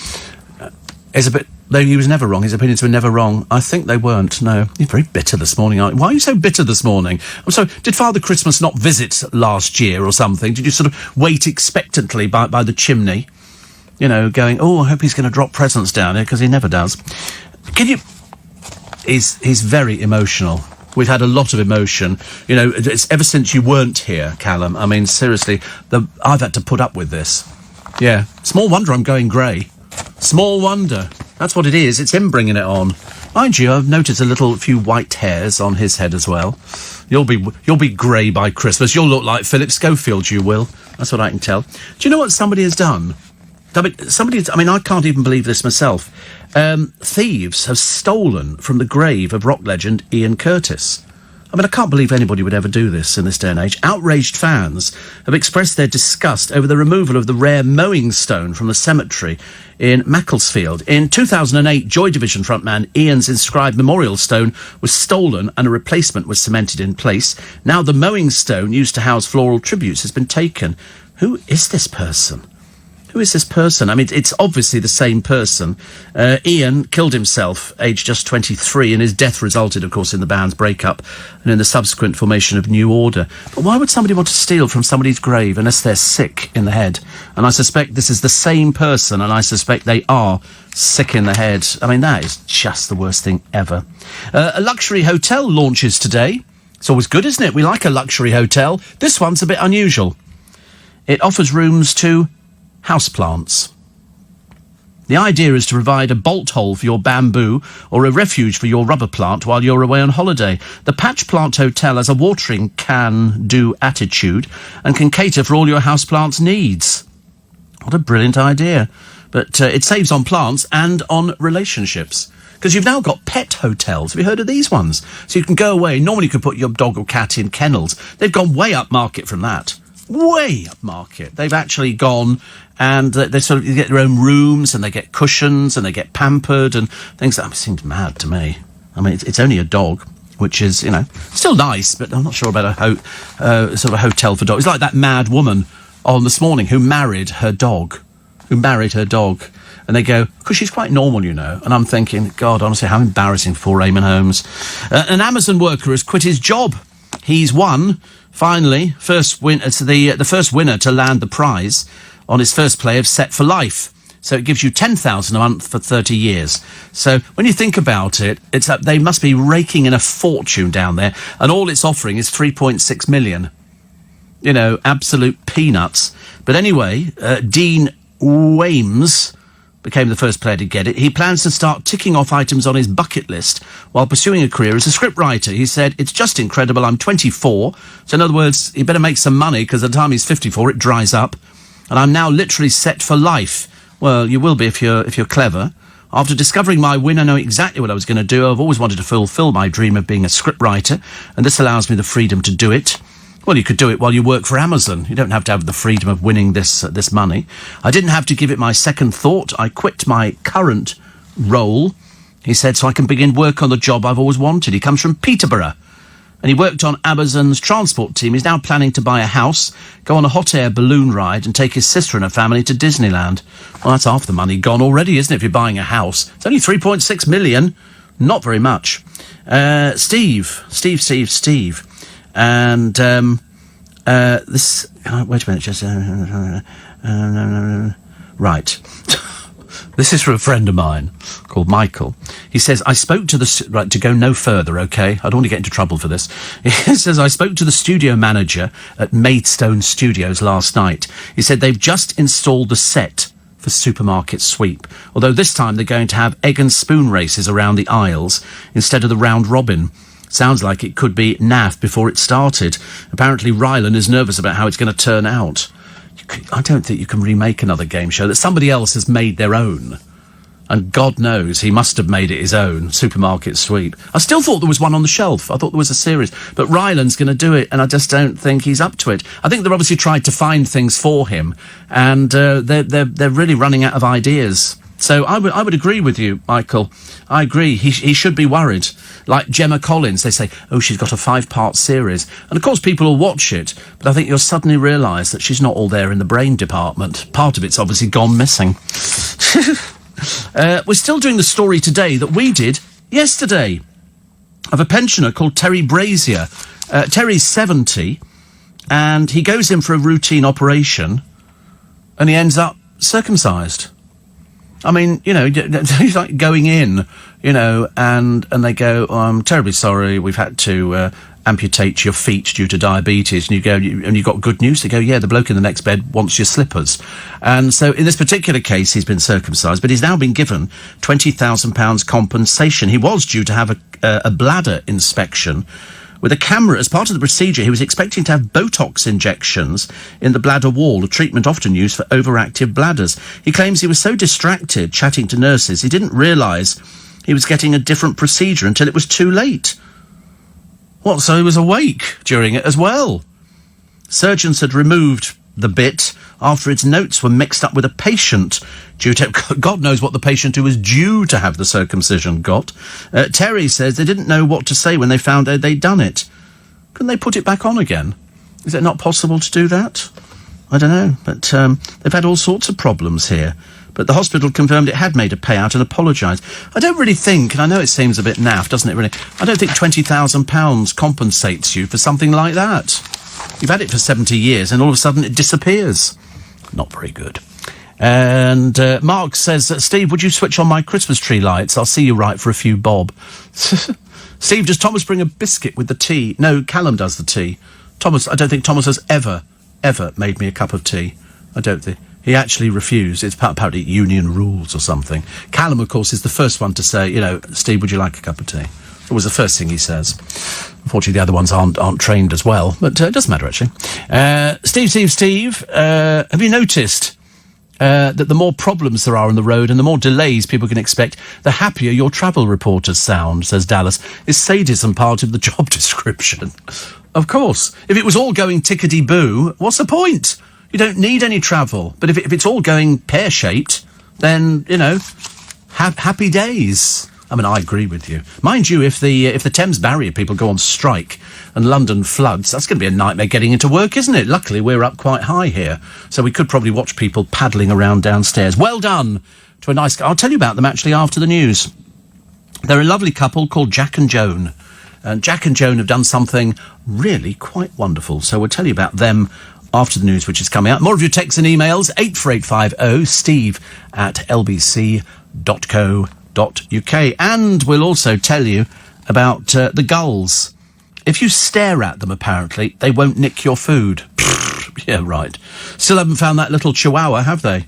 Though he was never wrong. His opinions were never wrong. I think they weren't, no. You're very bitter this morning, aren't you? Why are you so bitter this morning? I'm sorry, did Father Christmas not visit last year or something? Did you sort of wait expectantly by the chimney? You know, going, "Oh, I hope he's going to drop presents down here," because he never does. He's very emotional. We've had a lot of emotion. You know, it's ever since you weren't here, Callum. I mean, seriously, I've had to put up with this. Yeah. Small wonder I'm going grey. Small wonder. That's what it is. It's him bringing it on. Mind you, I've noticed a few white hairs on his head as well. You'll be grey by Christmas. You'll look like Philip Schofield, you will. That's what I can tell. Do you know what somebody has done? I I can't even believe this myself. Thieves have stolen from the grave of rock legend Ian Curtis. I mean, I can't believe anybody would ever do this in this day and age. Outraged fans have expressed their disgust over the removal of the rare mowing stone from the cemetery in Macclesfield. In 2008, Joy Division frontman Ian's inscribed memorial stone was stolen and a replacement was cemented in place. Now the mowing stone used to house floral tributes has been taken. Who is this person? Who is this person? I mean, it's obviously the same person. Ian killed himself, aged just 23, and his death resulted, of course, in the band's breakup and in the subsequent formation of New Order. But why would somebody want to steal from somebody's grave unless they're sick in the head? And I suspect this is the same person, and I suspect they are sick in the head. I mean, that is just the worst thing ever. A luxury hotel launches today. It's always good, isn't it? We like a luxury hotel. This one's a bit unusual. It offers rooms to houseplants. The idea is to provide a bolt hole for your bamboo or a refuge for your rubber plant while you're away on holiday. The Patch Plant Hotel has a watering can-do attitude and can cater for all your houseplants' needs. What a brilliant idea. But it saves on plants and on relationships. Because you've now got pet hotels. Have you heard of these ones? So you can go away. Normally you could put your dog or cat in kennels. They've gone way up market from that. Way up market. They've actually gone and they sort of get their own rooms and they get cushions and they get pampered and things. That seems mad to me. I mean, it's only a dog, which is, you know, still nice, but I'm not sure about sort of a hotel for dogs. It's like that mad woman on this morning who married her dog. And they go, because she's quite normal, you know. And I'm thinking, God, honestly, how embarrassing for Raymond Holmes. An Amazon worker has quit his job. He's won, finally, the first winner to land the prize on his first play of Set for Life. So it gives you $10,000 a month for 30 years. So when you think about it, it's that they must be raking in a fortune down there, and all it's offering is 3.6 million. You know, absolute peanuts. But anyway, Dean Wames became the first player to get it. He plans to start ticking off items on his bucket list while pursuing a career as a scriptwriter. He said, "It's just incredible. I'm 24. So in other words, he better make some money because at the time he's 54, it dries up. And I'm now literally set for life." Well, you will be if you're clever. "After discovering my win, I know exactly what I was going to do. I've always wanted to fulfill my dream of being a scriptwriter, and this allows me the freedom to do it. Well, you could do it while you work for Amazon. You don't have to have the freedom of winning this money. I didn't have to give it my second thought. I quit my current role, he said, so I can begin work on the job I've always wanted. He comes from Peterborough, and he worked on Amazon's transport team. He's now planning to buy a house, go on a hot air balloon ride, and take his sister and her family to Disneyland. Well, that's half the money gone already, isn't it, if you're buying a house? It's only 3.6 million. Not very much. Steve. And this... wait a minute, just... right. This is for a friend of mine called Michael. He says, I spoke to the... Right, to go no further, OK? I don't want to get into trouble for this. He says, I spoke to the studio manager at Maidstone Studios last night. He said they've just installed the set for Supermarket Sweep, although this time they're going to have egg and spoon races around the aisles instead of the round robin. Sounds like it could be naff before it started. Apparently Rylan is nervous about how it's going to turn out. I don't think you can remake another game show that somebody else has made their own. And God knows he must have made it his own, Supermarket Sweep. I still thought there was one on the shelf. I thought there was a series. But Rylan's going to do it, and I just don't think he's up to it. I think they've obviously tried to find things for him, and they're really running out of ideas. So I would agree with you, Michael. I agree. He should be worried. Like Gemma Collins, they say, oh, she's got a 5-part series. And of course people will watch it, but I think you'll suddenly realise that she's not all there in the brain department. Part of it's obviously gone missing. We're still doing the story today that we did yesterday of a pensioner called Terry Brazier. Terry's 70, and he goes in for a routine operation, and he ends up circumcised. I mean, you know, he's like going in, you know, and they go, oh, I'm terribly sorry, we've had to amputate your feet due to diabetes. And you go, and you got good news? They go, yeah, the bloke in the next bed wants your slippers. And so in this particular case, he's been circumcised, but he's now been given £20,000 compensation. He was due to have a bladder inspection with a camera. As part of the procedure, he was expecting to have Botox injections in the bladder wall, a treatment often used for overactive bladders. He claims he was so distracted chatting to nurses, he didn't realise he was getting a different procedure until it was too late. What, so he was awake during it as well? Surgeons had removed the bit after its notes were mixed up with a patient due to... God knows what the patient who was due to have the circumcision got. Terry says they didn't know what to say when they found out they'd done it. Couldn't they put it back on again? Is it not possible to do that? I don't know, but they've had all sorts of problems here. But the hospital confirmed it had made a payout and apologised. I don't really think, and I know it seems a bit naff, doesn't it really? I don't think £20,000 compensates you for something like that. You've had it for 70 years and all of a sudden it disappears. Not very good. And Mark says, Steve, would you switch on my Christmas tree lights? I'll see you right for a few bob. Steve, does Thomas bring a biscuit with the tea? No, Callum does the tea. Thomas, I don't think Thomas has ever made me a cup of tea. I don't think. He actually refused. It's apparently union rules or something. Callum, of course, is the first one to say, you know, Steve, would you like a cup of tea? It was the first thing he says. Unfortunately, the other ones aren't trained as well, but it doesn't matter, actually. Steve, have you noticed that the more problems there are on the road and the more delays people can expect, the happier your travel reporters sound, says Dallas. Is sadism part of the job description? Of course. If it was all going tickety-boo, what's the point? You don't need any travel. But if it's all going pear-shaped, then, you know, happy days. I mean, I agree with you. Mind you, if the Thames barrier people go on strike and London floods, that's going to be a nightmare getting into work, isn't it? Luckily, we're up quite high here, so we could probably watch people paddling around downstairs. Well done to a nice... I'll tell you about them, actually, after the news. They're a lovely couple called Jack and Joan. And Jack and Joan have done something really quite wonderful, so we'll tell you about them after the news, which is coming out. More of your texts and emails, 84850 steve@lbc.co.uk. And we'll also tell you about the gulls. If you stare at them, apparently, they won't nick your food. Yeah, right. Still haven't found that little chihuahua, have they?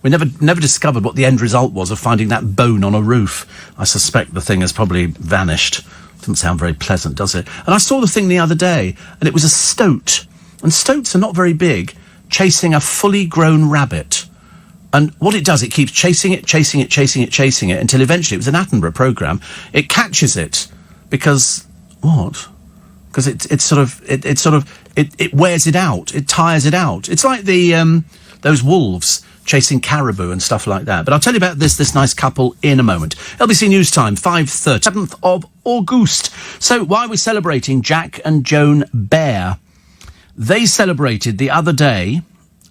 We never discovered what the end result was of finding that bone on a roof. I suspect the thing has probably vanished. Doesn't sound very pleasant, does it? And I saw the thing the other day, and it was a stoat. And stoats are not very big, chasing a fully grown rabbit. And what it does, it keeps chasing it, until eventually, it was an Attenborough programme, it catches it. Because, what? because it wears it out. It tires it out. It's like those wolves chasing caribou and stuff like that. But I'll tell you about this nice couple in a moment. LBC News Time, 5:30, 7th of August. So why are we celebrating Jack and Joan Bear? They celebrated the other day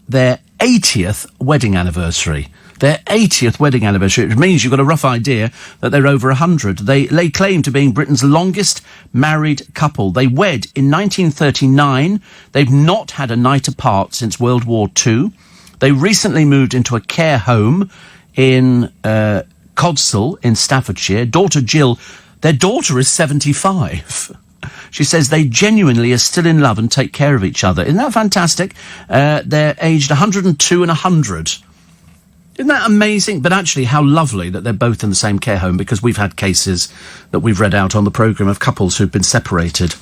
their 80th wedding anniversary. Their 80th wedding anniversary, which means you've got a rough idea that they're over 100. They lay claim to being Britain's longest married couple. They wed in 1939. They've not had a night apart since World War II. They recently moved into a care home in Codsall in Staffordshire. Daughter Jill, their daughter is 75. She says they genuinely are still in love and take care of each other. Isn't that fantastic? They're aged 102 and 100. Isn't that amazing? But actually, how lovely that they're both in the same care home, because we've had cases that we've read out on the programme of couples who've been separated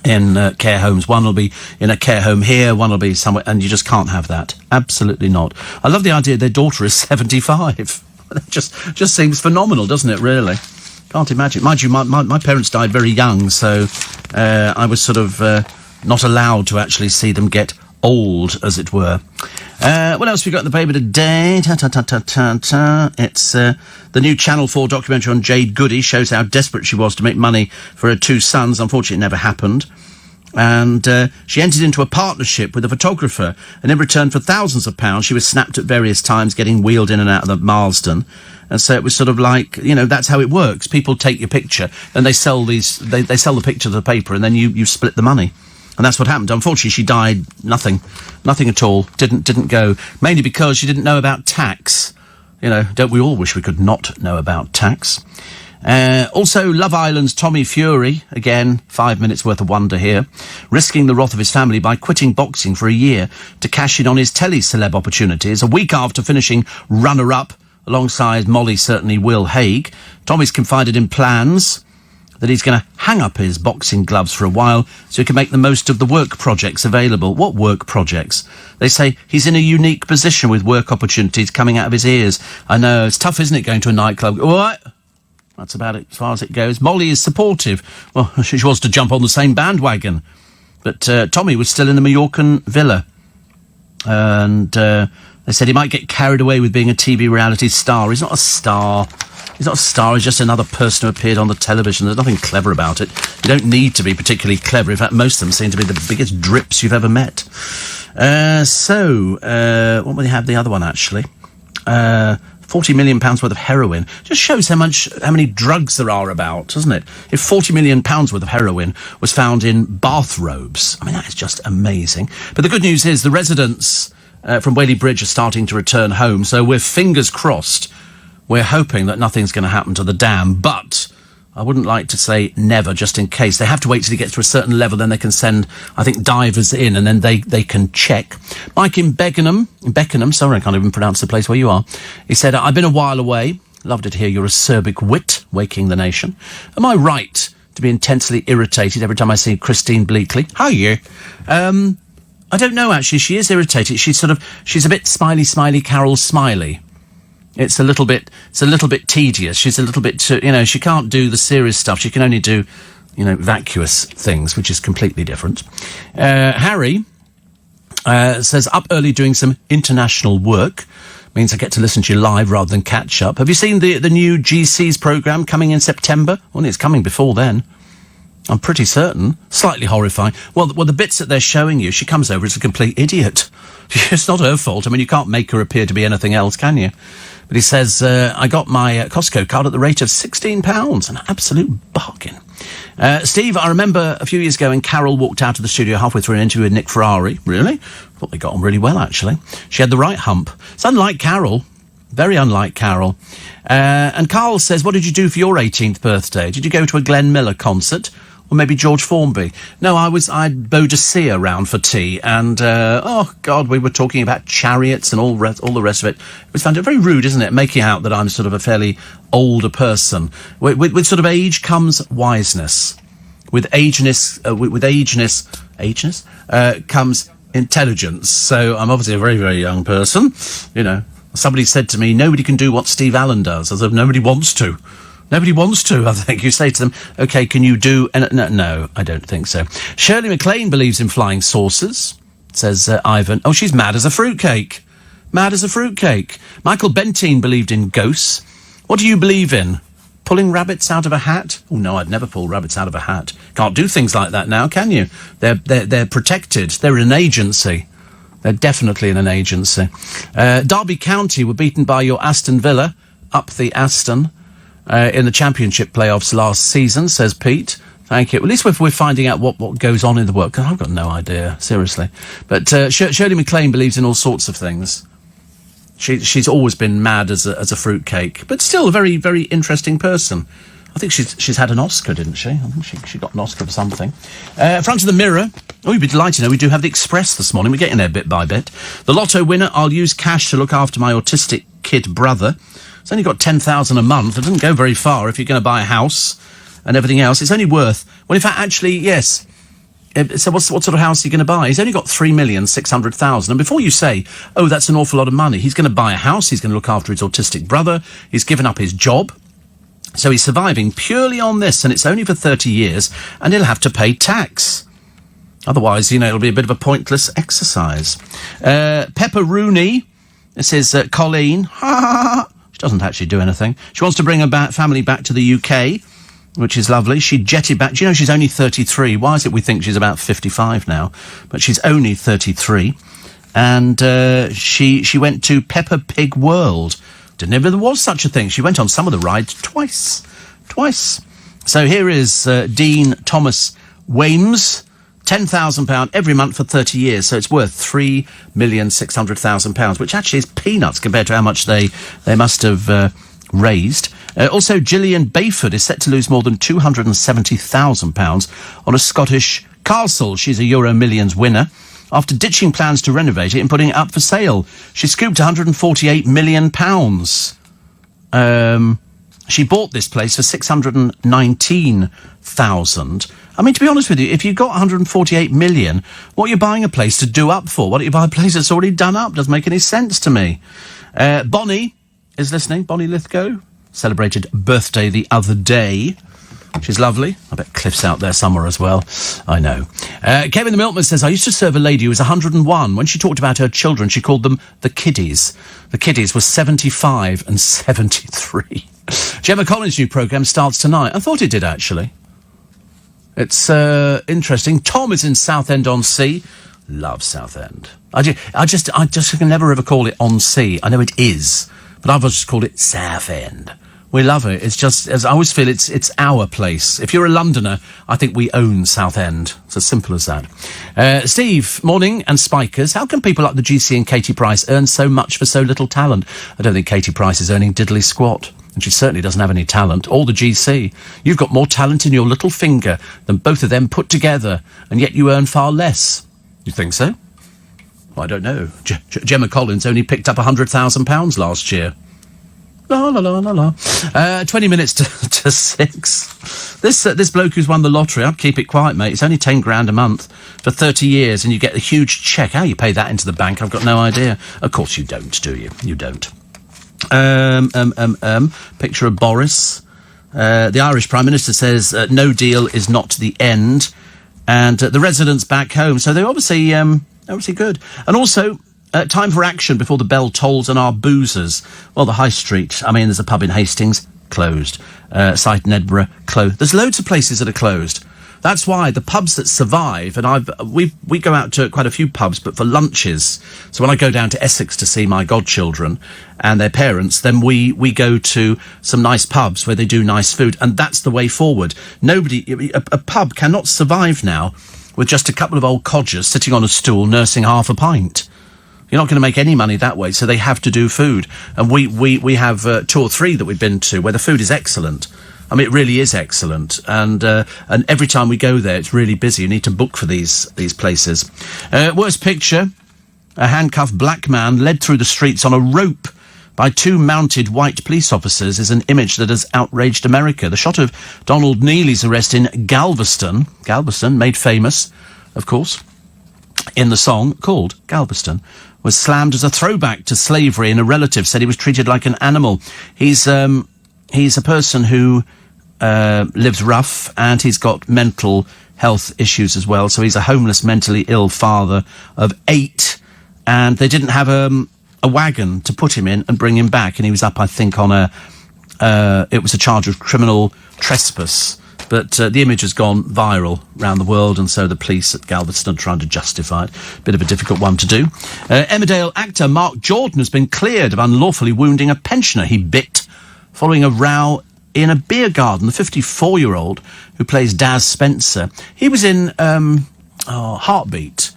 in care homes. One will be in a care home here, one will be somewhere, and you just can't have that. Absolutely not. I love the idea their daughter is 75. It just seems phenomenal, doesn't it, really? Can't imagine. Mind you, my parents died very young, so I was sort of not allowed to actually see them get old, as it were. What else have we got in the paper today? It's the new Channel 4 documentary on Jade Goody shows how desperate she was to make money for her two sons. Unfortunately, it never happened. And she entered into a partnership with a photographer, and in return for thousands of pounds, she was snapped at various times, getting wheeled in and out of the Marsden. And so it was sort of like, that's how it works. People take your picture, and they sell they sell the picture to the paper, and then you split the money. And that's what happened. Unfortunately, she died nothing at all. Didn't go, mainly because she didn't know about tax. Don't we all wish we could not know about tax? Also, Love Island's Tommy Fury, again, 5 minutes worth of wonder here, risking the wrath of his family by quitting boxing for a year to cash in on his telly-celeb opportunities. A week after finishing runner-up alongside Molly Certainly Will Haig, Tommy's confided in plans that he's going to hang up his boxing gloves for a while so he can make the most of the work projects available. What work projects? They say he's in a unique position with work opportunities coming out of his ears. I know, it's tough, isn't it, going to a nightclub? What? That's about it as far as it goes. Molly is supportive. Well, she wants to jump on the same bandwagon. But Tommy was still in the Mallorcan villa. And they said he might get carried away with being a TV reality star. He's not a star. He's not a star, he's just another person who appeared on the television. There's nothing clever about it. You don't need to be particularly clever. In fact, most of them seem to be the biggest drips you've ever met. What would they have the other one, actually? £40 million worth of heroin. Just shows how many drugs there are about, doesn't it? If £40 million worth of heroin was found in bathrobes, I mean, that is just amazing. But the good news is the residents from Whaley Bridge are starting to return home, so we're fingers crossed. We're hoping that nothing's going to happen to the dam, but I wouldn't like to say never, just in case. They have to wait till it gets to a certain level, then they can send, I think, divers in, and then they can check. Mike in Beckenham, sorry, I can't even pronounce the place where you are. He said, I've been a while away. Loved to hear your acerbic wit waking the nation. Am I right to be intensely irritated every time I see Christine Bleakley? How are you? I don't know, actually. She is irritated. She's a bit smiley, Carol Smiley. It's a little bit tedious. She's a little bit, she can't do the serious stuff. She can only do, vacuous things, which is completely different. Harry says, up early doing some international work. Means I get to listen to you live rather than catch up. Have you seen the new GC's programme coming in September? Well, it's coming before then. I'm pretty certain. Slightly horrifying. Well, the bits that they're showing you, she comes over as a complete idiot. It's not her fault. I mean, you can't make her appear to be anything else, can you? But he says, I got my Costco card at the rate of £16. An absolute bargain. Steve, I remember a few years ago when Carol walked out of the studio halfway through an interview with Nick Ferrari. Really? Thought they got on really well, actually. She had the right hump. It's unlike Carol. Very unlike Carol. And Carl says, what did you do for your 18th birthday? Did you go to a Glenn Miller concert? Or maybe George Formby? No, I had Boadicea around for tea, and, we were talking about chariots and all the rest of it. It was very rude, isn't it, making out that I'm sort of a fairly older person. With sort of age comes wiseness. With ageness comes intelligence. So I'm obviously a very, very young person, Somebody said to me, nobody can do what Steve Allen does, as if nobody wants to. Nobody wants to, I think. You say to them, OK, can you do... No, I don't think so. Shirley MacLaine believes in flying saucers, says Ivan. Oh, she's mad as a fruitcake. Mad as a fruitcake. Michael Bentine believed in ghosts. What do you believe in? Pulling rabbits out of a hat? Oh, no, I'd never pull rabbits out of a hat. Can't do things like that now, can you? They're protected. They're in an agency. They're definitely in an agency. Derby County were beaten by your Aston Villa, up the Aston, in the Championship playoffs last season, says Pete. Thank you. At least we're finding out what goes on in the world, 'cause I've got no idea, seriously. But Shirley MacLaine believes in all sorts of things. She's always been mad as a fruitcake, but still a very, very interesting person. I think she's had an Oscar, didn't she? I think she got an Oscar for something. Front of the Mirror. Oh, you'd be delighted to know we do have the Express this morning. We're getting there bit by bit. The Lotto winner, I'll use cash to look after my autistic kid brother. It's only got 10,000 a month. It doesn't go very far if you're going to buy a house and everything else. It's only worth... Well, in fact, actually, yes. So what sort of house are you going to buy? He's only got 3,600,000. And before you say, oh, that's an awful lot of money, he's going to buy a house, he's going to look after his autistic brother, he's given up his job. So he's surviving purely on this, and it's only for 30 years, and he'll have to pay tax. Otherwise, it'll be a bit of a pointless exercise. Pepper Rooney, this is Colleen. She doesn't actually do anything. She wants to bring her family back to the UK, which is lovely. She jetted back. Do you know she's only 33? Why is it we think she's about 55 now? But she's only 33. And she went to Peppa Pig World. Didn't know there was such a thing. She went on some of the rides twice. So here is Dean Thomas Wames, £10,000 every month for 30 years. So it's worth £3,600,000, which actually is peanuts compared to how much they must have raised. Also, Gillian Bayford is set to lose more than £270,000 on a Scottish castle. She's a Euro Millions winner. After ditching plans to renovate it and putting it up for sale, she scooped £148 million. She bought this place for $619,000. I mean, to be honest with you, if you've got 148 million, what are you buying a place to do up for? Why don't you buy a place that's already done up? Doesn't make any sense to me. Bonnie is listening. Bonnie Lithgow celebrated birthday the other day. She's lovely. I bet Cliff's out there somewhere as well. I know. Kevin the Milkman says, I used to serve a lady who was 101. When she talked about her children, she called them the kiddies. The kiddies were 75 and 73. Gemma Collins' new programme starts tonight. I thought it did, actually. It's interesting. Tom is in Southend-on-Sea. Love Southend. I just can never ever call it on sea. I know it is, but I've just called it Southend. We love it. It's just, as I always feel, it's our place. If you're a Londoner, I think we own Southend. It's as simple as that. Steve, morning, and Spikers. How can people like the GC and Katie Price earn so much for so little talent? I don't think Katie Price is earning diddly squat. And she certainly doesn't have any talent. Or the GC. You've got more talent in your little finger than both of them put together, and yet you earn far less. You think so? Well, I don't know. Gemma Collins only picked up £100,000 last year. La la la la la. 20 minutes to 6. This bloke who's won the lottery, I'd keep it quiet, mate. It's only 10 grand a month for 30 years, and you get a huge cheque. How you pay that into the bank, I've got no idea. Of course you don't, do you? You don't. Picture of Boris. The Irish Prime Minister says no deal is not the end, and the residents back home. So they're obviously good, and also. Time for action before the bell tolls on our boozers. Well, the High Street, I mean, there's a pub in Hastings, closed. Site in Edinburgh, closed. There's loads of places that are closed. That's why the pubs that survive, and we go out to quite a few pubs, but for lunches. So when I go down to Essex to see my godchildren and their parents, then we go to some nice pubs where they do nice food, and that's the way forward. A pub cannot survive now with just a couple of old codgers sitting on a stool nursing half a pint. You're not going to make any money that way, so they have to do food. And we have 2 or 3 that we've been to where the food is excellent. I mean, it really is excellent. And every time we go there, it's really busy. You need to book for these places. Worst picture, a handcuffed black man led through the streets on a rope by 2 mounted white police officers is an image that has outraged America. The shot of Donald Neely's arrest in Galveston, made famous, of course, in the song called Galveston, was slammed as a throwback to slavery, and a relative said he was treated like an animal. He's he's a person who lives rough, and he's got mental health issues as well. So he's a homeless, mentally ill father of 8, and they didn't have a wagon to put him in and bring him back, and he was up, I think, on it was a charge of criminal trespass. But the image has gone viral around the world, and so the police at Galveston are trying to justify it. Bit of a difficult one to do. Emmerdale actor Mark Jordan has been cleared of unlawfully wounding a pensioner he bit following a row in a beer garden. The 54-year-old who plays Daz Spencer, he was in Heartbeat.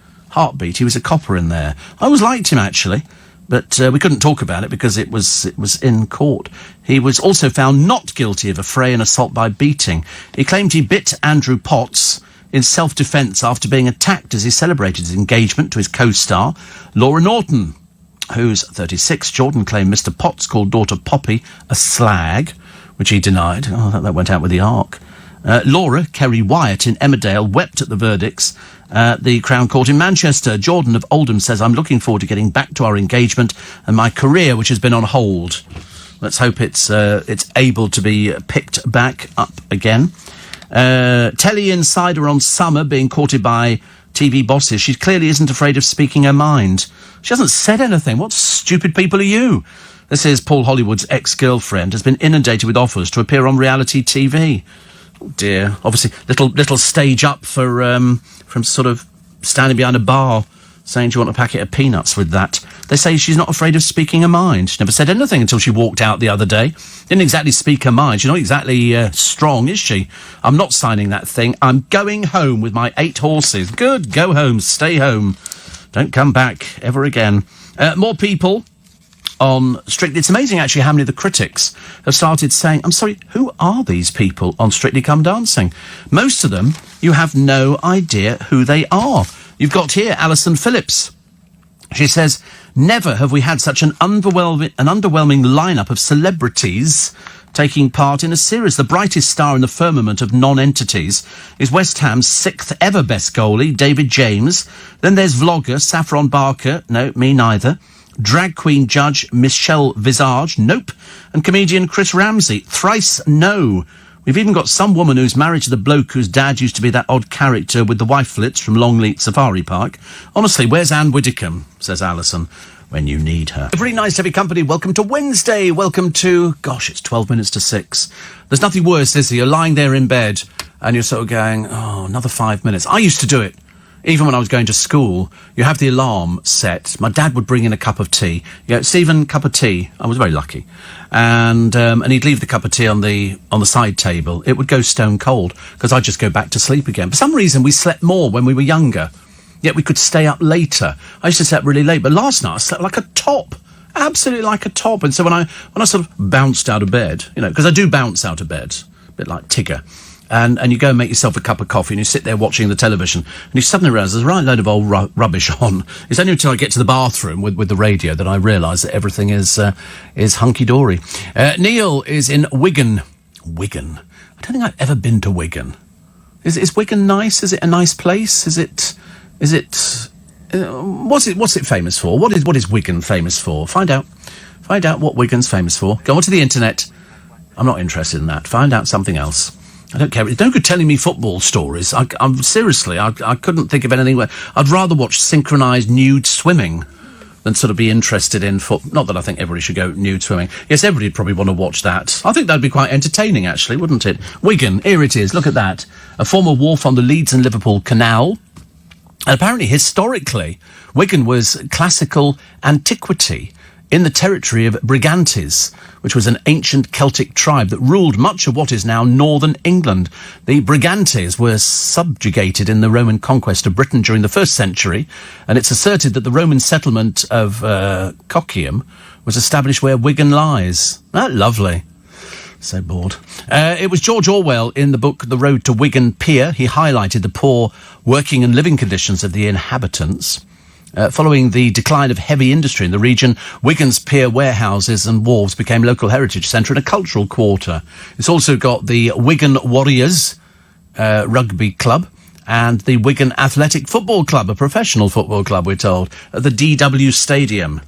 He was a copper in there. I always liked him, actually. But we couldn't talk about it because it was in court. He was also found not guilty of a fray and assault by beating. He claimed he bit Andrew Potts in self-defence after being attacked as he celebrated his engagement to his co-star, Laura Norton, who's 36. Jordan claimed Mr. Potts called daughter Poppy a slag, which he denied. Oh, that went out with the arc. Laura, Kerry Wyatt in Emmerdale, wept at the verdicts at the Crown Court in Manchester. Jordan of Oldham says, I'm looking forward to getting back to our engagement and my career, which has been on hold. Let's hope it's able to be picked back up again. Telly insider on Summer being courted by TV bosses. She clearly isn't afraid of speaking her mind. She hasn't said anything. What stupid people are you? This is Paul Hollywood's ex-girlfriend has been inundated with offers to appear on reality TV. Oh dear. Obviously, little stage up from sort of standing behind a bar saying, do you want a packet of peanuts with that? They say she's not afraid of speaking her mind. She never said anything until she walked out the other day. Didn't exactly speak her mind. She's not exactly strong, is she? I'm not signing that thing. I'm going home with my 8 horses. Good, go home, stay home. Don't come back ever again. More people on Strictly. It's amazing, actually, how many of the critics have started saying, I'm sorry, who are these people on Strictly Come Dancing? Most of them, you have no idea who they are. You've got here Alison Phillips. She says, never have we had such an underwhelming lineup of celebrities taking part in a series. The brightest star in the firmament of non-entities is West Ham's 6th ever best goalie, David James. Then there's vlogger Saffron Barker. No, me neither. Drag queen judge Michelle Visage. Nope. And comedian Chris Ramsey. Thrice no. We've even got some woman who's married to the bloke whose dad used to be that odd character with the wiflets from Longleat Safari Park. Honestly, where's Anne Widdecombe, says Alison, when you need her. Very nice to have your company. Welcome to Wednesday. Welcome to, gosh, it's 12 minutes to 6. There's nothing worse, is there? You're lying there in bed and you're sort of going, oh, another 5 minutes. I used to do it. Even when I was going to school, you have the alarm set. My dad would bring in a cup of tea. You go, Stephen, cup of tea. I was very lucky. And he'd leave the cup of tea on the side table. It would go stone cold because I'd just go back to sleep again. For some reason, we slept more when we were younger. Yet we could stay up later. I used to stay up really late, but last night I slept like a top. Absolutely like a top. And so when I sort of bounced out of bed, you know, because I do bounce out of bed, a bit like Tigger. And you go and make yourself a cup of coffee and you sit there watching the television and you suddenly realise there's a right load of old rubbish on. It's only until I get to the bathroom with the radio that I realise that everything is hunky-dory. Neil is in Wigan. Wigan? I don't think I've ever been to Wigan. Is Wigan nice? Is it a nice place? Is it what's it famous for? What is Wigan famous for? Find out what Wigan's famous for. Go onto the internet. I'm not interested in that. Find out something else. I don't care. It's no good telling me football stories. I'm seriously, I couldn't think of anything where I'd rather watch synchronised nude swimming than sort of be interested in not that I think everybody should go nude swimming. Yes, everybody would probably want to watch that. I think that'd be quite entertaining, actually, wouldn't it? Wigan, here it is. Look at that. A former wharf on the Leeds and Liverpool Canal. And apparently, historically, Wigan was classical antiquity in the territory of Brigantes, which was an ancient Celtic tribe that ruled much of what is now northern England. The Brigantes were subjugated in the Roman conquest of Britain during the 1st century, and it's asserted that the Roman settlement of Coccium was established where Wigan lies. Ah, lovely. So bored. It was George Orwell in the book The Road to Wigan Pier. He highlighted the poor working and living conditions of the inhabitants. Following the decline of heavy industry in the region, Wigan's pier warehouses and wharves became local heritage centre and a cultural quarter. It's also got the Wigan Warriors rugby club and the Wigan Athletic Football Club, a professional football club, we're told, at the DW Stadium.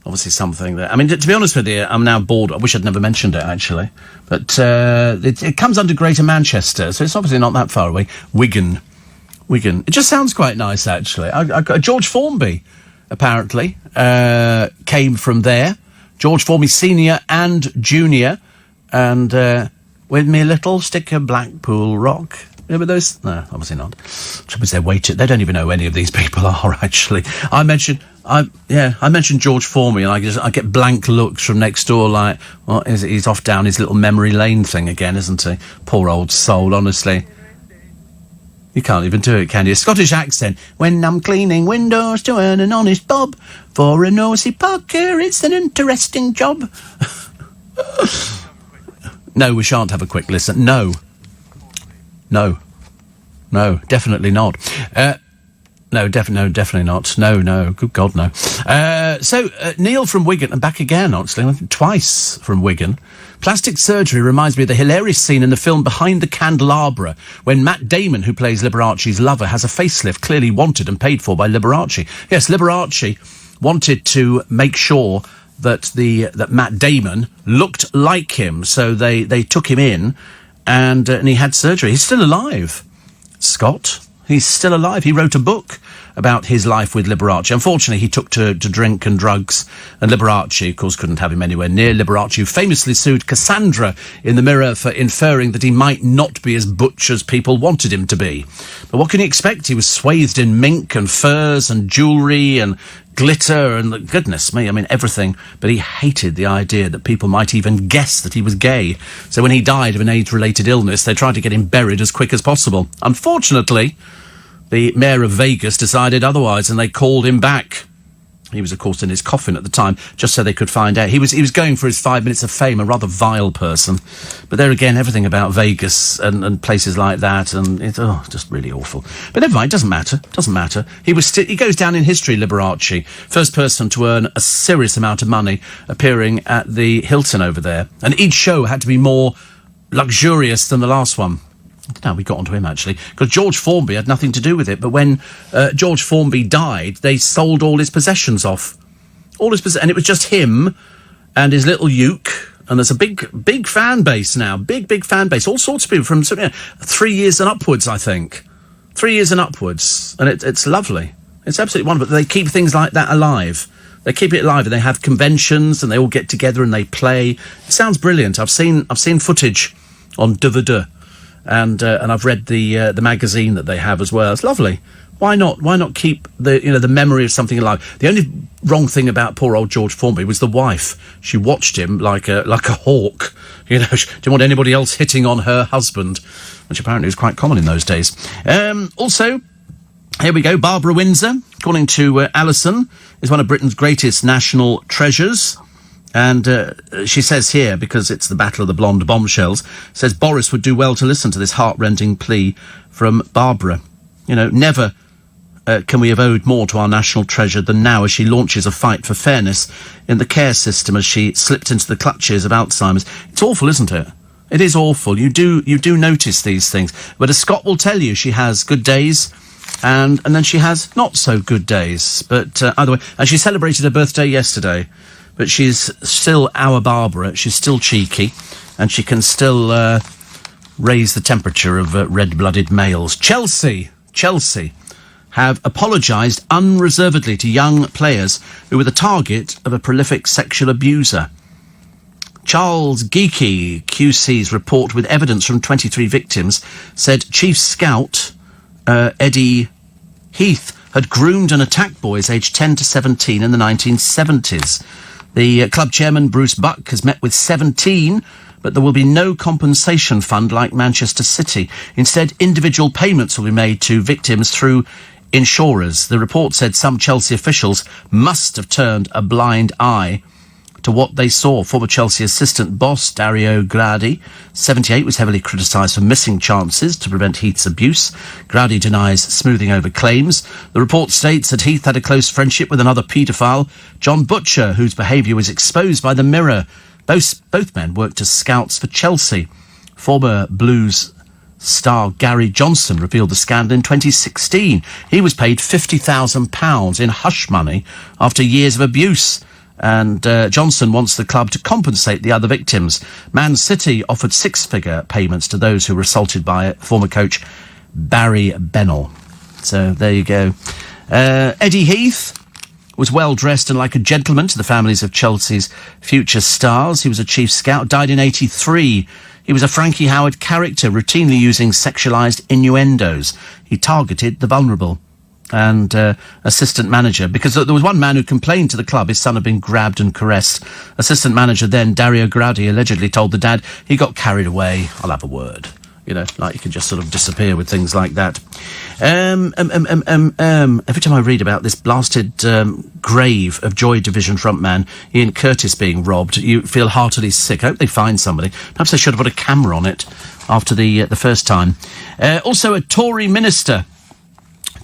obviously something that... I mean, to be honest with you, I'm now bored. I wish I'd never mentioned it, actually. But it comes under Greater Manchester, so it's obviously not that far away. Wigan. It just sounds quite nice, actually. George Formby, apparently, came from there. George Formby Senior and Junior. And with me little stick of Blackpool Rock... Remember those? No, obviously not. Trouble is, they're weighted. They don't even know who any of these people are, actually. I mentioned George Formby, and I get blank looks from next door, like, well, he's off down his little memory lane thing again, isn't he? Poor old soul, honestly. You can't even do it, can you? Scottish accent. When I'm cleaning windows to earn an honest bob, for a nosy Parker, it's an interesting job. No, we shan't have a quick listen. No, definitely not. No, definitely not. No, good God, no. So, Neil from Wigan, and back again, actually, twice from Wigan. Plastic surgery reminds me of the hilarious scene in the film Behind the Candelabra, when Matt Damon, who plays Liberace's lover, has a facelift clearly wanted and paid for by Liberace. Yes, Liberace wanted to make sure that Matt Damon looked like him, so they took him in, and he had surgery. He's still alive, Scott. He's still alive. He wrote a book about his life with Liberace. Unfortunately, he took to drink and drugs, and Liberace, of course, couldn't have him anywhere near. Liberace, who famously sued Cassandra in the Mirror for inferring that he might not be as butch as people wanted him to be. But what can you expect? He was swathed in mink and furs and jewellery and glitter and, goodness me, I mean, everything. But he hated the idea that people might even guess that he was gay. So when he died of an AIDS-related illness, they tried to get him buried as quick as possible. Unfortunately, the mayor of Vegas decided otherwise, and they called him back. He was, of course, in his coffin at the time, just so they could find out. He was going for his 5 minutes of fame, a rather vile person. But there again, everything about Vegas and places like that, and it's just really awful. But never mind, doesn't matter. He goes down in history, Liberace, first person to earn a serious amount of money appearing at the Hilton over there. And each show had to be more luxurious than the last one. I don't know how we got onto him, actually, because George Formby had nothing to do with it. But when George Formby died, they sold all his possessions off. And it was just him and his little uke. And there's a big fan base now. Big fan base. All sorts of people from 3 years and upwards, I think. 3 years and upwards. And it's lovely. It's absolutely wonderful. They keep things like that alive. They keep it alive, and they have conventions, and they all get together and they play. It sounds brilliant. I've seen footage on DVD. And I've read the magazine that they have as well. It's lovely. Why not keep the memory of something alive? The only wrong thing about poor old George Formby was the wife. She watched him like a hawk. She didn't want anybody else hitting on her husband, which apparently was quite common in those days. Also, here we go. Barbara Windsor, according to Alison, is one of Britain's greatest national treasures. And she says here, because it's the Battle of the Blonde Bombshells, says Boris would do well to listen to this heart-rending plea from Barbara. Never can we have owed more to our national treasure than now, as she launches a fight for fairness in the care system as she slipped into the clutches of Alzheimer's. It's awful, isn't it? It is awful. You do notice these things. But as Scott will tell you, she has good days, and then she has not so good days. But either way, and she celebrated her birthday yesterday. But she's still our Barbara. She's still cheeky, and she can still raise the temperature of red-blooded males. Chelsea have apologised unreservedly to young players who were the target of a prolific sexual abuser. Charles Geeky, QC's report with evidence from 23 victims, said Chief Scout Eddie Heath had groomed and attacked boys aged 10 to 17 in the 1970s. The club chairman, Bruce Buck, has met with 17, but there will be no compensation fund like Manchester City. Instead, individual payments will be made to victims through insurers. The report said some Chelsea officials must have turned a blind eye to what they saw. Former Chelsea assistant boss Dario Gradi, 78, was heavily criticised for missing chances to prevent Heath's abuse. Gradi denies smoothing over claims. The report states that Heath had a close friendship with another paedophile, John Butcher, whose behaviour was exposed by the Mirror. Both men worked as scouts for Chelsea. Former Blues star Gary Johnson revealed the scandal in 2016. He was paid £50,000 in hush money after years of abuse. And Johnson wants the club to compensate the other victims. Man City offered six-figure payments to those who were assaulted by former coach Barry Bennell. So there you go. Eddie Heath was well dressed and like a gentleman to the families of Chelsea's future stars. He was a chief scout, died in 1983. He was a Frankie Howard character, routinely using sexualised innuendos. He targeted the vulnerable. And assistant manager, because there was one man who complained to the club his son had been grabbed and caressed. Assistant manager then, Dario Gradi, allegedly told the dad he got carried away. I'll have a word. You know, like you can just sort of disappear with things like that. Every time I read about this blasted grave of Joy Division frontman Ian Curtis being robbed, you feel heartily sick. I hope they find somebody. Perhaps they should have put a camera on it after the first time. Also, a Tory minister,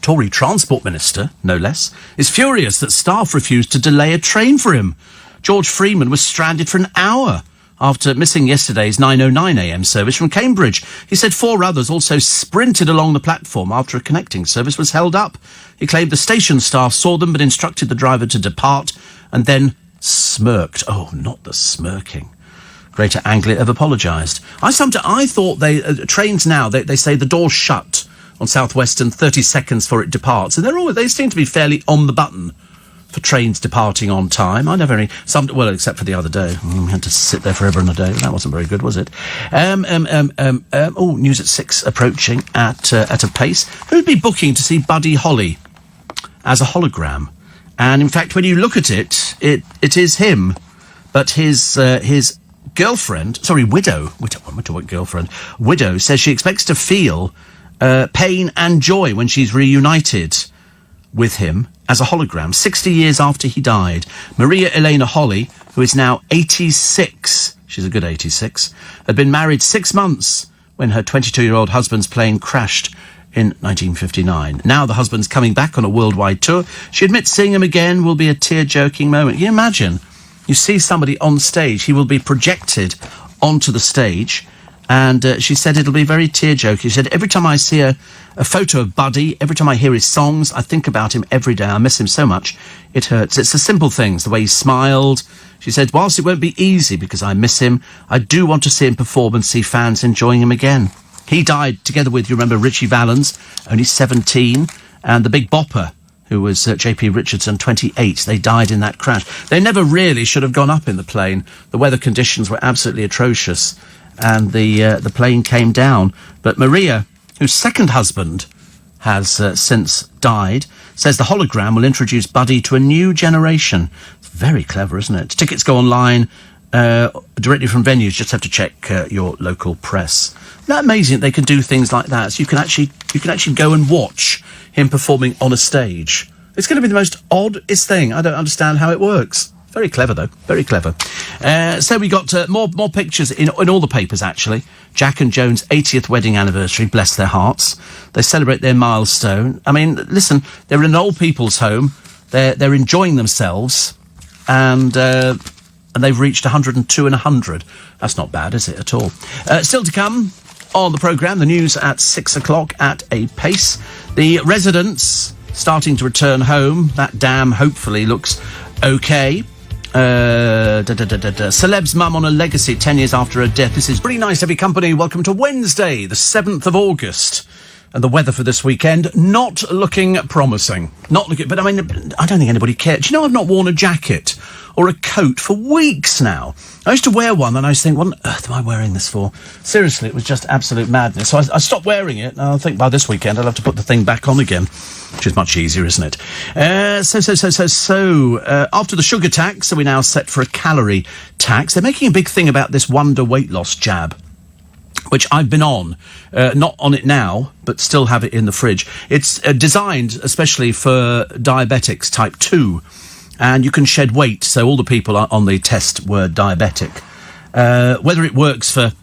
Tory Transport Minister, no less, is furious that staff refused to delay a train for him. George Freeman was stranded for an hour after missing yesterday's 9:09am service from Cambridge. He said 4 others also sprinted along the platform after a connecting service was held up. He claimed the station staff saw them but instructed the driver to depart and then smirked. Oh, not the smirking. Greater Anglia have apologised. I thought trains now, they say the door's shut on South Western, 30 seconds before it departs. And they seem to be fairly on the button for trains departing on time. I never except for the other day. We had to sit there forever and a day. That wasn't very good, was it? News at 6 approaching at a pace. Who'd be booking to see Buddy Holly as a hologram? And in fact, when you look at it is him, but his girlfriend, widow, says she expects to feel pain and joy when she's reunited with him as a hologram 60 years after he died. Maria Elena Holly, who is now 86, she's a good 86, had been married 6 months when her 22-year-old husband's plane crashed in 1959. Now the husband's coming back on a worldwide tour. She admits seeing him again will be a tear-jerking moment. Can you imagine? You see somebody on stage, he will be projected onto the stage, and she said it'll be very tear-jerking. She said, every time I see a photo of Buddy, every time I hear his songs, I think about him every day. I miss him so much. It hurts. It's the simple things, the way he smiled. She said, whilst it won't be easy because I miss him, I do want to see him perform and see fans enjoying him again. He died together with, you remember, Richie Valens, only 17, and the Big Bopper, who was J.P. Richardson, 28. They died in that crash. They never really should have gone up in the plane. The weather conditions were absolutely atrocious, and the plane came down. But Maria, whose second husband has since died, says the hologram will introduce Buddy to a new generation. It's very clever, isn't it? Tickets go online directly from venues. Just have to check your local press. Isn't that amazing that they can do things like that? So you can actually go and watch him performing on a stage. It's going to be the most oddest thing. I don't understand how it works. Very clever, though. Very clever. So we got more pictures in all the papers, actually. Jack and Joan's 80th wedding anniversary, bless their hearts. They celebrate their milestone. I mean, listen, they're in an old people's home. They're enjoying themselves, and they've reached 102 and 100. That's not bad, is it, at all? Still to come on the programme, the news at 6 o'clock at a pace. The residents starting to return home. That dam hopefully looks okay. Celeb's mum on a legacy 10 years after her death. This is pretty nice to be company. Welcome to Wednesday, the 7th of August. And the weather for this weekend, not looking promising. But I mean, I don't think anybody cares. Do you know I've not worn a jacket or a coat for weeks now? I used to wear one and I used to think, what on earth am I wearing this for? Seriously, it was just absolute madness. So I stopped wearing it, and I think by this weekend I'll have to put the thing back on again, which is much easier, isn't it? So after the sugar tax, so we're now set for a calorie tax. They're making a big thing about this Wonder weight loss jab, which I've been on, not on it now, but still have it in the fridge. It's designed especially for diabetics type 2, and you can shed weight, so all the people on the test were diabetic. Whether it works for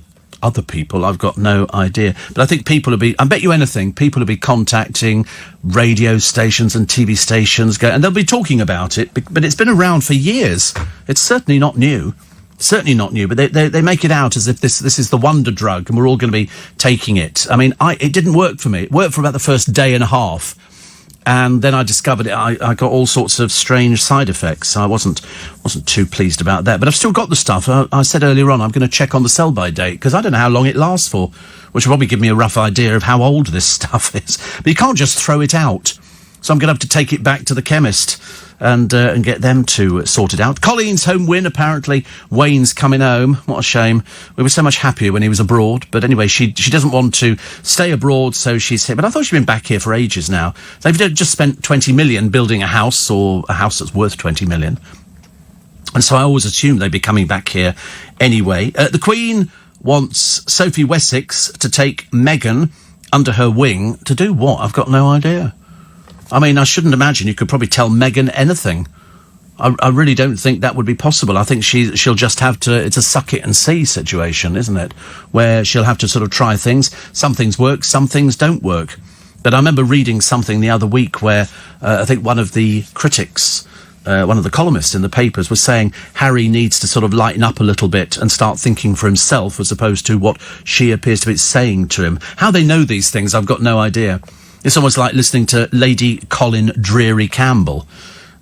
other people, I've got no idea. But I think I bet you anything, people will be contacting radio stations and TV stations, and they'll be talking about it, but it's been around for years. It's certainly not new. Certainly not new, but they make it out as if this is the wonder drug and we're all going to be taking it. I mean, it didn't work for me. It worked for about the first day and a half. And then I discovered it. I got all sorts of strange side effects. So I wasn't too pleased about that. But I've still got the stuff. I said earlier on, I'm going to check on the sell-by date, because I don't know how long it lasts for, which will probably give me a rough idea of how old this stuff is. But you can't just throw it out. So I'm going to have to take it back to the chemist and get them to sort it out. Colleen's home win, apparently. Wayne's coming home. What a shame. We were so much happier when he was abroad. But anyway, she doesn't want to stay abroad, so she's here. But I thought she'd been back here for ages now. They've just spent 20 million building a house, or a house that's worth 20 million. And so I always assumed they'd be coming back here anyway. The Queen wants Sophie Wessex to take Meghan under her wing. To do what? I've got no idea. I mean, I shouldn't imagine you could probably tell Meghan anything. I really don't think that would be possible. I think she'll just have to... It's a suck it and see situation, isn't it? Where she'll have to sort of try things. Some things work, some things don't work. But I remember reading something the other week where I think one of the critics... one of the columnists in the papers was saying Harry needs to sort of lighten up a little bit and start thinking for himself as opposed to what she appears to be saying to him. How they know these things, I've got no idea. It's almost like listening to Lady Colin Dreary Campbell.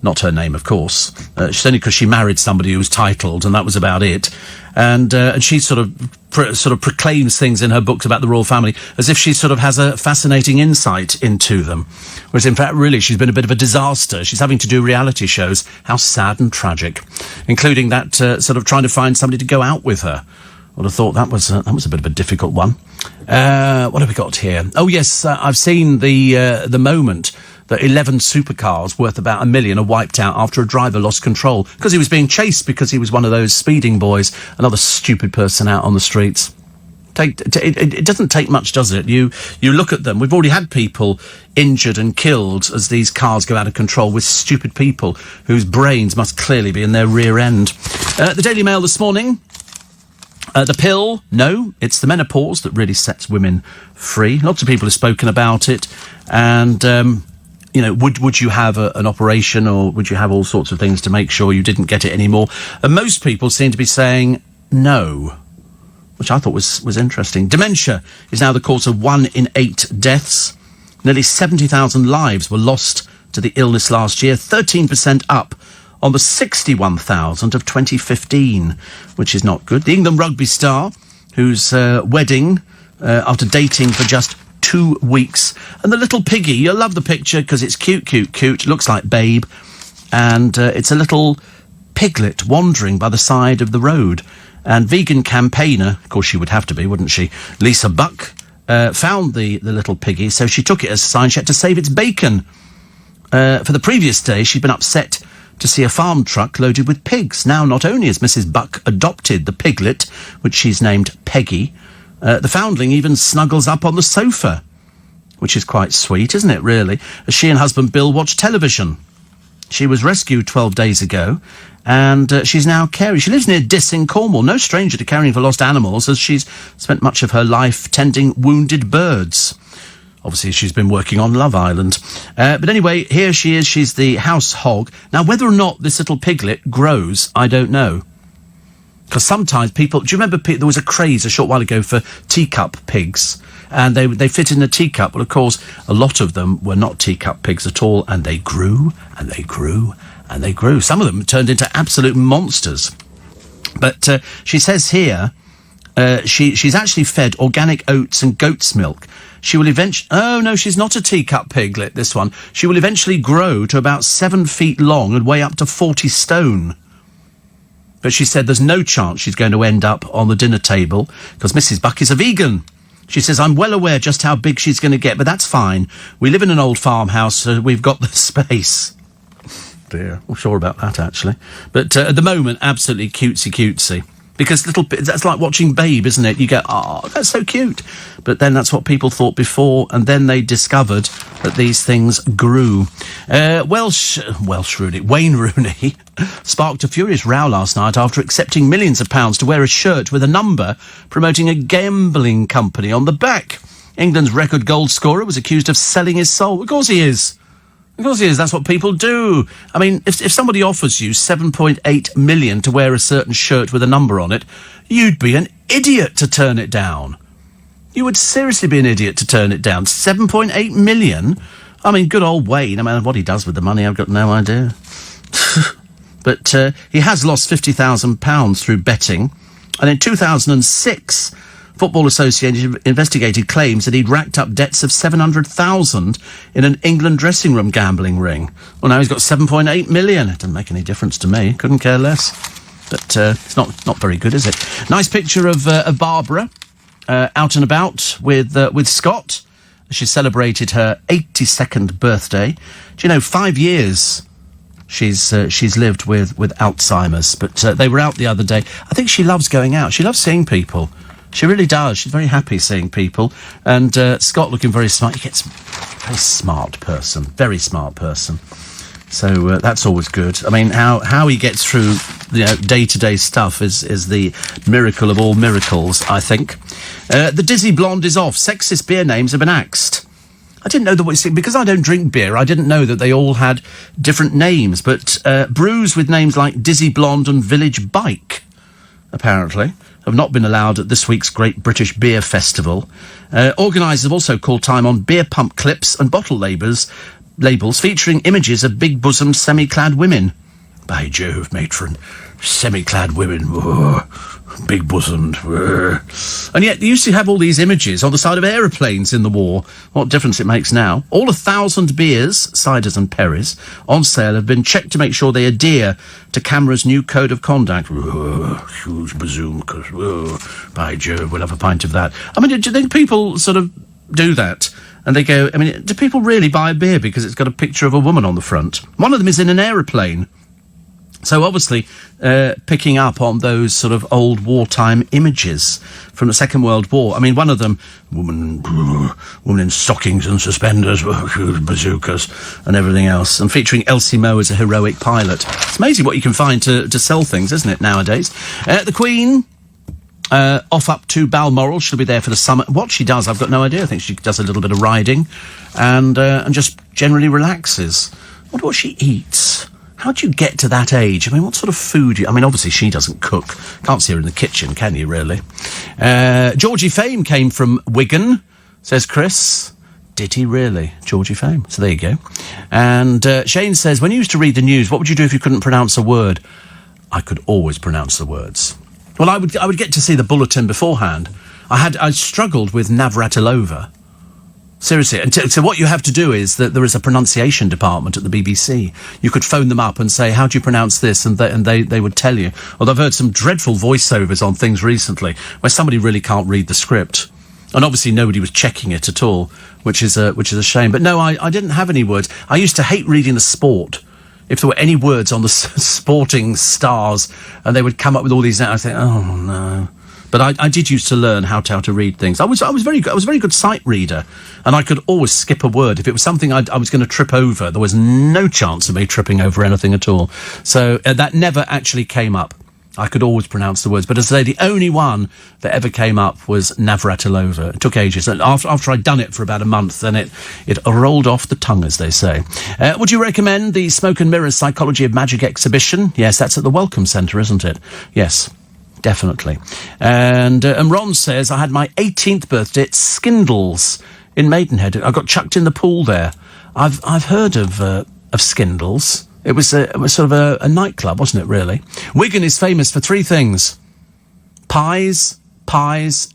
Not her name, of course. She's only because she married somebody who was titled, and that was about it. And she sort of proclaims things in her books about the royal family as if she sort of has a fascinating insight into them. Whereas, in fact, really, she's been a bit of a disaster. She's having to do reality shows. How sad and tragic. Including that sort of trying to find somebody to go out with her. I would have thought that was a bit of a difficult one. What have we got here? Oh, yes, I've seen the moment that 11 supercars worth about $1 million are wiped out after a driver lost control because he was being chased because he was one of those speeding boys, another stupid person out on the streets. It doesn't take much, does it? You look at them. We've already had people injured and killed as these cars go out of control with stupid people whose brains must clearly be in their rear end. The Daily Mail this morning... the pill, no, it's the menopause that really sets women free. Lots of people have spoken about it. And, would you have an operation, or would you have all sorts of things to make sure you didn't get it anymore? And most people seem to be saying no, which I thought was interesting. Dementia is now the cause of 1 in 8 deaths. Nearly 70,000 lives were lost to the illness last year, 13% up on the 61,000 of 2015, which is not good. The England rugby star, whose wedding, after dating for just 2 weeks, and the little piggy, you'll love the picture because it's cute, looks like Babe, and it's a little piglet wandering by the side of the road. And vegan campaigner, of course she would have to be, wouldn't she, Lisa Buck, found the little piggy, so she took it as a sign she had to save its bacon. For the previous day, she'd been upset to see a farm truck loaded with pigs. Now, not only has Mrs. Buck adopted the piglet, which she's named Peggy, the foundling even snuggles up on the sofa, which is quite sweet, isn't it, really, as she and husband Bill watch television. She was rescued 12 days ago, and she's now caring. She lives near Diss in Cornwall, no stranger to caring for lost animals, as she's spent much of her life tending wounded birds. Obviously, she's been working on Love Island. But anyway, here she is. She's the house hog. Now, whether or not this little piglet grows, I don't know. Because sometimes people... Do you remember there was a craze a short while ago for teacup pigs? And they fit in a teacup. Well, of course, a lot of them were not teacup pigs at all. And they grew, and they grew, and they grew. Some of them turned into absolute monsters. But she says here, she's actually fed organic oats and goat's milk. She will eventually... Oh, no, she's not a teacup piglet, this one. She will eventually grow to about 7 feet long and weigh up to 40 stone. But she said there's no chance she's going to end up on the dinner table because Mrs. Buck is a vegan. She says, I'm well aware just how big she's going to get, but that's fine. We live in an old farmhouse, so we've got the space. Dear, I'm sure about that, actually. But at the moment, absolutely cutesy. Because that's like watching Babe, isn't it? You go, oh, that's so cute. But then that's what people thought before, and then they discovered that these things grew. Wayne Rooney sparked a furious row last night after accepting millions of pounds to wear a shirt with a number promoting a gambling company on the back. England's record goal scorer was accused of selling his soul. Of course he is. Of course he is. That's what people do. I mean, if somebody offers you 7.8 million to wear a certain shirt with a number on it, you'd be an idiot to turn it down. You would seriously be an idiot to turn it down. 7.8 million? I mean, good old Wayne, no matter what he does with the money, I've got no idea. But he has lost £50,000 through betting. And in 2006, Football Association investigated claims that he'd racked up debts of $700,000 in an England dressing room gambling ring. Well, now he's got 7.8 million. It doesn't make any difference to me. Couldn't care less. But it's not very good, is it? Nice picture of Barbara out and about with Scott. She celebrated her 82nd birthday. Do you know, 5 years she's lived with Alzheimer's. But they were out the other day. I think she loves going out. She loves seeing people. She really does. She's very happy seeing people. And Scott looking very smart. He gets a very smart person. Very smart person. So that's always good. I mean, how he gets through day-to-day stuff is the miracle of all miracles, I think. The Dizzy Blonde is off. Sexist beer names have been axed. I didn't know that, because I don't drink beer, I didn't know that they all had different names. But brews with names like Dizzy Blonde and Village Bike, apparently, have not been allowed at this week's Great British Beer Festival. Organisers have also called time on beer pump clips and bottle labels featuring images of big-bosomed, semi-clad women. By Jove, matron, semi-clad women, big-bosomed. And yet, they used to have all these images on the side of aeroplanes in the war. What difference it makes now. All 1,000 beers, ciders and perries, on sale have been checked to make sure they adhere to CAMRA's new code of conduct. Huge bazookas. By Jove, we'll have a pint of that. I mean, do you think people sort of do that? And they go, I mean, do people really buy a beer because it's got a picture of a woman on the front? One of them is in an aeroplane. So obviously, picking up on those sort of old wartime images from the Second World War. I mean, one of them, woman in stockings and suspenders, bazookas and everything else, and featuring Elsie Moe as a heroic pilot. It's amazing what you can find to sell things, isn't it, nowadays? The Queen, off up to Balmoral. She'll be there for the summer. What she does, I've got no idea. I think she does a little bit of riding and just generally relaxes. I wonder what she eats. How do you get to that age? I mean, what sort of food? I mean, obviously she doesn't cook. Can't see her in the kitchen, can you, really? Georgie Fame came from Wigan, says Chris. Did he really? Georgie Fame. So there you go. And Shane says, when you used to read the news, what would you do if you couldn't pronounce a word? I could always pronounce the words. Well, I would get to see the bulletin beforehand. I struggled with Navratilova. Seriously. And so what you have to do is that there is a pronunciation department at the BBC. You could phone them up and say, how do you pronounce this? And they would tell you. Although I've heard some dreadful voiceovers on things recently where somebody really can't read the script. And obviously nobody was checking it at all, which is a shame. But no, I didn't have any words. I used to hate reading the sport. If there were any words on the sporting stars and they would come up with all these, I'd think, oh no. But I did used to learn how to read things. I was very good. I was a very good sight reader, and I could always skip a word if it was something I was going to trip over. There was no chance of me tripping over anything at all. So that never actually came up. I could always pronounce the words, but as I say, the only one that ever came up was Navratilova. It took ages, and after I'd done it for about a month, then it rolled off the tongue, as they say. Would you recommend the Smoke and Mirrors Psychology of Magic exhibition? Yes, that's at the Welcome Centre, isn't it? Yes. Definitely. And Ron says, I had my 18th birthday at Skindles in Maidenhead. I got chucked in the pool there. I've heard of Skindles. It was sort of a nightclub, wasn't it, really? Wigan is famous for three things. Pies,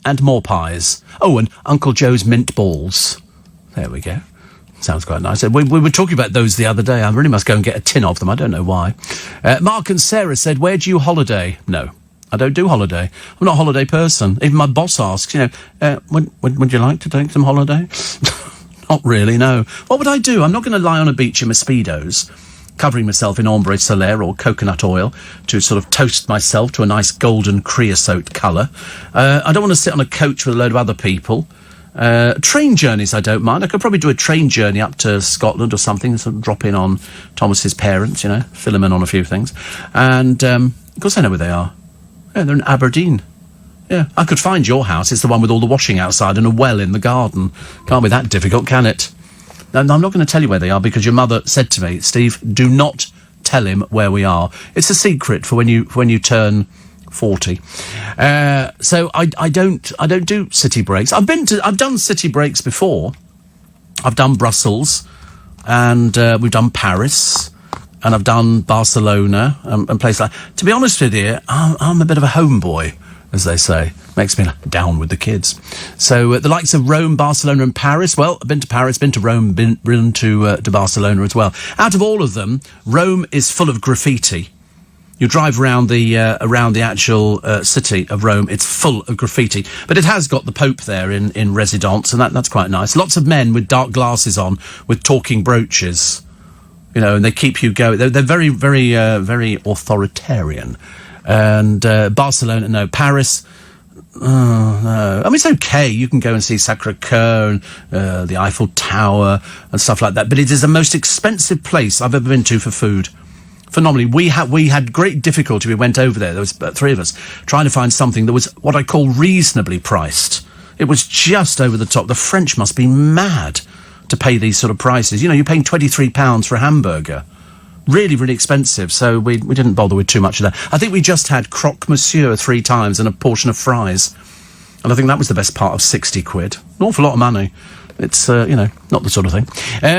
and more pies. Oh, and Uncle Joe's mint balls. There we go. Sounds quite nice. We were talking about those the other day. I really must go and get a tin of them. I don't know why. Mark and Sarah said, where do you holiday? No. I don't do holiday. I'm not a holiday person. Even my boss asks, would you like to take some holiday? Not really, no. What would I do? I'm not going to lie on a beach in my Speedos, covering myself in ombre solaire or coconut oil to sort of toast myself to a nice golden creosote colour. I don't want to sit on a coach with a load of other people. Train journeys, I don't mind. I could probably do a train journey up to Scotland or something, sort of drop in on Thomas's parents, fill them in on a few things. And, of course, I know where they are. Yeah, they're in Aberdeen. Yeah, I could find your house. It's the one with all the washing outside and a well in the garden. Can't be that difficult, can it? No, I'm not going to tell you where they are because your mother said to me, Steve, do not tell him where we are. It's a secret for when you turn 40. So I don't do city breaks. I've done city breaks before. I've done Brussels. and we've done Paris, and I've done Barcelona, and places like... To be honest with you, I'm a bit of a homeboy, as they say. Makes me down with the kids. So the likes of Rome, Barcelona and Paris. Well, I've been to Paris, been to Rome, been to Barcelona as well. Out of all of them, Rome is full of graffiti. You drive around the actual city of Rome, it's full of graffiti. But it has got the Pope there in residence, and that's quite nice. Lots of men with dark glasses on, with talking brooches. You know, and they keep you going. They're very, very, very authoritarian. And Barcelona, no. Paris... Oh, no. I mean, it's okay. You can go and see Sacré-Cœur and the Eiffel Tower and stuff like that. But it is the most expensive place I've ever been to for food. Phenomenally. We had great difficulty. We went over there. There was three of us trying to find something that was what I call reasonably priced. It was just over the top. The French must be mad to pay these sort of prices. You know, you're paying £23 for a hamburger. Really, really expensive, so we didn't bother with too much of that. I think we just had croque monsieur 3 times and a portion of fries. And I think that was the best part of 60 quid. An awful lot of money. It's, not the sort of thing.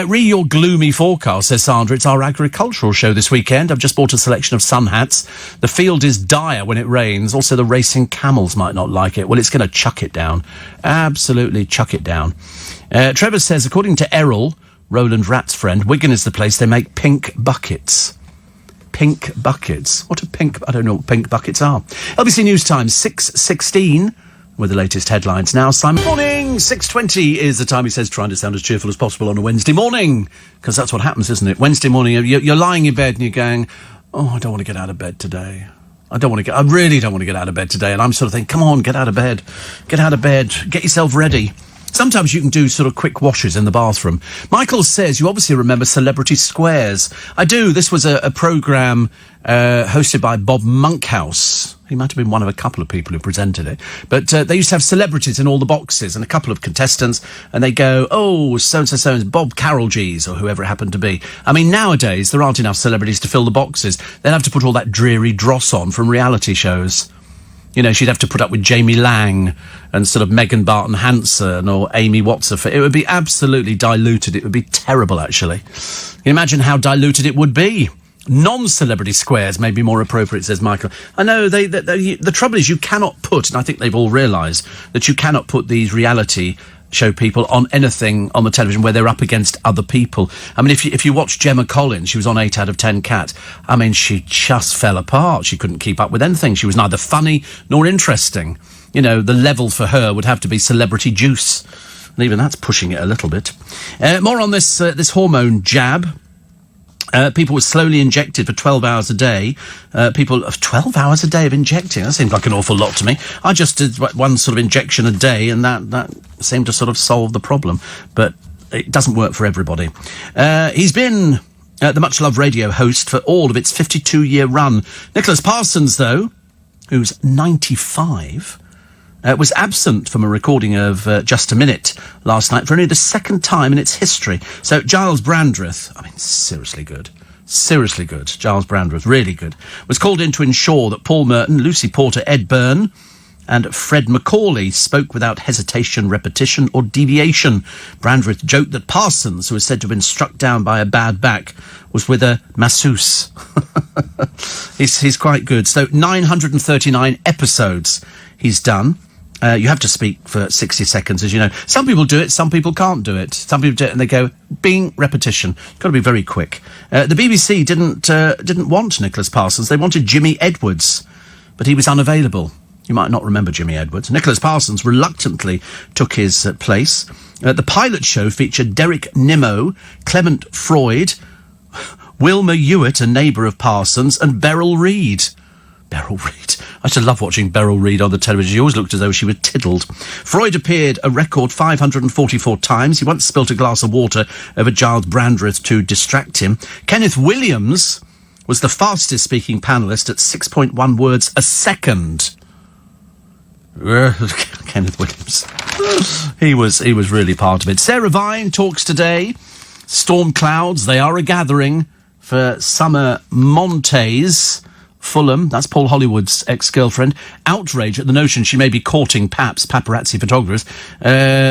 Re your gloomy forecast, says Sandra. It's our agricultural show this weekend. I've just bought a selection of sun hats. The field is dire when it rains. Also, the racing camels might not like it. Well, it's going to chuck it down. Absolutely chuck it down. Trevor says, according to Errol... Roland Rat's friend, Wigan is the place they make pink buckets. Pink buckets. What are pink... I don't know what pink buckets are. LBC News Time, 6:16, with the latest headlines now. Simon. Morning! 6:20 is the time, he says, trying to sound as cheerful as possible on a Wednesday morning. Because that's what happens, isn't it? Wednesday morning, you're lying in bed and you're going, oh, I don't want to get out of bed today. I really don't want to get out of bed today. And I'm sort of thinking, come on, get out of bed. Get out of bed. Get yourself ready. Sometimes you can do sort of quick washes in the bathroom. Michael says, you obviously remember Celebrity Squares. I do. This was a programme hosted by Bob Monkhouse. He might have been one of a couple of people who presented it. But they used to have celebrities in all the boxes and a couple of contestants. And they go, oh, so-and-so, Bob Carroll-G's or whoever it happened to be. I mean, nowadays, there aren't enough celebrities to fill the boxes. They'd have to put all that dreary dross on from reality shows. You know, she'd have to put up with Jamie Lang and sort of Megan Barton Hanson or Amy Watson. It would be absolutely diluted. It would be terrible, actually. Can you imagine how diluted it would be? Non-celebrity squares may be more appropriate, says Michael. I know, the trouble is you cannot put, and I think they've all realised, that you cannot put these reality show people on anything on the television where they're up against other people. I mean, if you watch Gemma Collins, she was on 8 out of 10 Cat. I mean, she just fell apart. She couldn't keep up with anything. She was neither funny nor interesting. You know, the level for her would have to be Celebrity Juice. And even that's pushing it a little bit. More on this hormone jab. People were slowly injected for 12 hours a day. People of 12 hours a day of injecting. That seems like an awful lot to me. I just did one sort of injection a day, and that seemed to sort of solve the problem. But it doesn't work for everybody. He's been the much-loved radio host for all of its 52-year run. Nicholas Parsons, though, who's 95... was absent from a recording of Just a Minute last night for only the second time in its history. So Giles Brandreth, I mean, seriously good. Seriously good. Giles Brandreth, really good. Was called in to ensure that Paul Merton, Lucy Porter, Ed Byrne and Fred Macaulay spoke without hesitation, repetition or deviation. Brandreth joked that Parsons, who was said to have been struck down by a bad back, was with a masseuse. He's quite good. So 939 episodes he's done. You have to speak for 60 seconds, as you know. Some people do it, some people can't do it. Some people do it and they go, bing, repetition. Got to be very quick. The BBC didn't want Nicholas Parsons. They wanted Jimmy Edwards, but he was unavailable. You might not remember Jimmy Edwards. Nicholas Parsons reluctantly took his place. The pilot show featured Derek Nimmo, Clement Freud, Wilma Hewitt, a neighbour of Parsons, and Beryl Reid. Beryl Reid. I used to love watching Beryl Reid on the television. She always looked as though she was tiddled. Freud appeared a record 544 times. He once spilt a glass of water over Giles Brandreth to distract him. Kenneth Williams was the fastest speaking panellist at 6.1 words a second. Kenneth Williams. He was really part of it. Sarah Vine talks today. Storm clouds, they are a gathering for summer Montes Fulham, that's Paul Hollywood's ex-girlfriend, outrage at the notion she may be courting paparazzi photographers,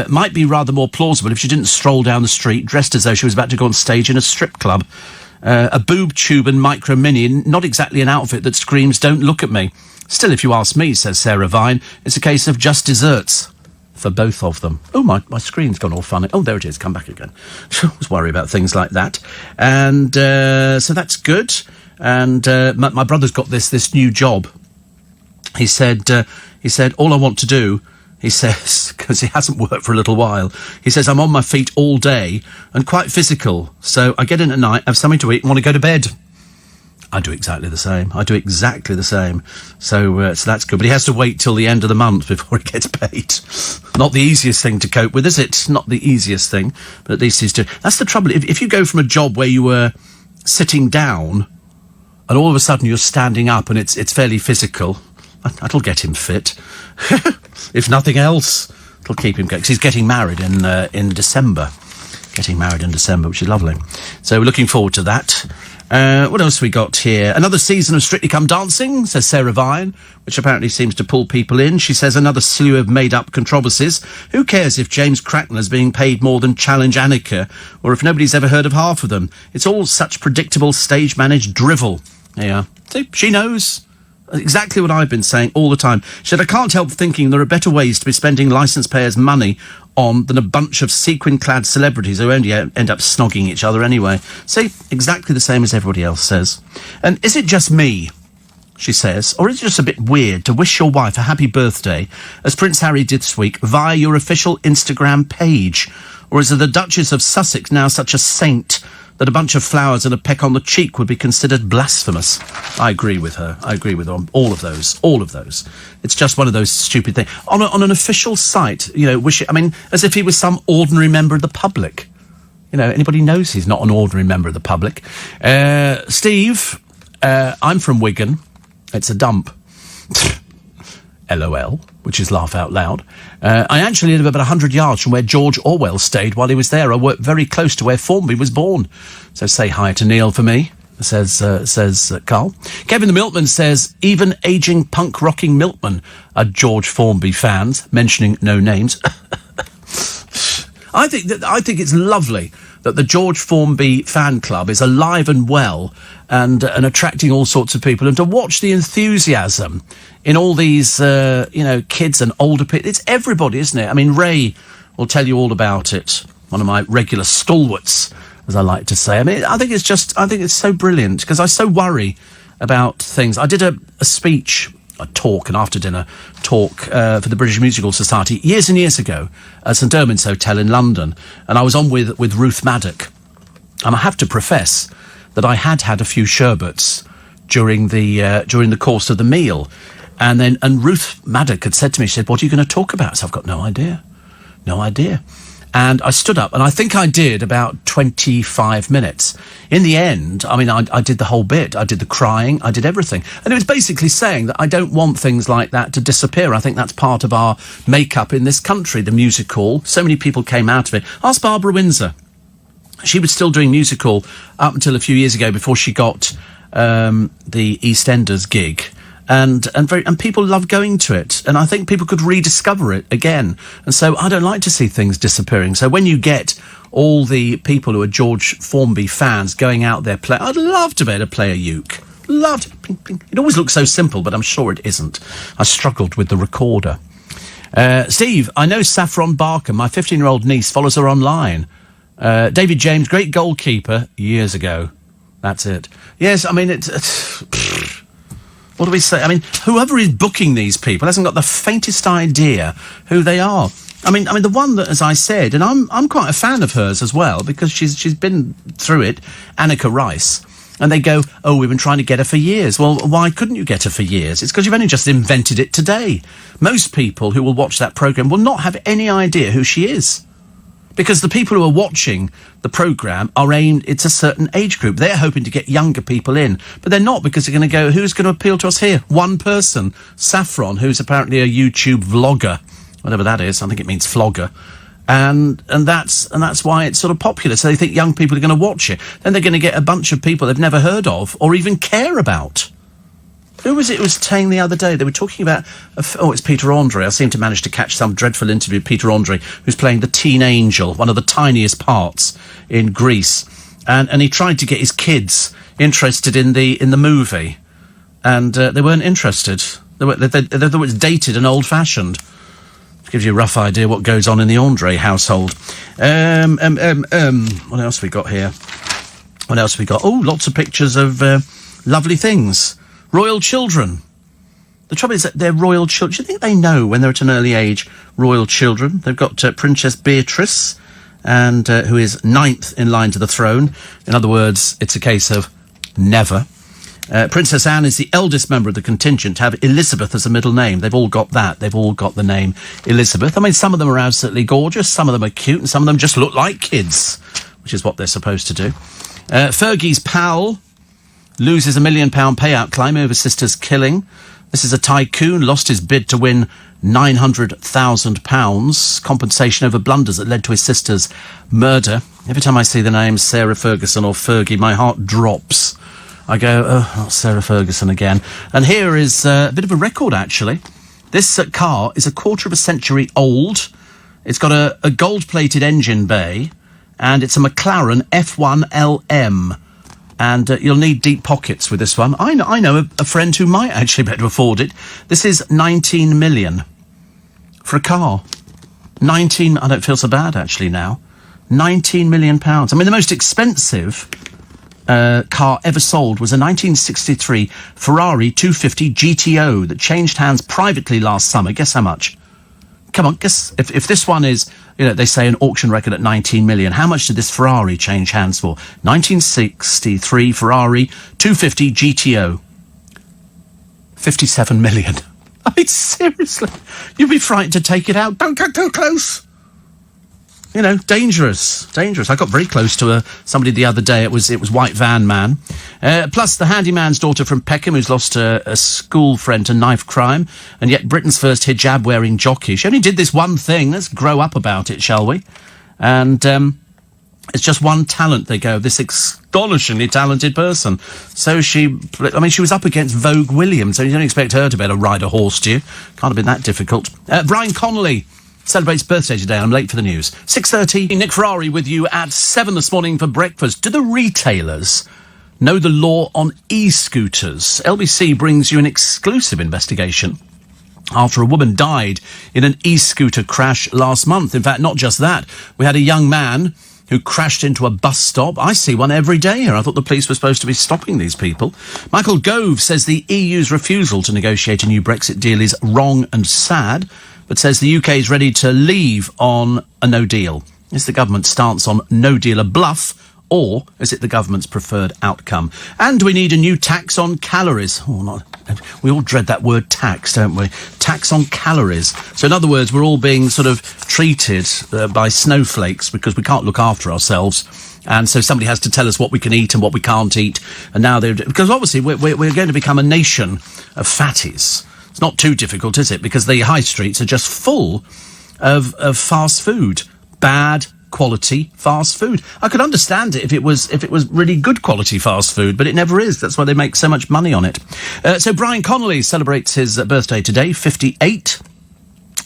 might be rather more plausible if she didn't stroll down the street dressed as though she was about to go on stage in a strip club. A boob tube and micro mini, not exactly an outfit that screams, don't look at me. Still, if you ask me, says Sarah Vine, it's a case of just desserts for both of them. Oh, my screen's gone all funny. Oh, there it is. Come back again. I always worry about things like that. And so that's good. And my brother's got this new job. He said, all I want to do, he says, because he hasn't worked for a little while, he says, I'm on my feet all day and quite physical. So I get in at night, have something to eat and want to go to bed. I do exactly the same. So that's good. But he has to wait till the end of the month before he gets paid. Not the easiest thing to cope with, is it? Not the easiest thing, but at least he's doing. That's the trouble. If you go from a job where you were sitting down and all of a sudden you're standing up and it's fairly physical, that'll get him fit. If nothing else, it'll keep him going. 'Cause he's getting married in December. Which is lovely. So we're looking forward to that. What else we got here? Another season of Strictly Come Dancing, says Sarah Vine, which apparently seems to pull people in. She says another slew of made-up controversies. Who cares if James Crackner's being paid more than Challenge Annika, or if nobody's ever heard of half of them? It's all such predictable, stage-managed drivel. Yeah. See, she knows exactly what I've been saying all the time. She said, I can't help thinking there are better ways to be spending licence payers' money on than a bunch of sequin-clad celebrities who only end up snogging each other anyway. See, exactly the same as everybody else says. And is it just me, she says, or is it just a bit weird to wish your wife a happy birthday, as Prince Harry did this week, via your official Instagram page? Or is the Duchess of Sussex now such a saint that a bunch of flowers and a peck on the cheek would be considered blasphemous? I agree with her. On all of those. It's just one of those stupid things. On an official site, as if he was some ordinary member of the public. Anybody knows he's not an ordinary member of the public. Steve, I'm from Wigan. It's a dump. LOL, which is laugh out loud. I actually live about 100 yards from where George Orwell stayed while he was there. I work very close to where Formby was born. So say hi to Neil for me, says Carl. Kevin the Milkman says, even ageing punk-rocking milkmen are George Formby fans, mentioning no names. I think it's lovely that the George Formby fan club is alive and well and attracting all sorts of people, and to watch the enthusiasm in all these, kids and older people. It's everybody, isn't it? I mean, Ray will tell you all about it. One of my regular stalwarts, as I like to say. I mean, I think it's so brilliant, because I so worry about things. I did a talk, an after-dinner talk for the British Musical Society years and years ago at St Ermin's Hotel in London, and I was on with Ruth Maddock, and I have to profess that I had a few sherbets during the course of the meal, and Ruth Maddock had said to me, she said, "What are you going to talk about?" So I've got no idea. And I stood up, and I think I did about 25 minutes. In the end, I did the whole bit. I did the crying, I did everything. And it was basically saying that I don't want things like that to disappear. I think that's part of our make-up in this country, the music hall. So many people came out of it. Ask Barbara Windsor. She was still doing music hall up until a few years ago before she got the EastEnders gig. And people love going to it, and I think people could rediscover it again. And so I don't like to see things disappearing. So when you get all the people who are George Formby fans going out there playing, I'd love to be able to play a uke. Loved it. Ping, ping. It always looks so simple, but I'm sure it isn't. I struggled with the recorder. Steve, I know Saffron Barker. My 15-year-old niece follows her online. David James, great goalkeeper years ago. That's it. Yes, I mean it's what do we say? I mean, whoever is booking these people hasn't got the faintest idea who they are. I mean, the one that, as I said, and I'm quite a fan of hers as well, because she's been through it, Annika Rice. And they go, oh, we've been trying to get her for years. Well, why couldn't you get her for years? It's because you've only just invented it today. Most people who will watch that programme will not have any idea who she is. Because the people who are watching the programme are aimed, it's a certain age group. They're hoping to get younger people in. But they're not, because they're going to go, who's going to appeal to us here? One person, Saffron, who's apparently a YouTube vlogger. Whatever that is, I think it means flogger. And that's why it's sort of popular. So they think young people are going to watch it. Then they're going to get a bunch of people they've never heard of or even care about. Who was it who was saying the other day? They were talking about... it's Peter Andre. I seem to manage to catch some dreadful interview with Peter Andre, who's playing the teen angel, one of the tiniest parts in Greece. And he tried to get his kids interested in the movie. And they weren't interested. They thought it was dated and old-fashioned. Gives you a rough idea what goes on in the Andre household. What else we got here? What else we got? Oh, lots of pictures of lovely things. Royal children. The trouble is that they're royal children. Do you think they know when they're at an early age, royal children? They've got Princess Beatrice, and who is 9th in line to the throne. In other words, it's a case of never. Princess Anne is the eldest member of the contingent to have Elizabeth as a middle name. They've all got that. They've all got the name Elizabeth. I mean, some of them are absolutely gorgeous, some of them are cute, and some of them just look like kids, which is what they're supposed to do. Fergie's pal loses £1 million payout claim over sister's killing. This is a tycoon, lost his bid to win £900,000 compensation over blunders that led to his sister's murder. Every time I see the names Sarah Ferguson or Fergie, my heart drops. I go, oh, not Sarah Ferguson again. And here is a bit of a record, actually. This car is a quarter of a century old. It's got a gold-plated engine bay, and it's a McLaren F1LM. And you'll need deep pockets with this one. I know a friend who might actually be able to afford it. This is 19 million for a car. 19, I don't feel so bad, actually, now. 19 million pounds. I mean, the most expensive car ever sold was a 1963 Ferrari 250 GTO that changed hands privately last summer. Guess how much? Come on, guess. If this one is, they say an auction record at 19 million, how much did this Ferrari change hands for? 1963 Ferrari 250 GTO. 57 million. I mean, seriously. You'd be frightened to take it out. Don't get too close. Dangerous. I got very close to somebody the other day. It was White Van Man. Plus the handyman's daughter from Peckham, who's lost a school friend to knife crime, and yet Britain's first hijab-wearing jockey. She only did this one thing. Let's grow up about it, shall we? And it's just one talent, they go, this astonishingly talented person. So she was up against Vogue Williams, so you don't expect her to be able to ride a horse, do you? Can't have been that difficult. Brian Connolly celebrates birthday today. I'm late for the news. 6:30. Nick Ferrari with you at 7 this morning for breakfast. Do the retailers know the law on e-scooters? LBC brings you an exclusive investigation after a woman died in an e-scooter crash last month. In fact, not just that. We had a young man who crashed into a bus stop. I see one every day here. I thought the police were supposed to be stopping these people. Michael Gove says the EU's refusal to negotiate a new Brexit deal is wrong and sad, but says the UK is ready to leave on a no deal. Is the government's stance on no deal a bluff, or is it the government's preferred outcome? And we need a new tax on calories. We all dread that word tax, don't we? Tax on calories. So in other words, we're all being sort of treated by snowflakes because we can't look after ourselves. And so somebody has to tell us what we can eat and what we can't eat. And now because obviously we're going to become a nation of fatties. It's not too difficult, is it? Because the high streets are just full of fast food. Bad quality fast food. I could understand it if it was really good quality fast food, but it never is. That's why they make so much money on it. So Brian Connolly celebrates his birthday today, 58.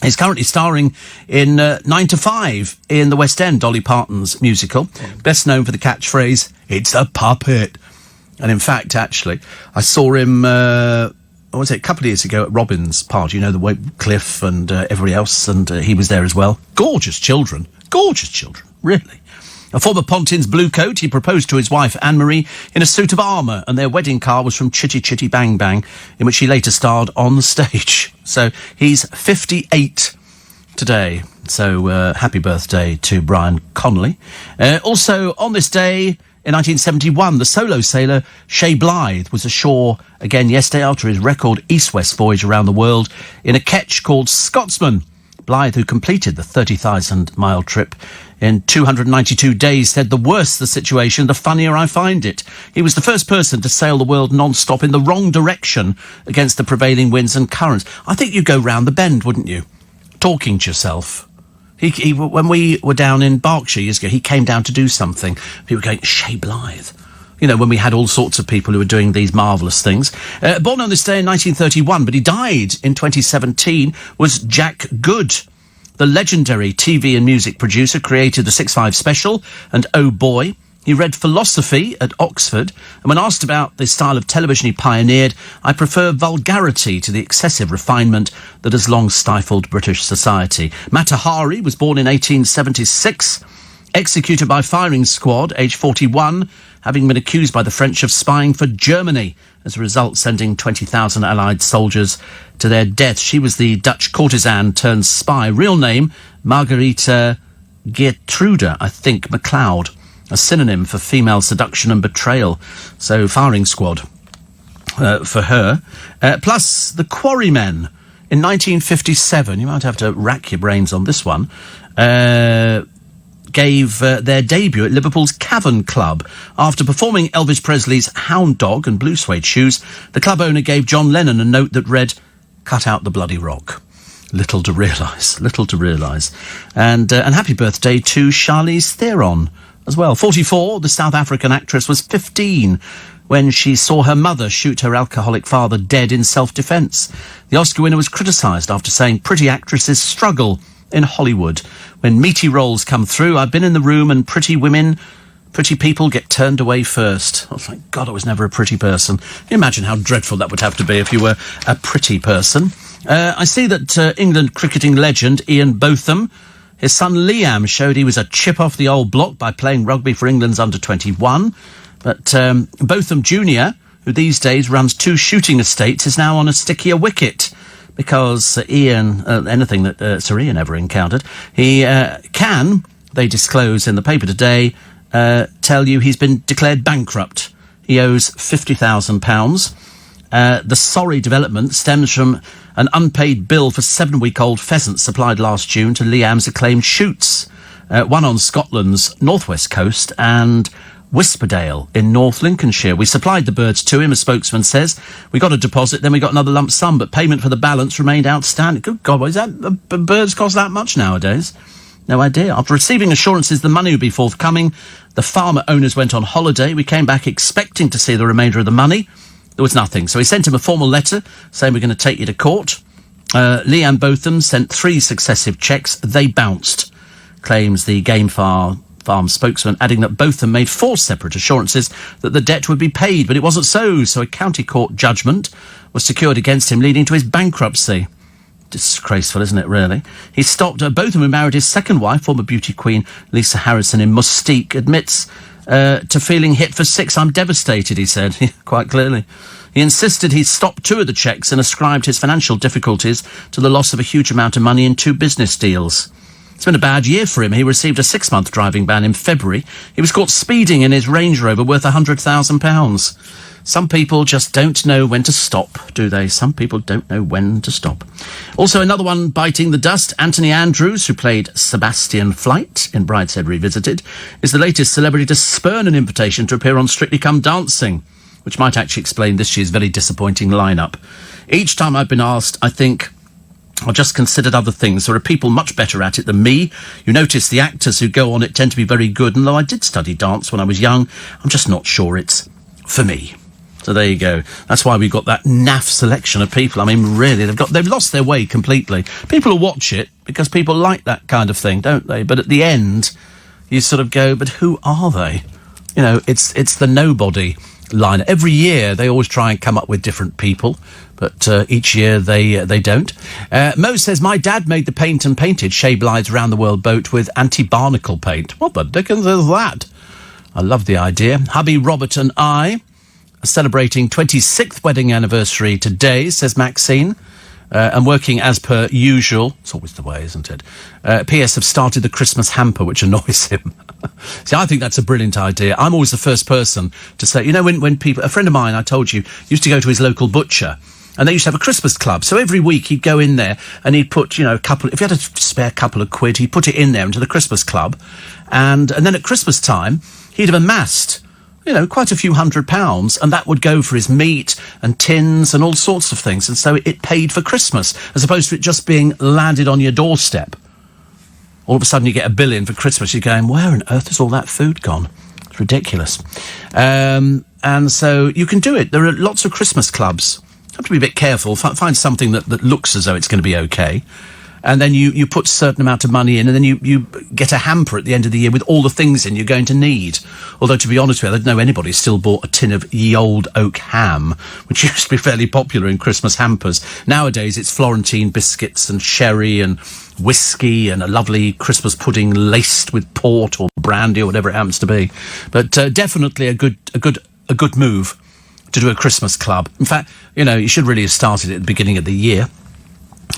He's currently starring in 9 to 5 in the West End, Dolly Parton's musical. Best known for the catchphrase, "It's a puppet." And in fact, actually, I saw him... a couple of years ago at Robin's party, the way Cliff and everybody else, and he was there as well. Gorgeous children, really. A former Pontins Blue Coat, he proposed to his wife Anne-Marie in a suit of armour, and their wedding car was from Chitty Chitty Bang Bang, in which he later starred on the stage. So he's 58 today. So happy birthday to Brian Connolly. Also on this day... in 1971, the solo sailor Shea Blythe was ashore again yesterday after his record east-west voyage around the world in a ketch called Scotsman. Blythe, who completed the 30,000-mile trip in 292 days, said, "The worse the situation, the funnier I find it." He was the first person to sail the world non-stop in the wrong direction against the prevailing winds and currents. I think you'd go round the bend, wouldn't you? Talking to yourself. He, when we were down in Berkshire years ago, he came down to do something. People were going, "Shea Blythe, You know, when we had all sorts of people who were doing these marvellous things. Born on this day in 1931, but he died in 2017, was Jack Good. The legendary TV and music producer created the 6-5 Special and Oh Boy. He read philosophy at Oxford, and when asked about the style of television he pioneered, I prefer vulgarity to the excessive refinement that has long stifled British society. Mata Hari was born in 1876, executed by firing squad, age 41, having been accused by the French of spying for Germany, as a result sending 20,000 Allied soldiers to their death. She was the Dutch courtesan turned spy. Real name, Margarita Geertruida, I think, MacLeod, a synonym for female seduction and betrayal. So, firing squad for her. Plus, the Quarrymen in 1957, you might have to rack your brains on this one, gave their debut at Liverpool's Cavern Club. After performing Elvis Presley's Hound Dog and Blue Suede Shoes, the club owner gave John Lennon a note that read, "Cut out the bloody rock." Little to realise. And happy birthday to Charlize Theron as well. 44, the South African actress was 15 when she saw her mother shoot her alcoholic father dead in self-defence. The Oscar winner was criticised after saying pretty actresses struggle in Hollywood. When meaty roles come through, I've been in the room and pretty people get turned away first. Oh, thank God I was never a pretty person. Can you imagine how dreadful that would have to be if you were a pretty person? I see that England cricketing legend Ian Botham, his son Liam, showed he was a chip off the old block by playing rugby for England's under-21. But Botham Jr., who these days runs 2 shooting estates, is now on a stickier wicket. Because Ian, anything that Sir Ian ever encountered, he can, they disclose in the paper today, tell you he's been declared bankrupt. He owes £50,000. The sorry development stems from an unpaid bill for 7-week-old pheasants supplied last June to Liam's acclaimed shoots. One on Scotland's northwest coast and Wisperdale in North Lincolnshire. We supplied the birds to him, a spokesman says. We got a deposit, then we got another lump sum, but payment for the balance remained outstanding. Good God, is that birds cost that much nowadays? No idea. After receiving assurances the money would be forthcoming, the farmer owners went on holiday. We came back expecting to see the remainder of the money. There was nothing. So he sent him a formal letter saying we're going to take you to court. Liam Botham sent 3 successive cheques. They bounced, claims the Game Farm spokesman, adding that Botham made 4 separate assurances that the debt would be paid, but it wasn't so. So a county court judgment was secured against him, leading to his bankruptcy. Disgraceful, isn't it, really? He stopped. Botham, who married his second wife, former beauty queen Lisa Harrison in Mustique, admits to feeling hit for 6. I'm devastated, he said, quite clearly. He insisted he'd stopped 2 of the cheques and ascribed his financial difficulties to the loss of a huge amount of money in 2 business deals. It's been a bad year for him. He received a 6-month driving ban in February. He was caught speeding in his Range Rover worth £100,000. Some people just don't know when to stop, do they? Some people don't know when to stop. Also, another one biting the dust. Anthony Andrews, who played Sebastian Flight in Brideshead Revisited, is the latest celebrity to spurn an invitation to appear on Strictly Come Dancing, which might actually explain this year's very disappointing lineup. Each time I've been asked, I think I've just considered other things. There are people much better at it than me. You notice the actors who go on it tend to be very good, and though I did study dance when I was young, I'm just not sure it's for me. So there you go. That's why we've got that naff selection of people. I mean, really, they've lost their way completely. People will watch it because people like that kind of thing, don't they? But at the end, you sort of go, but who are they? You know, it's the nobody line. Every year, they always try and come up with different people, but each year they don't. Mo says, my dad made the paint and painted Shea Blythe's Round the World boat with anti-barnacle paint. What the dickens is that? I love the idea. Hubby Robert and I are celebrating 26th wedding anniversary today, says Maxine, and working as per usual. It's always the way, isn't it? PS have started the Christmas hamper, which annoys him. See, I think that's a brilliant idea. I'm always the first person to say, you know, when people, a friend of mine, I told you, used to go to his local butcher, and they used to have a Christmas club. So every week he'd go in there and he'd put, you know, if he had a spare couple of quid, he'd put it in there into the Christmas club. And then at Christmas time, he'd have amassed, you know, quite a few £100, and that would go for his meat and tins and all sorts of things. And so it paid for Christmas, as opposed to it just being landed on your doorstep. All of a sudden you get a bill in for Christmas, you're going, where on earth has all that food gone? It's ridiculous. And so you can do it. There are lots of Christmas clubs. You have to be a bit careful. Find something that looks as though it's going to be okay. And then you put a certain amount of money in, and then you get a hamper at the end of the year with all the things in you're going to need. Although, to be honest with you, I don't know anybody still bought a tin of ye old oak ham, which used to be fairly popular in Christmas hampers. Nowadays, it's Florentine biscuits and sherry and whiskey and a lovely Christmas pudding laced with port or brandy or whatever it happens to be. But definitely a good move to do a Christmas club. In fact, you should really have started it at the beginning of the year.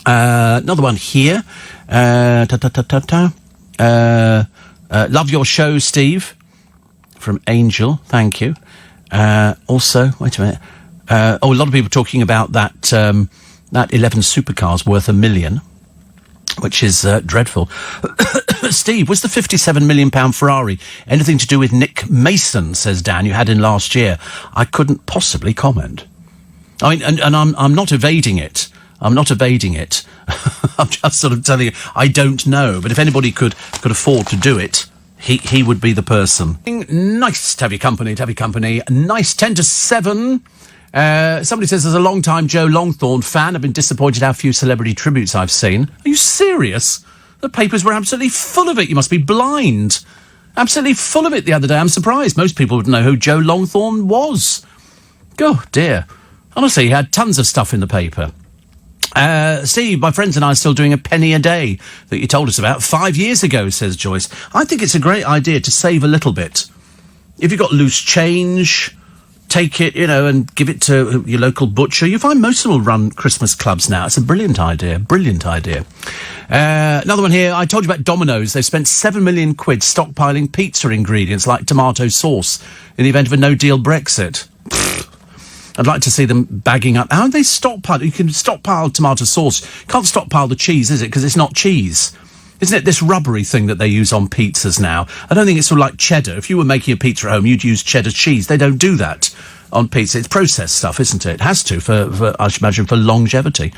Another one here. Love your show, Steve. From Angel, thank you. Also, wait a minute. A lot of people talking about that 11 supercars worth $1 million, which is dreadful. Steve, was the £57 million Ferrari anything to do with Nick Mason, says Dan, you had in last year? I couldn't possibly comment. I mean, and I'm not evading it. I'm not evading it. I'm just sort of telling you, I don't know. But if anybody could afford to do it, he would be the person. Nice to have your company, Nice, 10 to 7. Somebody says, as a long-time Joe Longthorne fan, I've been disappointed how few celebrity tributes I've seen. Are you serious? The papers were absolutely full of it. You must be blind. Absolutely full of it the other day. I'm surprised. Most people would know who Joe Longthorne was. Oh, dear. Honestly, he had tons of stuff in the paper. Steve, my friends and I are still doing a penny a day that you told us about 5 years ago, says Joyce. I think it's a great idea to save a little bit. If you've got loose change, take it, and give it to your local butcher. You find most of them will run Christmas clubs now. It's a brilliant idea. Another one here. I told you about Domino's. They've spent £7 million stockpiling pizza ingredients like tomato sauce in the event of a no-deal Brexit. I'd like to see them bagging up. How do they stockpile? You can stockpile tomato sauce. Can't stockpile the cheese, is it? Because it's not cheese. Isn't it this rubbery thing that they use on pizzas now? I don't think it's sort of like cheddar. If you were making a pizza at home, you'd use cheddar cheese. They don't do that on pizza. It's processed stuff, isn't it? It has to, for I should imagine, for longevity.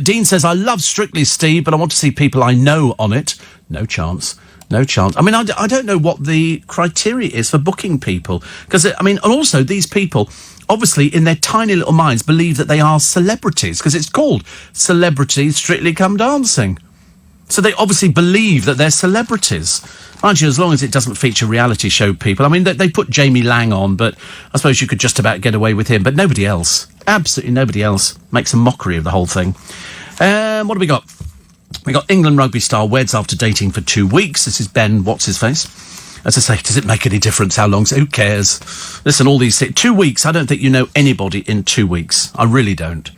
Dean says, I love Strictly, Steve, but I want to see people I know on it. No chance. I mean, I don't know what the criteria is for booking people. Because, and also these people, obviously, in their tiny little minds, believe that they are celebrities, because it's called Celebrities Strictly Come Dancing. So they obviously believe that they're celebrities. Mind you, as long as it doesn't feature reality show people. I mean, they put Jamie Lang on, but I suppose you could just about get away with him. But nobody else. Absolutely nobody else. Makes a mockery of the whole thing. What have we got? We got England rugby star weds after dating for 2 weeks. This is Ben What's-His-Face. As I say, does it make any difference how long? Who cares? Listen, all these 2 weeks, I don't think you know anybody in 2 weeks. I really don't.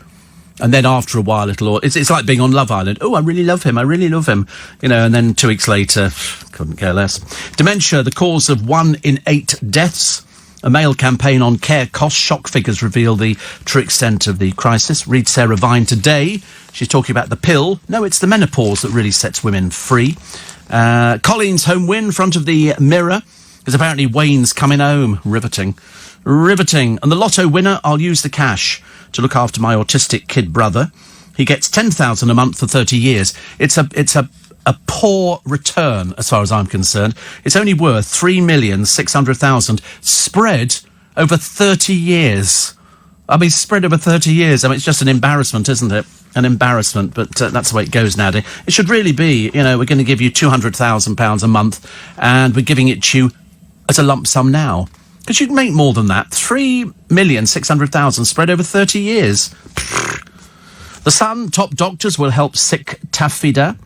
And then after a while, it's like being on Love Island. Oh, I really love him. And then 2 weeks later, couldn't care less. Dementia, the cause of 1 in 8 deaths. A Mail campaign on care costs. Shock figures reveal the true extent of the crisis. Read Sarah Vine today. She's talking about the pill. No, it's the menopause that really sets women free. Colleen's home win, front of the Mirror, because apparently Wayne's coming home. Riveting. And the lotto winner, I'll use the cash to look after my autistic kid brother. He gets $10,000 a month for 30 years. It's a poor return, as far as I'm concerned. It's only worth $3,600,000 spread over 30 years. Spread over 30 years. It's just an embarrassment, isn't it? An embarrassment, but that's the way it goes nowadays. It should really be, we're going to give you £200,000 a month, and we're giving it to you as a lump sum now. Because you'd make more than that. $3,600,000 spread over 30 years. The Sun, top doctors will help sick Tafida.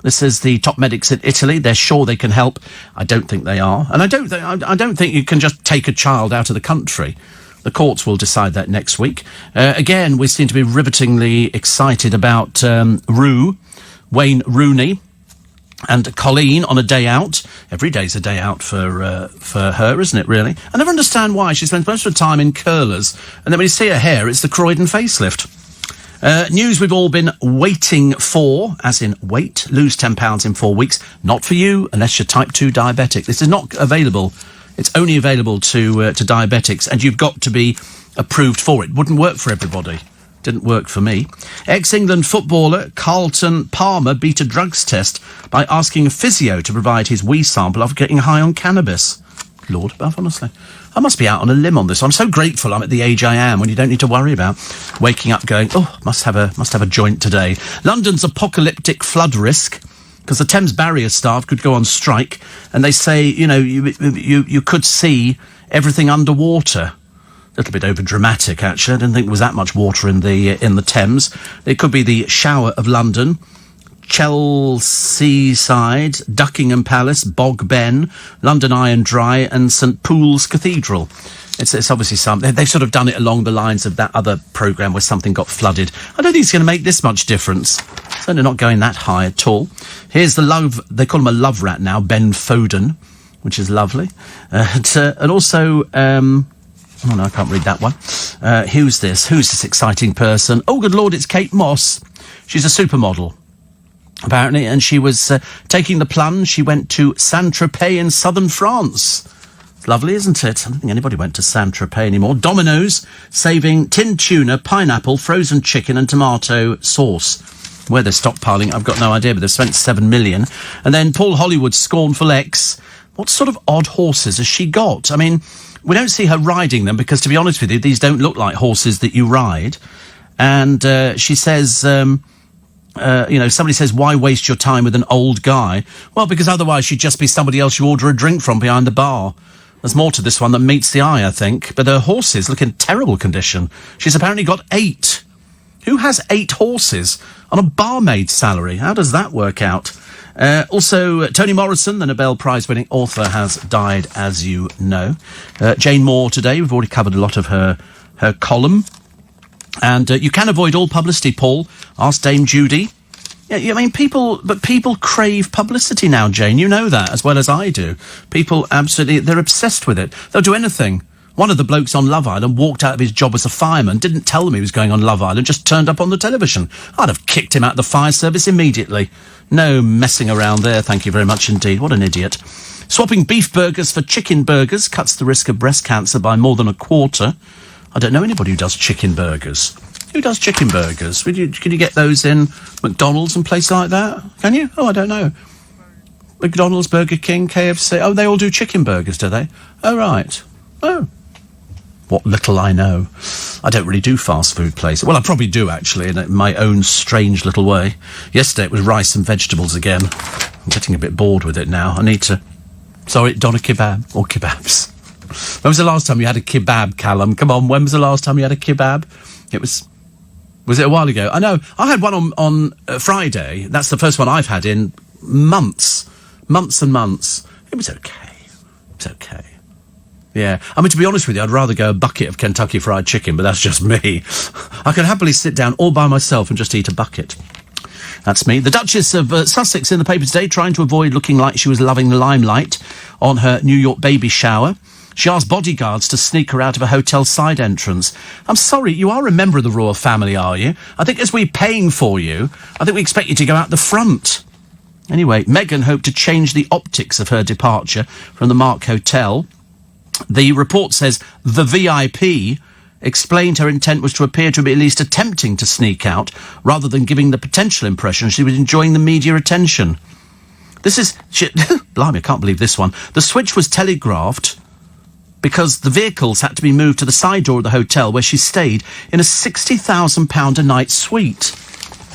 This is the top medics in Italy. They're sure they can help. I don't think they are. And I don't think you can just take a child out of the country. The courts will decide that next week. Again, we seem to be rivetingly excited about Wayne Rooney and Colleen on a day out. Every day's a day out for her, isn't it, really? I never understand why. She spends most of the time in curlers, and then when you see her hair, it's the Croydon facelift. News we've all been waiting for, as in wait, lose £10 in 4 weeks. Not for you, unless you're type 2 diabetic. This is not available. It's only available to diabetics, and you've got to be approved for it. Wouldn't work for everybody. Didn't work for me. Ex-England footballer Carlton Palmer beat a drugs test by asking a physio to provide his wee sample after getting high on cannabis. Lord above, honestly. I must be out on a limb on this. I'm so grateful I'm at the age I am when you don't need to worry about waking up going, oh, must have a joint today. London's apocalyptic flood risk, because the Thames barrier staff could go on strike, and they say, you could see everything underwater. A little bit over dramatic, actually. I didn't think there was that much water in the Thames. It could be the Shower of London, Chelsea Side, Duckingham Palace, Bog Ben, London Eye and Dry, and St Paul's Cathedral. It's obviously they've sort of done it along the lines of that other programme where something got flooded. I don't think it's going to make this much difference. Certainly not going that high at all. Here's they call him a love rat now, Ben Foden, which is lovely. And also, oh no, I can't read that one. Who's this exciting person? Oh, good Lord, it's Kate Moss. She's a supermodel, apparently, and she was taking the plunge. She went to Saint-Tropez in southern France. It's lovely, isn't it? I don't think anybody went to Saint-Tropez anymore. Domino's saving tinned tuna, pineapple, frozen chicken and tomato sauce. Where they're stockpiling, I've got no idea, but they've spent $7 million. And then Paul Hollywood's scornful ex. What sort of odd horses has she got? I mean, we don't see her riding them because, to be honest with you, these don't look like horses that you ride. And she says... somebody says, why waste your time with an old guy? Well, because otherwise she'd just be somebody else you order a drink from behind the bar. There's more to this one than meets the eye, I think. But her horses look in terrible condition. She's apparently got 8. Who has 8 horses on a barmaid's salary? How does that work out? Also, Toni Morrison, the Nobel Prize-winning author, has died, as you know. Jane Moore today. We've already covered a lot of her column. And you can avoid all publicity, Paul. Ask Dame Judy. Yeah, I mean, people crave publicity now, Jane. You know that as well as I do. People they're obsessed with it. They'll do anything. One of the blokes on Love Island walked out of his job as a fireman, didn't tell them he was going on Love Island, just turned up on the television. I'd have kicked him out of the fire service immediately. No messing around there, thank you very much indeed. What an idiot. Swapping beef burgers for chicken burgers cuts the risk of breast cancer by more than a quarter. I don't know anybody who does chicken burgers. Who does chicken burgers? Can you get those in McDonald's and places like that? Can you? Oh, I don't know. McDonald's, Burger King, KFC. Oh, they all do chicken burgers, do they? Oh, right. Oh. What little I know. I don't really do fast food places. Well, I probably do, actually, in my own strange little way. Yesterday it was rice and vegetables again. I'm getting a bit bored with it now. I need to... Sorry, doner kebab or kebabs. When was the last time you had a kebab, Callum? Come on, when was the last time you had a kebab? It was... Was it a while ago? I know. I had one on Friday. That's the first one I've had in months. Months and months. It was okay. It's okay. Yeah. I mean, to be honest with you, I'd rather go a bucket of Kentucky Fried Chicken, but that's just me. I could happily sit down all by myself and just eat a bucket. That's me. The Duchess of Sussex in the paper today, trying to avoid looking like she was loving the limelight on her New York baby shower. She asked bodyguards to sneak her out of a hotel side entrance. I'm sorry, you are a member of the royal family, are you? I think as we're paying for you, I think we expect you to go out the front. Anyway, Meghan hoped to change the optics of her departure from the Mark Hotel. The report says the VIP explained her intent was to appear to be at least attempting to sneak out, rather than giving the potential impression she was enjoying the media attention. Blimey, I can't believe this one. The switch was telegraphed because the vehicles had to be moved to the side door of the hotel where she stayed in a £60,000 a night suite.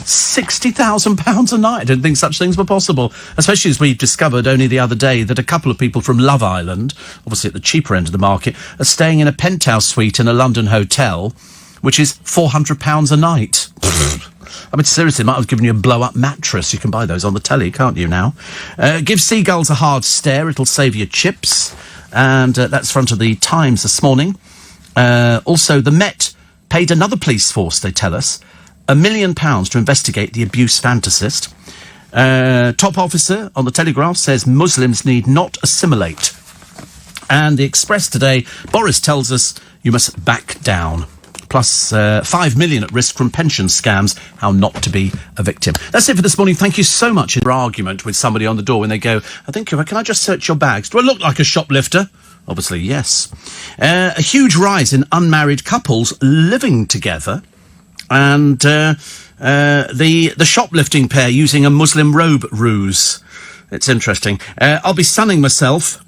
£60,000 a night. I didn't think such things were possible, especially as we've discovered only the other day that a couple of people from Love Island, obviously at the cheaper end of the market, are staying in a penthouse suite in a London hotel, which is £400 a night. I mean, seriously, might have given you a blow-up mattress. You can buy those on the telly, can't you now? Give seagulls a hard stare, it'll save you chips. And that's front of the Times this morning. Also, the Met paid another police force, they tell us, £1 million to investigate the abuse fantasist. Top officer on the Telegraph says Muslims need not assimilate. And the Express today, Boris tells us you must back down. Plus 5 million at risk from pension scams, how not to be a victim. That's it for this morning. Thank you so much. For argument with somebody on the door when they go, can I just search your bags? Do I look like a shoplifter? Obviously, yes. A huge rise in unmarried couples living together. And the shoplifting pair using a Muslim robe ruse. It's interesting. I'll be sunning myself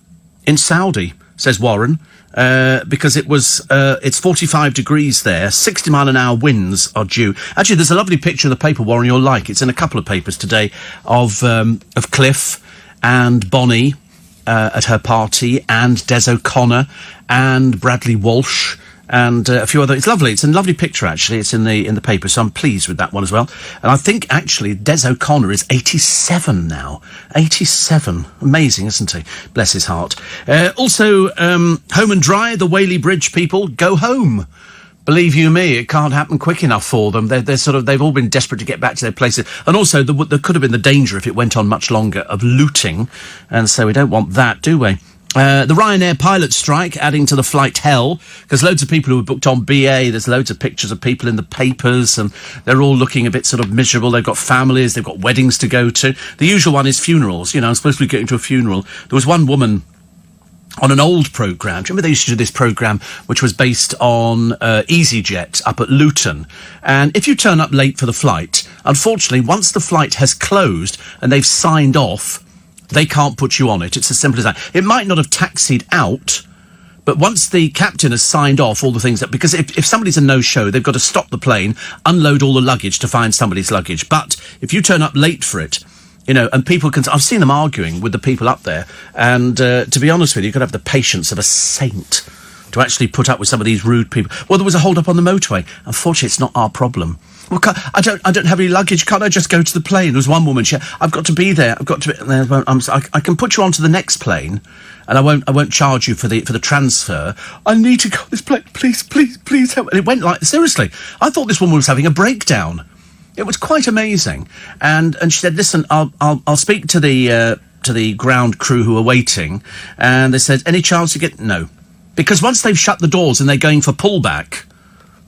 in Saudi. says Warren, because it's 45 degrees there, 60-mile-an-hour winds are due. Actually, there's a lovely picture of the paper, Warren, you'll like. It's in a couple of papers today of Cliff and Bonnie at her party, and Des O'Connor and Bradley Walsh and a few other. It's lovely. It's a lovely picture, actually. It's in the paper, so I'm pleased with that one as well. And I think, actually, Des O'Connor is 87 now. 87. Amazing, isn't he? Bless his heart. Also, home and dry, the Whaley Bridge people go home. Believe you me, it can't happen quick enough for them. They've all been desperate to get back to their places. And also, there could have been the danger, if it went on much longer, of looting. And so we don't want that, do we? The Ryanair pilot strike adding to the flight hell, because loads of people who were booked on BA, there's loads of pictures of people in the papers, and they're all looking a bit sort of miserable. They've got families, they've got weddings to go to. The usual one is funerals. I'm supposed to be going to a funeral. There was one woman on an old programme. Do you remember they used to do this programme which was based on EasyJet up at Luton? And if you turn up late for the flight, unfortunately, once the flight has closed and they've signed off, they can't put you on it. It's as simple as that. It might not have taxied out, but once the captain has signed off all the things that... Because if somebody's a no-show, they've got to stop the plane, unload all the luggage to find somebody's luggage. But if you turn up late for it, and people can... I've seen them arguing with the people up there, and to be honest with you, you've got to have the patience of a saint to actually put up with some of these rude people. Well, there was a hold-up on the motorway. Unfortunately, it's not our problem. Well, I don't have any luggage. Can't I just go to the plane? There was one woman. I've got to be there. I've got to be. I can put you onto the next plane, and I won't charge you for the transfer. I need to go on this plane. Please help. And it went like, seriously. I thought this woman was having a breakdown. It was quite amazing. And she said, listen, I'll speak to the ground crew who are waiting. And they said, any chance you get? No, because once they've shut the doors and they're going for pullback,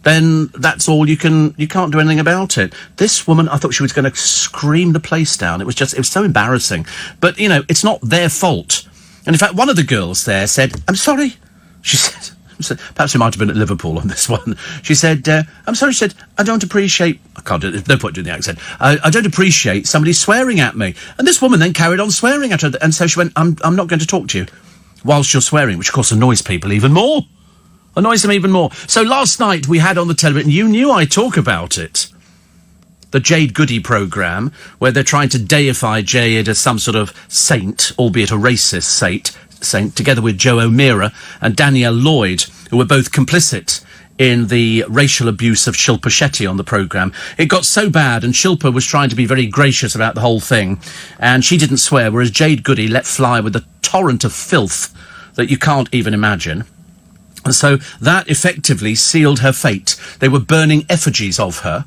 then that's all you can't do anything about it. This woman, I thought she was going to scream the place down. It was so embarrassing. But, it's not their fault. And in fact, one of the girls there said, I'm sorry. She said, perhaps it might have been at Liverpool on this one. She said, I'm sorry, she said, I don't appreciate... I can't do it, there's no point doing the accent. I don't appreciate somebody swearing at me. And this woman then carried on swearing at her. And so she went, I'm not going to talk to you whilst you're swearing, which of course annoys people even more. Annoys them even more. So last night we had on the television, you knew I'd talk about it, the Jade Goody programme, where they're trying to deify Jade as some sort of saint, albeit a racist saint, together with Joe O'Meara and Danielle Lloyd, who were both complicit in the racial abuse of Shilpa Shetty on the programme. It got so bad, and Shilpa was trying to be very gracious about the whole thing, and she didn't swear, whereas Jade Goody let fly with a torrent of filth that you can't even imagine. And so that effectively sealed her fate. They were burning effigies of her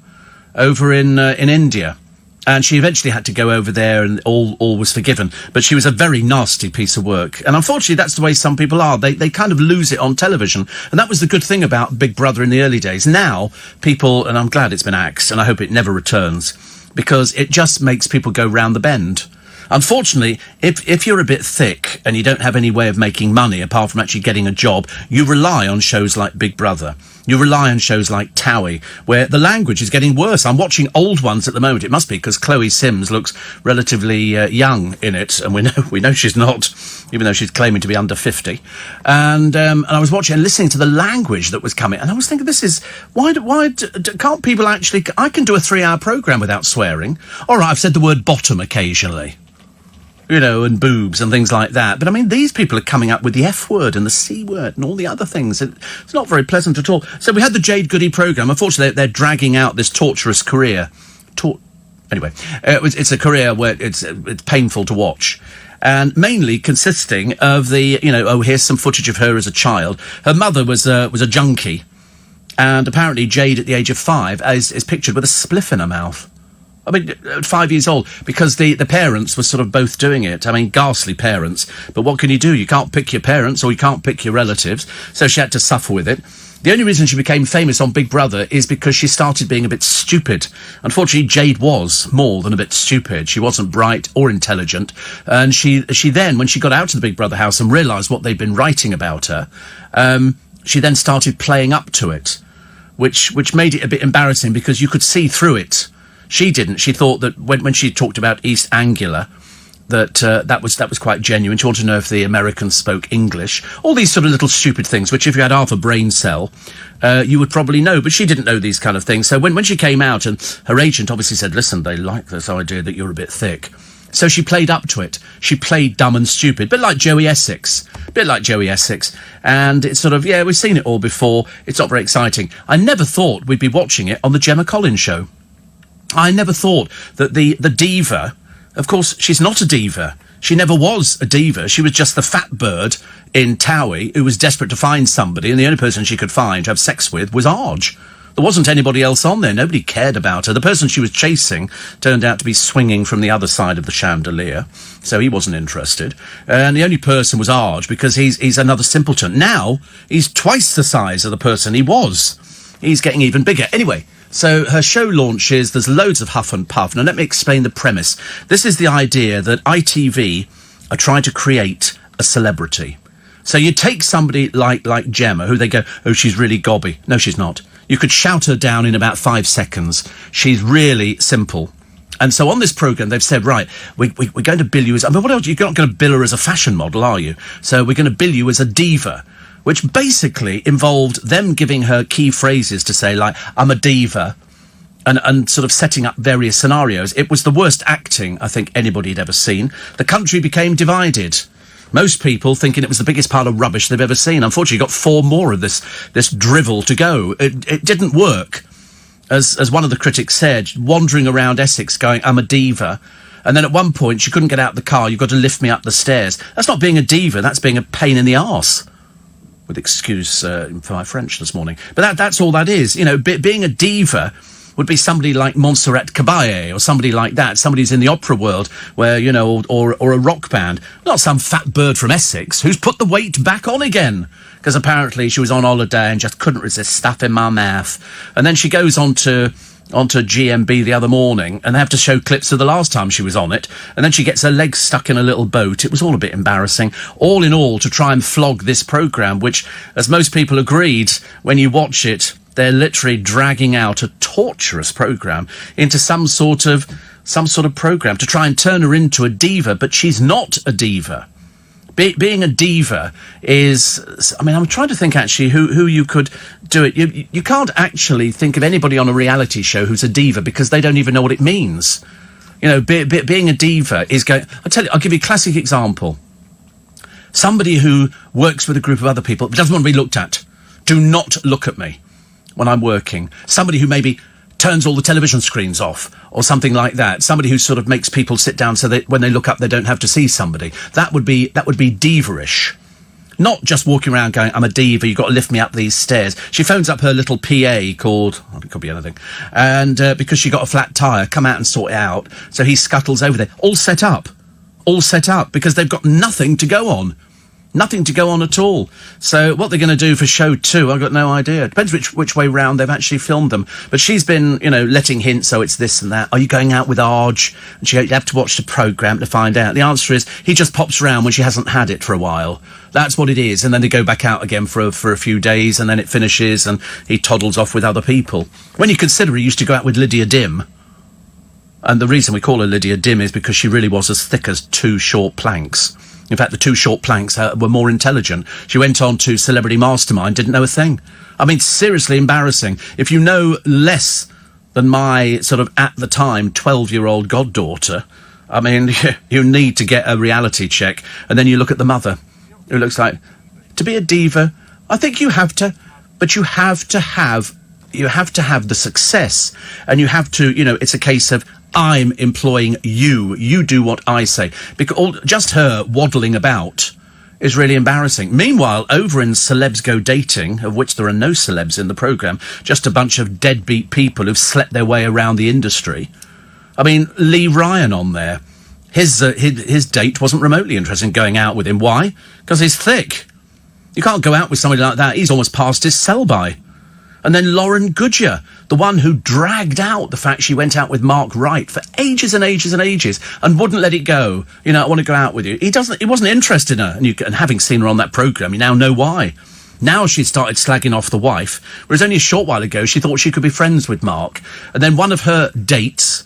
over in India. And she eventually had to go over there, and all was forgiven. But she was a very nasty piece of work. And unfortunately, that's the way some people are. They kind of lose it on television. And that was the good thing about Big Brother in the early days. Now, people, and I'm glad it's been axed, and I hope it never returns, because it just makes people go round the bend. Unfortunately, if you're a bit thick and you don't have any way of making money apart from actually getting a job, you rely on shows like Big Brother. You rely on shows like Towie, where the language is getting worse. I'm watching old ones at the moment. It must be because Chloe Sims looks relatively young in it, and we know she's not, even though she's claiming to be under 50. And I was watching and listening to the language that was coming, and I was thinking, this is why can't people actually? I can do a 3-hour programme without swearing. All right, I've said the word bottom occasionally. And boobs and things like that. But, I mean, these people are coming up with the F word and the C word and all the other things. It's not very pleasant at all. So we had the Jade Goody programme. Unfortunately, they're dragging out this torturous career. Anyway, it's a career where it's painful to watch. And mainly consisting of the, here's some footage of her as a child. Her mother was a junkie. And apparently Jade, at the age of 5, is pictured with a spliff in her mouth. I mean, at 5 years old, because the parents were sort of both doing it. I mean, ghastly parents. But what can you do? You can't pick your parents or you can't pick your relatives. So she had to suffer with it. The only reason she became famous on Big Brother is because she started being a bit stupid. Unfortunately, Jade was more than a bit stupid. She wasn't bright or intelligent. And she then, when she got out of the Big Brother house and realised what they'd been writing about her, she then started playing up to it, which made it a bit embarrassing because you could see through it. She didn't. She thought that when she talked about East Anglia, that was quite genuine. She wanted to know if the Americans spoke English. All these sort of little stupid things, which if you had half a brain cell, you would probably know. But she didn't know these kind of things. So when she came out, and her agent obviously said, listen, they like this idea that you're a bit thick. So she played up to it. She played dumb and stupid, bit like Joey Essex. And it's sort of, yeah, we've seen it all before. It's not very exciting. I never thought we'd be watching it on the Gemma Collins show. I never thought that the diva, of course, she's not a diva. She never was a diva. She was just the fat bird in Towie who was desperate to find somebody, and the only person she could find to have sex with was Arge. There wasn't anybody else on there. Nobody cared about her. The person she was chasing turned out to be swinging from the other side of the chandelier, so he wasn't interested. And the only person was Arge, because he's another simpleton. Now, he's twice the size of the person he was. He's getting even bigger. Anyway, so her show launches, there's loads of huff and puff. Now, let me explain the premise. This is the idea that ITV are trying to create a celebrity. So you take somebody like Gemma, who they go, oh, she's really gobby. No, she's not. You could shout her down in about 5 seconds. She's really simple. And so on this programme, they've said, right, we're going to bill you as... I mean, what else? You're not going to bill her as a fashion model, are you? So we're going to bill you as a diva, which basically involved them giving her key phrases to say, like, I'm a diva, and sort of setting up various scenarios. It was the worst acting I think anybody had ever seen. The country became divided. Most people thinking it was the biggest pile of rubbish they've ever seen. Unfortunately, got 4 more of this drivel to go. It didn't work. As one of the critics said, wandering around Essex going, I'm a diva. And then at one point, she couldn't get out of the car. You've got to lift me up the stairs. That's not being a diva. That's being a pain in the arse. With excuse for my French this morning. But that's all that is. You know, being a diva would be somebody like Montserrat Caballé or somebody like that. Somebody who's in the opera world where, you know, or a rock band. Not some fat bird from Essex who's put the weight back on again. Because apparently she was on holiday and just couldn't resist stuff in my mouth. And then she goes onto GMB the other morning, and they have to show clips of the last time she was on it, and then she gets her legs stuck in a little boat. It was all a bit embarrassing. All in all, to try and flog this programme, which, as most people agreed, when you watch it, they're literally dragging out a torturous programme into some sort of programme to try and turn her into a diva, but she's not a diva. Being a diva is... I mean, I'm trying to think, actually, who you could do it. You can't actually think of anybody on a reality show who's a diva because they don't even know what it means. You know, being a diva is going... I'll give you a classic example. Somebody who works with a group of other people but doesn't want to be looked at. Do not look at me when I'm working. Somebody who maybe turns all the television screens off or something like that. Somebody who sort of makes people sit down so that when they look up they don't have to see somebody. That would be diva-ish. Not just walking around going, I'm a diva, you've got to lift me up these stairs. She phones up her little PA called, it could be anything, and because she got a flat tyre, come out and sort it out. So he scuttles over there. All set up, because they've got nothing to go on. Nothing to go on at all. So what they're going to do for show 2, I've got no idea. It depends which way round they've actually filmed them. But she's been, you know, letting hints, so it's this and that. Are you going out with Arge? And you have to watch the programme to find out. The answer is, he just pops round when she hasn't had it for a while. That's what it is. And then they go back out again for a few days, and then it finishes, and he toddles off with other people. When you consider he used to go out with Lydia Dim, and the reason we call her Lydia Dim is because she really was as thick as 2 short planks. In fact, the 2 short planks were more intelligent. She went on to Celebrity Mastermind, didn't know a thing. I mean, seriously embarrassing. If you know less than my sort of, at the time, 12-year-old goddaughter, I mean, you need to get a reality check. And then you look at the mother, who looks like, to be a diva, I think you have to, but you have to have the success. And you have to, you know, it's a case of, I'm employing you. You do what I say. Because just her waddling about is really embarrassing. Meanwhile, over in Celebs Go Dating, of which there are no celebs in the programme, just a bunch of deadbeat people who've slept their way around the industry. I mean, Lee Ryan on there. His date wasn't remotely interested in going out with him. Why? Because he's thick. You can't go out with somebody like that. He's almost past his sell-by. And then Lauren Goodyear, the one who dragged out the fact she went out with Mark Wright for ages and ages and ages and wouldn't let it go. You know, I want to go out with you. He wasn't interested in her. And having seen her on that programme, you now know why. Now she started slagging off the wife, whereas only a short while ago she thought she could be friends with Mark. And then one of her dates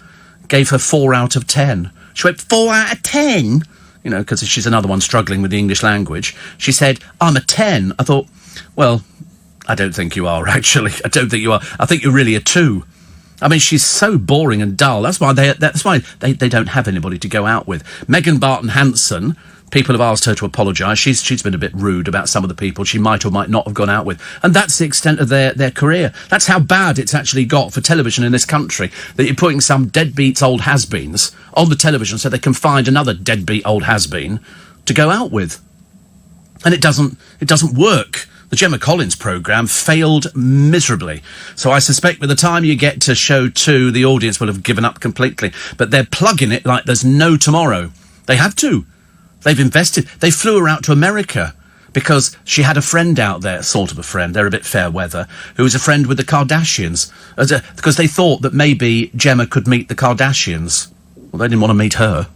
gave her 4 out of 10. She went 4 out of 10. You know, because she's another one struggling with the English language. She said, I'm a 10. I thought, well, I don't think you are, actually. I don't think you are. I think you're really a 2. I mean, she's so boring and dull. That's why they don't have anybody to go out with. Megan Barton Hanson, people have asked her to apologise. She's been a bit rude about some of the people she might or might not have gone out with. And that's the extent of their career. That's how bad it's actually got for television in this country, that you're putting some deadbeats old has-beens on the television so they can find another deadbeat old has-been to go out with. And it doesn't work. The Gemma Collins programme failed miserably. So I suspect by the time you get to show 2, the audience will have given up completely. But they're plugging it like there's no tomorrow. They have to. They've invested. They flew her out to America because she had a friend out there, sort of a friend, they're a bit fair weather, who was a friend with the Kardashians. Because they thought that maybe Gemma could meet the Kardashians. Well, they didn't want to meet her.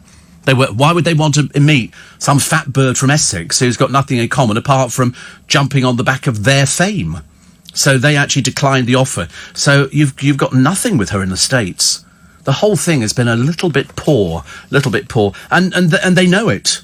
Why would they want to meet some fat bird from Essex who's got nothing in common apart from jumping on the back of their fame? So they actually declined the offer. So you've got nothing with her in the States. The whole thing has been a little bit poor, and they know it.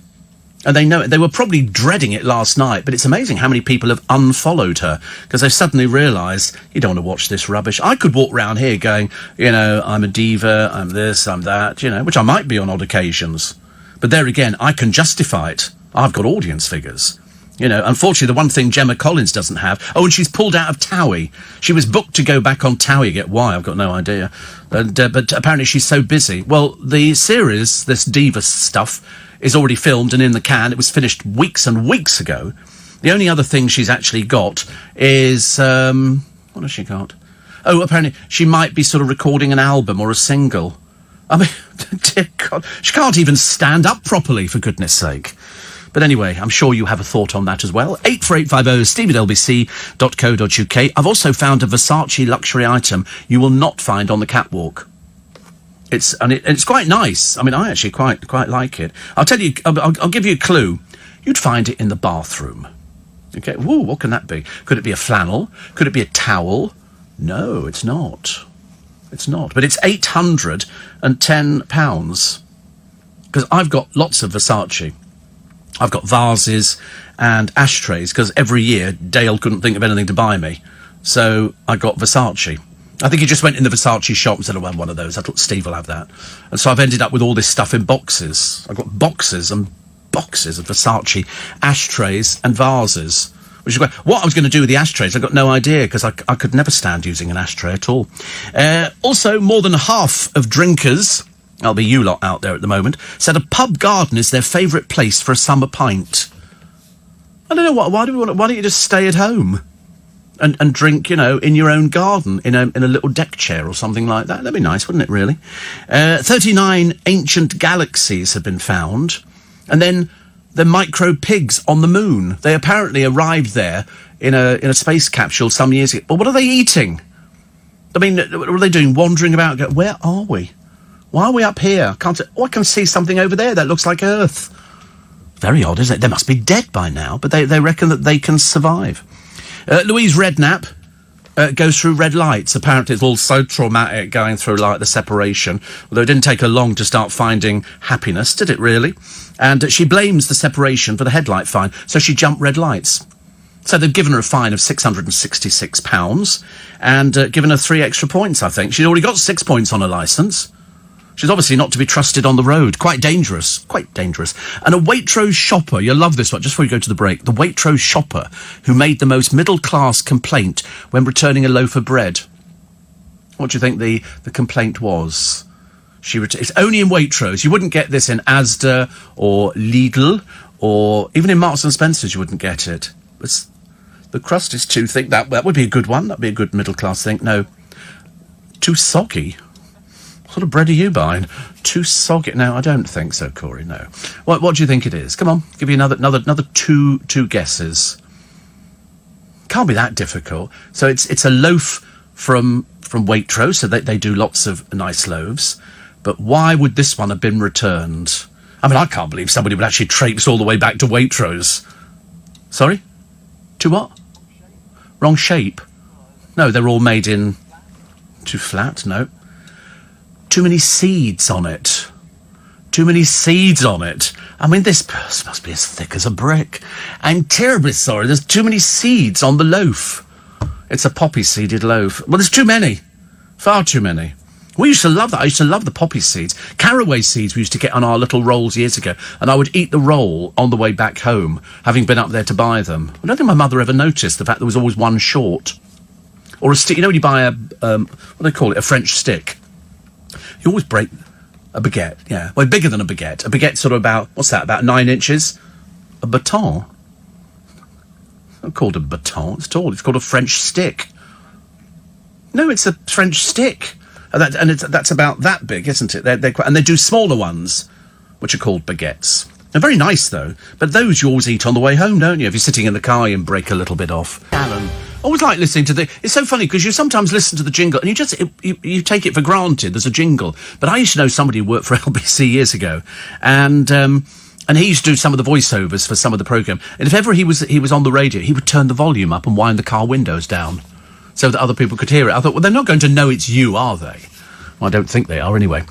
And they know it. They were probably dreading it last night, but it's amazing how many people have unfollowed her because they've suddenly realised you don't want to watch this rubbish. I could walk round here going, you know, I'm a diva, I'm this, I'm that, you know, which I might be on odd occasions. But there again, I can justify it. I've got audience figures. You know, unfortunately, the one thing Gemma Collins doesn't have... Oh, and she's pulled out of Towie. She was booked to go back on Towie. Get why? I've got no idea. But apparently she's so busy. Well, the series, this diva stuff, is already filmed and in the can. It was finished weeks and weeks ago. The only other thing she's actually got is... what has she got? Oh, apparently she might be sort of recording an album or a single. I mean, dear God, she can't even stand up properly, for goodness sake. But anyway, I'm sure you have a thought on that as well. 84850 steve@lbc.co.uk. I've also found a Versace luxury item you will not find on the catwalk. It's quite nice. I mean, I actually quite like it. I'll tell you, I'll give you a clue. You'd find it in the bathroom. Okay, woo, what can that be? Could it be a flannel? Could it be a towel? No, it's not. It's not. But it's £810. Because I've got lots of Versace. I've got vases and ashtrays, because every year Dale couldn't think of anything to buy me. So I got Versace. I think he just went in the Versace shop and said, I want one of those. I thought Steve will have that. And so I've ended up with all this stuff in boxes. I've got boxes and boxes of Versace ashtrays and vases. Which is great. What I was going to do with the ashtrays, I've got no idea, because I could never stand using an ashtray at all. Also, more than half of drinkers, that'll be you lot out there at the moment, said a pub garden is their favourite place for a summer pint. I don't know, why don't you just stay at home and drink, you know, in your own garden, in a little deck chair or something like that? That'd be nice, wouldn't it, really? 39 ancient galaxies have been found. And then the micro pigs on the moon. They apparently arrived there in a space capsule some years ago. But what are they eating? I mean, what are they doing? Wandering about? Where are we? Why are we up here? I can see something over there that looks like Earth. Very odd, isn't it? They must be dead by now, but they reckon that they can survive. Louise Redknapp goes through red lights. Apparently it's all so traumatic going through, like, the separation. Although it didn't take her long to start finding happiness, did it really? And she blames the separation for the headlight fine, so she jumped red lights. So they've given her a fine of £666 and given her 3 extra points, I think. She's already got 6 points on her licence. She's obviously not to be trusted on the road. Quite dangerous. Quite dangerous. And a Waitrose shopper, you'll love this one, just before you go to the break. The Waitrose shopper who made the most middle-class complaint when returning a loaf of bread. What do you think the complaint was? It's only in Waitrose. You wouldn't get this in Asda or Lidl, or even in Marks and Spencer's you wouldn't get it. The crust is too thick. That would be a good one. That'd be a good middle-class thing. No. Too soggy. What sort of bread are you buying? Too soggy? No, I don't think so, Corey. No. What do you think it is? Come on, give you another two guesses. Can't be that difficult. So it's a loaf from Waitrose. So they do lots of nice loaves. But why would this one have been returned? I mean, I can't believe somebody would actually traipse all the way back to Waitrose. Sorry? To what? Wrong shape? No, they're all made in... Too flat? No. Too many seeds on it. too many seeds on it. I mean, this purse must be as thick as a brick. I'm terribly sorry. There's too many seeds on the loaf. It's a poppy-seeded loaf. Well, there's too many. Far too many. We used to love that. I used to love the poppy seeds. Caraway seeds we used to get on our little rolls years ago, and I would eat the roll on the way back home, having been up there to buy them. I don't think my mother ever noticed the fact there was always one short. Or a stick. You know when you buy a, what do they call it, a French stick? You always break a baguette, yeah. Well, bigger than a baguette. A baguette sort of about, what's that, about 9 inches? A baton. It's not called a baton, it's tall. It's called a French stick. No, it's a French stick. And that's about that big, isn't it? They're quite, and they do smaller ones, which are called baguettes. They're very nice, though. But those you always eat on the way home, don't you? If you're sitting in the car, you break a little bit off. Alan. I always like listening to the... It's so funny, because you sometimes listen to the jingle, and you take it for granted, there's a jingle. But I used to know somebody who worked for LBC years ago, and he used to do some of the voiceovers for some of the programme. And if ever he was on the radio, he would turn the volume up and wind the car windows down, so that other people could hear it. I thought, well, they're not going to know it's you, are they? Well, I don't think they are, anyway.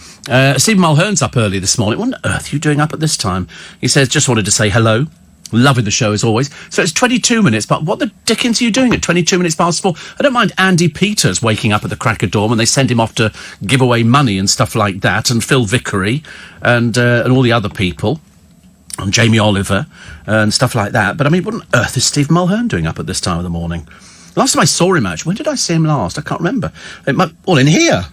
Stephen Mulhern's up early this morning. What on earth are you doing up at this time? He says, just wanted to say hello. Loving the show, as always. So it's 22 minutes, but what the dickens are you doing at 22 minutes past 4? I don't mind Andy Peters waking up at the crack of dawn when they send him off to give away money and stuff like that, and Phil Vickery and all the other people, and Jamie Oliver and stuff like that. But, I mean, what on earth is Steve Mulhern doing up at this time of the morning? Last time I saw him, actually, when did I see him last? I can't remember. Well, in here.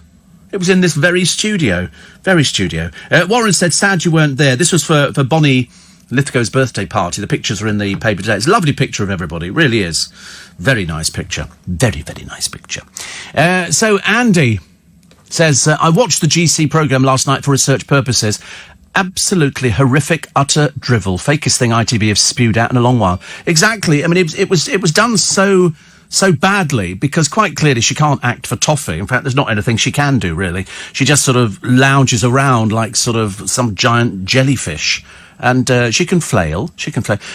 It was in this very studio. Very studio. Warren said, sad you weren't there. This was for Bonnie Lithgow's birthday party. The pictures are in the paper today. It's a lovely picture of everybody. It really is. Very nice picture. Very, very nice picture. So Andy says, I watched the GC programme last night for research purposes. Absolutely horrific, utter drivel. Fakest thing ITV have spewed out in a long while. Exactly. I mean, it was done so badly, because quite clearly she can't act for toffee. In fact, there's not anything she can do, really. She just sort of lounges around like sort of some giant jellyfish. And she can flail.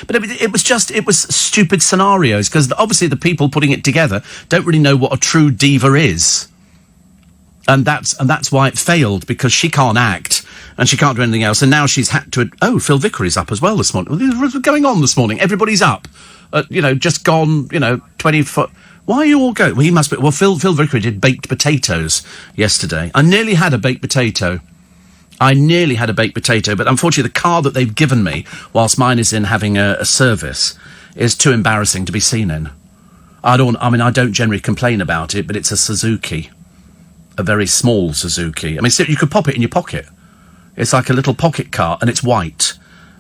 But it was stupid scenarios, because obviously the people putting it together don't really know what a true diva is. And that's why it failed, because she can't act and she can't do anything else. And now she's had to... Oh, Phil Vickery's up as well this morning. What's going on this morning? Everybody's up. Just gone, 20 foot. Why are you all going? Well, he must be... Well, Phil Vickery did baked potatoes yesterday. I nearly had a baked potato, but unfortunately the car that they've given me, whilst mine is in having a service, is too embarrassing to be seen in. I don't generally complain about it, but it's a Suzuki. A very small Suzuki. I mean, you could pop it in your pocket. It's like a little pocket car, and it's white.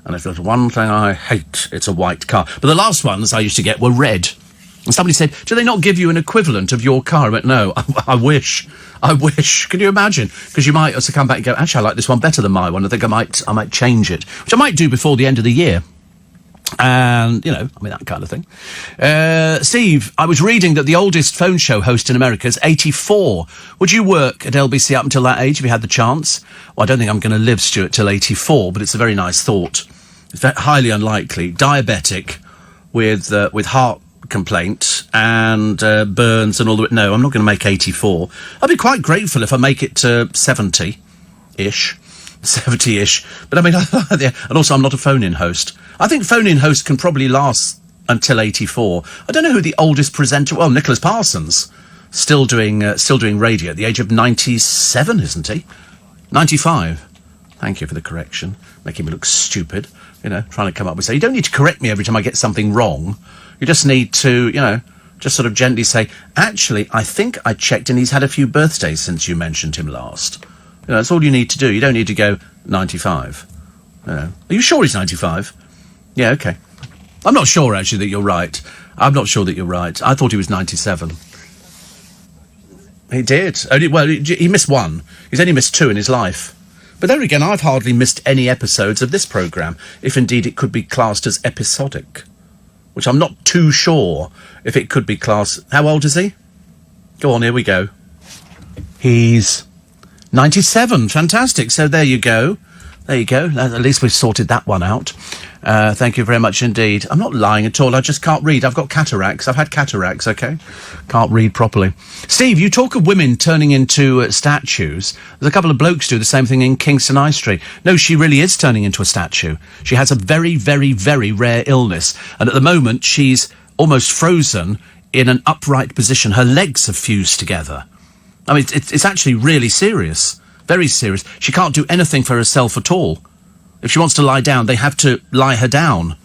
And if there's one thing I hate, it's a white car. But the last ones I used to get were red. And somebody said, do they not give you an equivalent of your car? I went, no, I wish. Can you imagine? Because you might also come back and go, actually, I like this one better than my one. I think I might change it, which I might do before the end of the year. And, that kind of thing. Steve, I was reading that the oldest phone show host in America is 84. Would you work at LBC up until that age if you had the chance? Well, I don't think I'm going to live, Stuart, till 84, but it's a very nice thought. It's highly unlikely. Diabetic with heart complaint and burns and all the... No, I'm not going to make 84. I'd be quite grateful if I make it to 70-ish. 70-ish. But I mean, and also I'm not a phone-in host. I think phone-in host can probably last until 84. I don't know who the oldest presenter... Well, Nicholas Parsons, still doing radio at the age of 97, isn't he? 95. Thank you for the correction. Making me look stupid, trying to come up with... You don't need to correct me every time I get something wrong. You just need to, just sort of gently say, actually, I think I checked and he's had a few birthdays since you mentioned him last. That's all you need to do. You don't need to go 95. Are you sure he's 95? Yeah, okay. I'm not sure, actually, that you're right. I thought he was 97. He did. He missed one. He's only missed 2 in his life. But there again, I've hardly missed any episodes of this programme, if indeed it could be classed as episodic, which I'm not too sure if it could be classed... How old is he? Go on, here we go. He's 97. Fantastic. So there you go. At least we've sorted that one out. Thank you very much indeed. I'm not lying at all. I just can't read. I've got cataracts. I've had cataracts, okay? Can't read properly. Steve, you talk of women turning into statues. There's a couple of blokes do the same thing in Kingston High Street. No, she really is turning into a statue. She has a very, very, very rare illness. And at the moment, she's almost frozen in an upright position. Her legs have fused together. I mean, it's actually really serious. Very serious. She can't do anything for herself at all. If she wants to lie down, they have to lie her down.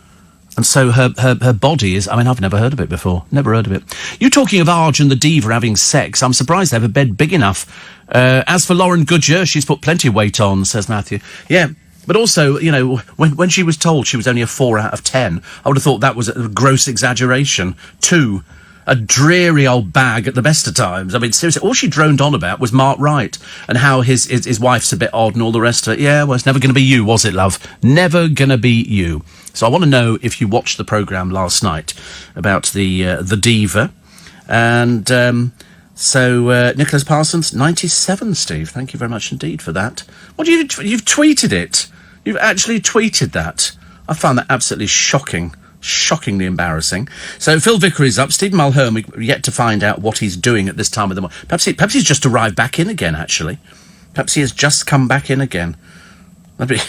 And so her body is... I mean, I've never heard of it before. Never heard of it. You talking of Arj and the Diva having sex, I'm surprised they have a bed big enough. As for Lauren Goodyear, she's put plenty of weight on, says Matthew. Yeah, but also, you know, when she was told she was only a 4 out of 10, I would have thought that was a gross exaggeration. 2, a dreary old bag at the best of times. I mean, seriously, all she droned on about was Mark Wright and how his wife's a bit odd and all the rest of it. Yeah, well, it's never going to be you, was it, love? Never going to be you. So I want to know if you watched the programme last night about the Diva. And so Nicholas Parsons, 97, Steve. Thank you very much indeed for that. What you've tweeted it? You've actually tweeted that. I found that absolutely shocking. Shockingly embarrassing. So Phil Vicker is up. Stephen Mulhern, we're yet to find out what he's doing at this time of the morning. Perhaps he's just arrived back in again, actually. Perhaps he has just come back in again. That'd be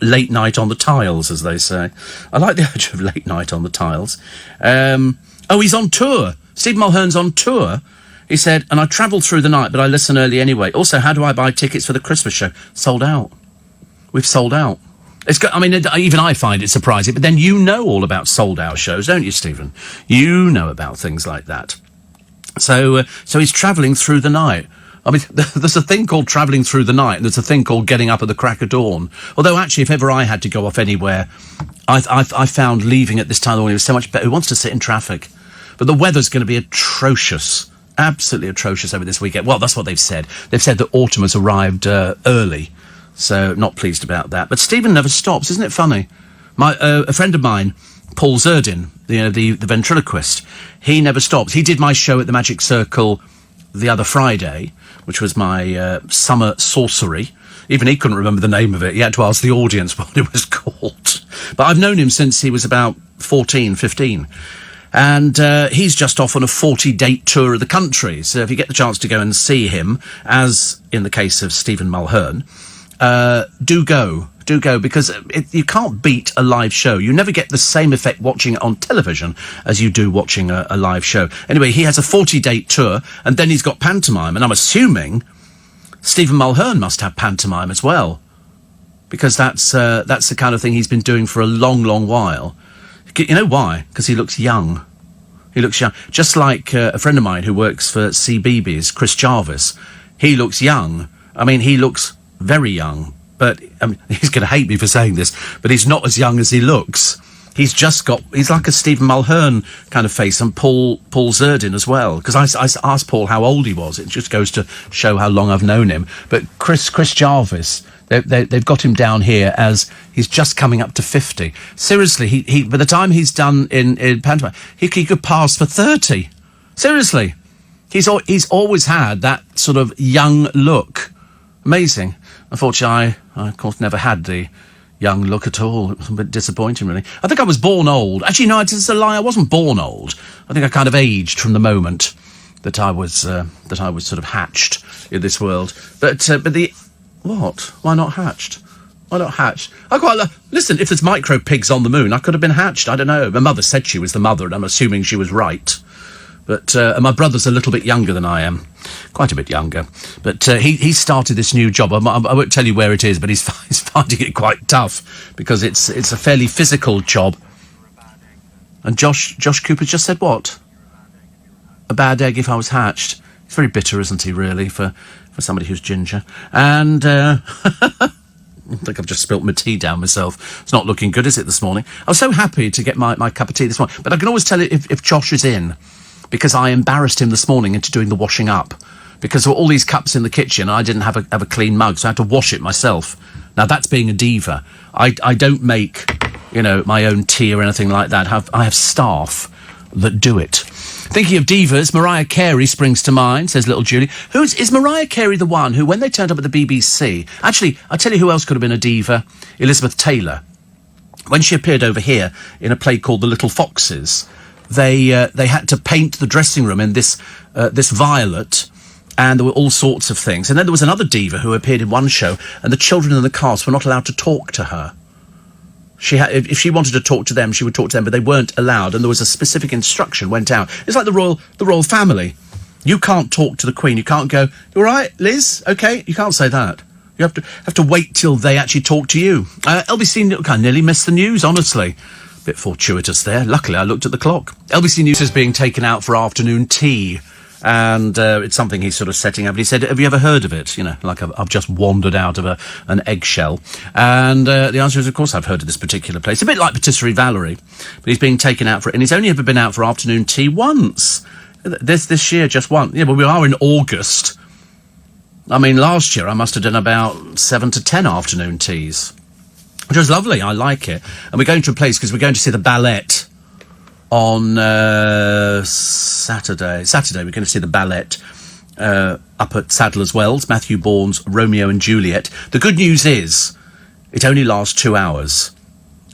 late night on the tiles, as they say. I like the idea of late night on the tiles. He's on tour. Stephen Mulhern's on tour. He said, and I travelled through the night, but I listen early anyway. Also, how do I buy tickets for the Christmas show? Sold out. We've sold out. Even I find it surprising, but then you know all about sold-out shows, don't you, Stephen? You know about things like that. So he's travelling through the night. I mean, there's a thing called travelling through the night, and there's a thing called getting up at the crack of dawn. Although, actually, if ever I had to go off anywhere, I found leaving at this time of the morning was so much better. Who wants to sit in traffic? But the weather's going to be atrocious, absolutely atrocious over this weekend. Well, that's what they've said. They've said that autumn has arrived early. So, not pleased about that. But Stephen never stops, isn't it funny? A friend of mine, Paul Zerdin, the ventriloquist, he never stops. He did my show at the Magic Circle the other Friday, which was my summer sorcery. Even he couldn't remember the name of it. He had to ask the audience what it was called. But I've known him since he was about 14, 15. And he's just off on a 40-date tour of the country. So if you get the chance to go and see him, as in the case of Stephen Mulhern, do go, because you can't beat a live show. You never get the same effect watching it on television as you do watching a live show. Anyway, he has a 40-date tour, and then he's got pantomime, and I'm assuming Stephen Mulhern must have pantomime as well, because that's the kind of thing he's been doing for a long, long while. You know why? Because he looks young. He looks young. Just like a friend of mine who works for CBeebies, Chris Jarvis. He looks young. I mean, he looks very young, but he's going to hate me for saying this, but he's not as young as he looks. He's like a Stephen Mulhern kind of face, and Paul Zerdin as well, because I asked Paul how old he was. It just goes to show how long I've known him. But Chris Jarvis, they've got him down here as he's just coming up to 50. Seriously, he by the time he's done in pantomime, he could pass for 30. Seriously. He's always had that sort of young look. Amazing. Unfortunately, I, of course, never had the young look at all. It was a bit disappointing, really. I think I was born old. Actually, no, it's a lie. I wasn't born old. I think I kind of aged from the moment that I was sort of hatched in this world. But the... What? Why not hatched? Why not hatched? I quite listen, if there's micro pigs on the moon, I could have been hatched. I don't know. My mother said she was the mother, and I'm assuming she was right. But my brother's a little bit younger than I am. Quite a bit younger. But he started this new job. I won't tell you where it is, but he's finding it quite tough because it's a fairly physical job. And Josh Cooper just said what? A bad egg if I was hatched. He's very bitter, isn't he, really, for somebody who's ginger. And I think I've just spilt my tea down myself. It's not looking good, is it, this morning? I was so happy to get my cup of tea this morning. But I can always tell if Josh is in, because I embarrassed him this morning into doing the washing up. Because there were all these cups in the kitchen, and I didn't have a clean mug, so I had to wash it myself. Now, that's being a diva. I don't make, my own tea or anything like that. I have staff that do it. Thinking of divas, Mariah Carey springs to mind, says little Julie. Is Mariah Carey the one who, when they turned up at the BBC... Actually, I'll tell you who else could have been a diva. Elizabeth Taylor. when she appeared over here in a play called The Little Foxes, they had to paint the dressing room in this violet, and there were all sorts of things. And then there was another diva who appeared in one show, and the children in the cast were not allowed to talk to her. If she wanted to talk to them, she would talk to them, but they weren't allowed, and there was a specific instruction went out. It's like the royal family. You can't talk to the Queen. You can't go, "You all right, Liz? Okay?" You can't say that. You have to wait till they actually talk to you. LBC, I nearly missed the news, honestly. Bit fortuitous there. Luckily, I looked at the clock. LBC News is being taken out for afternoon tea. And it's something he's sort of setting up. And he said, "Have you ever heard of it?" You know, like I've just wandered out of an eggshell. And the answer is, of course, I've heard of this particular place. A bit like Patisserie Valerie. But he's being taken out for it. And he's only ever been out for afternoon tea once. This year, just once. Yeah, but we are in August. I mean, last year I must have done about 7 to 10 afternoon teas. Which was lovely. I like it. And we're going to a place because we're going to see the ballet on Saturday. We're going to see the ballet up at Sadler's Wells, Matthew Bourne's Romeo and Juliet. The good news is it only lasts 2 hours,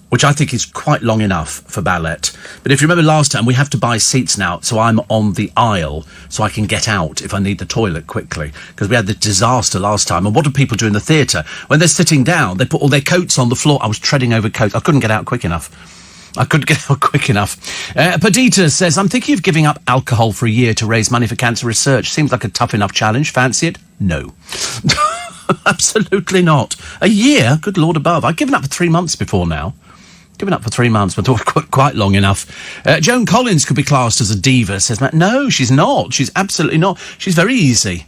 which I think is quite long enough for ballet. But if you remember last time, we have to buy seats now, so I'm on the aisle so I can get out if I need the toilet quickly, because we had the disaster last time. And what do people do in the theatre? When they're sitting down, they put all their coats on the floor. I was treading over coats. I couldn't get out quick enough. Perdita says, "I'm thinking of giving up alcohol for a year to raise money for cancer research. Seems like a tough enough challenge. Fancy it?" No. Absolutely not. A year? Good Lord above. I've given up for 3 months before now. Given up for 3 months, but thought quite long enough. Joan Collins could be classed as a diva, says Matt. No, she's not. She's absolutely not. She's very easy.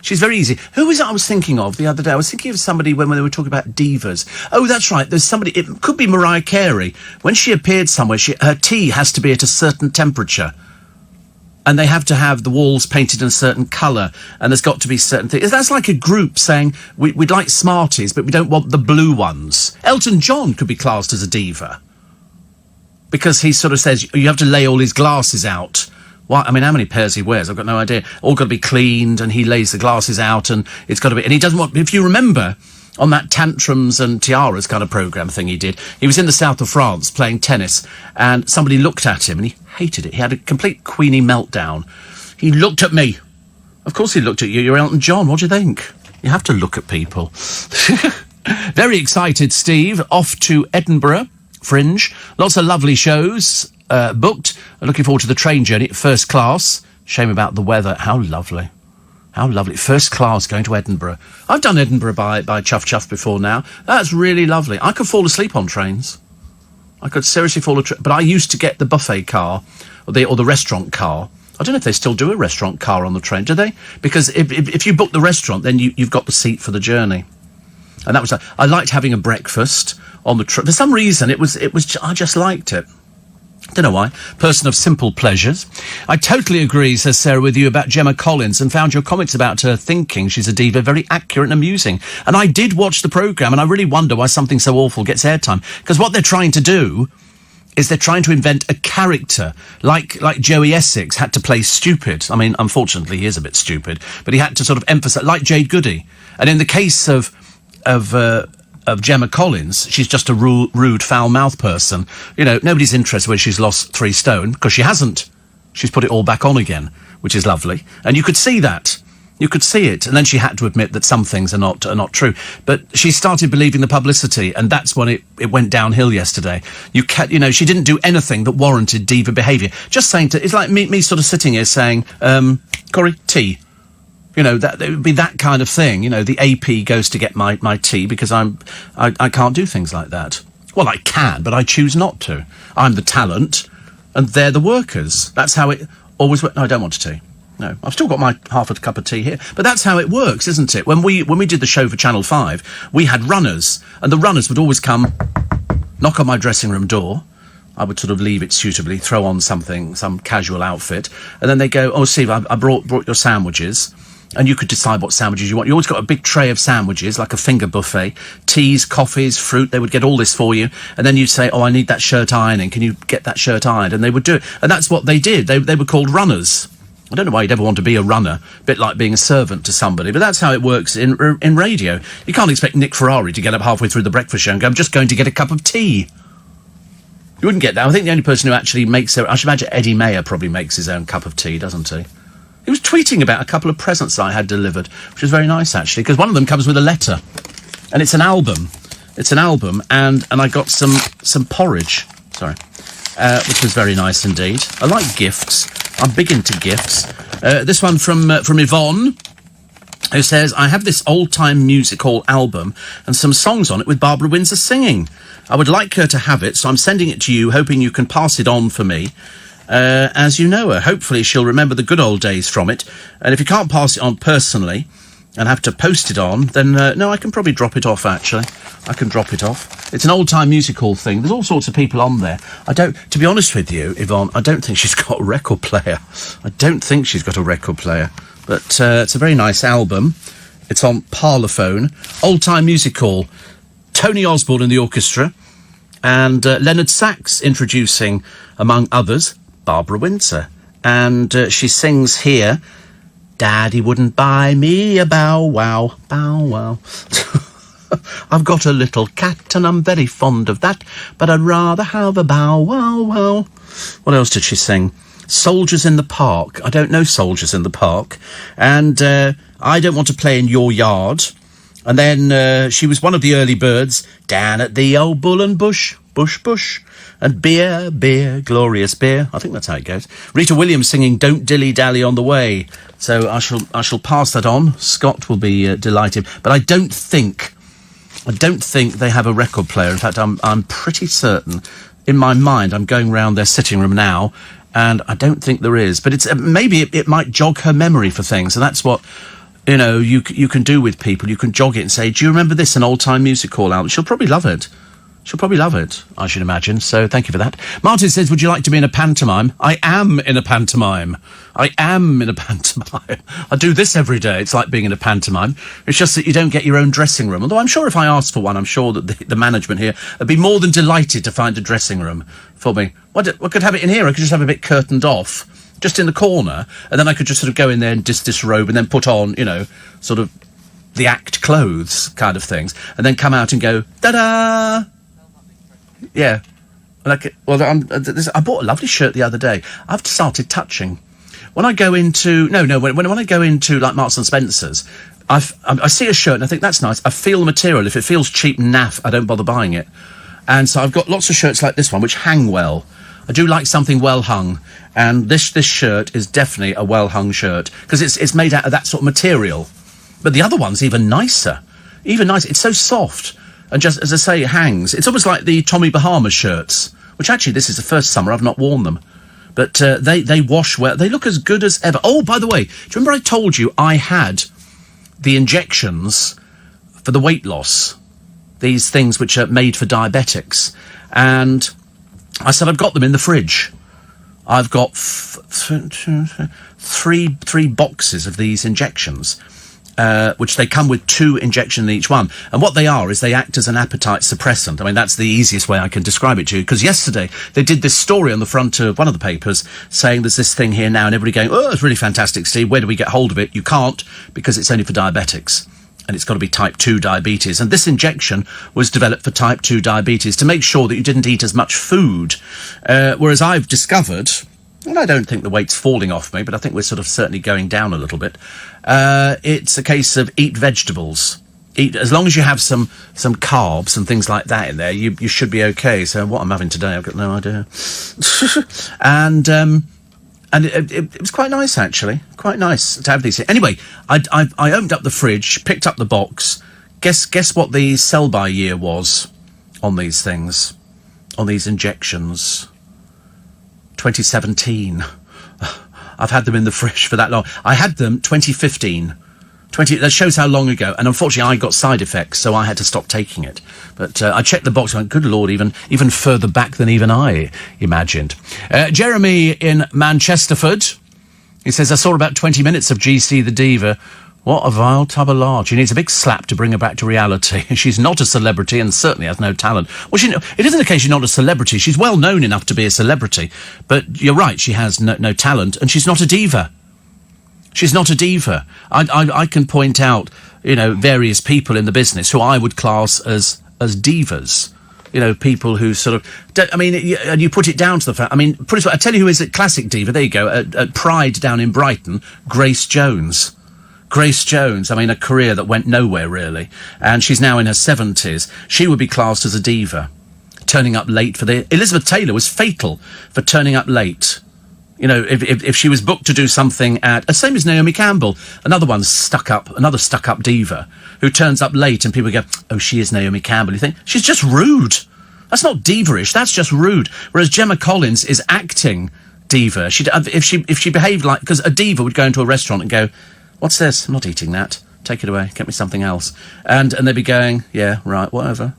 She's very easy. Who was it I was thinking of the other day? I was thinking of somebody when they were talking about divas. Oh, that's right. There's somebody, it could be Mariah Carey. When she appeared somewhere, her tea has to be at a certain temperature. And they have to have the walls painted in a certain colour. And there's got to be certain things. That's like a group saying, we'd like Smarties, but we don't want the blue ones. Elton John could be classed as a diva. Because he sort of says, you have to lay all his glasses out. Well, I mean, how many pairs he wears? I've got no idea. All got to be cleaned, and he lays the glasses out, and it's got to be... And he doesn't want... If you remember, on that Tantrums and Tiaras kind of programme thing he did, he was in the south of France playing tennis, and somebody looked at him, and he hated it. He had a complete Queenie meltdown. He looked at me. Of course he looked at you. You're Elton John. What do you think? You have to look at people. Very excited, Steve. Off to Edinburgh Fringe. Lots of lovely shows booked. Looking forward to the train journey, first class. Shame about the weather. How lovely. How lovely. First class going to Edinburgh. I've done Edinburgh by Chuff Chuff before now. That's really lovely. I could fall asleep on trains. I could seriously fall asleep. But I used to get the buffet car or the restaurant car. I don't know if they still do a restaurant car on the train, do they? Because if you book the restaurant, then you've got the seat for the journey. And that was... I liked having a breakfast on the trip. For some reason, it was. I just liked it. Don't know why. Person of simple pleasures. I totally agree, says Sarah, with you about Gemma Collins, and found your comments about her thinking she's a diva very accurate and amusing. And I did watch the programme, and I really wonder why something so awful gets airtime. Because what they're trying to do is they're trying to invent a character, like Joey Essex had to play stupid. I mean, unfortunately, he is a bit stupid, but he had to sort of emphasise, like Jade Goody. And in the case of Gemma Collins, she's just a rude, foul-mouthed person. You know, nobody's interested when she's lost 3 stone, because she hasn't. She's put it all back on again, which is lovely. And you could see that. You could see it. And then she had to admit that some things are not true. But she started believing the publicity, and that's when it went downhill yesterday. You know, she didn't do anything that warranted diva behaviour. Just saying it's like me sort of sitting here saying, Corrie, tea. You know, that it would be that kind of thing. You know, the AP goes to get my tea because I can't do things like that. Well, I can, but I choose not to. I'm the talent, and they're the workers. That's how it always works. No, I don't want a tea. No, I've still got my half a cup of tea here. But that's how it works, isn't it? When we did the show for Channel 5, we had runners, and the runners would always come, knock on my dressing room door. I would sort of leave it suitably, throw on something, some casual outfit, and then they go, "Oh, Steve, I brought your sandwiches." And you could decide what sandwiches you want. You always got a big tray of sandwiches, like a finger buffet. Teas, coffees, fruit. They would get all this for you. And then you'd say, "Oh, I need that shirt ironing. Can you get that shirt ironed?" And they would do it. And that's what they did. They were called runners. I don't know why you'd ever want to be a runner. A bit like being a servant to somebody. But that's how it works in radio. You can't expect Nick Ferrari to get up halfway through the breakfast show and go, "I'm just going to get a cup of tea." You wouldn't get that. I think the only person who actually makes their... I should imagine Eddie Mayer probably makes his own cup of tea, doesn't he? He was tweeting about a couple of presents I had delivered, which was very nice, actually, because one of them comes with a letter. And it's an album. It's an album, and I got some porridge. Sorry. Which was very nice indeed. I like gifts. I'm big into gifts. This one from Yvonne, who says, I have this old-time music hall album and some songs on it with Barbara Windsor singing. I would like her to have it, so I'm sending it to you, hoping you can pass it on for me. As you know her. Hopefully she'll remember the good old days from it. And if you can't pass it on personally and have to post it on, then, no, I can probably drop it off, actually. I can drop it off. It's an old-time music hall thing. There's all sorts of people on there. To be honest with you, Yvonne, I don't think she's got a record player. I don't think she's got a record player. But it's a very nice album. It's on Parlophone. Old-time music hall. Tony Osborne in the orchestra. And Leonard Sachs introducing, among others, Barbara Windsor. And she sings here, Daddy wouldn't buy me a bow wow, bow wow. I've got a little cat and I'm very fond of that, but I'd rather have a bow wow wow. What else did she sing? Soldiers in the Park. I don't know Soldiers in the Park. And I Don't Want to Play in Your Yard. And then she was one of the early birds, down at the old Bull and Bush, Bush, Bush. And beer, beer, glorious beer. I think that's how it goes. Rita Williams singing Don't Dilly Dally on the Way. So I shall pass that on. Scott will be delighted. But I don't think they have a record player. In fact, I'm pretty certain, in my mind, I'm going round their sitting room now, and I don't think there is. But it's maybe it might jog her memory for things, and that's what, you know, you can do with people. You can jog it and say, do you remember this, an old-time music hall album? She'll probably love it. She'll probably love it, I should imagine. So thank you for that. Martin says, would you like to be in a pantomime? I am in a pantomime. I do this every day. It's like being in a pantomime. It's just that you don't get your own dressing room. Although I'm sure if I asked for one, I'm sure that the management here would be more than delighted to find a dressing room for me. I could have it in here. I could just have a bit curtained off, just in the corner, and then I could just sort of go in there and disrobe and then put on, you know, sort of the act clothes kind of things, and then come out and go, da-da! Yeah. Well, I bought a lovely shirt the other day. I've started touching. When I go into... when I go into, like, Marks and Spencer's, I see a shirt and I think, that's nice. I feel the material. If it feels cheap and naff, I don't bother buying it. And so I've got lots of shirts like this one, which hang well. I do like something well hung. And this shirt is definitely a well hung shirt, because it's made out of that sort of material. But the other one's even nicer. Even nicer. It's so soft. And just, as I say, it hangs. It's almost like the Tommy Bahama shirts, which actually, this is the first summer I've not worn them. But they wash well. They look as good as ever. Oh, by the way, do you remember I told you I had the injections for the weight loss? These things which are made for diabetics. And I said I've got them in the fridge. I've got three boxes of these injections. Which they come with 2 injections in each one. And what they are is they act as an appetite suppressant. I mean, that's the easiest way I can describe it to you. Because yesterday, they did this story on the front of one of the papers saying there's this thing here now, and everybody going, oh, it's really fantastic, Steve. Where do we get hold of it? You can't, because it's only for diabetics. And it's got to be type 2 diabetes. And this injection was developed for type 2 diabetes to make sure that you didn't eat as much food. Whereas I've discovered... and I don't think the weight's falling off me, but I think we're sort of certainly going down a little bit. It's a case of eat vegetables. Eat, as long as you have some carbs and things like that in there, you should be okay. So what I'm having today, I've got no idea. And it was quite nice, actually. Quite nice to have these here. Anyway, I opened up the fridge, picked up the box. Guess what the sell-by year was on these things, on these injections. 2017. I've had them in the fridge for that long. I had them 2015. That shows how long ago. And unfortunately, I got side effects, so I had to stop taking it. But I checked the box and went, good Lord, even further back than even I imagined. Jeremy in Manchesterford. He says, I saw about 20 minutes of GC the Diva. What a vile tub of lard. She needs a big slap to bring her back to reality. She's not a celebrity and certainly has no talent. Well, it isn't the case she's not a celebrity. She's well known enough to be a celebrity. But you're right, she has no talent, and she's not a diva. She's not a diva. I can point out, various people in the business who I would class as divas. People who sort of... and you put it down to the fact... put it, I tell you who is a classic diva. There you go. At Pride down in Brighton, Grace Jones. Grace Jones, a career that went nowhere, really. And she's now in her 70s. She would be classed as a diva. Turning up late for the... Elizabeth Taylor was fatal for turning up late. If she was booked to do something at... Same as Naomi Campbell, another stuck-up diva who turns up late and people go, oh, she is Naomi Campbell. You think, she's just rude. That's not diva-ish, that's just rude. Whereas Gemma Collins is acting diva. If she behaved like... Because a diva would go into a restaurant and go, what's this? I'm not eating that. Take it away, get me something else. And they'd be going, yeah, right, whatever.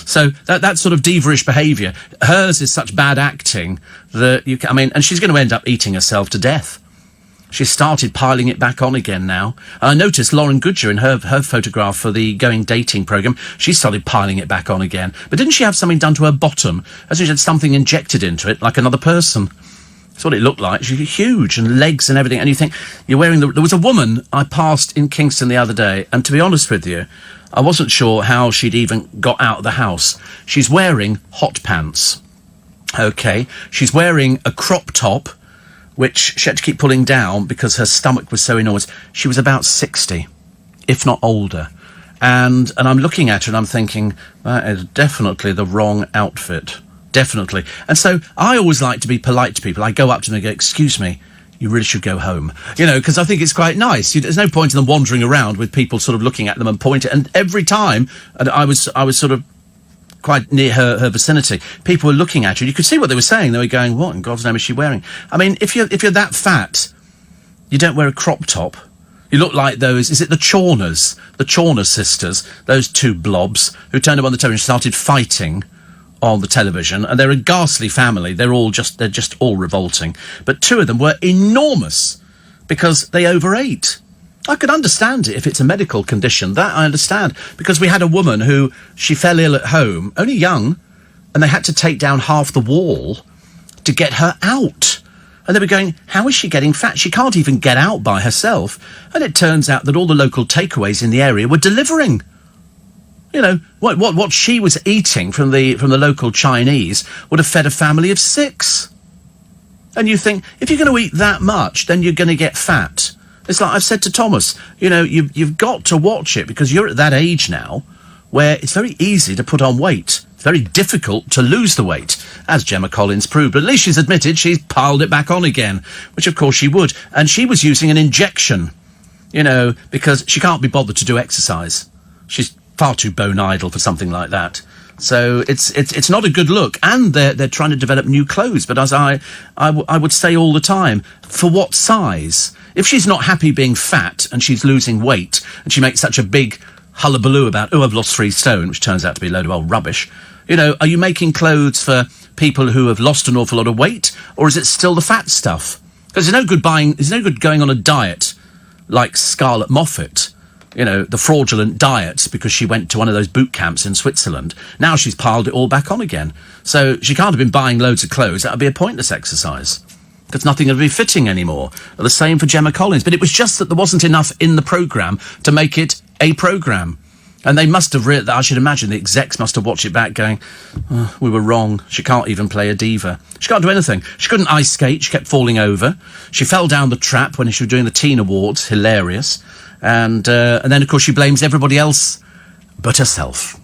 So that sort of diva-ish behaviour, hers is such bad acting that you can, and she's going to end up eating herself to death. She's started piling it back on again now. And I noticed Lauren Goodger in her photograph for the Going Dating programme, she started piling it back on again. But didn't she have something done to her bottom? As if she had something injected into it, like another person. That's what it looked like. She's huge, and legs and everything. And you think, you're wearing there was a woman I passed in Kingston the other day, and to be honest with you, I wasn't sure how she'd even got out of the house. She's wearing hot pants. Okay. She's wearing a crop top, which she had to keep pulling down because her stomach was so enormous. She was about 60, if not older. And I'm looking at her and I'm thinking, that is definitely the wrong outfit. Definitely. And so I always like to be polite to people. I go up to them and go, excuse me, you really should go home. Because I think it's quite nice. There's no point in them wandering around with people sort of looking at them and pointing. And every time, and I was sort of quite near her vicinity, people were looking at her. You could see what they were saying. They were going, what in God's name is she wearing? If you're that fat, you don't wear a crop top. You look like those, is it the Chawners? The Chawner sisters, those two blobs who turned up on the television and started fighting on the television, and they're a ghastly family. They're just all revolting. But two of them were enormous because they overate. I could understand it if it's a medical condition. That I understand. Because we had a woman who, she fell ill at home, only young, and they had to take down half the wall to get her out. And they were going, how is she getting fat? She can't even get out by herself. And it turns out that all the local takeaways in the area were delivering. What she was eating from the local Chinese would have fed a family of 6. And you think, if you're going to eat that much, then you're going to get fat. It's like I've said to Thomas, you've got to watch it because you're at that age now where it's very easy to put on weight. It's very difficult to lose the weight, as Gemma Collins proved. But at least she's admitted she's piled it back on again, which of course she would. And she was using an injection, because she can't be bothered to do exercise. She's far too bone idle for something like that. So it's not a good look. And they're trying to develop new clothes. But as I would say all the time, for what size? If she's not happy being fat and she's losing weight and she makes such a big hullabaloo about, oh, I've lost 3 stone, which turns out to be a load of old rubbish, are you making clothes for people who have lost an awful lot of weight, or is it still the fat stuff? Because there's no good going on a diet like Scarlett Moffat, the fraudulent diet, because she went to one of those boot camps in Switzerland. Now she's piled it all back on again. So she can't have been buying loads of clothes. That would be a pointless exercise. Because nothing would be fitting anymore. The same for Gemma Collins. But it was just that there wasn't enough in the programme to make it a programme. And they must have I should imagine the execs must have watched it back going, oh, we were wrong. She can't even play a diva. She can't do anything. She couldn't ice skate. She kept falling over. She fell down the trap when she was doing the Teen Awards. Hilarious. And then, of course, she blames everybody else but herself.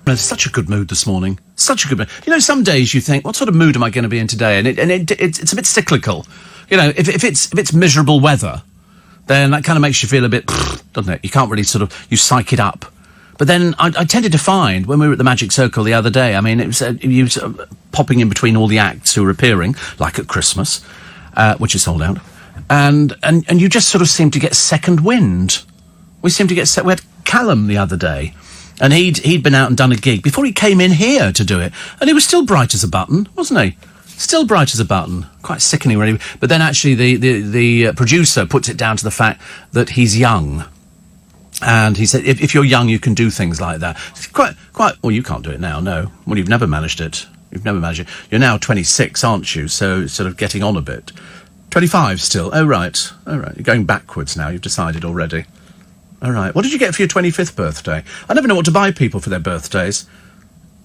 It's such a good mood this morning. Such a good mood. Some days you think, what sort of mood am I going to be in today? And it's a bit cyclical. If it's miserable weather, then that kind of makes you feel a bit, doesn't it? You can't really you psych it up. But then I tended to find, when we were at the Magic Circle the other day, it was you popping in between all the acts who were appearing, like at Christmas, which is sold out. And you just sort of seem to get second wind. We had Callum the other day, and he'd been out and done a gig before he came in here to do it, and he was still bright as a button, wasn't he? Still bright as a button. Quite sickening, really. But then actually the producer puts it down to the fact that he's young. And he said, if you're young, you can do things like that. It's quite, well, you can't do it now, no. Well, you've never managed it. You're now 26, aren't you? So sort of getting on a bit. 25 still. Oh, right. You're going backwards now. You've decided already. All right. What did you get for your 25th birthday? I never know what to buy people for their birthdays.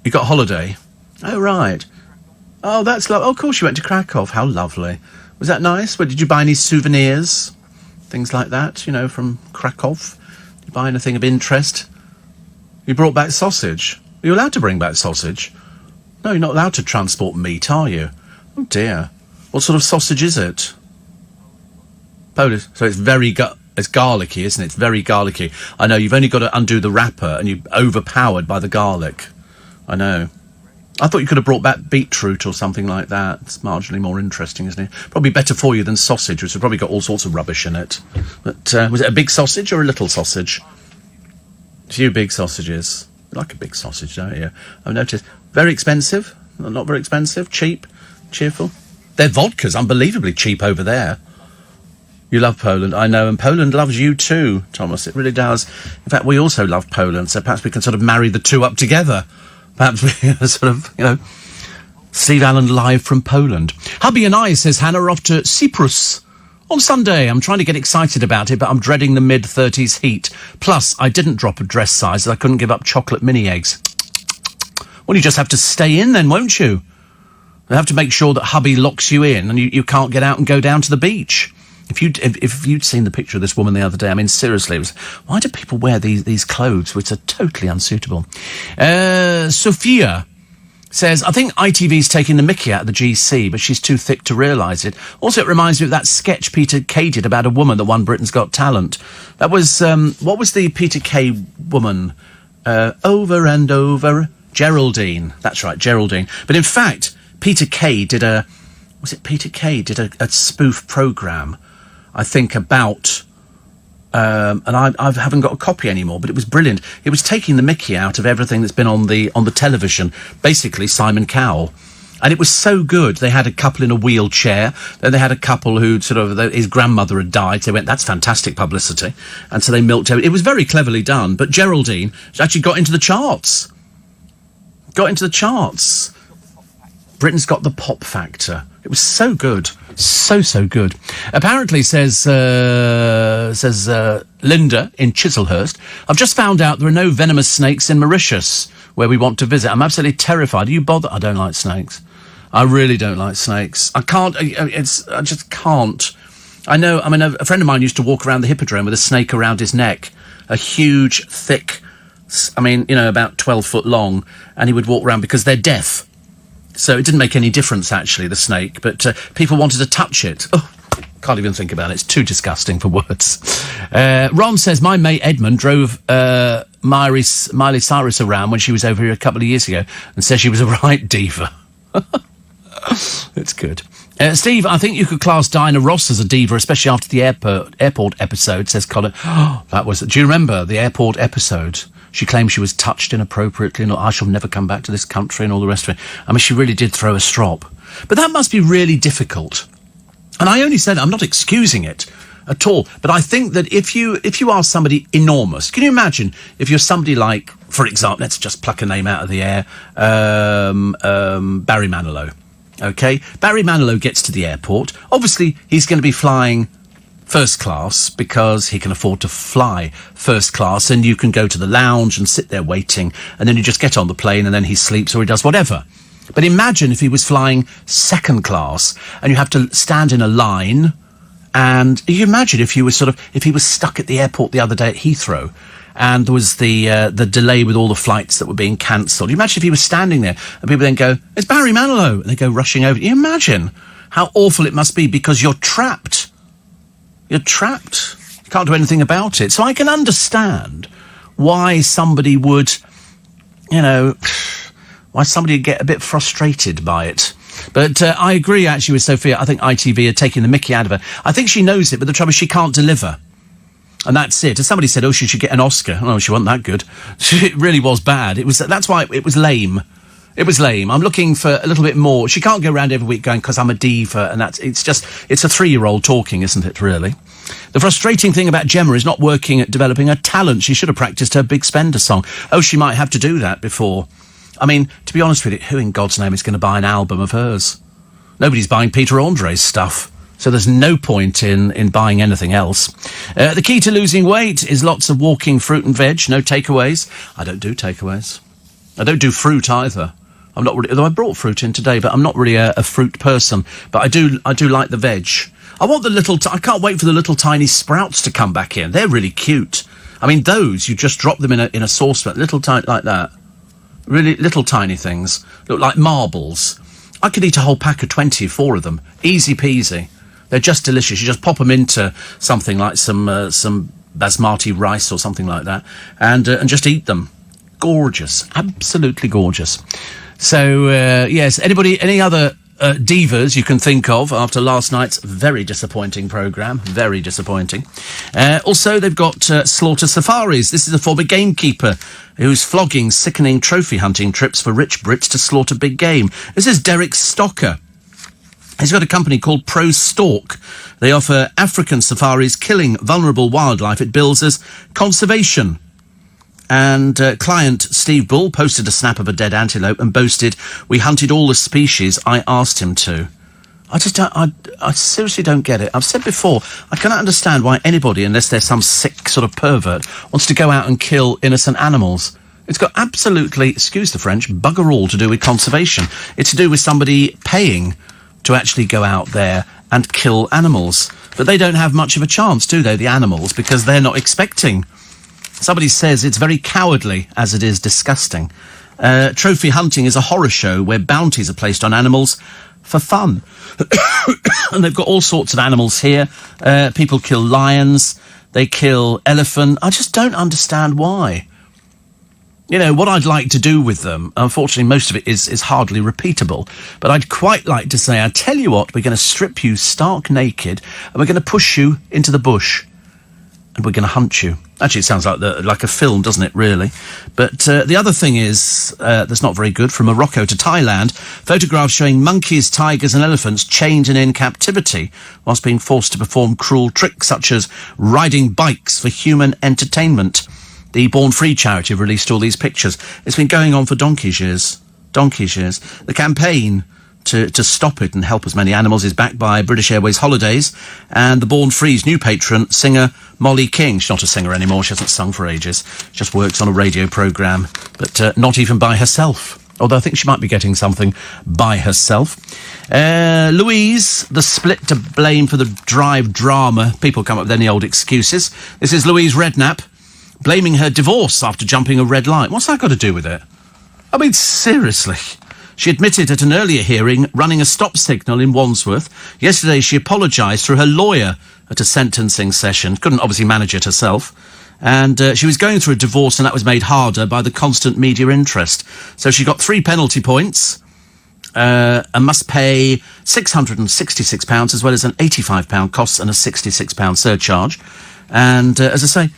You got holiday? Oh, right. Oh, that's lovely. Oh, of course you went to Krakow. How lovely. Was that nice? Well, did you buy any souvenirs? Things like that, you know, from Krakow? Did you buy anything of interest? You brought back sausage. Are you allowed to bring back sausage? No, you're not allowed to transport meat, are you? Oh, dear. What sort of sausage is it? Polish. So it's it's garlicky, isn't it? It's very garlicky. I know, you've only got to undo the wrapper and you're overpowered by the garlic. I know. I thought you could have brought back beetroot or something like that. It's marginally more interesting, isn't it? Probably better for you than sausage, which has probably got all sorts of rubbish in it. But was it a big sausage or a little sausage? A few big sausages. You like a big sausage, don't you? I've noticed. Very expensive? Not very expensive? Cheap? Cheerful? Their vodka's unbelievably cheap over there. You love Poland, I know, and Poland loves you too, Thomas. It really does. In fact, we also love Poland, so perhaps we can sort of marry the two up together. Perhaps we sort of, you know, Steve Allen live from Poland. Hubby and I, says Hannah, are off to Cyprus on Sunday. I'm trying to get excited about it, but I'm dreading the mid-30s heat. Plus, I didn't drop a dress size, and I couldn't give up chocolate mini eggs. Well, you just have to stay in then, won't you? You have to make sure that hubby locks you in and you can't get out and go down to the beach. If you'd seen the picture of this woman the other day, I mean, seriously, it was, why do people wear these clothes which are totally unsuitable? Sophia says, I think ITV's taking the mickey out of the GC, but she's too thick to realise it. Also, it reminds me of that sketch Peter Kay did about a woman that won Britain's Got Talent. That was, what was the Peter Kay woman? Over and over. Geraldine. That's right, Geraldine. But in fact, Peter Kay did a spoof programme, I think, about, and I haven't got a copy anymore, but it was brilliant. It was taking the mickey out of everything that's been on the television, basically Simon Cowell. And it was so good. They had a couple in a wheelchair, then they had a couple who his grandmother had died, so they went, that's fantastic publicity. And so they milked it. It was very cleverly done, but Geraldine actually got into the charts. Britain's got the pop factor. It was so good. So good. Apparently, says Linda in Chislehurst, I've just found out there are no venomous snakes in Mauritius, where we want to visit. I'm absolutely terrified. Are you bothered? I don't like snakes. I really don't like snakes. I can't. I just can't. I know, I mean, a friend of mine used to walk around the Hippodrome with a snake around his neck. A huge, thick, I mean, you know, about 12 foot long, and he would walk around because they're deaf. So it didn't make any difference, actually, the snake, but people wanted to touch it. Oh, can't even think about it. It's too disgusting for words. Ron says, my mate Edmund drove Miley Cyrus around when she was over here a couple of years ago and says she was a right diva. It's good. Steve, I think you could class Diana Ross as a diva, especially after the airport episode, says Colin. Oh, do you remember the airport episode? She claimed she was touched inappropriately and I shall never come back to this country and all the rest of it. I mean, she really did throw a strop. But that must be really difficult. And I only said, I'm not excusing it at all, but I think that if you are somebody enormous, can you imagine if you're somebody like, for example, let's just pluck a name out of the air, Barry Manilow. Okay? Barry Manilow gets to the airport. Obviously, he's going to be flying first class because he can afford to fly first class, and you can go to the lounge and sit there waiting, and then you just get on the plane and then he sleeps or he does whatever. But imagine if he was flying second class and you have to stand in a line, and you imagine if he was stuck at the airport the other day at Heathrow and there was the delay with all the flights that were being cancelled. You imagine if he was standing there and people then go, it's Barry Manilow, and they go rushing over. You imagine how awful it must be because you're trapped. You're trapped. You can't do anything about it. So I can understand why somebody would, why somebody would get a bit frustrated by it. But I agree, actually, with Sophia. I think ITV are taking the mickey out of her. I think she knows it, but the trouble is she can't deliver. And that's it. And somebody said, she should get an Oscar. Oh, she wasn't that good. It really was bad. That's why it was lame. It was lame. I'm looking for a little bit more. She can't go around every week going, because I'm a diva, and it's a 3-year-old talking, isn't it, really? The frustrating thing about Gemma is not working at developing a talent. She should have practiced her Big Spender song. Oh, she might have to do that before. I mean, to be honest with you, who in God's name is going to buy an album of hers? Nobody's buying Peter Andre's stuff. So there's no point in buying anything else. The key to losing weight is lots of walking fruit and veg, no takeaways. I don't do takeaways. I don't do fruit either. I'm not really, although I brought fruit in today, but I'm not really a fruit person. But I do like the veg. I want the I can't wait for the little tiny sprouts to come back in. They're really cute. I mean, those, you just drop them in a saucepan, little tiny, like that. Really little tiny things. Look like marbles. I could eat a whole pack of 24 of them. Easy peasy. They're just delicious. You just pop them into something like some basmati rice or something like that, and just eat them. Gorgeous. Absolutely gorgeous. So, yes, any other divas you can think of after last night's very disappointing programme? Very disappointing. Also, they've got Slaughter Safaris. This is a former gamekeeper who's flogging sickening trophy hunting trips for rich Brits to slaughter big game. This is Derek Stocker. He's got a company called Pro Stalk. They offer African safaris killing vulnerable wildlife. It bills as conservation. And client Steve Bull posted a snap of a dead antelope and boasted, "We hunted all the species I asked him to." I just don't, I seriously don't get it. I've said before, I cannot understand why anybody, unless they're some sick sort of pervert, wants to go out and kill innocent animals. It's got absolutely, excuse the French, bugger all to do with conservation. It's to do with somebody paying to actually go out there and kill animals. But they don't have much of a chance, do they, the animals, because they're not expecting. Somebody says it's very cowardly, as it is disgusting. Trophy hunting is a horror show where bounties are placed on animals for fun. And they've got all sorts of animals here. People kill lions, they kill elephant. I just don't understand why. You know, what I'd like to do with them, unfortunately most of it is hardly repeatable, but I'd quite like to say, I tell you what, we're going to strip you stark naked and we're going to push you into the bush. And we're going to hunt you. Actually, it sounds like a film, doesn't it, really? But the other thing is, that's not very good, from Morocco to Thailand, photographs showing monkeys, tigers and elephants chained and in captivity whilst being forced to perform cruel tricks such as riding bikes for human entertainment. The Born Free charity have released all these pictures. It's been going on for donkey's years. The campaign to stop it and help as many animals is backed by British Airways Holidays and the Born Free's new patron, singer Molly King. She's not a singer anymore, she hasn't sung for ages. She just works on a radio programme, but not even by herself. Although I think she might be getting something by herself. Louise, the split to blame for the drive drama. People come up with any old excuses. This is Louise Redknapp, blaming her divorce after jumping a red light. What's that got to do with it? I mean, seriously. She admitted at an earlier hearing running a stop signal in Wandsworth. Yesterday she apologised through her lawyer at a sentencing session. Couldn't obviously manage it herself. And she was going through a divorce and that was made harder by the constant media interest. So she got 3 penalty points and must pay £666 as well as an £85 costs and a £66 surcharge. And as I say,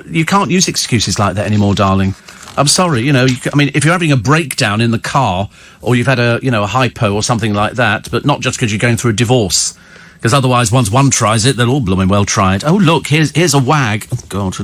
you can't use excuses like that anymore, darling. I'm sorry, you know, I mean, if you're having a breakdown in the car or you've had a hypo or something like that, but not just because you're going through a divorce. Because otherwise, once one tries it, they'll all blooming well try it. Oh, look, here's a wag. Oh, God,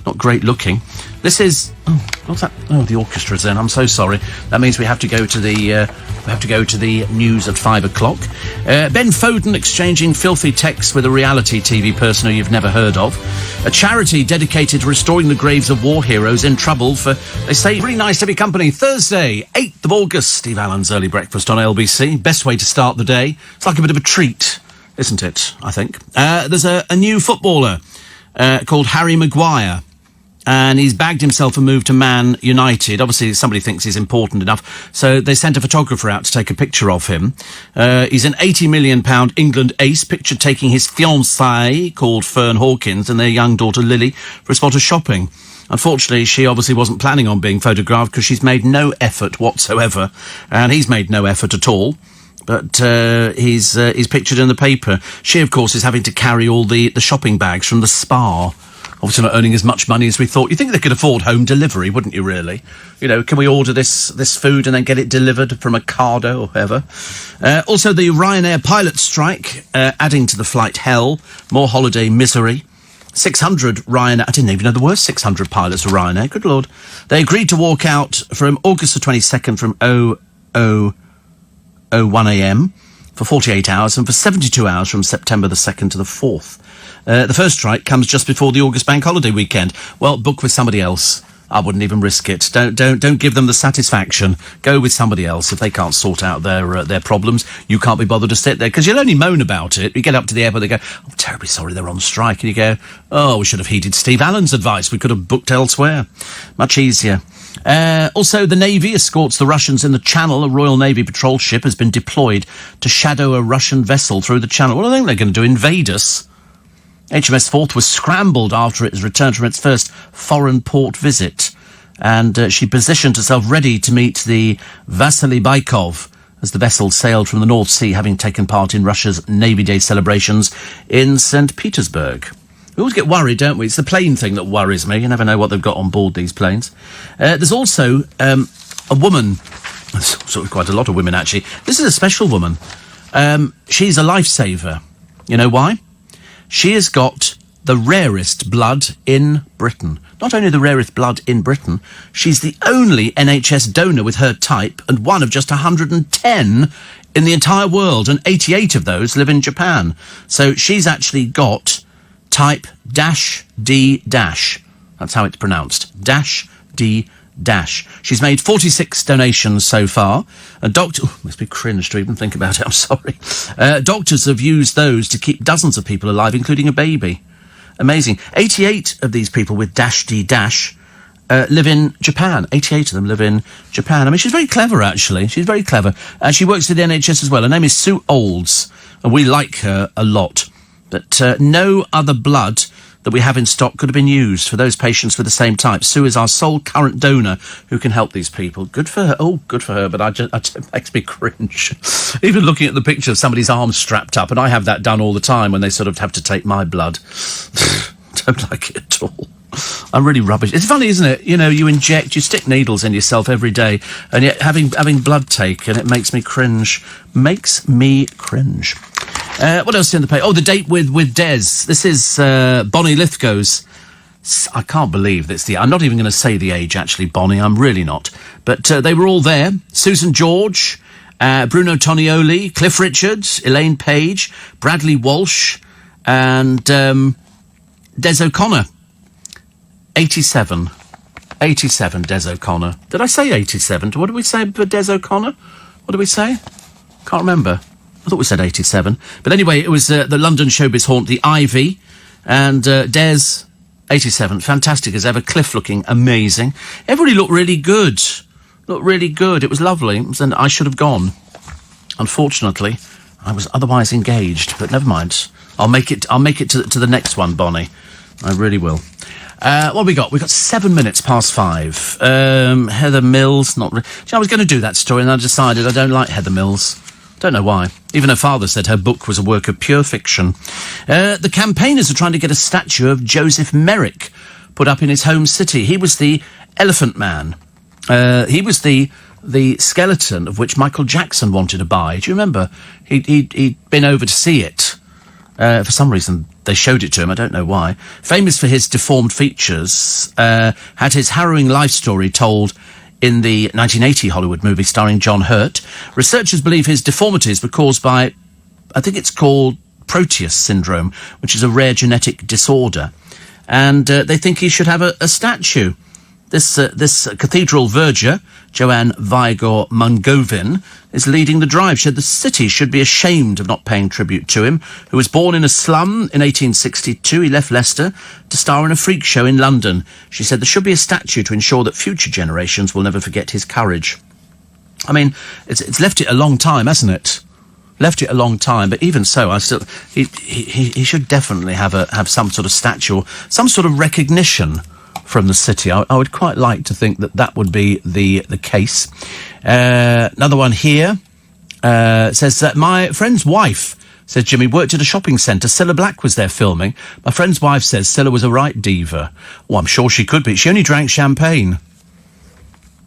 not great looking. This is... Oh, what's that? Oh, the orchestra's in. I'm so sorry. That means we have to go to the news at 5 o'clock. Ben Foden exchanging filthy texts with a reality TV person who you've never heard of. A charity dedicated to restoring the graves of war heroes in trouble for, they say, really nice to be company. Thursday, 8th of August. Steve Allen's Early Breakfast on LBC. Best way to start the day. It's like a bit of a treat, isn't it, I think? There's a new footballer called Harry Maguire, and he's bagged himself a move to Man United. Obviously, somebody thinks he's important enough, so they sent a photographer out to take a picture of him. He's an £80 million England ace, pictured taking his fiancée, called Fern Hawkins, and their young daughter Lily for a spot of shopping. Unfortunately, she obviously wasn't planning on being photographed because she's made no effort whatsoever, and he's made no effort at all. But he's pictured in the paper. She, of course, is having to carry all the shopping bags from the spa. Obviously not earning as much money as we thought. You think they could afford home delivery, wouldn't you, really? You know, can we order this food and then get it delivered from Ocado or whatever? Also, the Ryanair pilot strike, adding to the flight hell. More holiday misery. 600 Ryanair... I didn't even know there were 600 pilots for Ryanair. Good Lord. They agreed to walk out from August the 22nd from 01 a.m. for 48 hours and for 72 hours from September the 2nd to the 4th. The first strike comes just before the August bank holiday weekend. Well, book with somebody else. I wouldn't even risk it. Don't give them the satisfaction. Go with somebody else if they can't sort out their problems. You can't be bothered to sit there because you'll only moan about it. You get up to the airport, they go, "I'm terribly sorry, they're on strike," and you go, "Oh, we should have heeded Steve Allen's advice. We could have booked elsewhere. Much easier." Also, the Navy escorts the Russians in the Channel. A Royal Navy patrol ship has been deployed to shadow a Russian vessel through the Channel. What do I think they're going to do? Invade us? HMS Forth was scrambled after it returned from its first foreign port visit, and she positioned herself ready to meet the Vasily Baikov as the vessel sailed from the North Sea, having taken part in Russia's Navy Day celebrations in St. Petersburg. We always get worried, don't we? It's the plane thing that worries me. You never know what they've got on board these planes. There's also a woman, sort of quite a lot of women actually. This is a special woman. She's a lifesaver. You know why? She has got the rarest blood in Britain. Not only the rarest blood in Britain, she's the only NHS donor with her type and one of just 110 in the entire world, and 88 of those live in Japan. So she's actually got type -D-. That's how it's pronounced. -D-. She's made 46 donations so far. Must be cringe to even think about it, I'm sorry. Doctors have used those to keep dozens of people alive, including a baby. Amazing. 88 of these people with -D- live in Japan. 88 of them live in Japan. I mean, she's very clever, actually. She's very clever. And she works at the NHS as well. Her name is Sue Olds, and we like her a lot. But no other blood that we have in stock could have been used for those patients with the same type. Sue is our sole current donor who can help these people. Good for her. Oh, good for her, but it makes me cringe. Even looking at the picture of somebody's arm strapped up, and I have that done all the time when they sort of have to take my blood. Don't like it at all. I'm really rubbish. It's funny, isn't it? You know, you stick needles in yourself every day, and yet having blood taken, it makes me cringe. Makes me cringe. What else is in the paper? Oh, the date with Des. This is Bonnie Lithgow's. I can't believe that's I'm not even going to say the age, actually, Bonnie. I'm really not. But they were all there. Susan George, Bruno Tonioli, Cliff Richards, Elaine Page, Bradley Walsh, and Des O'Connor. 87. 87, Des O'Connor. Did I say 87? What did we say for Des O'Connor? What did we say? Can't remember. I thought we said 87. But anyway, it was the London showbiz haunt, the Ivy, and Des, 87. Fantastic as ever. Cliff looking amazing. Everybody looked really good. Looked really good. It was lovely. And I should have gone. Unfortunately, I was otherwise engaged. But never mind. I'll make it to the next one, Bonnie. I really will. What have we got? We've got 7 minutes past 5. Heather Mills, not really. I was going to do that story and I decided I don't like Heather Mills. Don't know why. Even her father said her book was a work of pure fiction. The campaigners are trying to get a statue of Joseph Merrick put up in his home city. He was the Elephant Man. He was the skeleton of which Michael Jackson wanted to buy. Do you remember? He'd been over to see it. For some reason, they showed it to him. I don't know why. Famous for his deformed features, had his harrowing life story told in the 1980 Hollywood movie starring John Hurt. Researchers believe his deformities were caused by, I think it's called Proteus syndrome, which is a rare genetic disorder. And they think he should have a statue. This cathedral verger, Joanne Vigor Mungovin, is leading the drive. She said the city should be ashamed of not paying tribute to him, who was born in a slum in 1862. He left Leicester to star in a freak show in London. She said there should be a statue to ensure that future generations will never forget his courage. I mean, it's left it a long time, hasn't it? Left it a long time, but even so, he should definitely have some sort of statue, or some sort of recognition from the city. I would quite like to think that would be the case. Another one here says that my friend's wife, says Jimmy, worked at a shopping centre. Cilla Black was there filming. My friend's wife says Cilla was a right diva. Well, I'm sure she could be. She only drank champagne.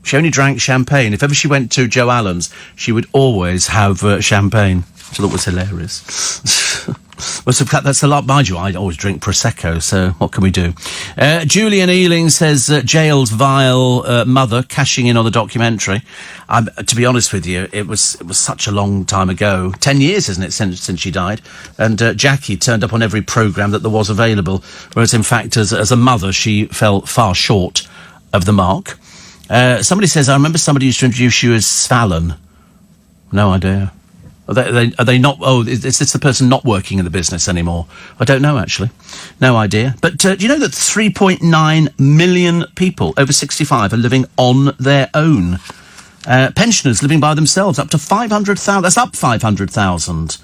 She only drank champagne. If ever she went to Joe Allen's, she would always have champagne. Which I thought was hilarious. Well, so that's a lot, mind you. I always drink Prosecco, so what can we do? Julian Ealing says jail's vile mother cashing in on the documentary. To be honest with you, it was such a long time ago. 10 years, isn't it, since she died? And Jackie turned up on every programme that there was available, whereas in fact, as a mother, she fell far short of the mark. Somebody says, I remember somebody used to introduce you as Svalin. No idea. Are they not? Oh, is this the person not working in the business anymore? I don't know, actually. No idea. But do you know that 3.9 million people over 65 are living on their own? Pensioners living by themselves, up to 500,000. That's up 500,000.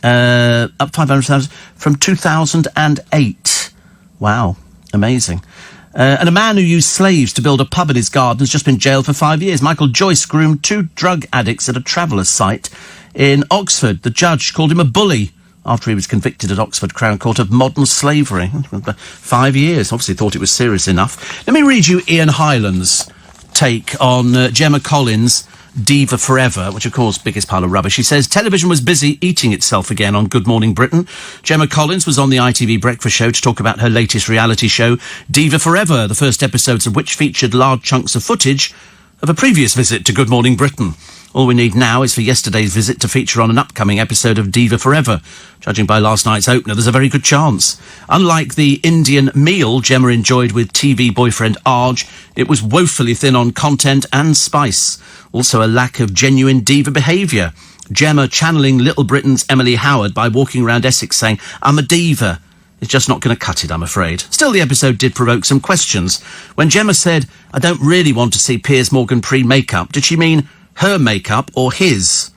Up 500,000 from 2008. Wow. Amazing. And a man who used slaves to build a pub in his garden has just been jailed for 5 years. Michael Joyce groomed 2 drug addicts at a traveller's site in Oxford. The judge called him a bully after he was convicted at Oxford Crown Court of modern slavery. 5 years. Obviously thought it was serious enough. Let me read you Ian Hyland's take on Gemma Collins' Diva Forever, which of course, biggest pile of rubbish. He says, television was busy eating itself again on Good Morning Britain. Gemma Collins was on the ITV Breakfast Show to talk about her latest reality show, Diva Forever, the first episodes of which featured large chunks of footage of a previous visit to Good Morning Britain. All we need now is for yesterday's visit to feature on an upcoming episode of Diva Forever. Judging by last night's opener, there's a very good chance. Unlike the Indian meal Gemma enjoyed with TV boyfriend Arj, it was woefully thin on content and spice. Also a lack of genuine diva behaviour. Gemma channeling Little Britain's Emily Howard by walking around Essex saying, I'm a diva. It's just not going to cut it, I'm afraid. Still, the episode did provoke some questions. When Gemma said, I don't really want to see Piers Morgan pre-makeup, did she mean her makeup or his?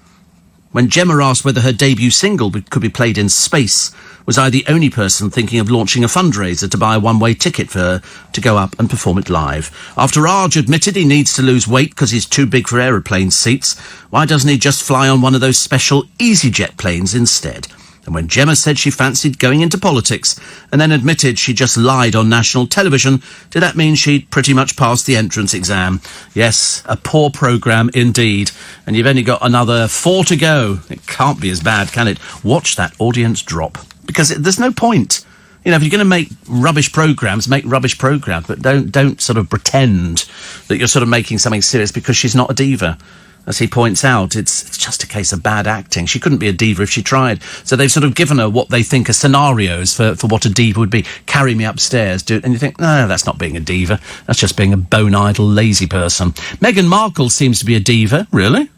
When Gemma asked whether her debut single could be played in space, was I the only person thinking of launching a fundraiser to buy a one-way ticket for her to go up and perform it live? After Arj admitted he needs to lose weight because he's too big for aeroplane seats, why doesn't he just fly on one of those special EasyJet planes instead? And when Gemma said she fancied going into politics and then admitted she just lied on national television, did that mean she'd pretty much passed the entrance exam? Yes, a poor programme indeed. And you've only got another 4 to go. It can't be as bad, can it? Watch that audience drop. Because there's no point. You know, if you're going to make rubbish programmes, make rubbish programmes. But don't sort of pretend that you're sort of making something serious because she's not a diva. As he points out, it's just a case of bad acting. She couldn't be a diva if she tried. So they've sort of given her what they think are scenarios for what a diva would be. Carry me upstairs, do it. And you think, no, that's not being a diva. That's just being a bone-idle, lazy person. Meghan Markle seems to be a diva. Really?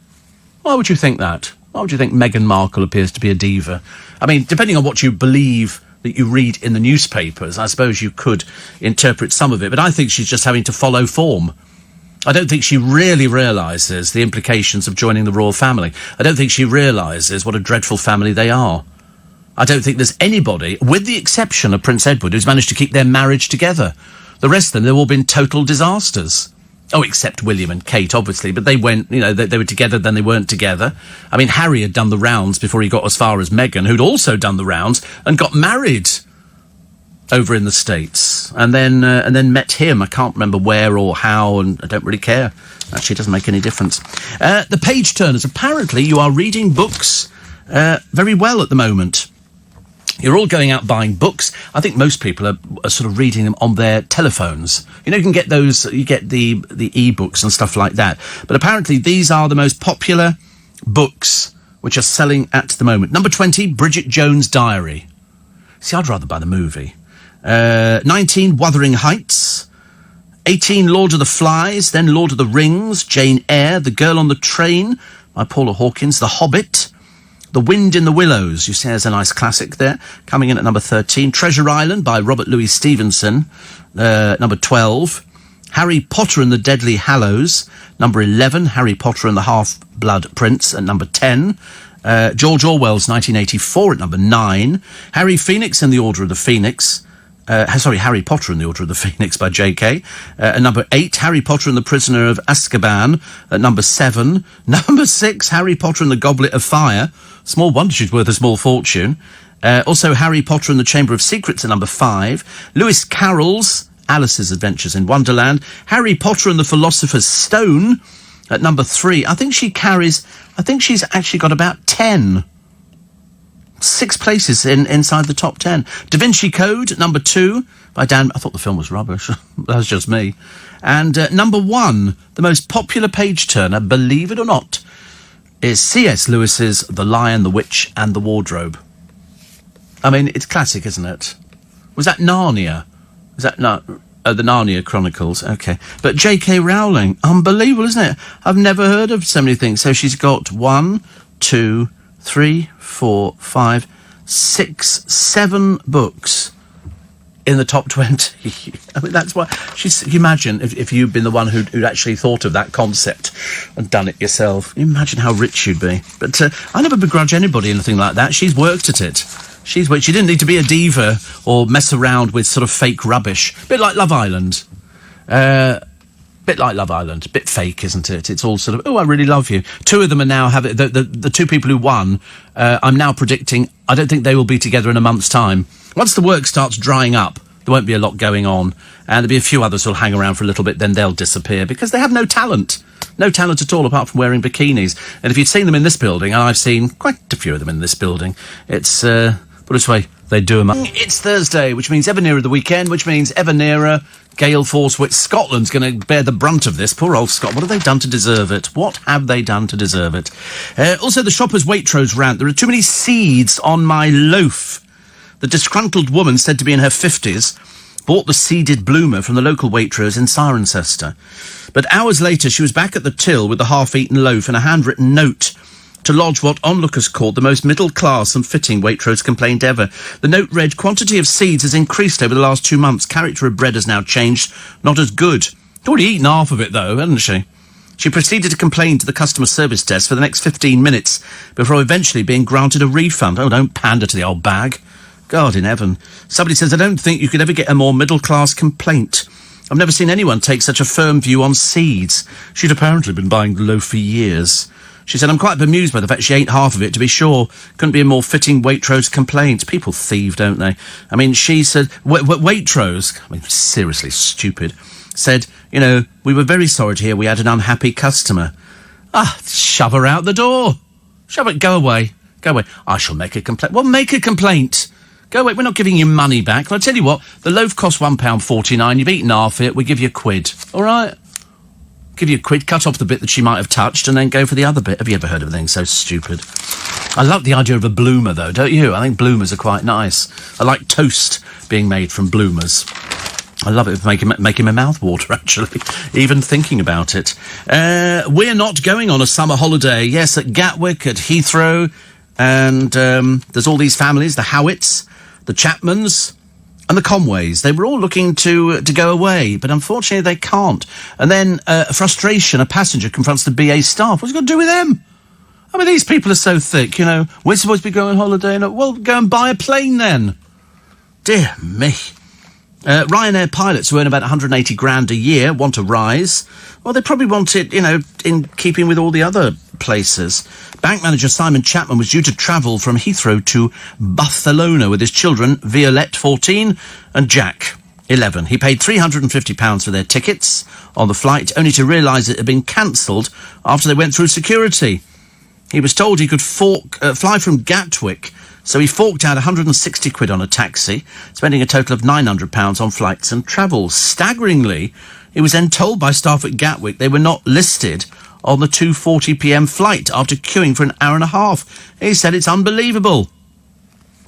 Why would you think that? Why would you think Meghan Markle appears to be a diva? I mean, depending on what you believe that you read in the newspapers, I suppose you could interpret some of it. But I think she's just having to follow form. I don't think she really realises the implications of joining the royal family. I don't think she realises what a dreadful family they are. I don't think there's anybody, with the exception of Prince Edward, who's managed to keep their marriage together. The rest of them, they've all been total disasters. Oh, except William and Kate, obviously, but they went, you know, they were together, then they weren't together. I mean, Harry had done the rounds before he got as far as Meghan, who'd also done the rounds and got married over in the States, and then met him. I can't remember where or how, and I don't really care. Actually, it doesn't make any difference. The page turners. Apparently, you are reading books very well at the moment. You're all going out buying books. I think most people are sort of reading them on their telephones. You know, you can get those, you get the e-books and stuff like that. But apparently, these are the most popular books which are selling at the moment. Number 20, Bridget Jones' Diary. See, I'd rather buy the movie. 19, Wuthering Heights. 18, Lord of the Flies. Then Lord of the Rings, Jane Eyre, The Girl on the Train by Paula Hawkins, The Hobbit, The Wind in the Willows. You see, there's a nice classic there. Coming in at number 13, Treasure Island by Robert Louis Stevenson, number 12. Harry Potter and the Deadly Hallows, number 11. Harry Potter and the Half-Blood Prince at number 10. George Orwell's 1984 at number 9. Harry Phoenix and the Order of the Phoenix. Harry Potter and the Order of the Phoenix by J.K. At number 8, Harry Potter and the Prisoner of Azkaban at number 7. Number 6, Harry Potter and the Goblet of Fire. Small wonder she's worth a small fortune. Also, Harry Potter and the Chamber of Secrets at number 5. Lewis Carroll's Alice's Adventures in Wonderland. Harry Potter and the Philosopher's Stone at number 3. I think she's actually got about 10. 6 places inside the top 10. Da Vinci Code, number 2, by Dan... I thought the film was rubbish. That was just me. And number 1, the most popular page-turner, believe it or not, is C.S. Lewis's The Lion, the Witch and the Wardrobe. I mean, it's classic, isn't it? Was that Narnia? The Narnia Chronicles, okay. But J.K. Rowling, unbelievable, isn't it? I've never heard of so many things. So she's got 1, 2, 3, 4, 5, 6, 7 books in the top 20. I mean, that's why you imagine if you'd been the one who'd actually thought of that concept and done it yourself. You imagine how rich you'd be. But I never begrudge anybody anything like that. She's worked at it. She didn't need to be a diva or mess around with sort of fake rubbish. Bit like Love Island. Bit like Love Island. Bit fake, isn't it? It's all sort of, oh, I really love you. 2 of them are now having... The 2 people who won, I'm now predicting, I don't think they will be together in a month's time. Once the work starts drying up, there won't be a lot going on. And there'll be a few others who'll hang around for a little bit, then they'll disappear because they have no talent. No talent at all, apart from wearing bikinis. And if you'd seen them in this building, and I've seen quite a few of them in this building, it's... put it this way, they do them up. It's Thursday, which means ever nearer the weekend, which means ever nearer gale force, which Scotland's going to bear the brunt of this. Poor old Scott. What have they done to deserve it? What have they done to deserve it? Also, the shopper's Waitrose rant. There are too many seeds on my loaf. The disgruntled woman, said to be in her 50s, bought the seeded bloomer from the local Waitrose in Cirencester. But hours later, she was back at the till with the half-eaten loaf and a handwritten note to lodge what onlookers called the most middle-class and fitting Waitrose complaint ever. The note read, quantity of seeds has increased over the last 2 months. Character of bread has now changed. Not as good. Already eaten half of it, though, hasn't she? She proceeded to complain to the customer service desk for the next 15 minutes before eventually being granted a refund. Oh, don't pander to the old bag. God in heaven. Somebody says, I don't think you could ever get a more middle-class complaint. I've never seen anyone take such a firm view on seeds. She'd apparently been buying the loaf for years. She said, I'm quite bemused by the fact she ate half of it, to be sure. Couldn't be a more fitting Waitrose complaint. People thieve, don't they? I mean, she said, Waitrose, I mean, seriously stupid, said, you know, we were very sorry to hear we had an unhappy customer. Ah, shove her out the door. Shove it, go away. Go away. I shall make a complaint. Well, make a complaint. Go away, we're not giving you money back. I'll tell you what, the loaf costs £1.49, you've eaten half it, we give you £1. All right? Give you £1, cut off the bit that she might have touched, and then go for the other bit. Have you ever heard of anything so stupid? I love the idea of a bloomer, though, don't you? I think bloomers are quite nice. I like toast being made from bloomers. I love it, making my mouth water, actually, even thinking about it. We're not going on a summer holiday. Yes, at Gatwick, at Heathrow, and there's all these families, the Howitts, the Chapmans, and the Conways. They were all looking to go away, but unfortunately they can't. And then, frustration, a passenger confronts the BA staff. What's it got to do with them? I mean, these people are so thick, you know. We're supposed to be going on holiday, and well, go and buy a plane then. Dear me. Ryanair pilots who earn about 180 grand a year want a rise. Well, they probably want it, you know, in keeping with all the other places. Bank manager Simon Chapman was due to travel from Heathrow to Barcelona with his children, Violette, 14, and Jack, 11. He paid £350 for their tickets on the flight, only to realise it had been cancelled after they went through security. He was told he could fly from Gatwick, so he forked out £160 on a taxi, spending a total of £900 on flights and travel. Staggeringly, he was then told by staff at Gatwick they were not listed on the 2:40pm flight after queuing for an hour and a half. He said, it's unbelievable.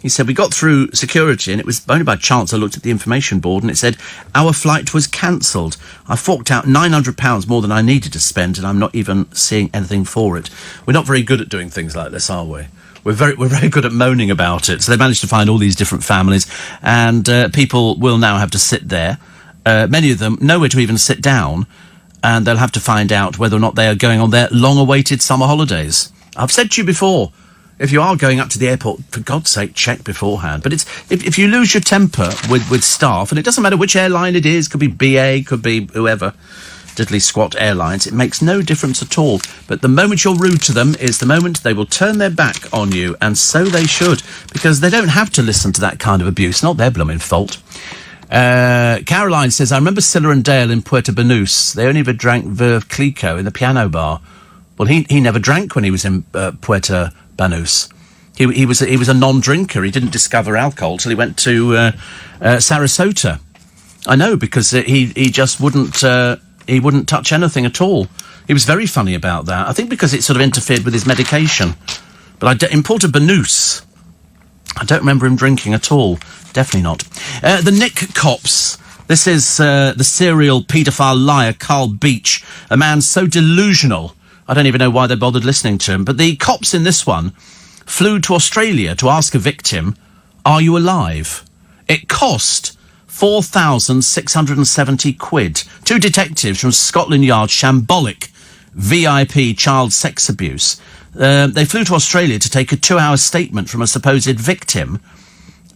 He said, we got through security and it was only by chance I looked at the information board and it said, our flight was cancelled. I forked out £900 more than I needed to spend and I'm not even seeing anything for it. We're not very good at doing things like this, are we? We're very good at moaning about it. So they managed to find all these different families and people will now have to sit there. Many of them nowhere to even sit down, and they'll have to find out whether or not they are going on their long-awaited summer holidays. I've said to you before, if you are going up to the airport, for God's sake, check beforehand. But it's if you lose your temper with staff, and it doesn't matter which airline it is, could be BA, could be whoever, diddly squat airlines, it makes no difference at all. But the moment you're rude to them is the moment they will turn their back on you, and so they should, because they don't have to listen to that kind of abuse. Not their blooming fault. Caroline says, I remember Scylla and Dale in Puerto Banús. They only ever drank Veuve Clicquot in the piano bar. Well, he never drank when he was in Puerto Banús. He was a non-drinker. He didn't discover alcohol till he went to Sarasota. I know, because he just wouldn't he wouldn't touch anything at all. He was very funny about that. I think because it sort of interfered with his medication. But in Puerto Banús, I don't remember him drinking at all. Definitely not. The Nick Cops This is the serial paedophile liar Carl Beach, a man so delusional, I don't even know why they bothered listening to him. But the cops in this one flew to Australia to ask a victim, are you alive? It cost 4,670 quid. Two detectives from Scotland Yard, shambolic VIP child sex abuse. They flew to Australia to take a 2-hour statement from a supposed victim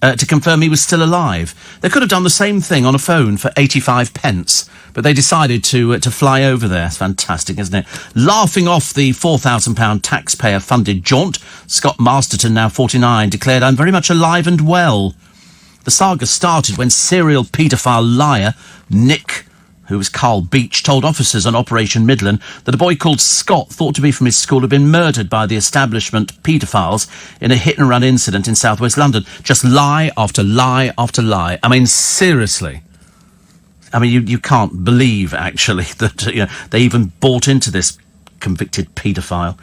to confirm he was still alive. They could have done the same thing on a phone for 85 pence, but they decided to fly over there. It's fantastic, isn't it? Laughing off the £4,000 taxpayer-funded jaunt, Scott Masterton, now 49, declared, I'm very much alive and well. The saga started when serial paedophile liar Nick, who was Carl Beach, told officers on Operation Midland that a boy called Scott, thought to be from his school, had been murdered by the establishment paedophiles in a hit-and-run incident in southwest London. Just lie after lie after lie. I mean, seriously. I mean, you can't believe, actually, that they even bought into this convicted paedophile.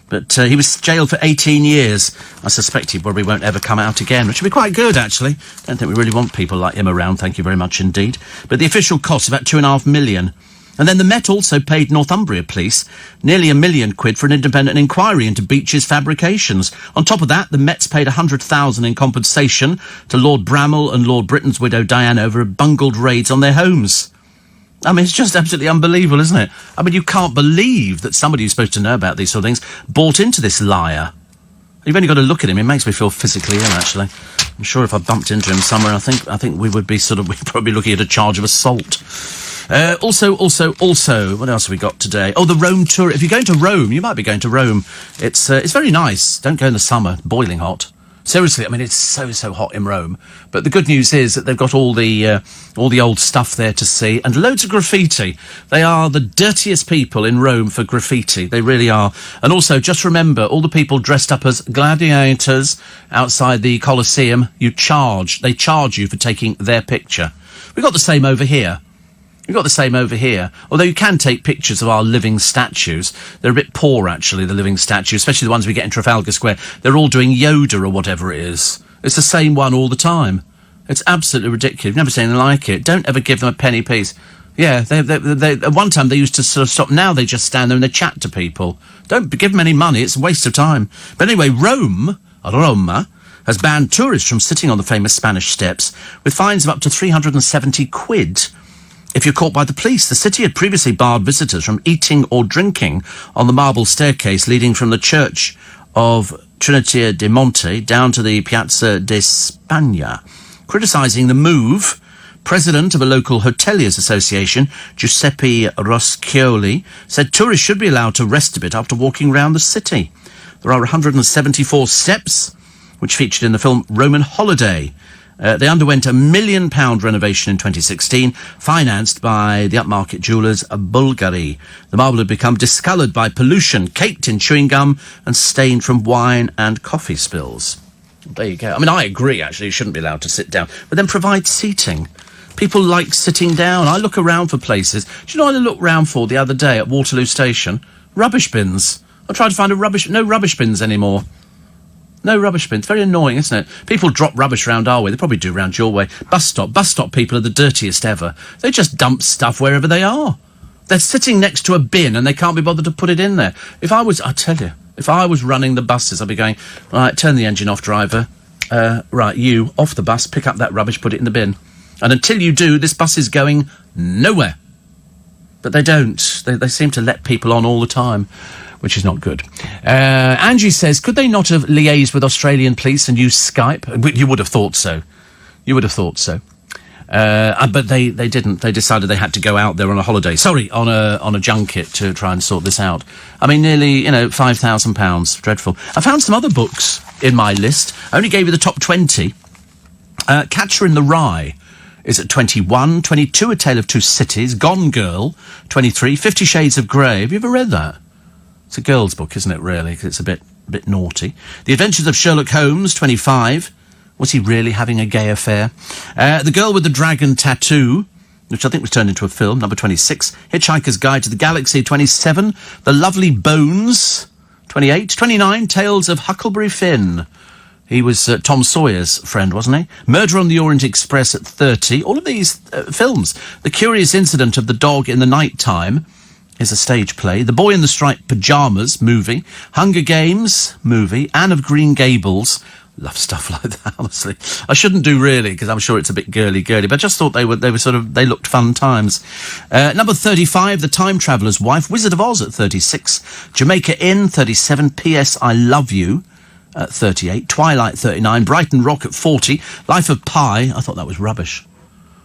But he was jailed for 18 years. I suspect he probably won't ever come out again, which would be quite good, actually. Don't think we really want people like him around, thank you very much indeed. But the official cost, about £2.5 million. And then the Met also paid Northumbria Police nearly £1 million for an independent inquiry into Beach's fabrications. On top of that, the Mets paid £100,000 in compensation to Lord Bramall and Lord Britain's widow Diana over bungled raids on their homes. I mean, it's just absolutely unbelievable, isn't it? I mean, you can't believe that somebody who's supposed to know about these sort of things bought into this liar. You've only got to look at him. It makes me feel physically ill, actually. I'm sure if I bumped into him somewhere, I think we would be we'd probably be looking at a charge of assault. Also, what else have we got today? Oh, the Rome tour. If you're going to Rome, you might be going to Rome. It's very nice. Don't go in the summer, boiling hot. Seriously, I mean, it's so hot in Rome. But the good news is that they've got all the old stuff there to see, and loads of graffiti. They are the dirtiest people in Rome for graffiti. They really are. And also, just remember, all the people dressed up as gladiators outside the Colosseum, they charge you for taking their picture. We've got the same over here. Although you can take pictures of our living statues. They're a bit poor, actually, the living statues, especially the ones we get in Trafalgar Square. They're all doing Yoda or whatever it is. It's the same one all the time. It's absolutely ridiculous. You've never seen anything like it. Don't ever give them a penny piece. Yeah, they at one time they used to sort of stop. Now they just stand there and they chat to people. Don't give them any money. It's a waste of time. But anyway, Roma, has banned tourists from sitting on the famous Spanish steps with fines of up to 370 quid. If you're caught by the police. The city had previously barred visitors from eating or drinking on the marble staircase leading from the Church of Trinitaria de Monte down to the Piazza de Spagna. Criticising the move, president of a local hoteliers association, Giuseppe Roscioli, said tourists should be allowed to rest a bit after walking around the city. There are 174 steps, which featured in the film Roman Holiday. They underwent a £1 million renovation in 2016, financed by the upmarket jewellers Bulgari. The marble had become discoloured by pollution, caked in chewing gum and stained from wine and coffee spills. There you go. I mean, I agree, actually, you shouldn't be allowed to sit down. But then provide seating. People like sitting down. I look around for places. Do you know what I looked round for the other day at Waterloo Station? Rubbish bins. I tried to find no rubbish bins anymore. No rubbish bins. Very annoying, isn't it? People drop rubbish round our way. They probably do round your way. Bus stop people are the dirtiest ever. They just dump stuff wherever they are. They're sitting next to a bin and they can't be bothered to put it in there. If I was running the buses, I'd be going, right, turn the engine off, driver. Right, you, off the bus, pick up that rubbish, put it in the bin. And until you do, this bus is going nowhere. But they don't. They seem to let people on all the time, which is not good. Angie says, could they not have liaised with Australian police and used Skype? You would have thought so. But they didn't. They decided they had to go out there on a holiday. Sorry, on a junket to try and sort this out. I mean, nearly, £5,000. Dreadful. I found some other books in my list. I only gave you the top 20. Catcher in the Rye is at 21. 22, A Tale of Two Cities. Gone Girl, 23. 50 Shades of Grey. Have you ever read that? It's a girl's book, isn't it, really? 'Cause it's a bit naughty. The Adventures of Sherlock Holmes, 25. Was he really having a gay affair? The Girl with the Dragon Tattoo, which I think was turned into a film, number 26. Hitchhiker's Guide to the Galaxy, 27. The Lovely Bones, 28. 29, Tales of Huckleberry Finn. He was Tom Sawyer's friend, wasn't he? Murder on the Orient Express at 30. All of these films. The Curious Incident of the Dog in the Night Time is a stage play. The Boy in the Striped Pyjamas movie. Hunger Games movie. Anne of Green Gables. Love stuff like that, honestly. I shouldn't do really, because I'm sure it's a bit girly, but I just thought they looked fun times. Number 35, The Time Traveller's Wife. Wizard of Oz at 36. Jamaica Inn, 37. P.S. I Love You at 38. Twilight, 39. Brighton Rock at 40. Life of Pi. I thought that was rubbish.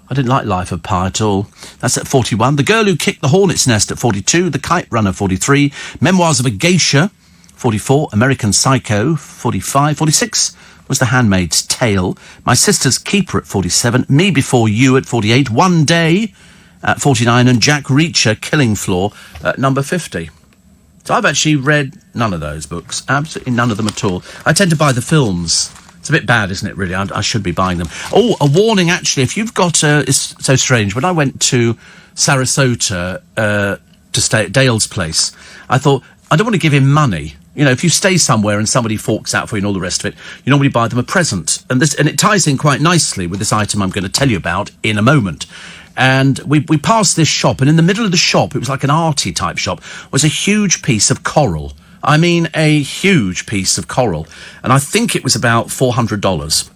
I didn't like Life of Pi at all. That's at 41. The Girl Who Kicked the Hornet's Nest at 42. The Kite Runner, 43. Memoirs of a Geisha, 44. American Psycho, 45. 46 was The Handmaid's Tale. My Sister's Keeper at 47. Me Before You at 48. One Day at 49. And Jack Reacher, Killing Floor at number 50. So I've actually read none of those books. Absolutely none of them at all. I tend to buy the films. It's a bit bad, isn't it, really? I should be buying them. Oh, a warning, actually. If you've got... it's so strange. When I went to Sarasota to stay at Dale's place, I thought, I don't want to give him money. You know, if you stay somewhere and somebody forks out for you and all the rest of it, you normally buy them a present. And it ties in quite nicely with this item I'm going to tell you about in a moment. And we passed this shop, and in the middle of the shop, it was like an arty type shop, was a huge piece of coral. I mean, a huge piece of coral. And I think it was about $400.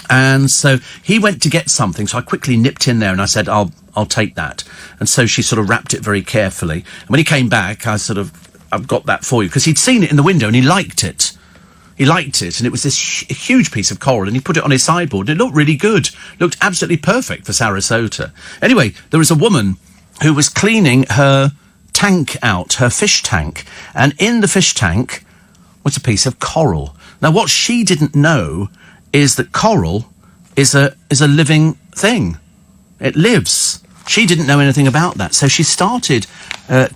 And so he went to get something, so I quickly nipped in there and I said, I'll take that. And so she sort of wrapped it very carefully. And when he came back, I've got that for you, because he'd seen it in the window and he liked it. He liked it, and it was this huge piece of coral, and he put it on his sideboard, and it looked really good. Looked absolutely perfect for Sarasota. Anyway, there was a woman who was cleaning her tank out, her fish tank, and in the fish tank was a piece of coral. Now, what she didn't know is that coral is a living thing. It lives. She didn't know anything about that, so she started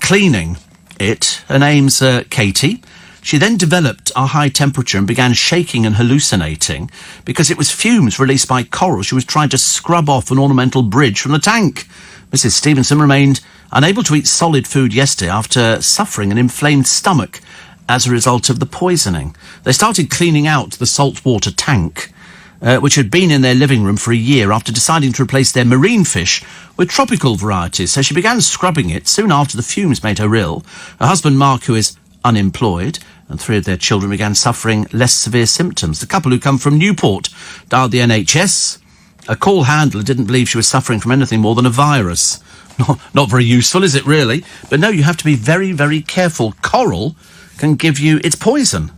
cleaning it. Her name's Katie. She then developed a high temperature and began shaking and hallucinating because it was fumes released by coral she was trying to scrub off an ornamental bridge from the tank. Mrs. Stevenson remained unable to eat solid food yesterday after suffering an inflamed stomach as a result of the poisoning. They started cleaning out the saltwater tank, which had been in their living room for a year, after deciding to replace their marine fish with tropical varieties. So she began scrubbing it soon after the fumes made her ill. Her husband, Mark, who is unemployed, and 3 of their children began suffering less severe symptoms. The couple, who come from Newport, dialed the NHS. A call handler didn't believe she was suffering from anything more than a virus. Not very useful, is it, really? But no, you have to be very, very careful. Coral can give you... It's poison.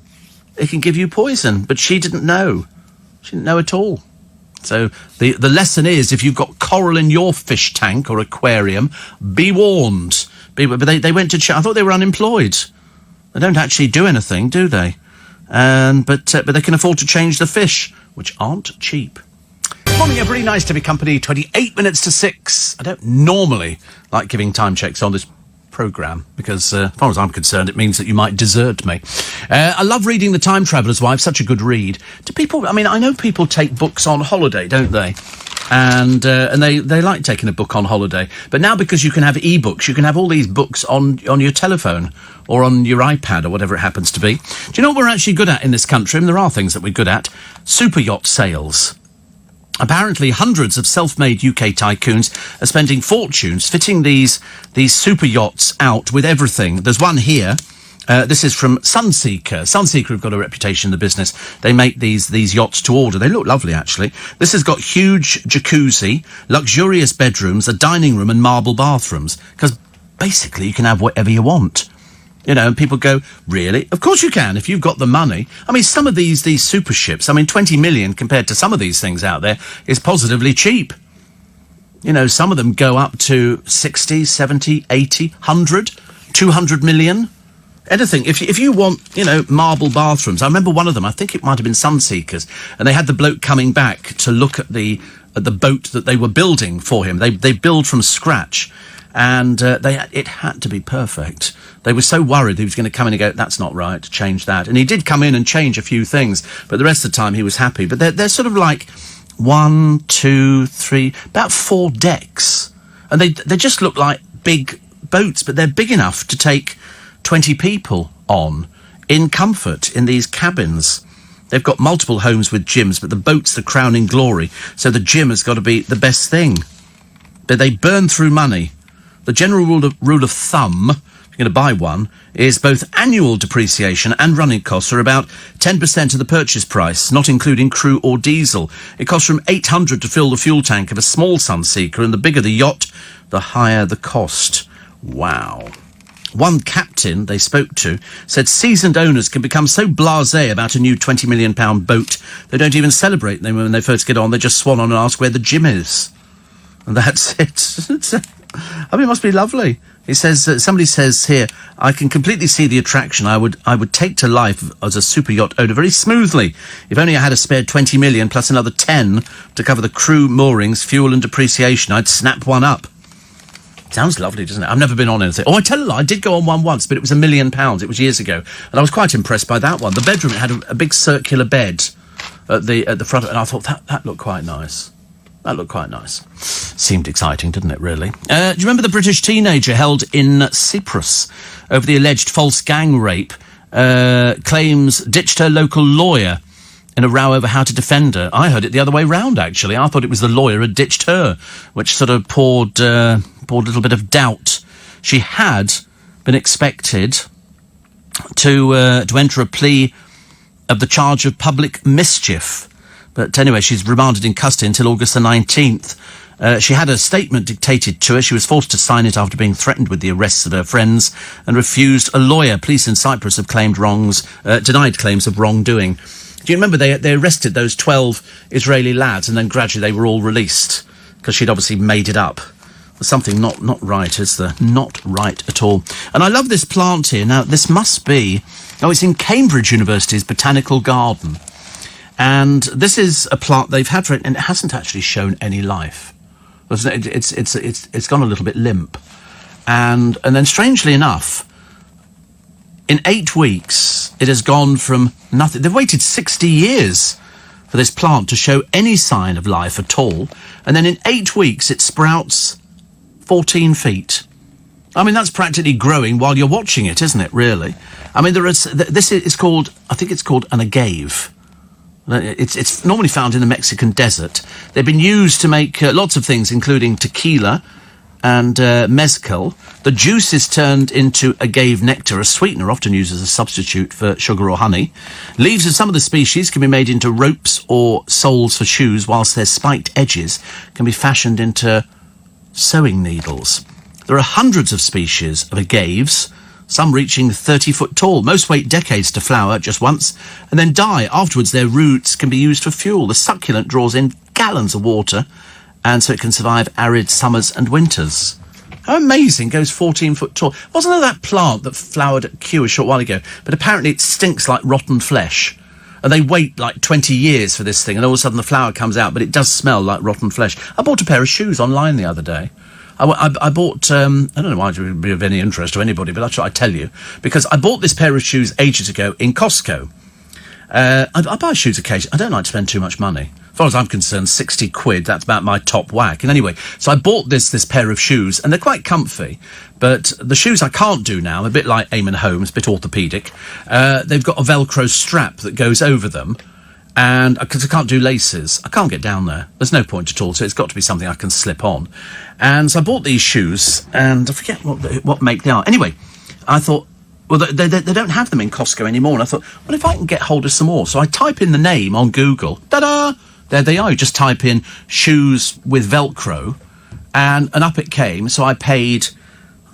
It can give you poison, but she didn't know. She didn't know at all. So the lesson is, if you've got coral in your fish tank or aquarium, be warned. But they went to... I thought they were unemployed. They don't actually do anything, do they? But they can afford to change the fish, which aren't cheap. Morning, everybody. Nice to be company. 28 minutes to 6. I don't normally like giving time checks on this programme because, as far as I'm concerned, it means that you might desert me. I love reading The Time Traveller's Wife. Such a good read. Do people... I mean, I know people take books on holiday, don't they? And they like taking a book on holiday. But now, because you can have e-books, you can have all these books on your telephone or on your iPad or whatever it happens to be. Do you know what we're actually good at in this country? And there are things that we're good at. Super yacht sales. Apparently, hundreds of self-made UK tycoons are spending fortunes fitting these super yachts out with everything. There's one here. This is from Sunseeker. Sunseeker have got a reputation in the business. They make these yachts to order. They look lovely, actually. This has got huge jacuzzi, luxurious bedrooms, a dining room and marble bathrooms. Because basically you can have whatever you want. You know, and people go, really? Of course you can, if you've got the money. I mean, some of these super ships, I mean, 20 million compared to some of these things out there is positively cheap. You know, some of them go up to 60, 70, 80, 100, 200 million. Anything. If you want, you know, marble bathrooms. I remember one of them, I think it might have been Sunseekers, and they had the bloke coming back to look at the boat that they were building for him. They build from scratch, and it had to be perfect. They were so worried he was going to come in and go, that's not right, change that. And he did come in and change a few things, but the rest of the time he was happy. But they're sort of like 1, 2, 3, about 4 decks. And they just look like big boats, but they're big enough to take 20 people on in comfort in these cabins. They've got multiple homes with gyms, but the boat's the crowning glory, so the gym has got to be the best thing. But they burn through money. The general rule of thumb, if you're going to buy one, is both annual depreciation and running costs are about 10% of the purchase price, not including crew or diesel. It costs from $800 to fill the fuel tank of a small Sunseeker, and the bigger the yacht, the higher the cost. Wow. One captain they spoke to said seasoned owners can become so blasé about a new £20 million boat, they don't even celebrate them when they first get on. They just swan on and ask where the gym is. And that's it. I mean, it must be lovely. He says, somebody says here, I can completely see the attraction. I would take to life as a super yacht owner very smoothly. If only I had a spare 20 million plus another 10 to cover the crew, moorings, fuel and depreciation, I'd snap one up. Sounds lovely, doesn't it? I've never been on anything. Oh, I tell a lie, I did go on one once, but it was £1 million. It was years ago. And I was quite impressed by that one. The bedroom, it had a big circular bed at the front, and I thought that looked quite nice. That looked quite nice. Seemed exciting, didn't it, really? Do you remember the British teenager held in Cyprus over the alleged false gang rape, claims ditched her local lawyer in a row over how to defend her? I heard it the other way round, actually. I thought it was the lawyer had ditched her, which sort of poured a little bit of doubt. She had been expected to enter a plea of the charge of public mischief. But anyway, she's remanded in custody until August the 19th. She had a statement dictated to her. She was forced to sign it after being threatened with the arrests of her friends and refused a lawyer. Police in Cyprus have denied claims of wrongdoing. Do you remember they arrested those 12 Israeli lads and then gradually they were all released because she'd obviously made it up? There's something not right, is there? Not right at all. And I love this plant here. Now, this must be... Oh, it's in Cambridge University's Botanical Garden. And this is a plant they've had for it, and it hasn't actually shown any life. It's gone a little bit limp. And then, strangely enough, in 8 weeks, it has gone from nothing. They've waited 60 years for this plant to show any sign of life at all. And then in 8 weeks, it sprouts 14 feet. I mean, that's practically growing while you're watching it, isn't it, really? I mean, this is called, I think it's called an agave. It's normally found in the Mexican desert. They've been used to make lots of things, including tequila and mezcal. The juice is turned into agave nectar, a sweetener often used as a substitute for sugar or honey. Leaves of some of the species can be made into ropes or soles for shoes, whilst their spiked edges can be fashioned into sewing needles. There are hundreds of species of agaves, some reaching 30 foot tall. Most wait decades to flower just once and then die. Afterwards, their roots can be used for fuel. The succulent draws in gallons of water, and so it can survive arid summers and winters. How amazing, goes 14 foot tall. Wasn't there that plant that flowered at Kew a short while ago? But apparently it stinks like rotten flesh. And they wait like 20 years for this thing, and all of a sudden the flower comes out, but it does smell like rotten flesh. I bought a pair of shoes online the other day. I bought, I don't know why it would be of any interest to anybody, but I tell you, because I bought this pair of shoes ages ago in Costco. I buy shoes occasionally. I don't like to spend too much money. As far as I'm concerned, 60 quid, that's about my top whack. And anyway, so I bought this pair of shoes, and they're quite comfy, but the shoes I can't do now, a bit like Eamon Holmes, a bit orthopaedic. They've got a Velcro strap that goes over them, and because I can't do laces, I can't get down there. There's no point at all, so it's got to be something I can slip on. And so I bought these shoes, and I forget what make they are. Anyway, I thought, well, they don't have them in Costco anymore, and I thought, well, if I can get hold of some more. So I type in the name on Google. Ta-da! There they are. You just type in shoes with Velcro, and up it came. So I paid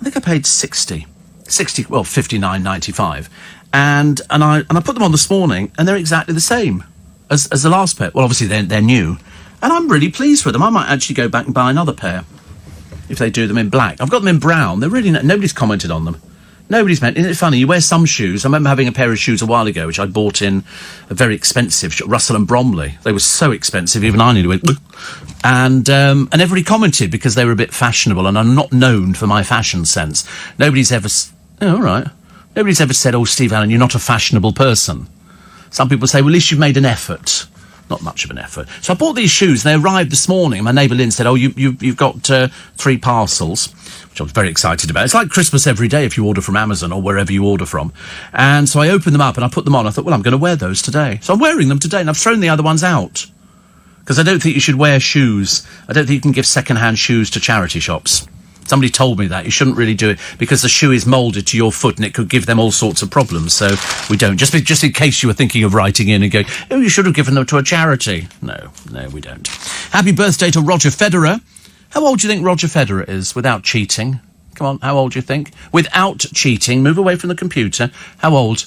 59.95, and I put them on this morning, and they're exactly the same as the last pair. Well, obviously they're new, and I'm really pleased with them. I might actually go back and buy another pair if they do them in black. I've got them in brown. They're really nobody's commented on them. Nobody's meant. Isn't it funny? You wear some shoes. I remember having a pair of shoes a while ago, which I bought in a very expensive shop, Russell and Bromley. They were so expensive, even I nearly went. And everybody commented because they were a bit fashionable, and I'm not known for my fashion sense. Nobody's ever. Oh, all right. Nobody's ever said, "Oh, Steve Allen, you're not a fashionable person." Some people say, "Well, at least you've made an effort." Not much of an effort. So I bought these shoes. They arrived this morning. My neighbour Lynn said, "Oh, you've got 3 parcels," which I was very excited about. It's like Christmas every day if you order from Amazon or wherever you order from. And so I opened them up and I put them on. I thought, well, I'm going to wear those today. So I'm wearing them today, and I've thrown the other ones out. Because I don't think you should wear shoes. I don't think you can give second-hand shoes to charity shops. Somebody told me that. You shouldn't really do it because the shoe is moulded to your foot and it could give them all sorts of problems. So we don't. Just in case you were thinking of writing in and going, "Oh, you should have given them to a charity." No, we don't. Happy birthday to Roger Federer. How old do you think Roger Federer is without cheating? Come on, how old do you think? Without cheating. Move away from the computer. How old?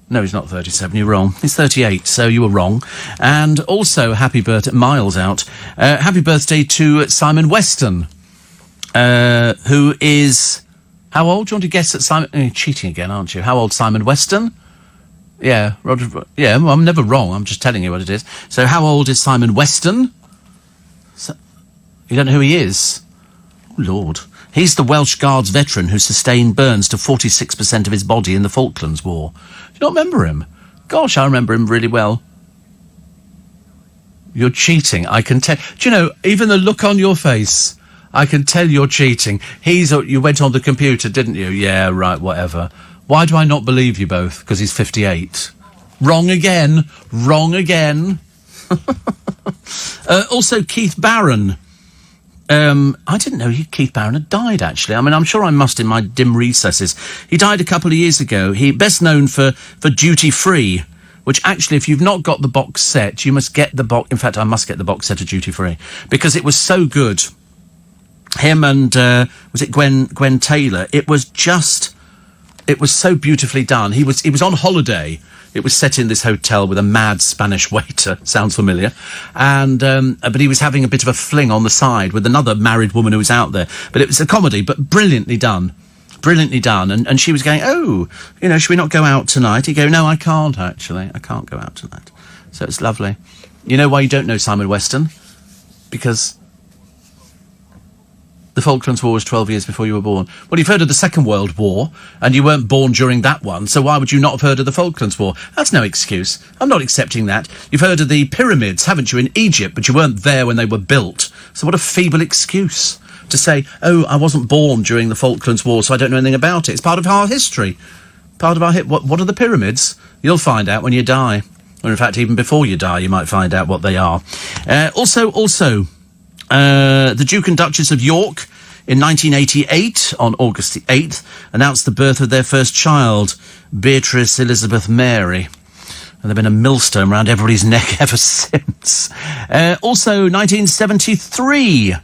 No, he's not 37, you're wrong. He's 38, so you were wrong. And also, happy birthday, Miles out, happy birthday to Simon Weston, who is, how old? Do you want to guess at Simon? You're cheating again, aren't you? How old Simon Weston? Yeah, Roger, yeah, well, I'm never wrong, I'm just telling you what it is. So how old is Simon Weston? You don't know who he is? Oh, Lord. He's the Welsh Guards veteran who sustained burns to 46% of his body in the Falklands War. Do you not remember him? Gosh, I remember him really well. You're cheating, I can tell. Do you know, even the look on your face, I can tell you're cheating. You went on the computer, didn't you? Yeah, right, whatever. Why do I not believe you both? Because he's 58. Wrong again. Wrong again. Also, Keith Barron. I didn't know Keith Barron had died, actually. I mean, I'm sure I must in my dim recesses. He died a couple of years ago. He best known for Duty Free, which actually, if you've not got the box set, you must get the box. In fact, I must get the box set of Duty Free because it was so good. Him and, was it Gwen Taylor? It was so beautifully done. He was on holiday. It was set in this hotel with a mad Spanish waiter. Sounds familiar. And, but he was having a bit of a fling on the side with another married woman who was out there. But it was a comedy, but brilliantly done. Brilliantly done. And she was going, "Oh, you know, should we not go out tonight?" He'd go, "No, I can't, actually. I can't go out tonight." So it's lovely. You know why you don't know Simon Weston? Because the Falklands War was 12 years before you were born. Well, you've heard of the Second World War, and you weren't born during that one, so why would you not have heard of the Falklands War? That's no excuse. I'm not accepting that. You've heard of the pyramids, haven't you, in Egypt, but you weren't there when they were built. So what a feeble excuse to say, "Oh, I wasn't born during the Falklands War, so I don't know anything about it." It's part of our history. Part of our What are the pyramids? You'll find out when you die. Or in fact, even before you die, you might find out what they are. Also, the Duke and Duchess of York in 1988, on August the 8th, announced the birth of their first child, Beatrice Elizabeth Mary. And there's been a millstone around everybody's neck ever since. Also, 1973,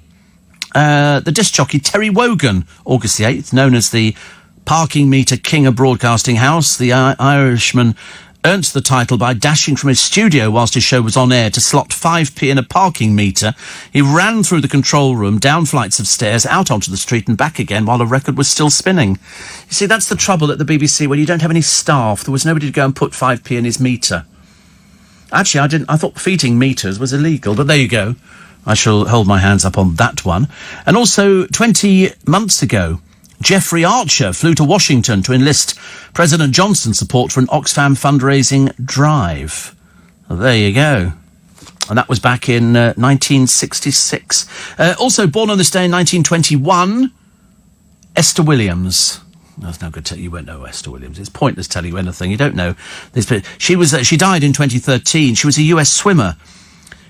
the disc jockey Terry Wogan, August the 8th, known as the parking meter king of Broadcasting House. The Irishman earned the title by dashing from his studio whilst his show was on air to slot 5p in a parking meter. He ran through the control room, down flights of stairs, out onto the street and back again while the record was still spinning. You see, that's the trouble at the BBC when you don't have any staff. There was nobody to go and put 5p in his meter. Actually, I thought feeding meters was illegal, but there you go. I shall hold my hands up on that one. And also, 20 months ago, Jeffrey Archer flew to Washington to enlist President Johnson's support for an Oxfam fundraising drive. Well, there you go. And that was back in 1966. Also born on this day in 1921, Esther Williams. That's no good. You won't know Esther Williams. It's pointless telling you anything. You don't know this. But she died in 2013. She was a US swimmer.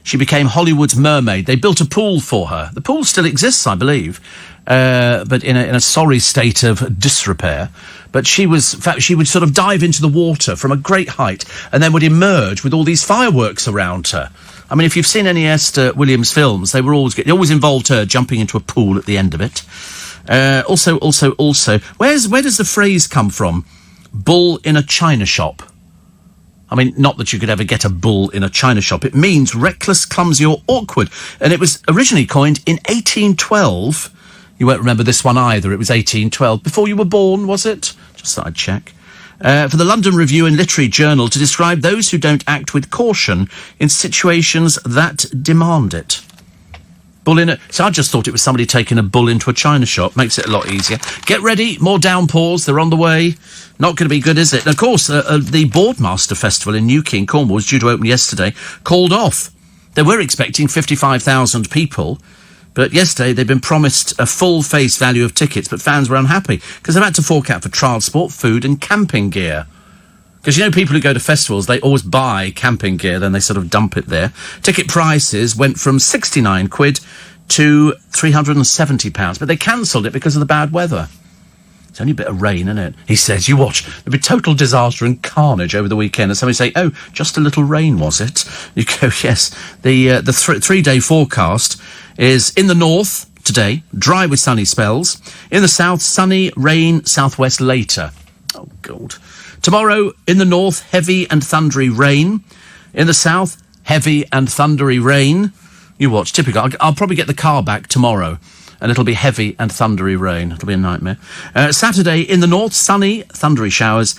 She became Hollywood's mermaid. They built a pool for her. The pool still exists, I believe, but in a sorry state of disrepair. But she would sort of dive into the water from a great height and then would emerge with all these fireworks around her. I mean, if you've seen any Esther Williams films, they always involved her jumping into a pool at the end of it. Also, where does the phrase come from? Bull in a china shop. I mean, not that you could ever get a bull in a china shop. It means reckless, clumsy or awkward. And it was originally coined in 1812. You won't remember this one either. It was 1812. Before you were born, was it? Just thought I'd check. For the London Review and Literary Journal to describe those who don't act with caution in situations that demand it. Bull in it. So I just thought it was somebody taking a bull into a china shop. Makes it a lot easier. Get ready. More downpours. They're on the way. Not going to be good, is it? And of course, the Boardmaster Festival in Newquay in Cornwall was due to open yesterday. Called off. They were expecting 55,000 people. But yesterday, they'd been promised a full face value of tickets, but fans were unhappy because they've had to fork out for transport, food and camping gear. Because, you know, people who go to festivals, they always buy camping gear, then they sort of dump it there. Ticket prices went from 69 quid to £370, but they cancelled it because of the bad weather. It's only a bit of rain, isn't it? He says, you watch, there'll be total disaster and carnage over the weekend. And somebody say, oh, just a little rain, was it? You go, yes. The three-day forecast is in the north today, dry with sunny spells. In the south, sunny, rain, southwest later. Oh, God. Tomorrow, in the north, heavy and thundery rain. In the south, heavy and thundery rain. You watch, typical. I'll probably get the car back tomorrow, and it'll be heavy and thundery rain. It'll be a nightmare. Saturday, in the north, sunny, thundery showers.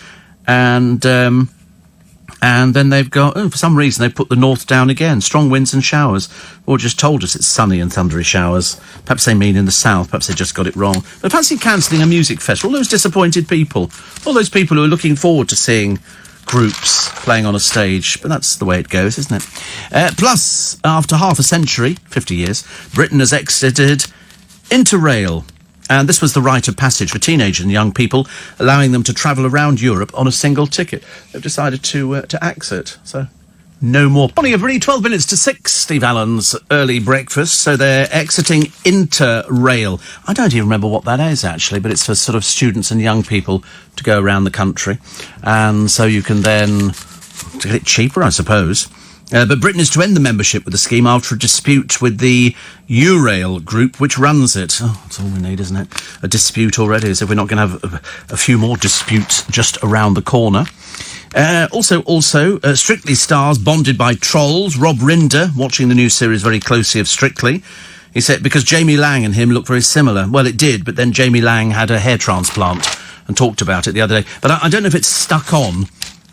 And then they've got, for some reason, they've put the north down again. Strong winds and showers. Or just told us it's sunny and thundery showers. Perhaps they mean in the south. Perhaps they just got it wrong. But fancy cancelling a music festival. All those disappointed people. All those people who are looking forward to seeing groups playing on a stage. But that's the way it goes, isn't it? Plus, after half a century, 50 years, Britain has exited Interrail. And this was the rite of passage for teenagers and young people, allowing them to travel around Europe on a single ticket. They've decided to axe it, so no more. Morning, everybody. 12 minutes to 6, Steve Allen's early breakfast. So they're exiting Interrail. I don't even remember what that is, actually, but it's for sort of students and young people to go around the country. And so you can then get it cheaper, I suppose. But Britain is to end the membership with the scheme after a dispute with the Eurail group, which runs it. Oh, that's all we need, isn't it? A dispute already, as if we're not going to have a few more disputes just around the corner. Also, Strictly stars bonded by trolls. Rob Rinder, watching the new series very closely of Strictly. He said, because Jamie Lang and him look very similar. Well, it did, but then Jamie Lang had a hair transplant and talked about it the other day. But I don't know if it's stuck on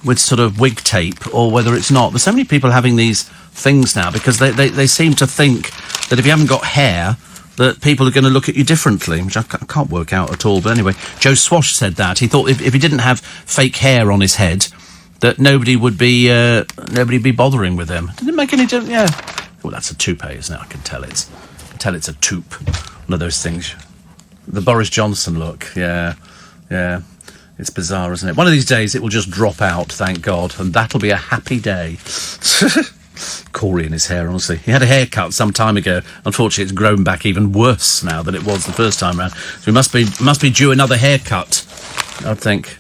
with sort of wig tape or whether it's not. There's so many people having these things now because they seem to think that if you haven't got hair, that people are going to look at you differently, which I can't work out at all. But anyway, Joe Swash said that. He thought if he didn't have fake hair on his head, that nobody would be bothering with him. Did it make any difference? Yeah. Well, that's a toupee, isn't it? I can tell it's a toupe. One of those things. The Boris Johnson look. Yeah. It's bizarre, isn't it? One of these days it will just drop out, thank God, and that'll be a happy day. Corey and his hair, honestly. He had a haircut some time ago. Unfortunately, it's grown back even worse now than it was the first time round. So we must be due another haircut, I think.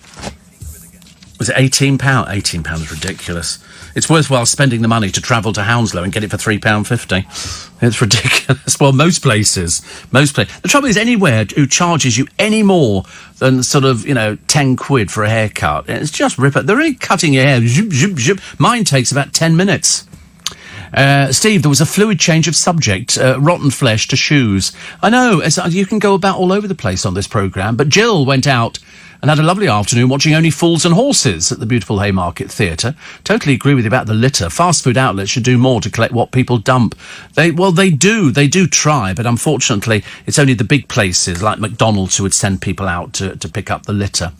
Was it £18? £18 is ridiculous. It's worthwhile spending the money to travel to Hounslow and get it for £3.50. It's ridiculous. Well, most places. The trouble is, anywhere who charges you any more than sort of, 10 quid for a haircut, it's just ripper. They're only cutting your hair. Zip, zip, zip. Mine takes about 10 minutes. Steve, there was a fluid change of subject, rotten flesh to shoes. I know, you can go about all over the place on this programme, but Jill went out and had a lovely afternoon watching Only Fools and Horses at the beautiful Haymarket Theatre. Totally agree with you about the litter. Fast food outlets should do more to collect what people dump. They do try, but unfortunately it's only the big places like McDonald's who would send people out to pick up the litter.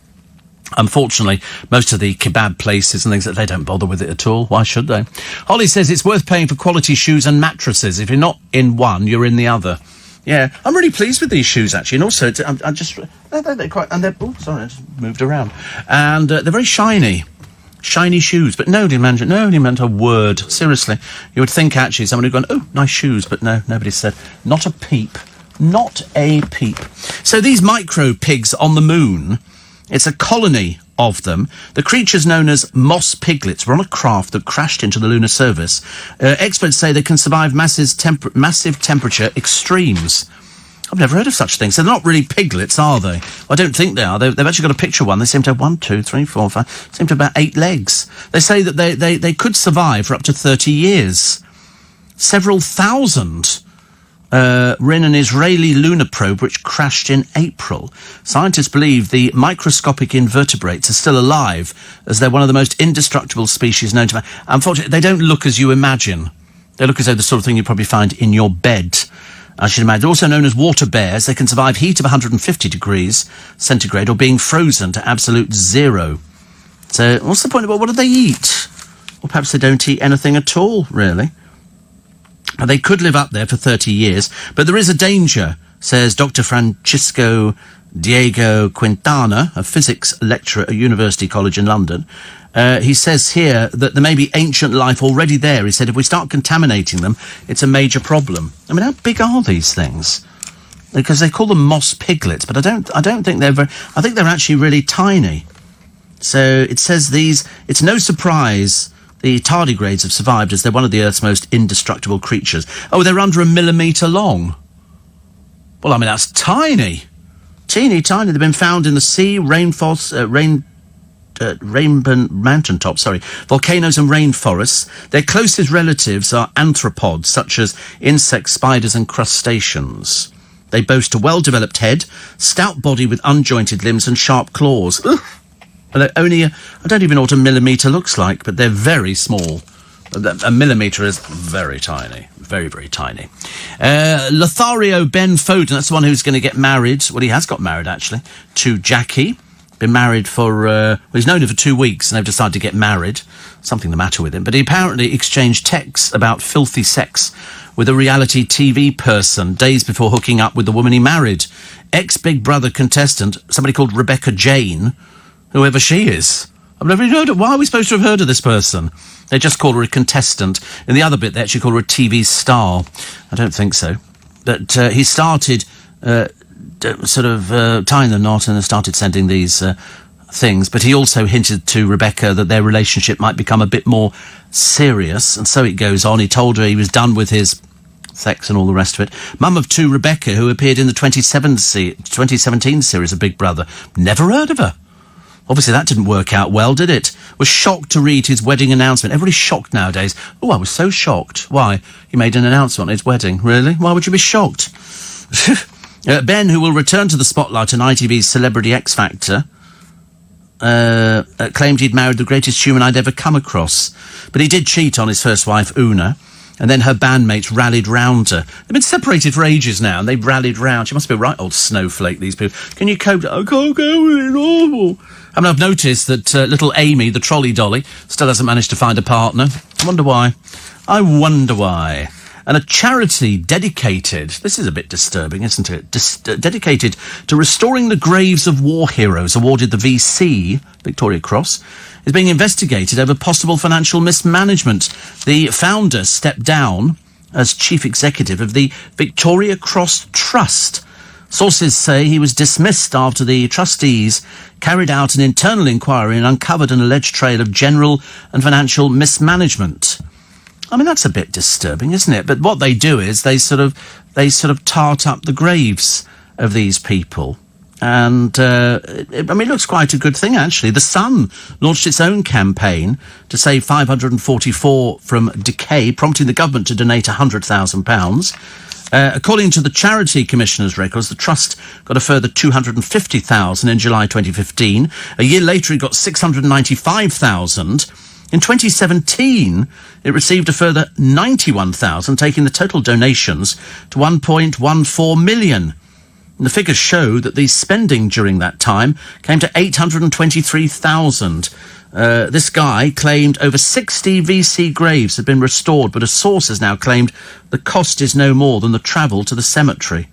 Unfortunately, most of the kebab places and things, that they don't bother with it at all. Why should they? Holly says it's worth paying for quality shoes and mattresses. If you're not in one, you're in the other. Yeah, I'm really pleased with these shoes, actually. And also, they're quite... And they're... Oh, sorry, I just moved around. And they're very shiny. Shiny shoes. But nobody meant a word. Seriously. You would think, actually, someone had gone, oh, nice shoes. But no, nobody said, not a peep. Not a peep. So these micro pigs on the moon, it's a colony of them. The creatures known as moss piglets were on a craft that crashed into the lunar surface. Experts say they can survive massive temperature extremes. I've never heard of such things. So they're not really piglets, are they? Well, I don't think they are. They've actually got a picture of one. They seem to have 1, 2, 3, 4, 5... seem to have about 8 legs. They say that they could survive for up to 30 years. Several thousand were in an Israeli lunar probe which crashed in April. Scientists believe the microscopic invertebrates are still alive, as they're one of the most indestructible species known to man. Unfortunately, they don't look as you imagine. They look as though the sort of thing you'd probably find in your bed. I should imagine. They're also known as water bears. They can survive heat of 150 degrees centigrade or being frozen to absolute zero. So what's the point of what do they eat? Or perhaps they don't eat anything at all, really. They could live up there for 30 years, but there is a danger, says Dr. Francisco Diego Quintana, a physics lecturer at University College in London. He says here that there may be ancient life already there. He said if we start contaminating them, it's a major problem. I mean, how big are these things? Because they call them moss piglets, but I don't think they're very... I think they're actually really tiny. So it says it's no surprise the tardigrades have survived as they're one of the Earth's most indestructible creatures. Oh, they're under 1 millimetre long. Well, I mean, that's tiny. Teeny tiny. They've been found in the sea, rainforests, mountaintops, volcanoes and rainforests. Their closest relatives are arthropods, such as insects, spiders and crustaceans. They boast a well-developed head, stout body with unjointed limbs and sharp claws. Ugh. And I don't even know what 1 millimetre looks like, but they're very small. 1 millimetre is very tiny. Very, very tiny. Lothario Ben Foden, that's the one who's going to get married. Well, he has got married, actually, to Jackie. Been married for... he's known her for 2 weeks, and they've decided to get married. Something the matter with him. But he apparently exchanged texts about filthy sex with a reality TV person days before hooking up with the woman he married. Ex-Big Brother contestant, somebody called Rebecca Jane, whoever she is. I've never heard of... Why are we supposed to have heard of this person? They just call her a contestant. In the other bit, they actually call her a TV star. I don't think so. But he started tying the knot and started sending these things. But he also hinted to Rebecca that their relationship might become a bit more serious. And so it goes on. He told her he was done with his sex and all the rest of it. Mum of two, Rebecca, who appeared in the 2017 series of Big Brother. Never heard of her. Obviously, that didn't work out well, did it? Was shocked to read his wedding announcement. Everybody's shocked nowadays. Oh, I was so shocked. Why? He made an announcement on his wedding. Really? Why would you be shocked? Ben, who will return to the spotlight on ITV's Celebrity X Factor, claimed he'd married the greatest human I'd ever come across. But he did cheat on his first wife, Una, and then her bandmates rallied round her. They've been separated for ages now, and they've rallied round. She must be a right old snowflake, these people. Can you cope? I can't go with it, awful. I mean, I've noticed that little Amy, the trolley dolly, still hasn't managed to find a partner. I wonder why. And a charity dedicated, this is a bit disturbing, isn't it? Dedicated to restoring the graves of war heroes, awarded the VC, Victoria Cross, is being investigated over possible financial mismanagement. The founder stepped down as chief executive of the Victoria Cross Trust. Sources say he was dismissed after the trustees carried out an internal inquiry and uncovered an alleged trail of general and financial mismanagement. I mean, that's a bit disturbing, isn't it? But what they do is they sort of tart up the graves of these people. And, it looks quite a good thing, actually. The Sun launched its own campaign to save $544 from decay, prompting the government to donate £100,000. According to the Charity Commissioner's records, the Trust got a further $250,000 in July 2015. A year later, it got $695,000. In 2017, it received a further $91,000, taking the total donations to $1.14 million. And the figures show that the spending during that time came to $823,000. This guy claimed over 60 VC graves had been restored, but a source has now claimed the cost is no more than the travel to the cemetery.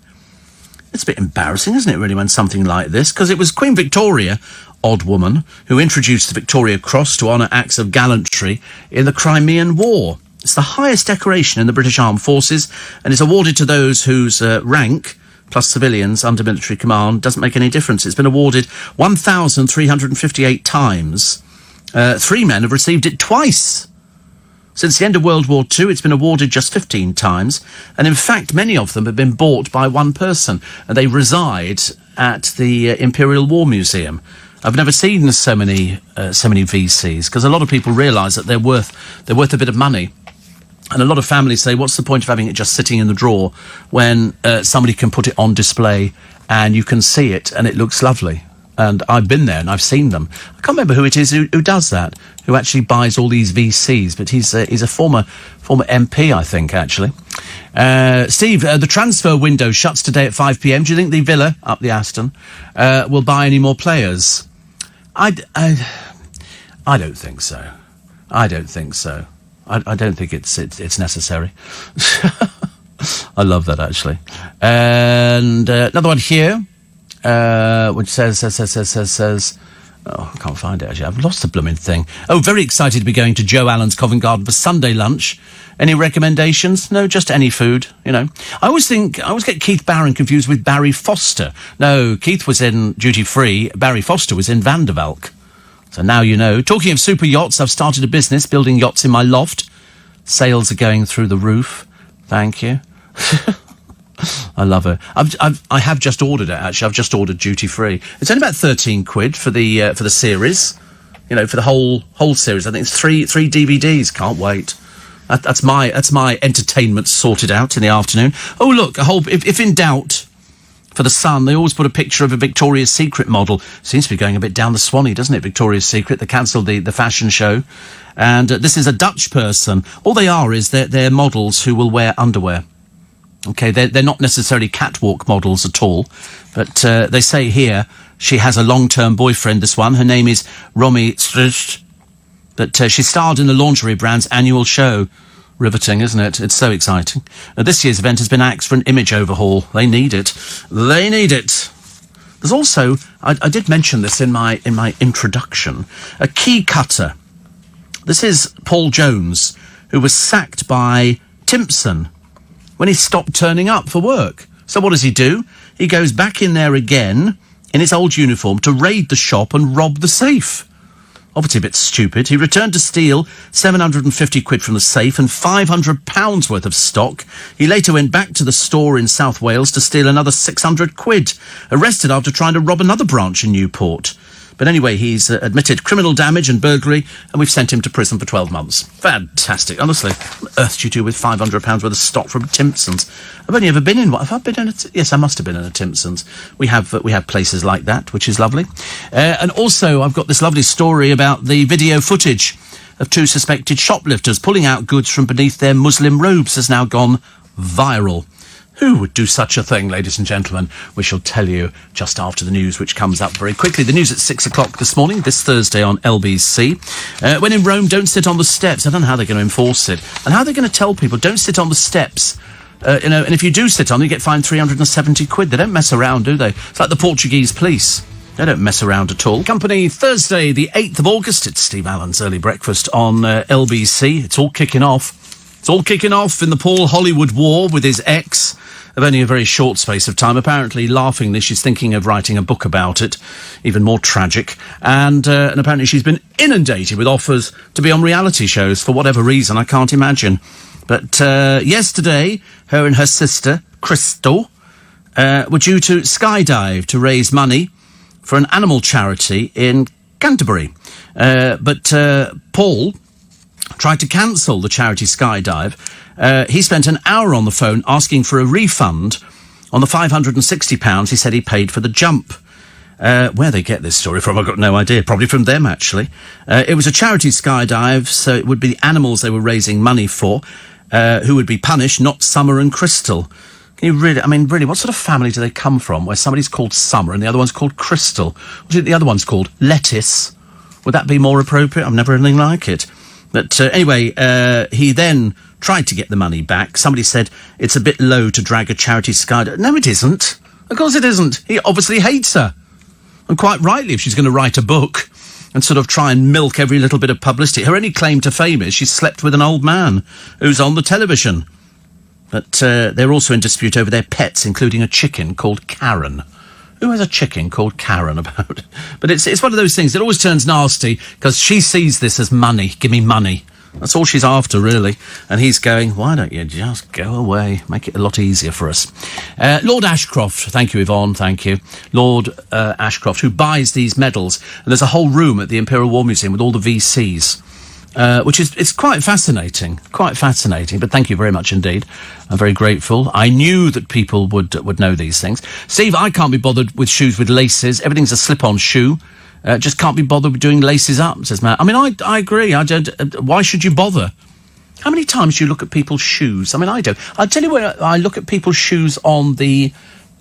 It's a bit embarrassing, isn't it, really, when something like this? Because it was Queen Victoria, odd woman, who introduced the Victoria Cross to honour acts of gallantry in the Crimean War. It's the highest decoration in the British Armed Forces and is awarded to those whose rank, plus civilians under military command, doesn't make any difference. It's been awarded 1,358 times. 3 men have received it twice. Since the end of World War II, it's been awarded just 15 times, and in fact, many of them have been bought by one person, and they reside at the Imperial War Museum. I've never seen so many VCs, because a lot of people realise that they're worth a bit of money. And a lot of families say, what's the point of having it just sitting in the drawer when somebody can put it on display and you can see it and it looks lovely? And I've been there and I've seen them. I can't remember who it is who does that, who actually buys all these VCs, but he's a former MP, I think, actually. Steve, the transfer window shuts today at 5 p.m. Do you think the Villa, up the Aston, will buy any more players? I don't think so. I don't think so. I don't think it's necessary. I love that, actually. And another one here. Which says, oh, I can't find it, actually. I've lost the blooming thing. Oh, very excited to be going to Joe Allen's Covent Garden for Sunday lunch. Any recommendations? No, just any food, you know. I always get Keith Barron confused with Barry Foster. No, Keith was in Duty Free. Barry Foster was in Van der Valk. So now you know. Talking of super yachts, I've started a business building yachts in my loft. Sales are going through the roof. Thank you. I love it. I have just ordered it, actually. I've just ordered Duty Free. It's only about 13 quid for the series. You know, for the whole series. I think it's three DVDs. Can't wait. That's my entertainment sorted out in the afternoon. Oh, look, if in doubt, for the Sun, they always put a picture of a Victoria's Secret model. Seems to be going a bit down the Swanee, doesn't it, Victoria's Secret? They cancelled the fashion show. And this is a Dutch person. All they are is they're models who will wear underwear. Okay, they're not necessarily catwalk models at all, but they say here she has a long-term boyfriend, this one. Her name is Romy Strucht, but she starred in the lingerie brand's annual show. Riveting, isn't it? It's so exciting. This year's event has been axed for an image overhaul. They need it. They need it. There's also, I did mention this in my introduction, a key cutter. This is Paul Jones, who was sacked by Timpson when he stopped turning up for work. So what does he do? He goes back in there again in his old uniform to raid the shop and rob the safe. Obviously a bit stupid. He returned to steal 750 quid from the safe and £500 worth of stock. He later went back to the store in South Wales to steal another 600 quid. Arrested after trying to rob another branch in Newport. But anyway, he's admitted criminal damage and burglary, and we've sent him to prison for 12 months. Fantastic. Honestly, what on earth do you do with £500 worth of stock from Timpson's? I've only ever been in one. Have I been in yes, I must have been in a Timpson's. We have places like that, which is lovely. And also, I've got this lovely story about the video footage of two suspected shoplifters pulling out goods from beneath their Muslim robes has now gone viral. Who would do such a thing, ladies and gentlemen? We shall tell you just after the news, which comes up very quickly. The news at 6 o'clock this morning, this Thursday on LBC. When in Rome, don't sit on the steps. I don't know how they're going to enforce it. And how they're going to tell people, don't sit on the steps. And if you do sit on, you get fined 370 quid. They don't mess around, do they? It's like the Portuguese police. They don't mess around at all. Company Thursday, the 8th of August. It's Steve Allen's Early Breakfast on LBC. It's all kicking off. It's all kicking off in the Paul Hollywood war with his ex. Of only a very short space of time. Apparently, laughingly, she's thinking of writing a book about it, even more tragic. And apparently she's been inundated with offers to be on reality shows for whatever reason, I can't imagine. But yesterday, her and her sister, Crystal, were due to skydive to raise money for an animal charity in Canterbury. But Paul tried to cancel the charity skydive. He spent an hour on the phone asking for a refund on the £560 he said he paid for the jump. Where they get this story from, I've got no idea. Probably from them, actually. It was a charity skydive, so it would be the animals they were raising money for who would be punished, not Summer and Crystal. Can you really, what sort of family do they come from where somebody's called Summer and the other one's called Crystal? What is it the other one's called? Lettuce? Would that be more appropriate? I've never heard anything like it. But anyway, he then tried to get the money back. Somebody said it's a bit low to drag a charity skydive. No, it isn't. Of course it isn't. He obviously hates her. And quite rightly, if she's going to write a book and sort of try and milk every little bit of publicity. Her only claim to fame is she slept with an old man who's on the television. But they're also in dispute over their pets, including a chicken called Karen. Who has a chicken called Karen about? But it's one of those things. It always turns nasty because she sees this as money. Give me money. That's all she's after, really. And he's going, why don't you just go away? Make it a lot easier for us. Lord Ashcroft, thank you, Yvonne, thank you. Lord Ashcroft, who buys these medals. And there's a whole room at the Imperial War Museum with all the VCs. which is it's quite fascinating. Quite fascinating. But thank you very much indeed. I'm very grateful. I knew that people would know these things. Steve, I can't be bothered with shoes with laces. Everything's a slip-on shoe. Just can't be bothered with doing laces up, says Matt. I mean, I agree. I don't. Why should you bother? How many times do you look at people's shoes? I mean, I don't. I'll tell you where I look at people's shoes on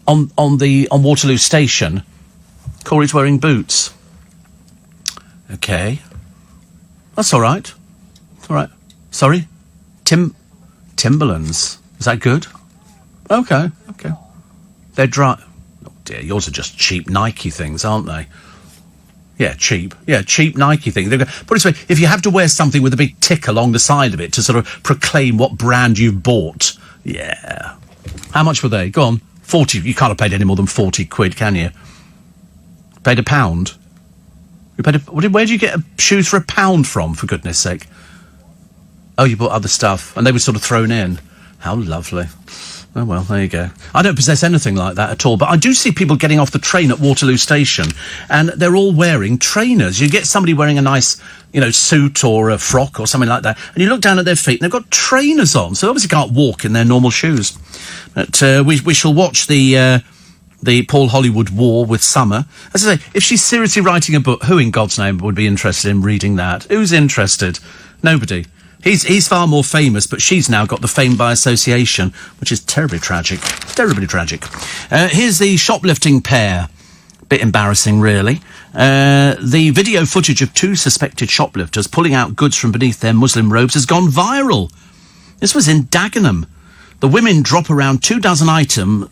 Waterloo Station. Corey's wearing boots. Okay. That's all right. All right. Sorry? Timberlands. Is that good? Okay. They're dry. Oh dear, yours are just cheap Nike things, aren't they? Yeah, cheap Nike thing. Put it this way, if you have to wear something with a big tick along the side of it to sort of proclaim what brand you've bought, yeah. How much were they? Go on. 40. You can't have paid any more than 40 quid, can you? Paid £1? You paid where did you get shoes for £1 from, for goodness sake? Oh, you bought other stuff, and they were sort of thrown in. How lovely. Oh, well, there you go. I don't possess anything like that at all, but I do see people getting off the train at Waterloo Station, and they're all wearing trainers. You get somebody wearing a nice, suit or a frock or something like that, and you look down at their feet, and they've got trainers on, so they obviously can't walk in their normal shoes. But we shall watch the Paul Hollywood war with Summer. As I say, if she's seriously writing a book, who in God's name would be interested in reading that? Who's interested? Nobody. He's far more famous, but she's now got the fame by association, which is terribly tragic. Terribly tragic. Here's the shoplifting pair. Bit embarrassing, really. The video footage of two suspected shoplifters pulling out goods from beneath their Muslim robes has gone viral. This was in Dagenham. The women drop around 24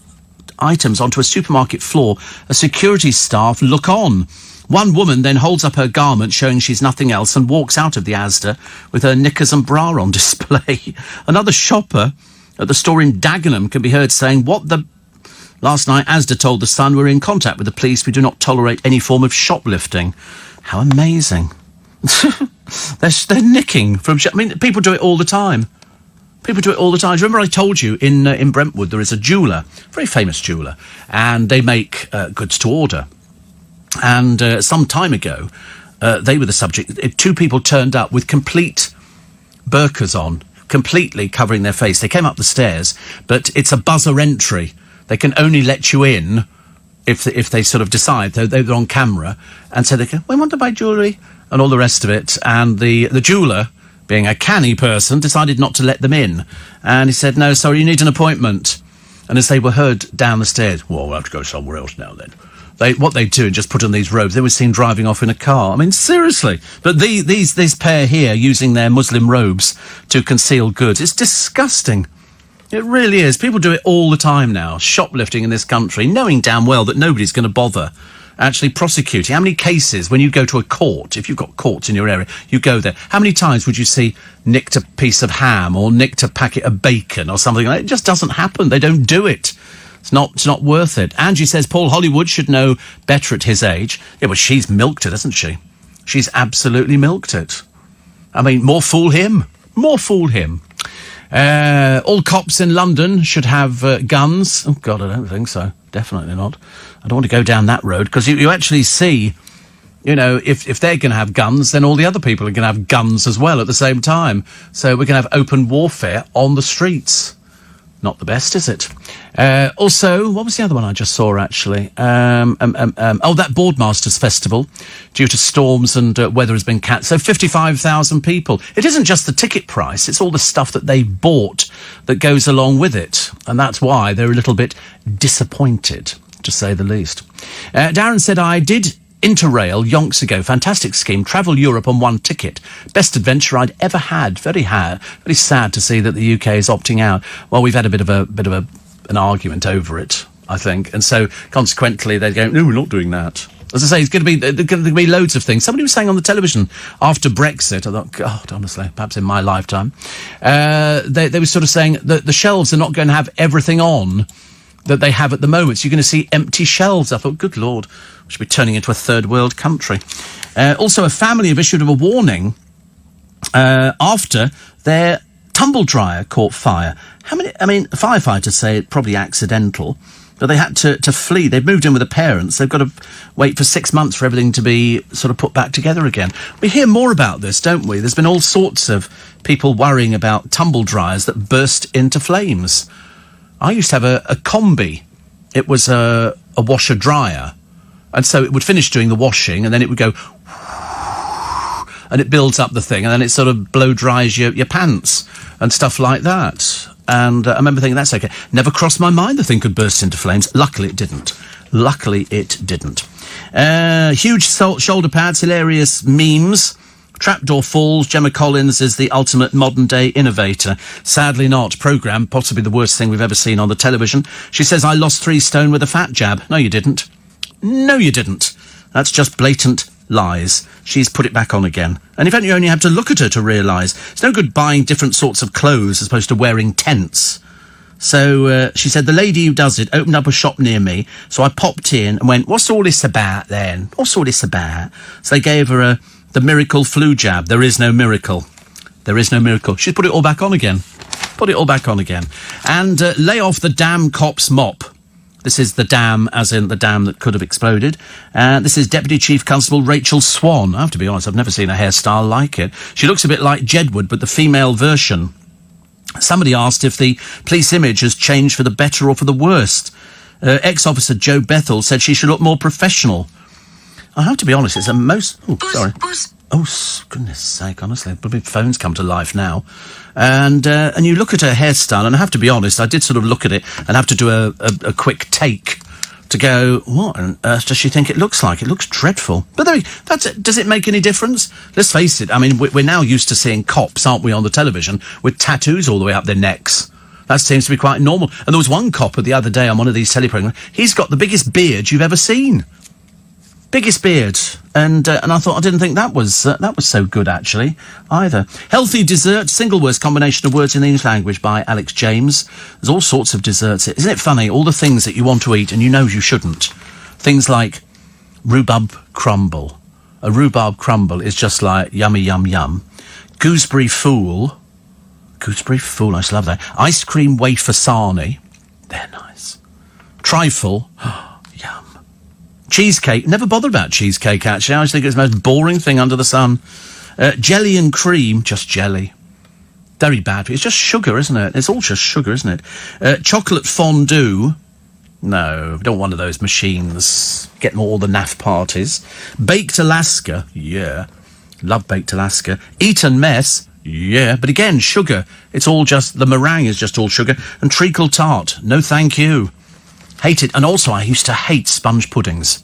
items onto a supermarket floor. A security staff look on. One woman then holds up her garment, showing she's nothing else, and walks out of the Asda with her knickers and bra on display. Another shopper at the store in Dagenham can be heard saying, Last night, Asda told The Sun, we're in contact with the police. We do not tolerate any form of shoplifting. How amazing. They're nicking from... people do it all the time. People do it all the time. Remember I told you in Brentwood there is a jeweller, very famous jeweller, and they make goods to order. And some time ago, they were the subject. Two people turned up with complete burqas on, completely covering their face. They came up the stairs, but it's a buzzer entry. They can only let you in if they sort of decide. They're on camera, and so they can, we want to buy jewellery, and all the rest of it. And the jeweller, being a canny person, decided not to let them in. And he said, no, sorry, you need an appointment. And as they were heard down the stairs, well, we'll have to go somewhere else now then. What they do and just put on these robes, they were seen driving off in a car. I mean, seriously. But this pair here using their Muslim robes to conceal goods, it's disgusting. It really is. People do it all the time now, shoplifting in this country, knowing damn well that nobody's going to bother actually prosecuting. How many cases, when you go to a court, if you've got courts in your area, you go there, how many times would you see nicked a piece of ham or nicked a packet of bacon or something like that? It just doesn't happen. They don't do it. It's not worth it. Angie says Paul Hollywood should know better at his age. Yeah, well, she's milked it, hasn't she? She's absolutely milked it. I mean, more fool him. More fool him. All cops in London should have guns. Oh, God, I don't think so. Definitely not. I don't want to go down that road, because you actually see, if they're going to have guns, then all the other people are going to have guns as well at the same time. So we're going to have open warfare on the streets. Not the best, is it? Also, what was the other one I just saw, actually? That Boardmasters Festival, due to storms and weather, has been cancelled. So 55,000 people. It isn't just the ticket price, it's all the stuff that they bought that goes along with it. And that's why they're a little bit disappointed, to say the least. Darren said, I did Interrail yonks ago. Fantastic scheme. Travel Europe on one ticket. Best adventure I'd ever had. Very sad to see that the UK is opting out. Well, we've had a bit of an argument over it, I think, and so consequently they go, no, we're not doing that. As I say, there's going to be loads of things. Somebody was saying on the television after Brexit, I thought, God, honestly, perhaps in my lifetime, they were sort of saying that the shelves are not going to have everything on that they have at the moment. So you're going to see empty shelves. I thought, good Lord, we should be turning into a third world country. Also, a family have issued a warning after their tumble dryer caught fire. Firefighters say it's probably accidental. But they had to flee. They've moved in with the parents. They've got to wait for 6 months for everything to be sort of put back together again. We hear more about this, don't we? There's been all sorts of people worrying about tumble dryers that burst into flames. I used to have a combi. It was a washer dryer. And so it would finish doing the washing, and then it would go, and it builds up the thing, and then it sort of blow dries your pants and stuff like that. And I remember thinking, that's okay. Never crossed my mind the thing could burst into flames. Luckily, it didn't. Huge shoulder pads, hilarious memes. Trapdoor falls. Gemma Collins is the ultimate modern-day innovator. Sadly not. Programme, possibly the worst thing we've ever seen on the television. She says, I lost 3 stone with a fat jab. No, you didn't. No, you didn't. That's just blatant lies. She's put it back on again. And in fact, you only have to look at her to realise it's no good buying different sorts of clothes as opposed to wearing tents. So she said, the lady who does it opened up a shop near me, so I popped in and went, what's all this about then? What's all this about? So they gave her the miracle flu jab. There is no miracle. There is no miracle. She's put it all back on again. And lay off the damn cops mop. This is the dam, as in the dam that could have exploded. This is Deputy Chief Constable Rachel Swan. I have to be honest, I've never seen a hairstyle like it. She looks a bit like Jedward, but the female version. Somebody asked if the police image has changed for the better or for the worst. Ex-officer Joe Bethel said she should look more professional. I have to be honest, it's a most... Oh, sorry. Oh, goodness sake, honestly. Probably phones come to life now. And you look at her hairstyle, and I have to be honest, I did sort of look at it and have to do a quick take to go, what on earth does she think it looks like? It looks dreadful. But does it make any difference? Let's face it, I mean, we're now used to seeing cops, aren't we, on the television, with tattoos all the way up their necks. That seems to be quite normal. And there was one copper the other day on one of these teleprograms. He's got the biggest beard you've ever seen. Biggest beard. And I thought, I didn't think that was so good, actually, either. Healthy dessert, single words combination of words in the English language by Alex James. There's all sorts of desserts. Isn't it funny, all the things that you want to eat and you know you shouldn't? Things like rhubarb crumble. A rhubarb crumble is just like yummy, yum, yum. Gooseberry fool. Gooseberry fool, I just love that. Ice cream wafer sarnie. They're nice. Trifle. Yum. Cheesecake. Never bothered about cheesecake, actually. I always think it's the most boring thing under the sun. Jelly and cream. Just jelly. Very bad. It's just sugar, isn't it? It's all just sugar, isn't it? Chocolate fondue. No, don't want one of those machines. Getting all the naff parties. Baked Alaska. Yeah. Love baked Alaska. Eton mess. Yeah. But again, sugar. It's all just... The meringue is just all sugar. And treacle tart. No, thank you. Hate it. And also, I used to hate sponge puddings.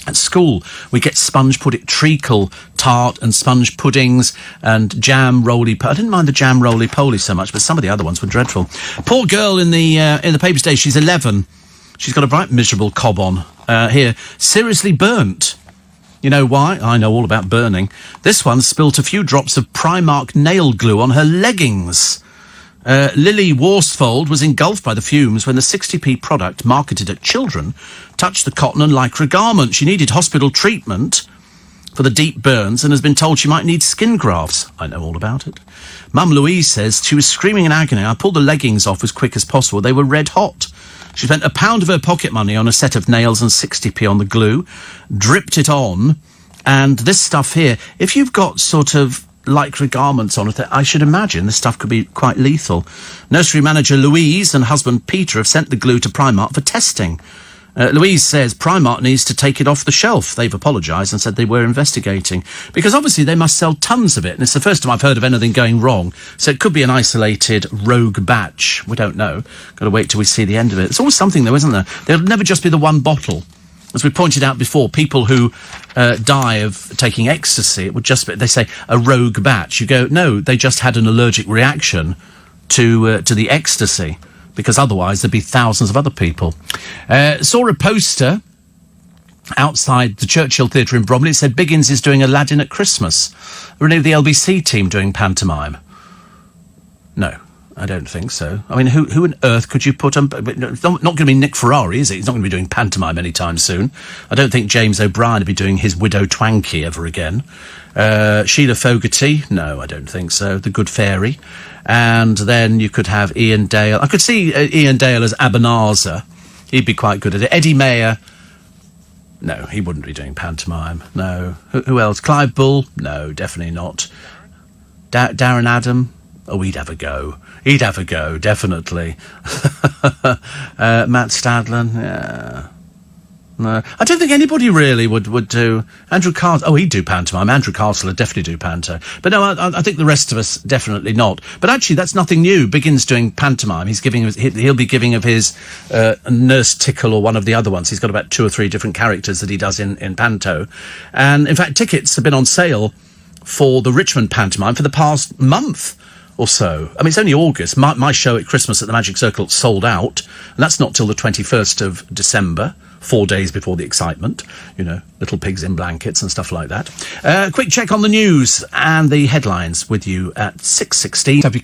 At school, we get sponge pudding, treacle tart and sponge puddings and jam roly-poly. I didn't mind the jam roly-poly so much, but some of the other ones were dreadful. Poor girl in the papers today, she's 11. She's got a bright, miserable cob on. Here, seriously burnt. You know why? I know all about burning. This one spilt a few drops of Primark nail glue on her leggings. Lily Worsfold was engulfed by the fumes when the 60p product marketed at children touched the cotton and lycra garment. She needed hospital treatment for the deep burns and has been told she might need skin grafts. I know all about it. Mum Louise says she was screaming in agony. I pulled the leggings off as quick as possible. They were red hot. She spent £1 of her pocket money on a set of nails and 60p on the glue, dripped it on, and this stuff here, if you've got sort of lycra garments on it, I should imagine this stuff could be quite lethal. Nursery manager Louise and husband Peter have sent the glue to Primark for testing. Louise says Primark needs to take it off the shelf. They've apologised and said they were investigating. Because obviously they must sell tons of it, and it's the first time I've heard of anything going wrong. So it could be an isolated rogue batch. We don't know. Got to wait till we see the end of it. It's always something, though, isn't there? There'll never just be the one bottle. As we pointed out before, people who die of taking ecstasy, it would just be, they say, a rogue batch. You go, no, they just had an allergic reaction to the ecstasy, because otherwise there'd be thousands of other people. Saw a poster outside the Churchill Theatre in Bromley. It said Biggins is doing Aladdin at Christmas. Are any of the LBC team doing pantomime? No. I don't think so. I mean, who on earth could you put on... It's not going to be Nick Ferrari, is it? He's not going to be doing pantomime anytime soon. I don't think James O'Brien will be doing his Widow Twankey ever again. Sheila Fogarty? No, I don't think so. The Good Fairy. And then you could have Ian Dale. I could see Ian Dale as Abanazar. He'd be quite good at it. Eddie Mayer, no, he wouldn't be doing pantomime. No. Who else? Clive Bull? No, definitely not. Darren Adam? Oh, he'd have a go. He'd have a go, definitely. Matt Stadlen? Yeah. No. I don't think anybody really would do. Andrew Castle, oh, he'd do pantomime. Andrew Castle would definitely do panto. But no, I think the rest of us definitely not. But actually, that's nothing new. Biggins doing pantomime. He'll be giving of his Nurse Tickle or one of the other ones. He's got about 2 or 3 different characters that he does in panto. And in fact, tickets have been on sale for the Richmond pantomime for the past month or so. I mean, it's only August. My show at Christmas at the Magic Circle sold out, and that's not till the 21st of December, 4 days before the excitement. You know, little pigs in blankets and stuff like that. Quick check on the news and the headlines with you at 6:16. Have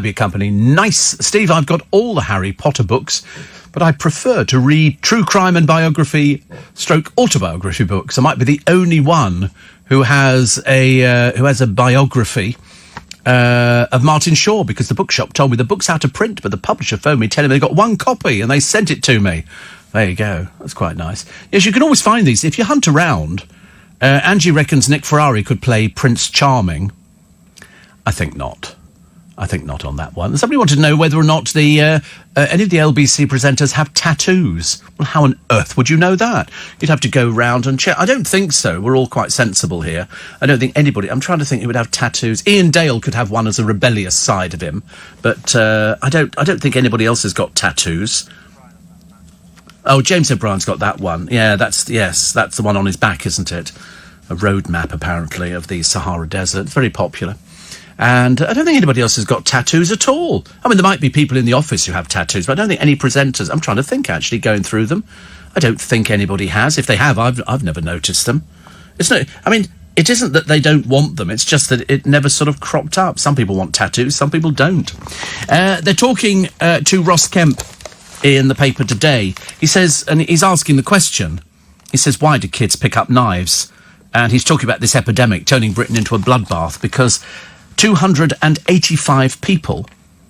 your company. Nice. Steve, I've got all the Harry Potter books, but I prefer to read true crime and biography / autobiography books. I might be the only one who has a biography of Martin Shaw, because the bookshop told me the book's out of print, but the publisher phoned me telling me they got 1 copy and they sent it to me. There you go. That's quite nice. Yes, you can always find these. If you hunt around, Angie reckons Nick Ferrari could play Prince Charming. I think not. On that one. Somebody wanted to know whether or not any of the LBC presenters have tattoos. Well, how on earth would you know that? You'd have to go round and check. I don't think so. We're all quite sensible here. I don't think anybody... I'm trying to think who would have tattoos. Ian Dale could have one as a rebellious side of him, but I don't think anybody else has got tattoos. Oh, James O'Brien's got that one. Yeah, that's the one on his back, isn't it? A road map, apparently, of the Sahara Desert. It's very popular. And I don't think anybody else has got tattoos at all. I mean, there might be people in the office who have tattoos, but I don't think any presenters... I'm trying to think, actually, going through them. I don't think anybody has. If they have, I've never noticed them. It's no... I mean, it isn't that they don't want them. It's just that it never sort of cropped up. Some people want tattoos, some people don't. They're talking to Ross Kemp in the paper today. He says, and he's asking the question, he says, why do kids pick up knives? And he's talking about this epidemic turning Britain into a bloodbath because 285 people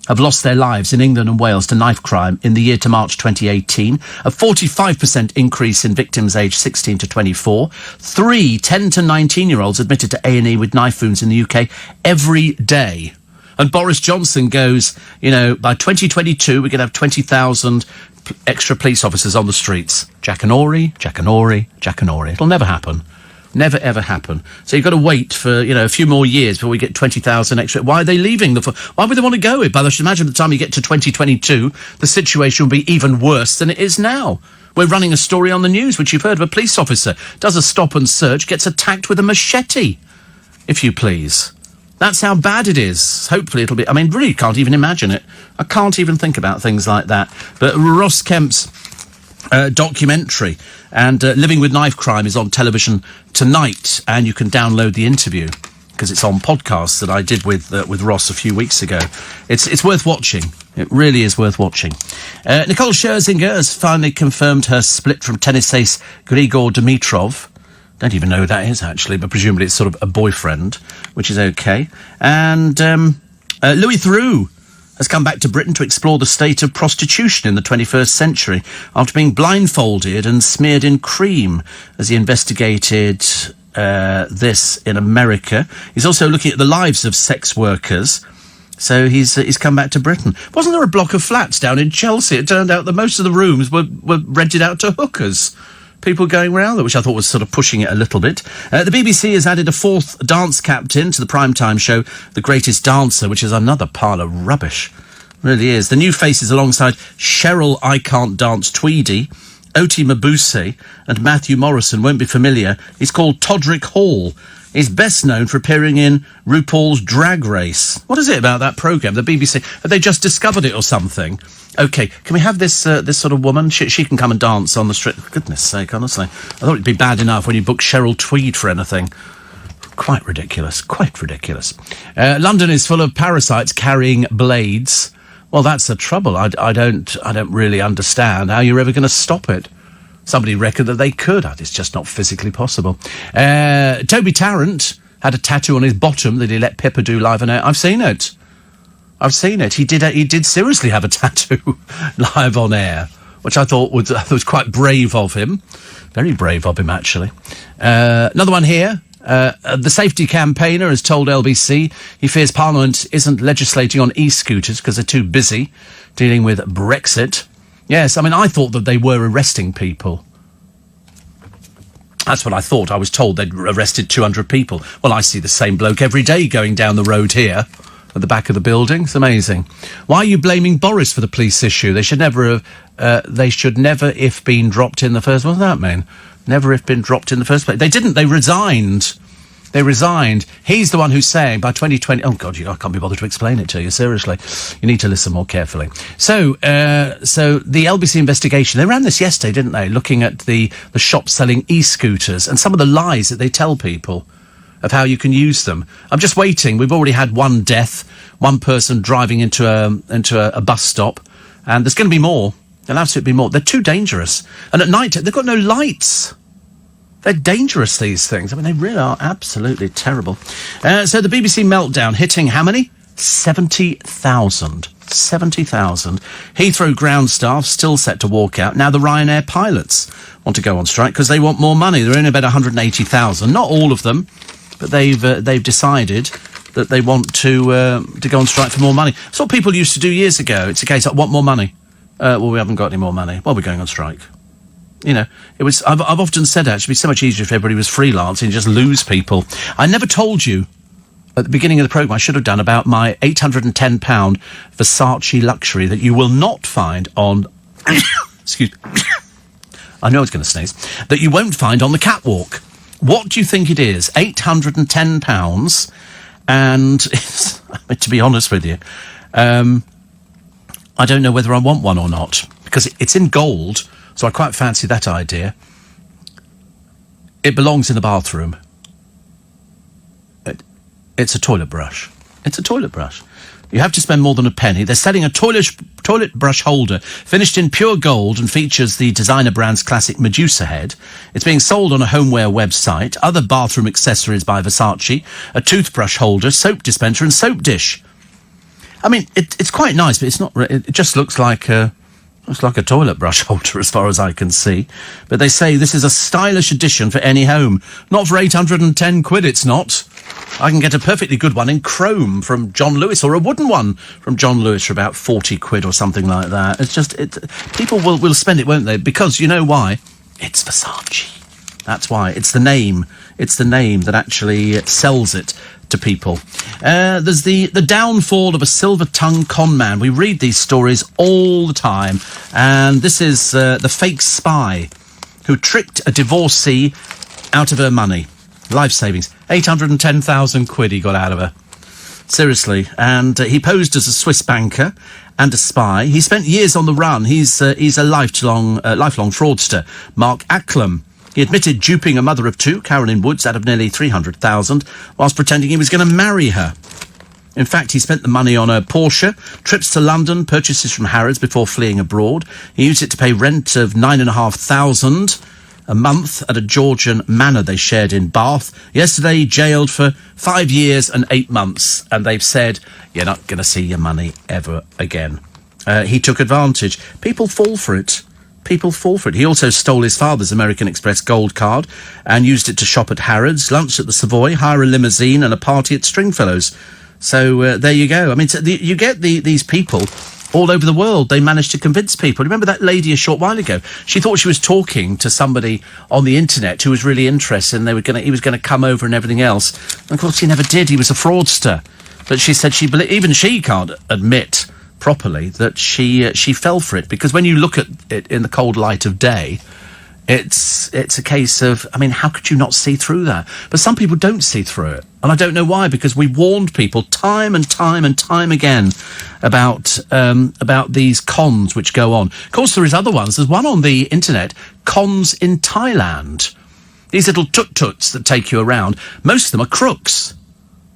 have lost their lives in England and Wales to knife crime in the year to March 2018. A 45% increase in victims aged 16 to 24. 3 10 to 19-year-olds admitted to A&E with knife wounds in the UK every day. And Boris Johnson goes, you know, by 2022, we're going to have 20,000 extra police officers on the streets. Jackanory. It'll never happen. Never, ever happen. So you've got to wait for, you know, a few more years before we get 20,000 extra. Why are they leaving? Why would they want to go? But I should imagine by the time you get to 2022, the situation will be even worse than it is now. We're running a story on the news, which you've heard of a police officer does a stop and search, gets attacked with a machete, if you please. That's how bad it is. Hopefully it'll be... I mean, really can't even imagine it. I can't even think about things like that. But Ross Kemp's documentary and Living with Knife Crime is on television tonight, and you can download the interview because it's on podcasts that I did with Ross a few weeks ago. It's worth watching. It really is worth watching. Nicole Scherzinger has finally confirmed her split from tennis ace Grigor Dimitrov. Don't even know who that is, actually, but presumably it's sort of a boyfriend, which is okay. And Louis Theroux has come back to Britain to explore the state of prostitution in the 21st century after being blindfolded and smeared in cream as he investigated this in America. He's also looking at the lives of sex workers. So he's come back to Britain. Wasn't there a block of flats down in Chelsea? It turned out that most of the rooms were rented out to hookers. People going around there, which I thought was sort of pushing it a little bit. The BBC has added a 4th dance captain to the primetime show, The Greatest Dancer, which is another pile of rubbish. It really is. The new faces alongside Cheryl I Can't Dance Tweedy, Oti Mabuse and Matthew Morrison won't be familiar. He's called Todrick Hall. He's best known for appearing in RuPaul's Drag Race. What is it about that programme? The BBC, have they just discovered it or something? OK, can we have this sort of woman? She can come and dance on the street. For goodness sake, honestly. I thought it'd be bad enough when you book Cheryl Tweed for anything. Quite ridiculous. London is full of parasites carrying blades. Well, that's the trouble. I don't really understand how you're ever going to stop it. Somebody reckoned that they could. It's just not physically possible. Toby Tarrant had a tattoo on his bottom that he let Pippa do live on air. I've seen it. He did seriously have a tattoo live on air. which I thought was quite brave of him. Very brave of him, actually. Another one here. The safety campaigner has told LBC he fears Parliament isn't legislating on e-scooters because they're too busy dealing with Brexit. Yes, I mean, I thought that they were arresting people. That's what I thought. I was told they'd arrested 200 people. Well, I see the same bloke every day going down the road here at the back of the building. It's amazing. Why are you blaming Boris for the police issue? They should never if been dropped in the first... What does that mean? Never if been dropped in the first place. They didn't. They resigned. They resigned. He's the one who's saying by 2020... Oh, God, I can't be bothered to explain it to you, seriously. You need to listen more carefully. So the LBC investigation, they ran this yesterday, didn't they? Looking at the shops selling e-scooters and some of the lies that they tell people of how you can use them. I'm just waiting. We've already had one death, one person driving into a bus stop, and there's going to be more. There'll absolutely be more. They're too dangerous. And at night, they've got no lights. They're dangerous, these things. I mean, they really are absolutely terrible. So the BBC meltdown hitting how many? 70,000. 70,000. Heathrow ground staff still set to walk out. Now the Ryanair pilots want to go on strike because they want more money. There are only about 180,000. Not all of them, but they've decided that they want to go on strike for more money. That's what people used to do years ago. It's a case of, want more money? Well, we haven't got any more money. Well, we're going on strike. You know, it was. I've often said actually, it'd be so much easier if everybody was freelancing and just lose people. I never told you at the beginning of the programme. I should have done about my £810 Versace luxury that you will not find on. Excuse me. I know I was going to sneeze. That you won't find on the catwalk. What do you think it is? £810, and it's, to be honest with you, I don't know whether I want one or not because it's in gold. So I quite fancy that idea. It belongs in the bathroom. It's a toilet brush. It's a toilet brush. You have to spend more than a penny. They're selling a toilet brush holder finished in pure gold and features the designer brand's classic Medusa head. It's being sold on a homeware website. Other bathroom accessories by Versace, a toothbrush holder, soap dispenser and soap dish. I mean, it's quite nice, but it's not... It just looks like a toilet brush holder as far as I can see. But they say this is a stylish addition for any home. Not for 810 quid, it's not. I can get a perfectly good one in chrome from John Lewis, or a wooden one from John Lewis for about 40 quid or something like that. It's just... people will spend it, won't they? Because you know why? It's Versace. That's why. It's the name. It's the name that actually sells it to people. There's the downfall of a silver-tongued con man. We read these stories all the time. And this is the fake spy who tricked a divorcee out of her money. Life savings. 810,000 quid he got out of her. Seriously. And he posed as a Swiss banker and a spy. He spent years on the run. He's a lifelong fraudster. Mark Acklam. He admitted duping a mother of two, Carolyn Woods, out of nearly 300,000, whilst pretending he was going to marry her. In fact, he spent the money on a Porsche, trips to London, purchases from Harrods before fleeing abroad. He used it to pay rent of £9,500 a month at a Georgian manor they shared in Bath. Yesterday, he jailed for 5 years and 8 months, and they've said, you're not going to see your money ever again. He took advantage. People fall for it. People fall for it. He also stole his father's American Express gold card and used it to shop at Harrods, lunch at the Savoy, hire a limousine and a party at Stringfellows. So there you go. I mean, you get these people all over the world. They manage to convince people. Remember that lady a short while ago? She thought she was talking to somebody on the internet who was really interested, and he was going to come over and everything else. And of course, he never did. He was a fraudster. But she said even she can't admit properly that she fell for it, because when you look at it in the cold light of day, it's a case of, I mean, how could you not see through that? But some people don't see through it, and I don't know why, because we warned people time and time and time again about these cons which go on. Of course, there is other ones. There's one on the internet, cons in Thailand. These little tut-tuts that take you around. Most of them are crooks.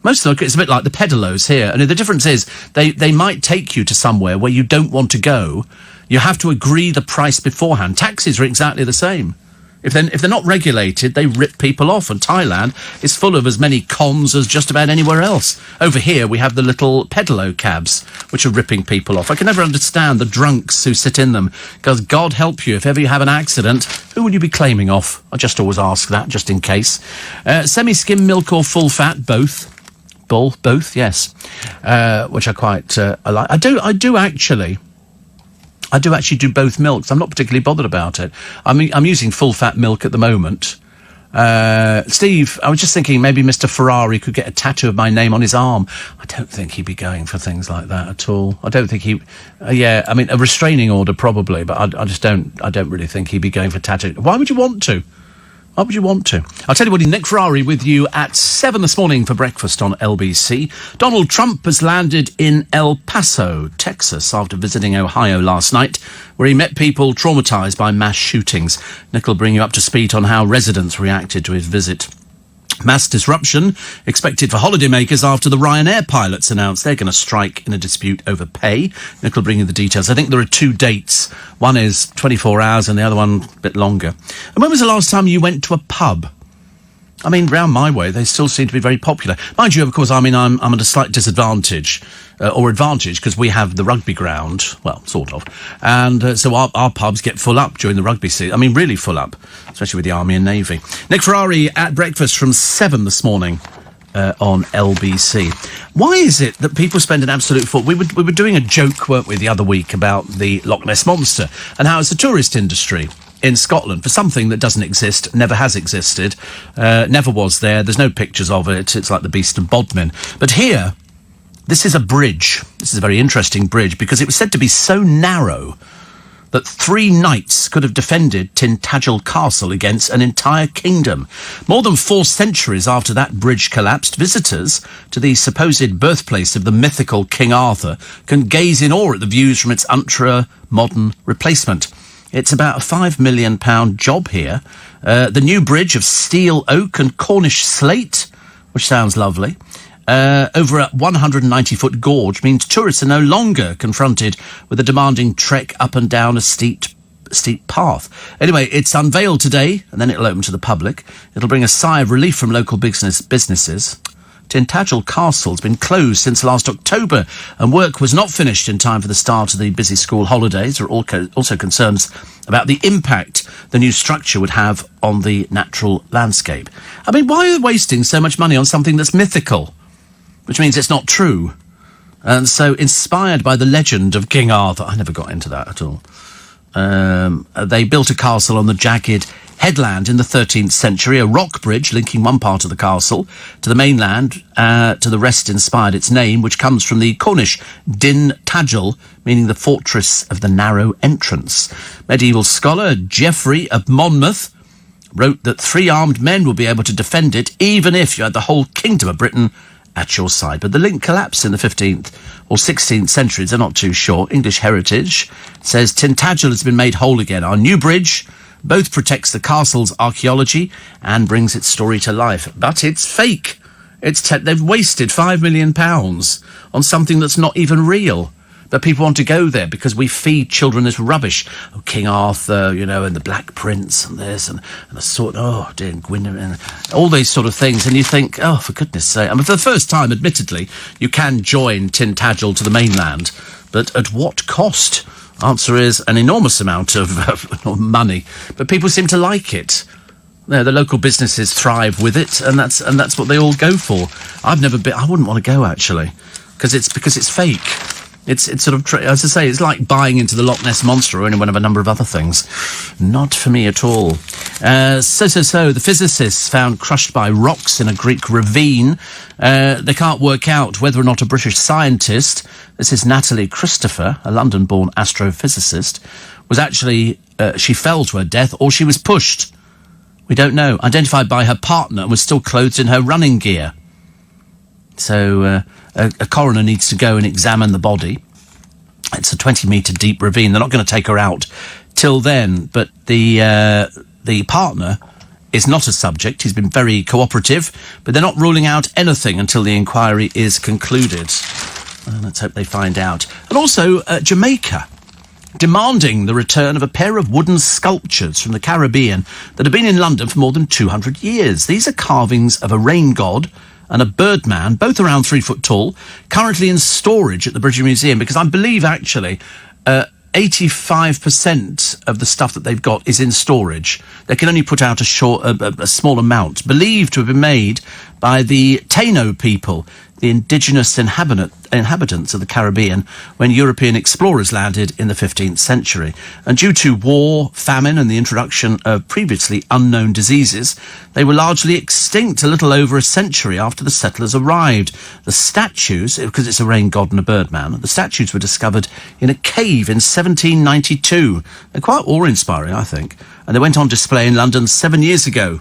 Most of them, it's a bit like the pedalos here. And the difference is they might take you to somewhere where you don't want to go. You have to agree the price beforehand. Taxis are exactly the same. If they're not regulated, they rip people off, and Thailand is full of as many cons as just about anywhere else. Over here, we have the little pedalo cabs, which are ripping people off. I can never understand the drunks who sit in them, because God help you, if ever you have an accident, who will you be claiming off? I just always ask that, just in case. Semi-skim milk or full fat, both. Both, yes. Which I quite I like. I do actually do both milks. I'm not particularly bothered about it. I'm using full-fat milk at the moment. Steve, I was just thinking maybe Mr. Ferrari could get a tattoo of my name on his arm. I don't think he'd be going for things like that at all. I don't think he... yeah, I mean, a restraining order probably, but I don't really think he'd be going for tattoo. Why would you want to? Why would you want to? I'll tell you what, Nick Ferrari with you at 7 this morning for breakfast on LBC. Donald Trump has landed in El Paso, Texas, after visiting Ohio last night, where he met people traumatised by mass shootings. Nick will bring you up to speed on how residents reacted to his visit. Mass disruption expected for holidaymakers after the Ryanair pilots announced they're going to strike in a dispute over pay. Nick will bring you the details. I think there are 2 dates. One is 24 hours and the other one a bit longer. And when was the last time you went to a pub? I mean, round my way, they still seem to be very popular. Mind you, of course, I mean, I'm at a slight disadvantage, or advantage, because we have the rugby ground, well, sort of, and so our pubs get full up during the rugby season. I mean, really full up, especially with the Army and Navy. Nick Ferrari at breakfast from 7 this morning on LBC. Why is it that people spend an absolute we were doing a joke, weren't we, the other week about the Loch Ness Monster and how it's a tourist industry in Scotland for something that doesn't exist, never has existed, never was there. There's no pictures of it. It's like the Beast of Bodmin. But here, this is a bridge. This is a very interesting bridge because it was said to be so narrow that 3 knights could have defended Tintagel Castle against an entire kingdom. More than 4 centuries after that bridge collapsed, visitors to the supposed birthplace of the mythical King Arthur can gaze in awe at the views from its ultra-modern replacement. It's about a £5 million job here. The new bridge of steel, oak and Cornish slate, which sounds lovely, over a 190-foot gorge means tourists are no longer confronted with a demanding trek up and down a steep path. Anyway, it's unveiled today, and then it'll open to the public. It'll bring a sigh of relief from local businesses. Tintagel Castle's been closed since last October, and work was not finished in time for the start of the busy school holidays. There are also concerns about the impact the new structure would have on the natural landscape. I mean, why are they wasting so much money on something that's mythical? Which means it's not true. And so, inspired by the legend of King Arthur, I never got into that at all. They built a castle on the jagged headland in the 13th century, a rock bridge linking one part of the castle to the mainland. To the rest inspired its name, which comes from the Cornish Din Tagel, meaning the fortress of the narrow entrance. Medieval scholar Geoffrey of Monmouth wrote that 3 armed men will be able to defend it, even if you had the whole kingdom of Britain at your side. But the link collapsed in the 15th or 16th centuries. They're not too sure. English Heritage says Tintagel has been made whole again. Our new bridge both protects the castle's archaeology and brings its story to life. But it's fake. They've wasted £5 million on something that's not even real. But people want to go there because we feed children this rubbish. Oh, King Arthur, you know, and the Black Prince and this and the sort, oh, dear, Gwynedd, and all these sort of things. And you think, oh, for goodness sake. I mean, for the first time, admittedly, you can join Tintagel to the mainland. But at what cost? Answer is an enormous amount of money. But people seem to like it. No, the local businesses thrive with it, and that's what they all go for. I've never been. I wouldn't want to go, actually, because it's fake. It's sort of, as I say, it's like buying into the Loch Ness Monster or any one of a number of other things. Not for me at all. So, the physicists found crushed by rocks in a Greek ravine. They can't work out whether or not a British scientist, this is Natalie Christopher, a London-born astrophysicist, was actually, she fell to her death or she was pushed. We don't know. Identified by her partner and was still clothed in her running gear. So, a coroner needs to go and examine the body. It's a 20-metre deep ravine. They're not going to take her out till then, but the partner is not a subject. He's been very cooperative, but they're not ruling out anything until the inquiry is concluded. Let's hope they find out. And also, Jamaica. demanding the return of a pair of wooden sculptures from the Caribbean that have been in London for more than 200 years. These are carvings of a rain god and a birdman, both around 3 foot tall, currently in storage at the British Museum, because I believe, actually, 85% of the stuff that they've got is in storage. They can only put out a small amount, believed to have been made by the Taino people, the indigenous inhabitants of the Caribbean, when European explorers landed in the 15th century. And due to war, famine, and the introduction of previously unknown diseases, they were largely extinct a little over a century after the settlers arrived. The statues, because it's a rain god and a birdman, the statues were discovered in a cave in 1792. They're quite awe-inspiring, I think. And they went on display in London 7 years ago.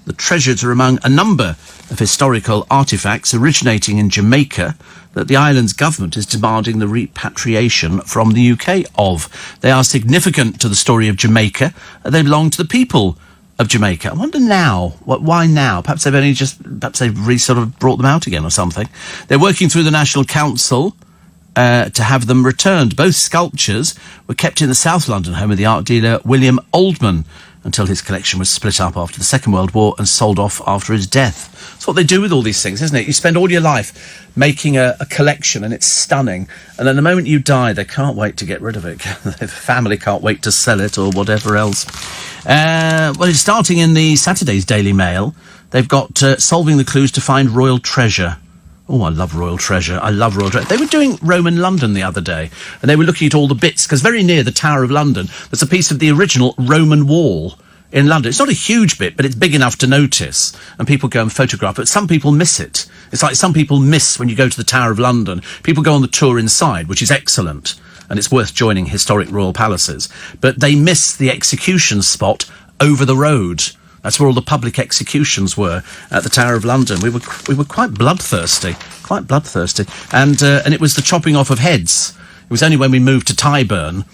The treasures are among a number of historical artefacts originating in Jamaica that the island's government is demanding the repatriation from the UK of. They are significant to the story of Jamaica. They belong to the people of Jamaica. I wonder now, why now? Perhaps they've sort of brought them out again or something. They're working through the National Council to have them returned. Both sculptures were kept in the South London home of the art dealer William Oldman until his collection was split up after the Second World War and sold off after his death. That's what they do with all these things, isn't it? You spend all your life making a collection and it's stunning, and then the moment you die, they can't wait to get rid of it. The family can't wait to sell it or whatever else. Well, it's starting in the Saturday's Daily Mail. They've got solving the clues to find royal treasure. Oh, I love royal treasure. I love royal treasure. They were doing Roman London the other day, and they were looking at all the bits, because very near the Tower of London, there's a piece of the original Roman wall in London. It's not a huge bit, but it's big enough to notice, and people go and photograph it. Some people miss it. It's like some people miss when you go to the Tower of London. People go on the tour inside, which is excellent, and it's worth joining historic royal palaces. But they miss the execution spot over the road. That's where all the public executions were, at the Tower of London. We were quite bloodthirsty, and it was the chopping off of heads. It was only when we moved to Tyburn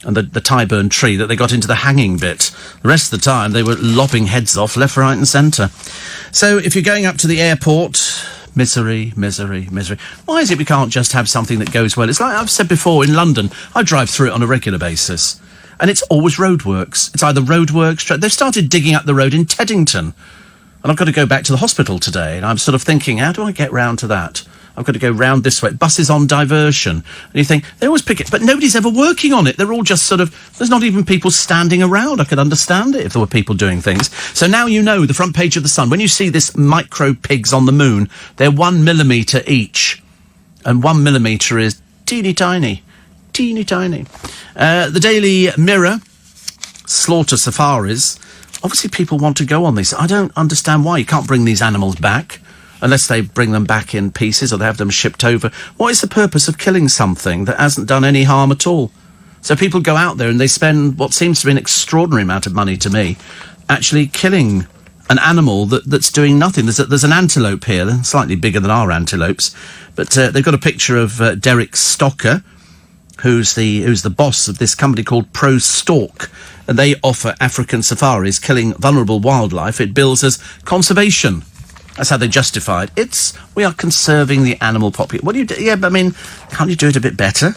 and the Tyburn tree that they got into the hanging bit. The rest of the time they were lopping heads off left, right, and centre. So if you're going up to the airport, misery, misery, misery. Why is it we can't just have something that goes well? It's like I've said before, in London, I drive through it on a regular basis. And it's always roadworks. It's either roadworks... They've started digging up the road in Teddington. And I've got to go back to the hospital today. And I'm sort of thinking, how do I get round to that? I've got to go round this way. Buses on diversion. And you think, they always pick it. But nobody's ever working on it. They're all just sort of... There's not even people standing around. I could understand it if there were people doing things. So now you know, the front page of The Sun, when you see this micro pigs on the moon, they're 1 millimetre each. And 1 millimetre is teeny tiny. Teeny tiny. The Daily Mirror, slaughter safaris. Obviously people want to go on these. I don't understand why. You can't bring these animals back unless they bring them back in pieces or they have them shipped over. What is the purpose of killing something that hasn't done any harm at all? So people go out there and they spend what seems to be an extraordinary amount of money to me actually killing an animal that's doing nothing. There's an antelope here, they're slightly bigger than our antelopes, but they've got a picture of Derek Stocker, who's the boss of this company called Pro Stork, and they offer African safaris killing vulnerable wildlife. It bills as conservation. That's how they justify it. We are conserving the animal population. What do you do? Yeah, but I mean, can't you do it a bit better?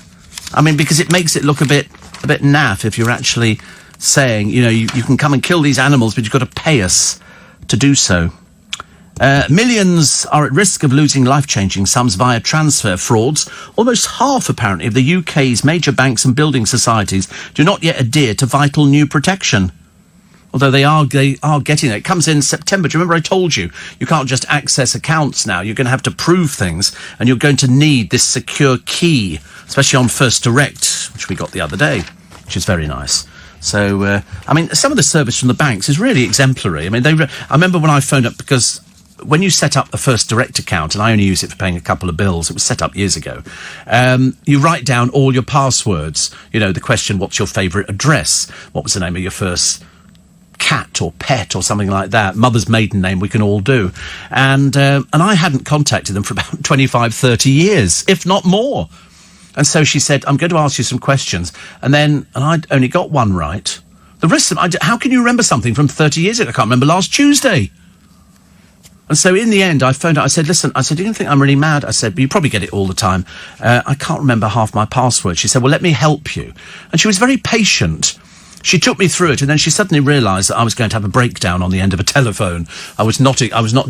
I mean, because it makes it look a bit naff if you're actually saying, you know, you can come and kill these animals, but you've got to pay us to do so. Millions are at risk of losing life-changing sums via transfer frauds. Almost half, apparently, of the UK's major banks and building societies do not yet adhere to vital new protection. Although they are getting it. It comes in September. Do you remember I told you? You can't just access accounts now. You're going to have to prove things, and you're going to need this secure key, especially on First Direct, which we got the other day, which is very nice. So, I mean, some of the service from the banks is really exemplary. I mean, I remember when I phoned up, because when you set up a First Direct account, and I only use it for paying a couple of bills, it was set up years ago, you write down all your passwords. You know, the question, what's your favourite address? What was the name of your first cat or pet or something like that? Mother's maiden name, we can all do. And I hadn't contacted them for about 25, 30 years, if not more. And so she said, I'm going to ask you some questions. And I'd only got one right. The rest of them, how can you remember something from 30 years ago? I can't remember last Tuesday. And so in the end, I phoned her. I said, listen, I said, you don't think I'm really mad? I said, but you probably get it all the time. I can't remember half my password. She said, well, let me help you. And she was very patient. She took me through it, and then she suddenly realised that I was going to have a breakdown on the end of a telephone. I was not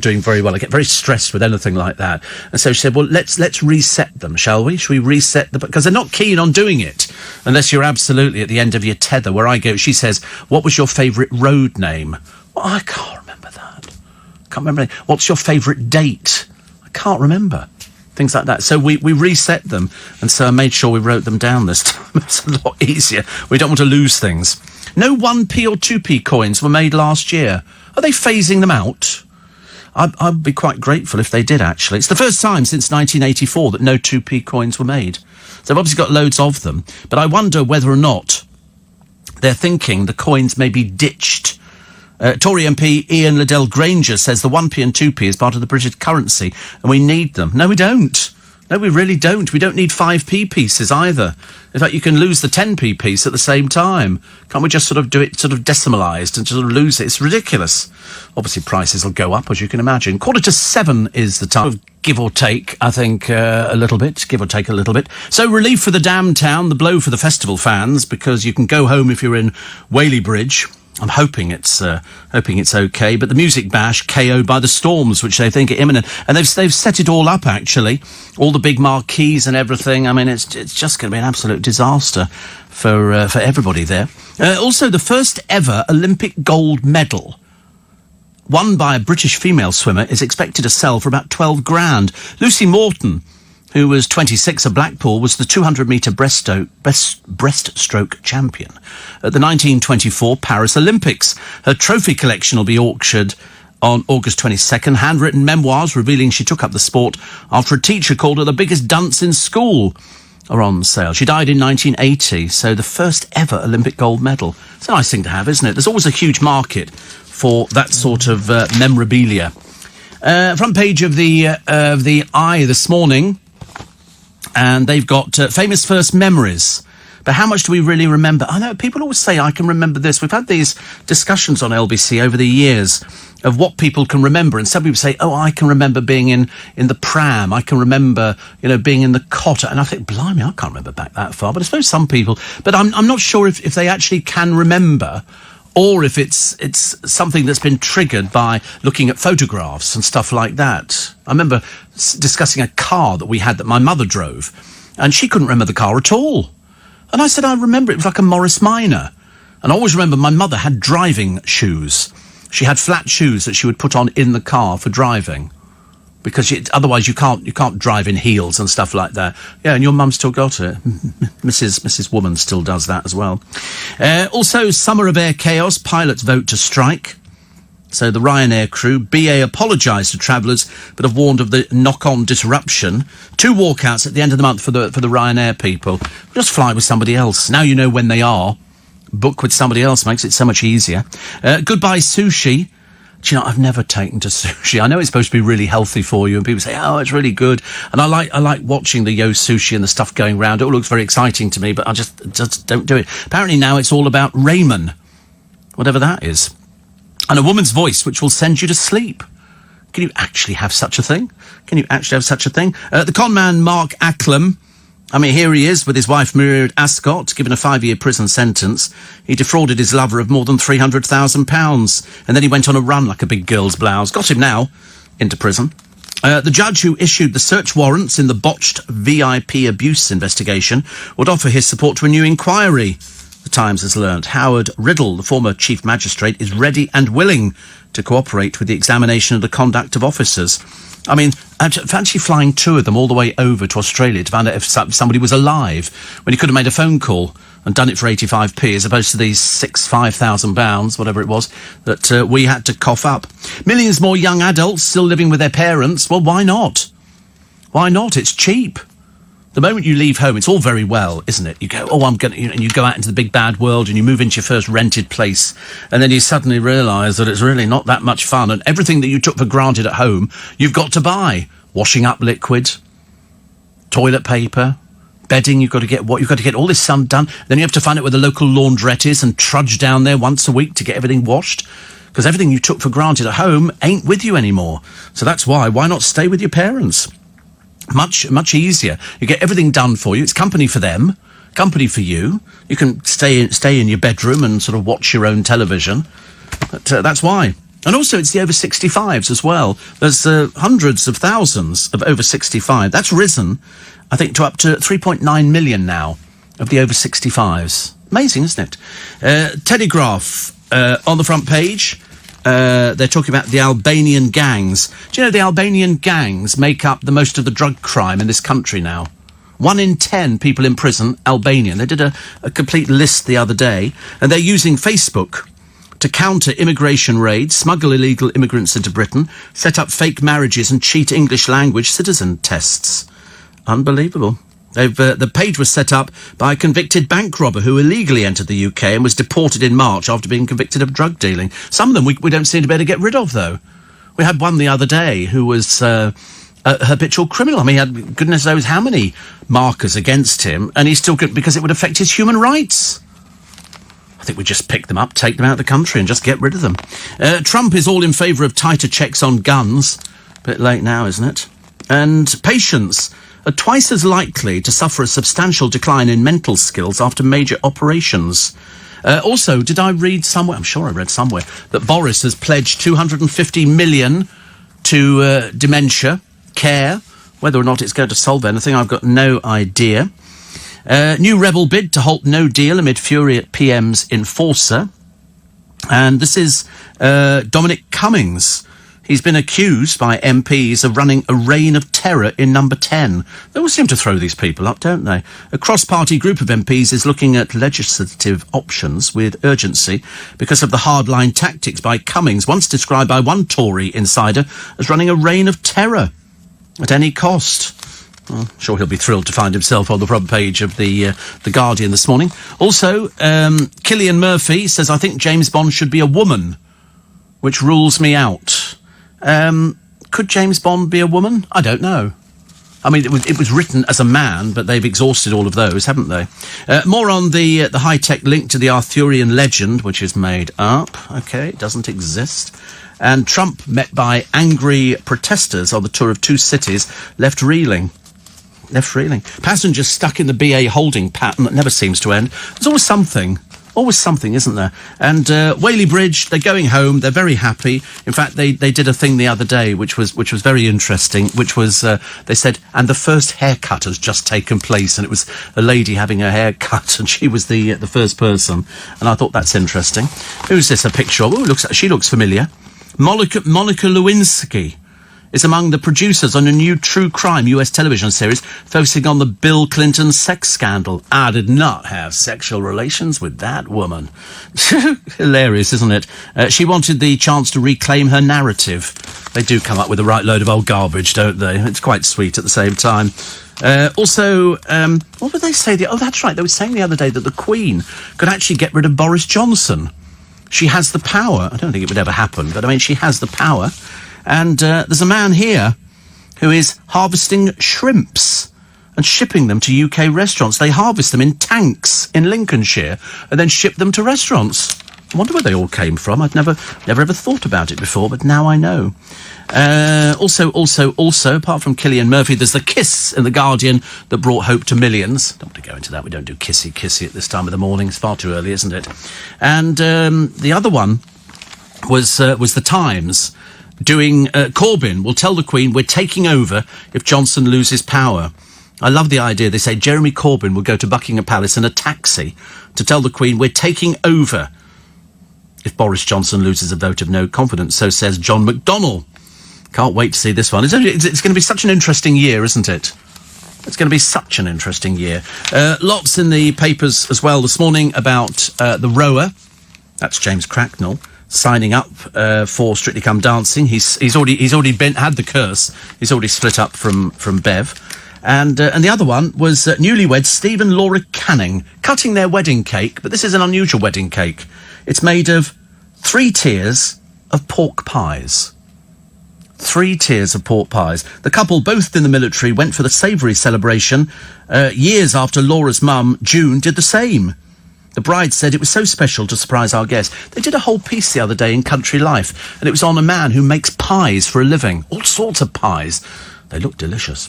doing very well. I get very stressed with anything like that. And so she said, well, let's reset them, shall we? Shall we reset them? Because they're not keen on doing it unless you're absolutely at the end of your tether. Where I go, she says, what was your favourite road name? Well, I can't remember that. Can't remember. What's your favourite date? I can't remember. Things like that. So we reset them, and so I made sure we wrote them down this time. It's a lot easier. We don't want to lose things. No 1p or 2p coins were made last year. Are they phasing them out? I'd be quite grateful if they did, actually. It's the first time since 1984 that no 2p coins were made. So they've obviously got loads of them, but I wonder whether or not they're thinking the coins may be ditched. Tory MP Ian Liddell Granger says the 1p and 2p is part of the British currency and we need them. No, we don't. No, we really don't. We don't need 5p pieces either. In fact, you can lose the 10p piece at the same time. Can't we just sort of do it sort of decimalised and sort of lose it? It's ridiculous. Obviously, prices will go up, as you can imagine. 6:45 is the time. Give or take, I think, a little bit. Give or take a little bit. So, relief for the damn town, the blow for the festival fans, because you can go home if you're in Whaley Bridge. I'm hoping it's okay, but the Music Bash KO'd by the Storms, which they think are imminent, and they've set it all up, actually, all the big marquees and everything. I mean, it's just going to be an absolute disaster for everybody there. Also, the first ever Olympic gold medal, won by a British female swimmer, is expected to sell for about 12 grand. Lucy Morton, who was 26 at Blackpool, was the 200-metre breaststroke champion at the 1924 Paris Olympics. Her trophy collection will be auctioned on August 22nd. Handwritten memoirs revealing she took up the sport after a teacher called her the biggest dunce in school are on sale. She died in 1980, so the first ever Olympic gold medal. It's a nice thing to have, isn't it? There's always a huge market for that sort of memorabilia. Front page of the Eye this morning, and they've got famous first memories. But how much do we really remember? I know people always say, I can remember this. We've had these discussions on LBC over the years of what people can remember. And some people say, oh, I can remember being in the pram. I can remember, being in the cot. And I think, blimey, I can't remember back that far. But I suppose some people... But I'm not sure if they actually can remember, or if it's something that's been triggered by looking at photographs and stuff like that. I remember discussing a car that we had that my mother drove, and she couldn't remember the car at all. And I said, I remember it was like a Morris Minor. And I always remember my mother had driving shoes. She had flat shoes that she would put on in the car for driving, because otherwise you can't drive in heels and stuff like that. Yeah, and your mum still got it. Mrs. Woman still does that as well. Also, summer of air chaos. Pilots vote to strike. So the Ryanair crew, BA apologised to travellers, but have warned of the knock-on disruption. 2 walkouts at the end of the month for the Ryanair people. Just fly with somebody else. Now you know when they are. Book with somebody else makes it so much easier. Goodbye sushi. Do you know, I've never taken to sushi. I know it's supposed to be really healthy for you, and people say, oh, it's really good. And I like watching the Yo Sushi and the stuff going round. It all looks very exciting to me, but I just don't do it. Apparently now it's all about ramen, whatever that is. And a woman's voice which will send you to sleep. Can you actually have such a thing? The con man Mark Acklam, I mean, here he is with his wife Muriel Ascot, given a 5-year prison sentence. He defrauded his lover of more than £300,000, and then he went on a run like a big girl's blouse. Got him now into prison. The judge who issued the search warrants in the botched VIP abuse investigation would offer his support to a new inquiry. The Times has learnt Howard Riddle, the former chief magistrate, is ready and willing to cooperate with the examination of the conduct of officers. I mean, fancy flying 2 of them all the way over to Australia to find out if somebody was alive, when he could have made a phone call and done it for 85p, as opposed to these £5,000, whatever it was, that we had to cough up. Millions more young adults still living with their parents. Well, why not? Why not? It's cheap. The moment you leave home, it's all very well, isn't it? You go, and you go out into the big bad world and you move into your first rented place, and then you suddenly realise that it's really not that much fun, and everything that you took for granted at home, you've got to buy. Washing up liquid, toilet paper, bedding, you've got to get all this done. Then you have to find out where the local laundrette is and trudge down there once a week to get everything washed. Because everything you took for granted at home ain't with you anymore. So that's why. Why not stay with your parents? Much easier. You get everything done for you. It's company for them, company for you. You can stay in your bedroom and sort of watch your own television. But that's why. And also, it's the over 65s as well. There's hundreds of thousands of over 65. That's risen, I think, to up to 3.9 million now of the over 65s. Amazing, isn't it? Telegraph on the front page. They're talking about the Albanian gangs. Do you know the Albanian gangs make up the most of the drug crime in this country now? 1 in 10 people in prison, Albanian. They did a complete list the other day, and they're using Facebook to counter immigration raids, smuggle illegal immigrants into Britain, set up fake marriages and cheat English language citizen tests. Unbelievable. The page was set up by a convicted bank robber who illegally entered the UK and was deported in March after being convicted of drug dealing. Some of them we don't seem to be able to get rid of, though. We had one the other day who was a habitual criminal. I mean, he had goodness knows how many markers against him, and he still could, because it would affect his human rights. I think we just pick them up, take them out of the country and just get rid of them. Trump is all in favour of tighter checks on guns. Bit late now, isn't it? And patients are twice as likely to suffer a substantial decline in mental skills after major operations. Also, did I read somewhere, I'm sure I read somewhere, that Boris has pledged 250 million to dementia care. Whether or not it's going to solve anything, I've got no idea. New rebel bid to halt no deal amid fury at PM's enforcer. And this is Dominic Cummings. He's been accused by MPs of running a reign of terror in Number 10. They always seem to throw these people up, don't they? A cross-party group of MPs is looking at legislative options with urgency because of the hardline tactics by Cummings, once described by one Tory insider as running a reign of terror at any cost. Well, I'm sure he'll be thrilled to find himself on the front page of the Guardian this morning. Also, Cillian Murphy says, I think James Bond should be a woman, which rules me out. Could James Bond be a woman? I don't know. I mean, it was written as a man, but they've exhausted all of those, haven't they? More on the high-tech link to the Arthurian legend, which is made up. OK, it doesn't exist. And Trump met by angry protesters on the tour of 2 cities, left reeling. Passengers stuck in the BA holding pattern that never seems to end. There's always something, isn't there? And Whaley Bridge, they're going home. They're very happy. In fact, they did a thing the other day which was very interesting. Which was they said, and the first haircut has just taken place, and it was a lady having her hair cut, and she was the first person. And I thought that's interesting. Who's this? A picture of? Oh, she looks familiar. Monica Lewinsky is among the producers on a new true crime US television series focusing on the Bill Clinton sex scandal. I did not have sexual relations with that woman. Hilarious, isn't it? She wanted the chance to reclaim her narrative. They do come up with the right load of old garbage, don't they? It's quite sweet at the same time. Also, what would they say? Oh, that's right. They were saying the other day that the Queen could actually get rid of Boris Johnson. She has the power. I don't think it would ever happen, but I mean, she has the power. And there's a man here who is harvesting shrimps and shipping them to UK restaurants. They harvest them in tanks in Lincolnshire and then ship them to restaurants. I wonder where they all came from. I'd never ever thought about it before, but now I know. Also, apart from Cillian Murphy, there's the kiss in The Guardian that brought hope to millions. Don't want to go into that. We don't do kissy at this time of the morning. It's far too early, isn't it? And the other one was The Times. Doing Corbyn will tell the Queen we're taking over if Johnson loses power. I love the idea. They say Jeremy Corbyn will go to Buckingham Palace in a taxi to tell the Queen we're taking over if Boris Johnson loses a vote of no confidence. So says John McDonnell. Can't wait to see this one. It's going to be such an interesting year, isn't it? It's going to be such an interesting year. Lots in the papers as well this morning about the rower. That's James Cracknell. Signing up for Strictly Come Dancing. He's already had the curse. He's already split up from Bev. And the other one was newlyweds Steve and Laura Canning cutting their wedding cake, but this is an unusual wedding cake. It's made of 3 tiers of pork pies. 3 tiers of pork pies. The couple, both in the military, went for the savoury celebration years after Laura's mum, June, did the same. The bride said it was so special to surprise our guests. They did a whole piece the other day in Country Life, and it was on a man who makes pies for a living. All sorts of pies. They look delicious.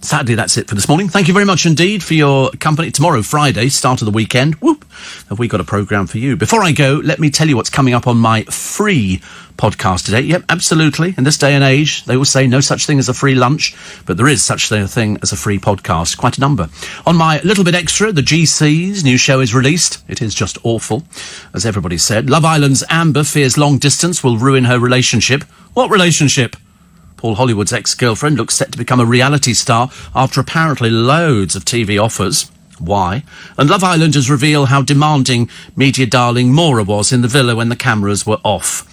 Sadly, that's it for this morning. Thank you very much indeed for your company. Tomorrow, Friday, start of the weekend. Whoop! Have we got a programme for you? Before I go, let me tell you what's coming up on my free podcast today. Yep, absolutely. In this day and age, they will say no such thing as a free lunch, but there is such a thing as a free podcast. Quite a number. On my Little Bit Extra, the GC's new show is released. It is just awful, as everybody said. Love Island's Amber fears long distance will ruin her relationship. What relationship? Paul Hollywood's ex-girlfriend looks set to become a reality star after apparently loads of TV offers. Why? And Love Islanders reveal how demanding media darling Maura was in the villa when the cameras were off.